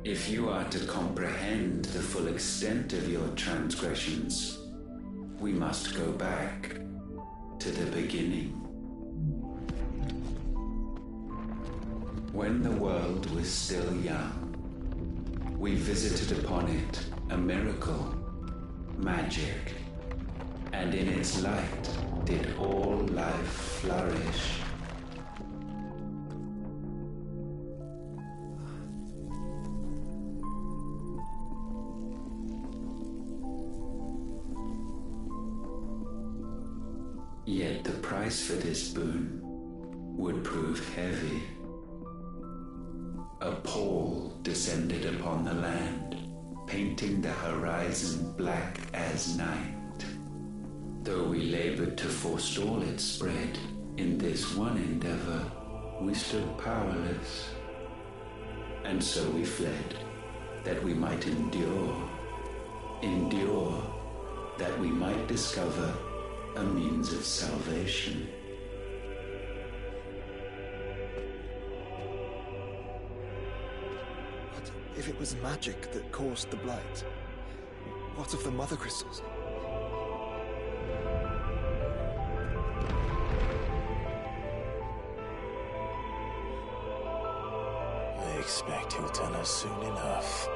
If you are to comprehend the full extent of your transgressions, we must go back to the beginning. When the world was still young, we visited upon it a miracle, magic, and in its light did all life flourish. Yet the price for this boon would prove heavy. A pall descended upon the land, painting the horizon black as night. Though we labored to forestall its spread, in this one endeavor we stood powerless. And so we fled, that we might endure, that we might discover a means of salvation. But if it was magic that caused the blight, what of the mother crystals? I expect he'll tell us soon enough.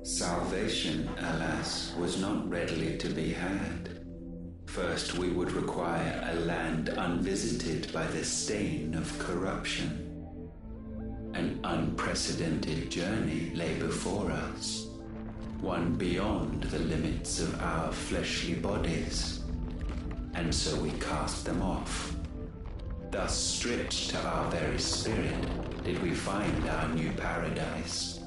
Salvation, alas, was not readily to be had. First, we would require a land unvisited by the stain of corruption. An unprecedented journey lay before us, one beyond the limits of our fleshly bodies. And so we cast them off. Thus, stripped to our very spirit, did we find our new paradise.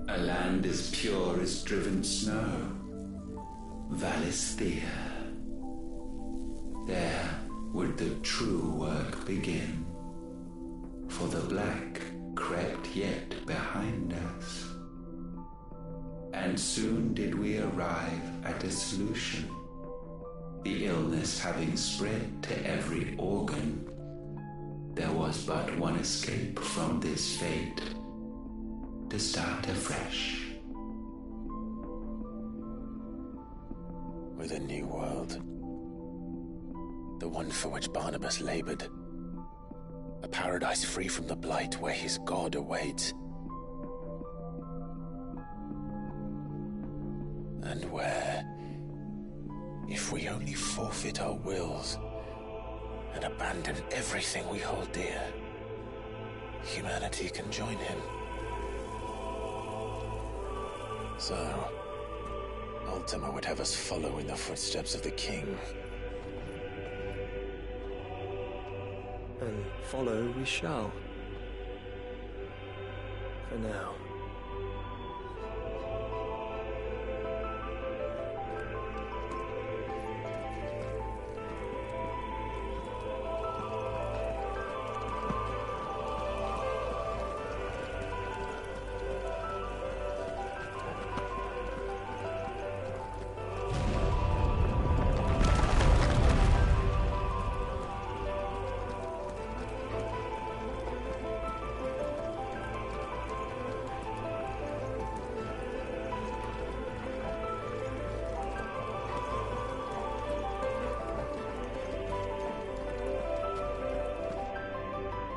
A land as pure as driven snow, Valisthea. There would the true work begin. for the black crept yet behind us. And soon did we arrive at a solution. The illness having spread to every organ, there was but one escape from this fate: to start afresh. With a new world. The one for which Barnabas labored. A paradise free from the blight where his God awaits. And where, if we only forfeit our wills and abandon everything we hold dear, humanity can join him. So, Ultima would have us follow in the footsteps of the king. And follow we shall. For now.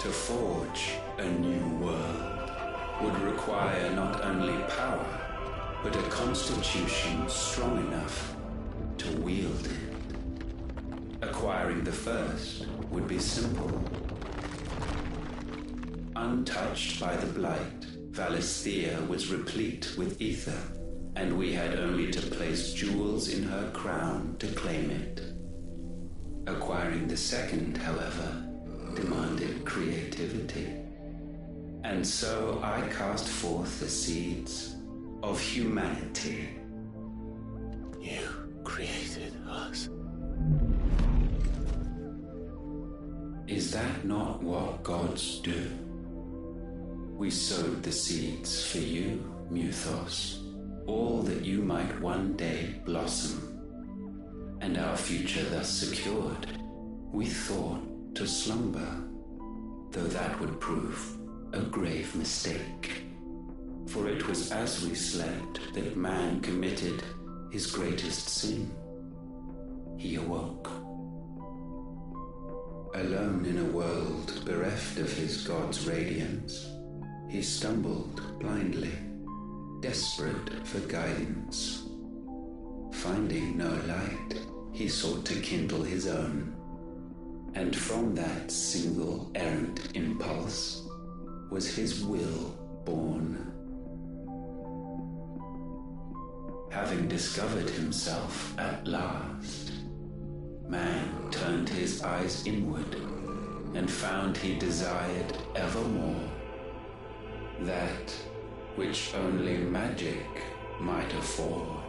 To forge a new world would require not only power, but a constitution strong enough to wield it. Acquiring the first would be simple. Untouched by the blight, Valisthea was replete with ether, and we had only to place jewels in her crown to claim it. Acquiring the second, however, demanded creativity. And so I cast forth the seeds of humanity. You created us. Is that not what gods do? We sowed the seeds for you, Muthos, all that you might one day blossom. And our future thus secured, we thought to slumber, though that would prove a grave mistake. For it was as we slept that man committed his greatest sin. He awoke. Alone in a world bereft of his God's radiance, he stumbled blindly, desperate for guidance. Finding no light, he sought to kindle his own. And from that single errant impulse was his will born. Having discovered himself at last, man turned his eyes inward and found he desired evermore that which only magic might afford.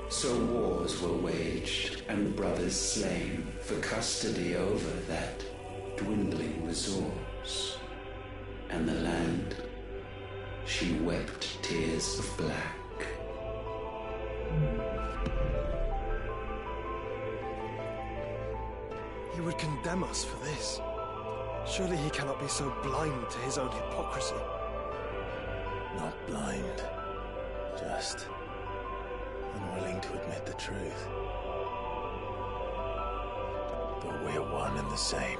So wars were waged and brothers slain for custody over that dwindling resource. And the land, she wept tears of black. He would condemn us for this. Surely he cannot be so blind to his own hypocrisy. Not blind, just unwilling to admit the truth. But we're one and the same.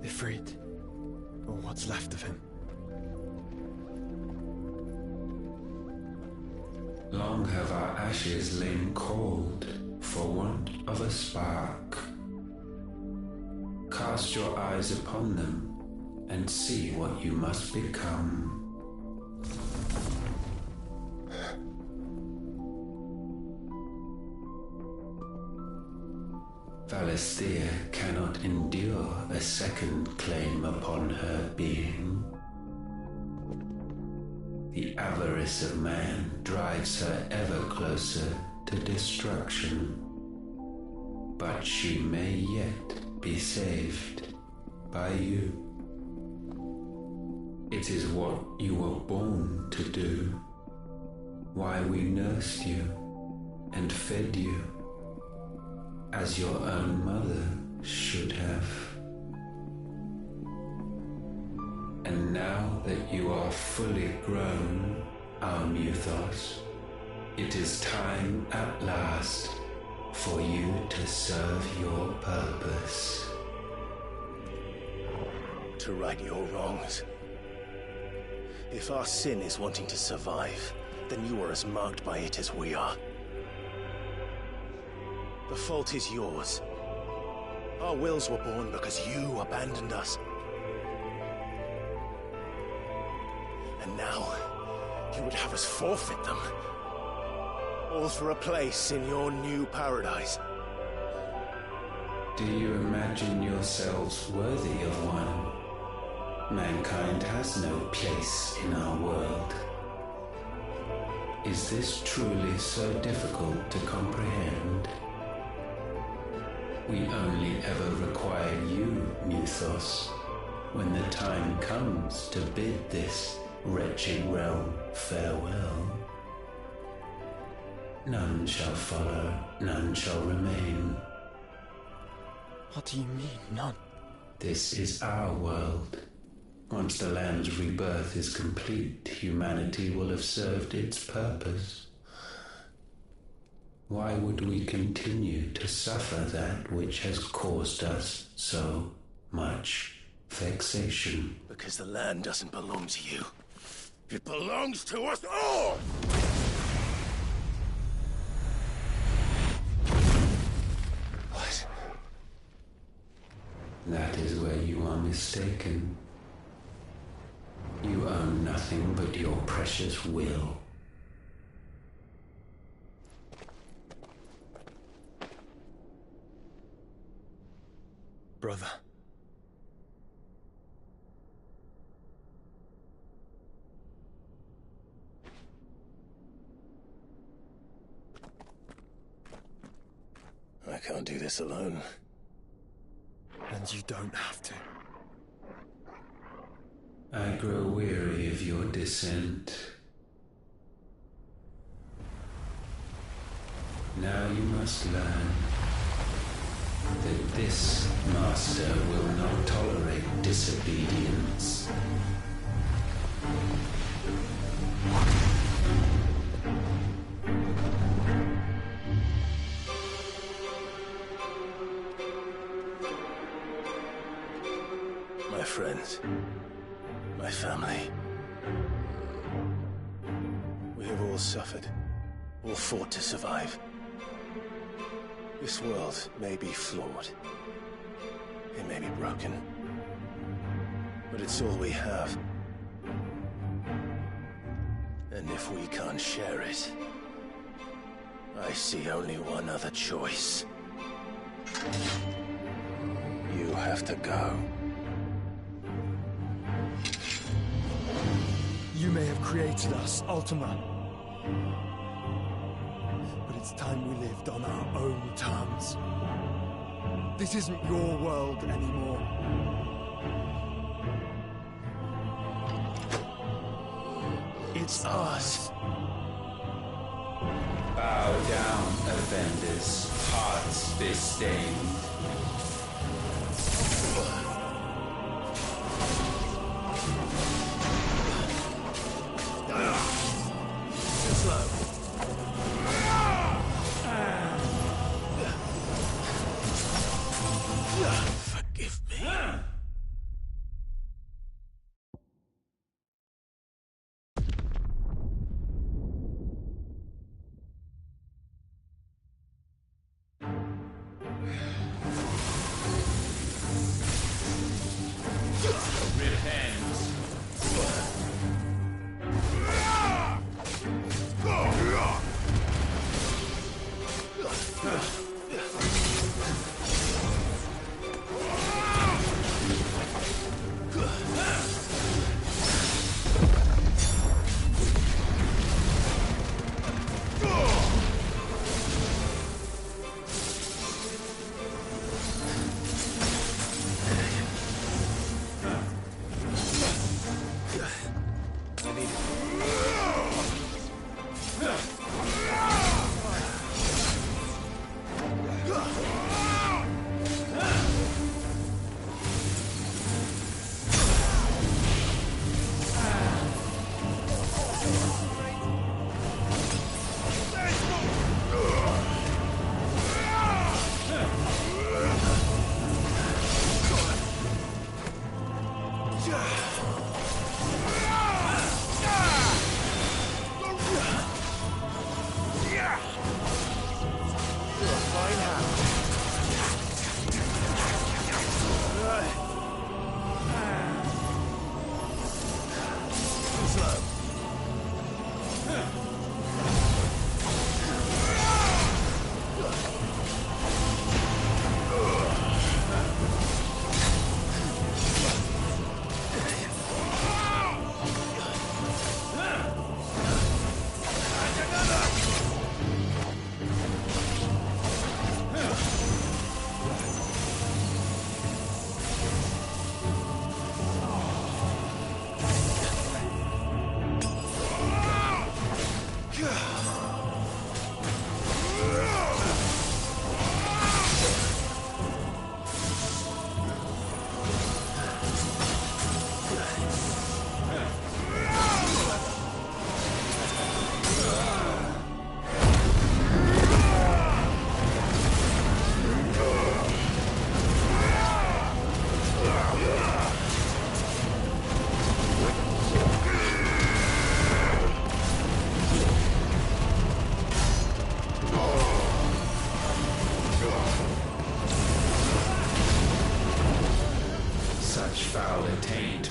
Ifrit, or what's left of him. Long have our ashes lain cold for want of a spark. Cast your eyes upon them and see what you must become. Valisthea cannot endure a second claim upon her being. The avarice of man drives her ever closer to destruction. But she may yet be saved by you. It is what you were born to do, why we nursed you and fed you, as your own mother should have. And now that you are fully grown, our Muthos, it is time at last for you to serve your purpose. To right your wrongs. If our sin is wanting to survive, then you are as marked by it as we are. The fault is yours. Our wills were born because you abandoned us. And now, you would have us forfeit them. All for a place in your new paradise. Do you imagine yourselves worthy of one? Mankind has no place in our world. Is this truly so difficult to comprehend? We only ever require you, Muthos, when the time comes to bid this wretched realm farewell. None shall follow, none shall remain. What do you mean, none? This is our world. Once the land's rebirth is complete, humanity will have served its purpose. Why would we continue to suffer that which has caused us so much vexation? Because the land doesn't belong to you. It belongs to us all! What? That is where you are mistaken. You own nothing but your precious will. Brother. I can't do this alone. And you don't have to. I grow weary of your dissent. Now you must learn that this master will not tolerate disobedience. My friends, my family. We have all suffered, all fought to survive. This world may be flawed. It may be broken. But it's all we have. And if we can't share it, I see only one other choice. You have to go. You may have created us, Ultima. But it's time we lived on our own terms. This isn't your world anymore. It's ours. Bow down, offenders, hearts disdained. Forgive me. ends.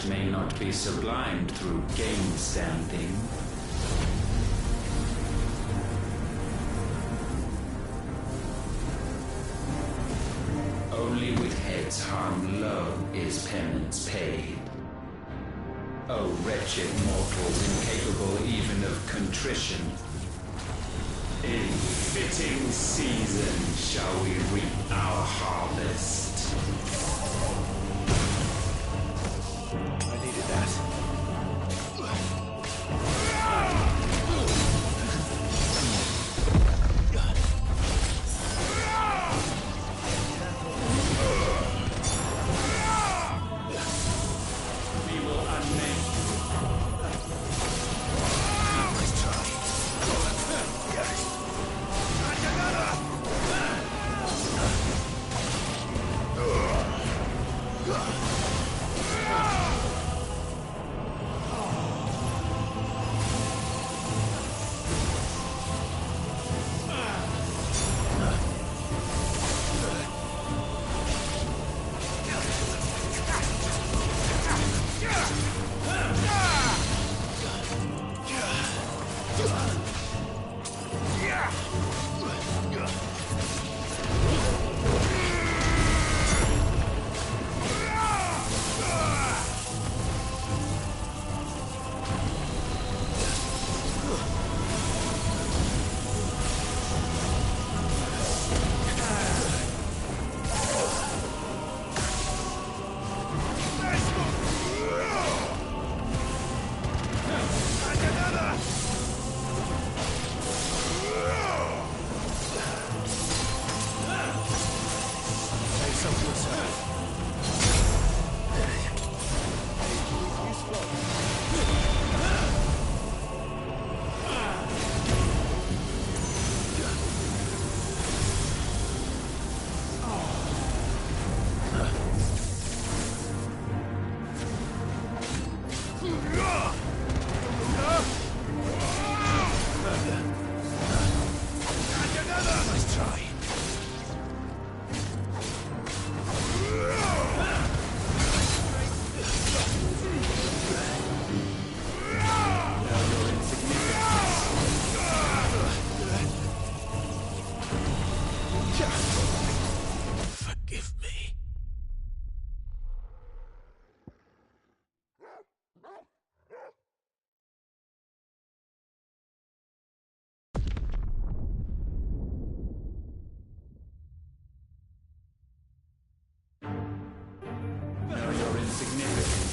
May not be sublimed through game standing. Only with heads hung low is penance paid. O wretched mortals incapable even of contrition, in fitting season shall we reap our harvest. I needed that. Ugh. insignificance.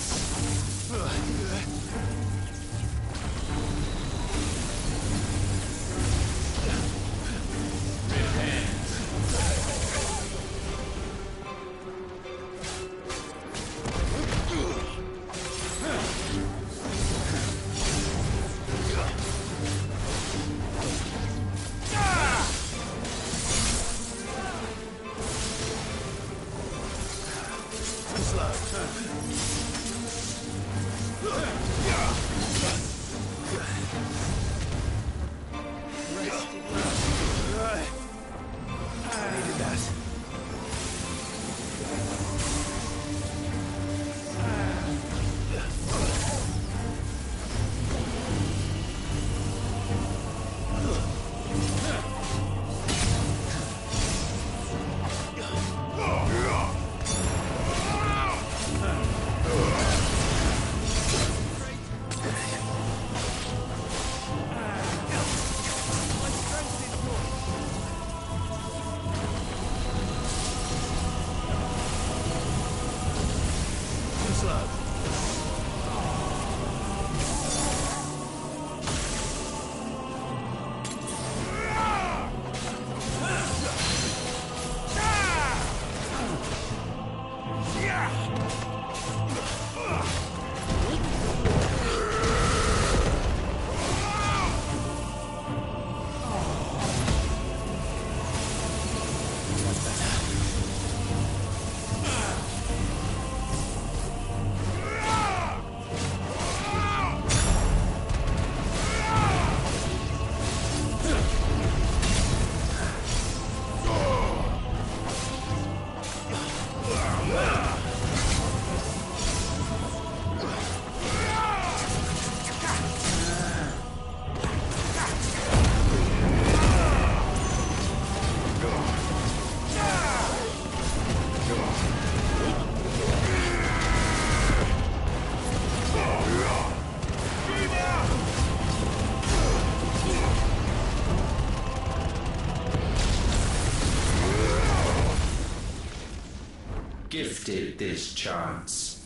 Gifted this chance,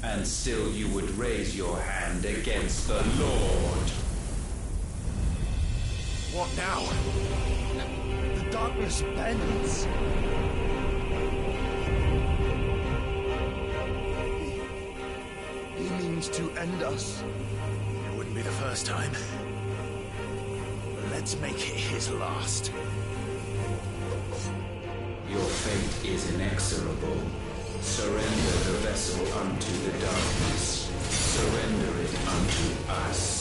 and still you would raise your hand against the Lord. What now? The darkness bends. He means to end us. It wouldn't be the first time. Let's make it his last. Your fate is inexorable. Surrender the vessel unto the darkness. Surrender it unto us.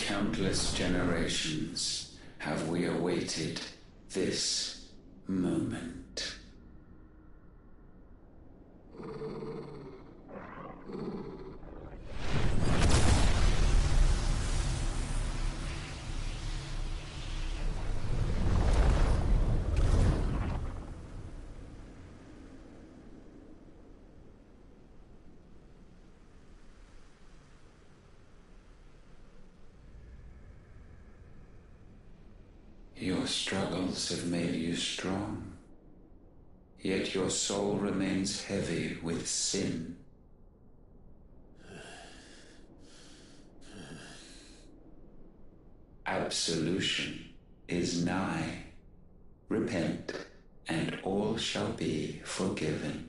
countless generations have we awaited this moment. Your struggles have made you strong, yet your soul remains heavy with sin. Absolution is nigh. Repent, and all shall be forgiven.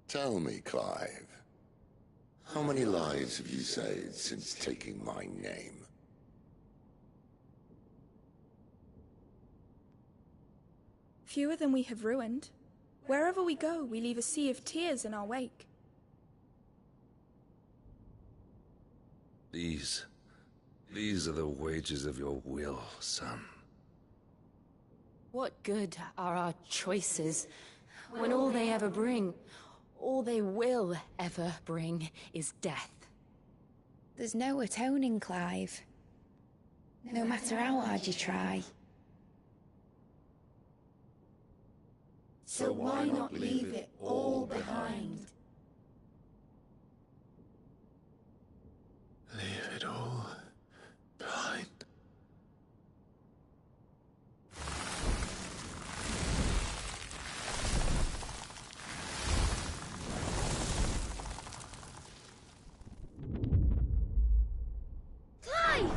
Tell me, Clive, how many lives have you saved since taking my name? Fewer than we have ruined. Wherever we go, we leave a sea of tears in our wake. These are the wages of your will, son. What good are our choices when all they ever bring, all they will ever bring, is death? There's no atoning, Clive. No matter how hard you try. So why not leave it all behind? Leave it all behind. Clive!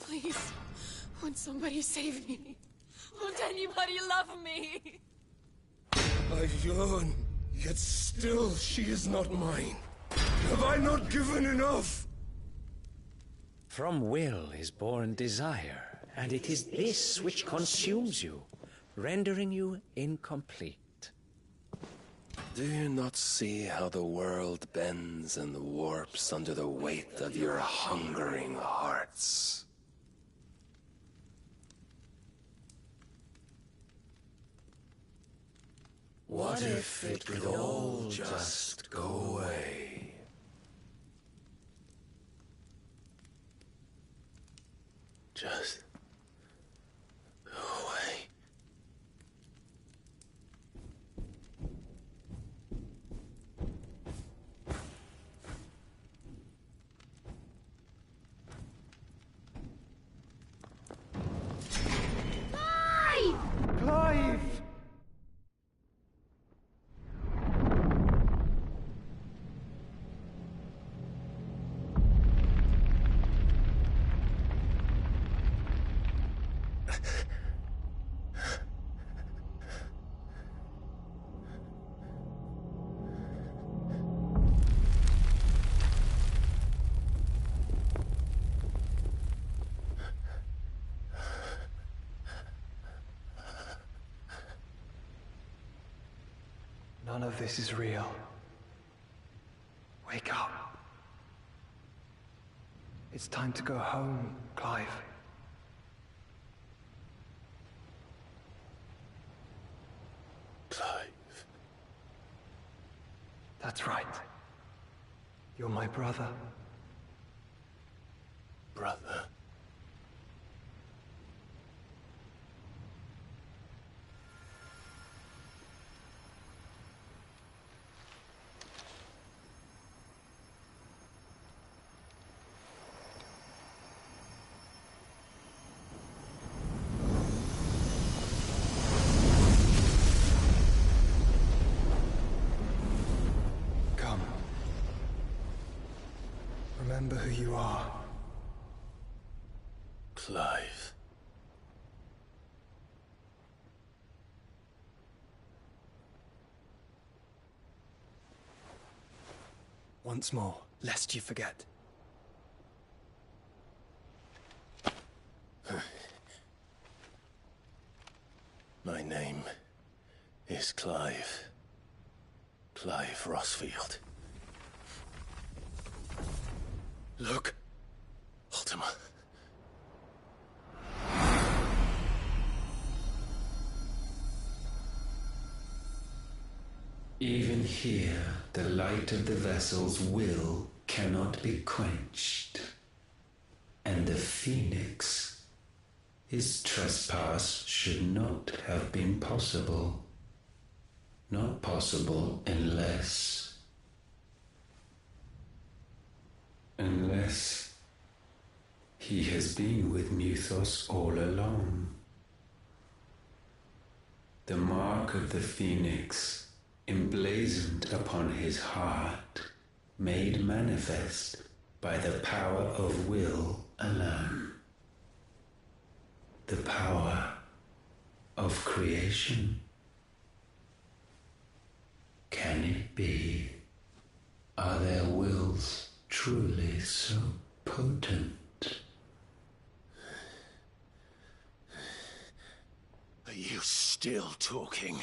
Please, won't somebody save me? Won't anybody love me? I yearn, yet still she is not mine. Have I not given enough? From will is born desire, and it is this which consumes you, rendering you incomplete. Do you not see how the world bends and warps under the weight of your hungering hearts? What if it could all just go away? Just go away. Clive! Clive! None of this is real. Wake up. It's time to go home, Clive. Clive. That's right. You're my brother. Brother. Remember who you are. Clive. Once more, lest you forget. My name is Clive. Clive Rossfield. Look, Ultima. Even here, the light of the vessel's will cannot be quenched. And the Phoenix, his trespass should not have been possible. Not possible unless he has been with Muthos all along. The mark of the Phoenix, emblazoned upon his heart, made manifest by the power of will alone. The power of creation. Can it be? Are their wills truly so potent? Are you still talking?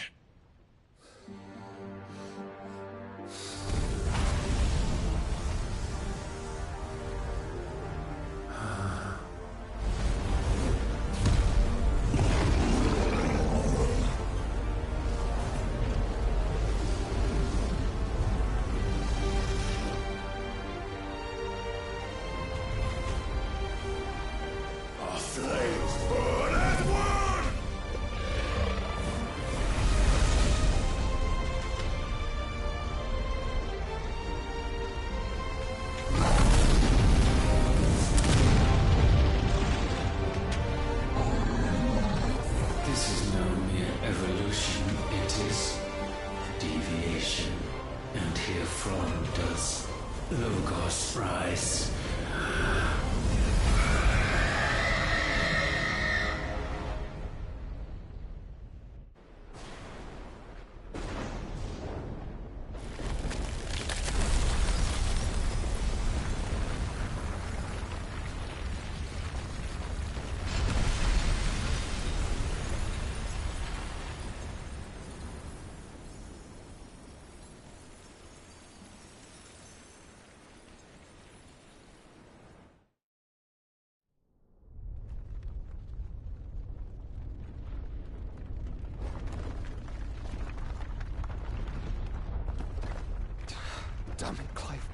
Damn it, Clive.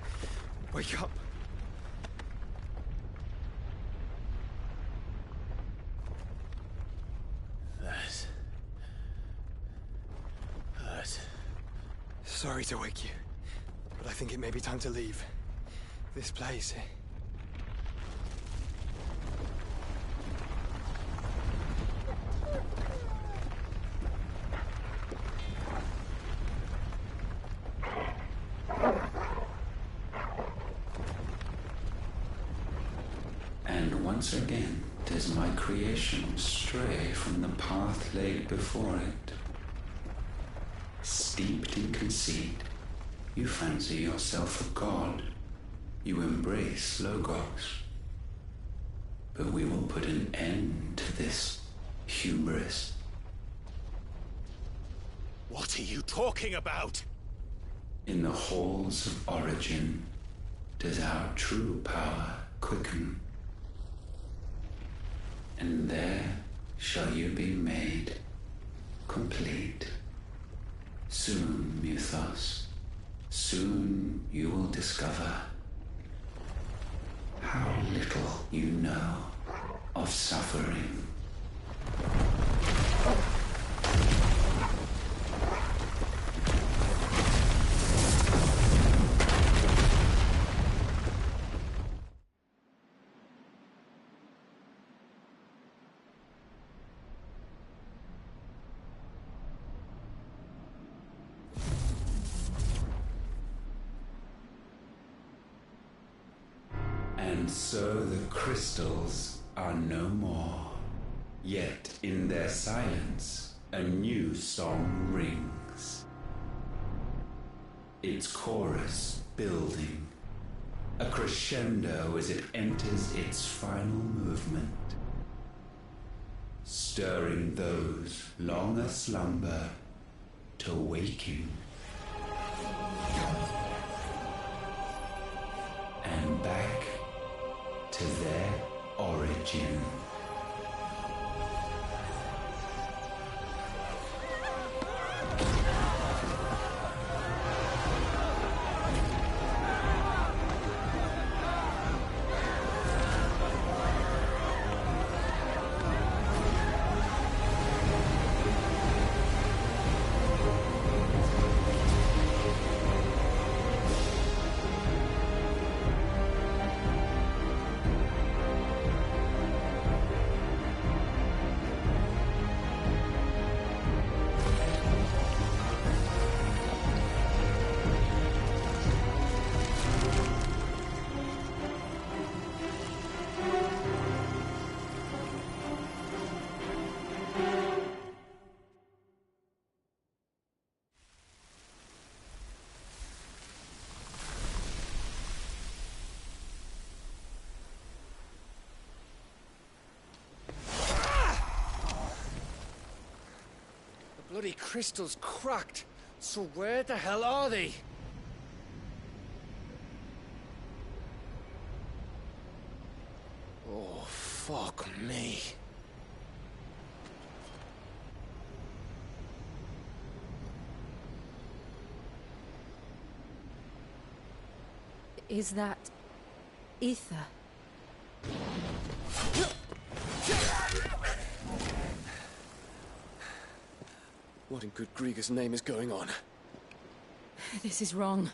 Wake up. That. Sorry to wake you, but I think it may be time to leave. This place. Once again does my creation stray from the path laid before it. Steeped in conceit, you fancy yourself a god. You embrace Logos. But we will put an end to this hubris. What are you talking about? In the halls of origin does our true power quicken. And there shall you be made complete. Soon, Muthos, soon you will discover how little you know of suffering. And so the crystals are no more. Yet in their silence, a new song rings. Its chorus building, a crescendo as it enters its final movement, stirring those long aslumber to waking. And back to their origin. Bloody crystal's cracked. So where the hell are they? Oh, fuck me. Is that ether? What in good Grieger's name is going on? This is wrong.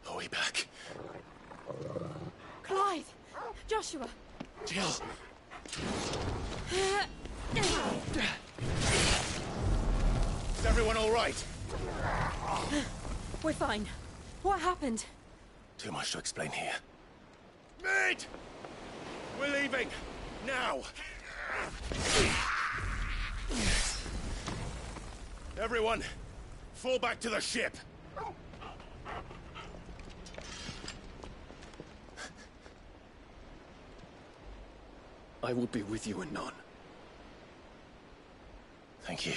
Are we back? Clive! Joshua! Jill! Is everyone all right? We're fine. What happened? Too much to explain here. Mate! We're leaving! Now! Everyone, fall back to the ship! I will be with you anon. Thank you.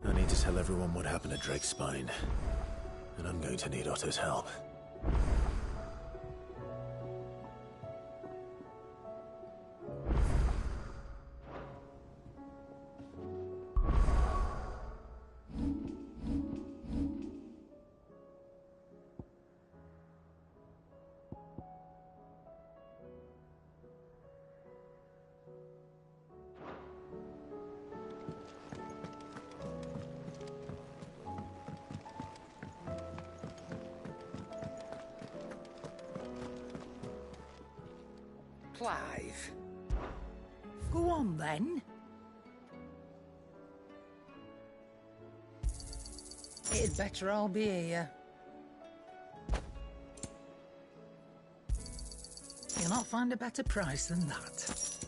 I need to tell everyone what happened at Drake's Spine, and I'm going to need Otto's help. Clive. Go on, then. It'd better all be here. You'll not find a better price than that.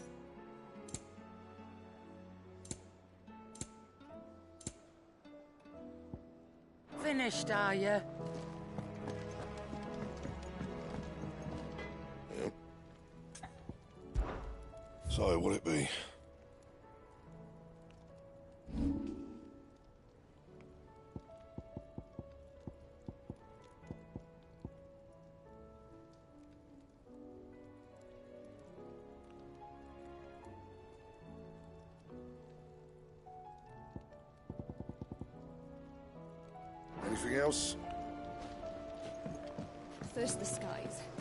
Finished, are you? Yep. So, what'll it be? Anything else? First the skies.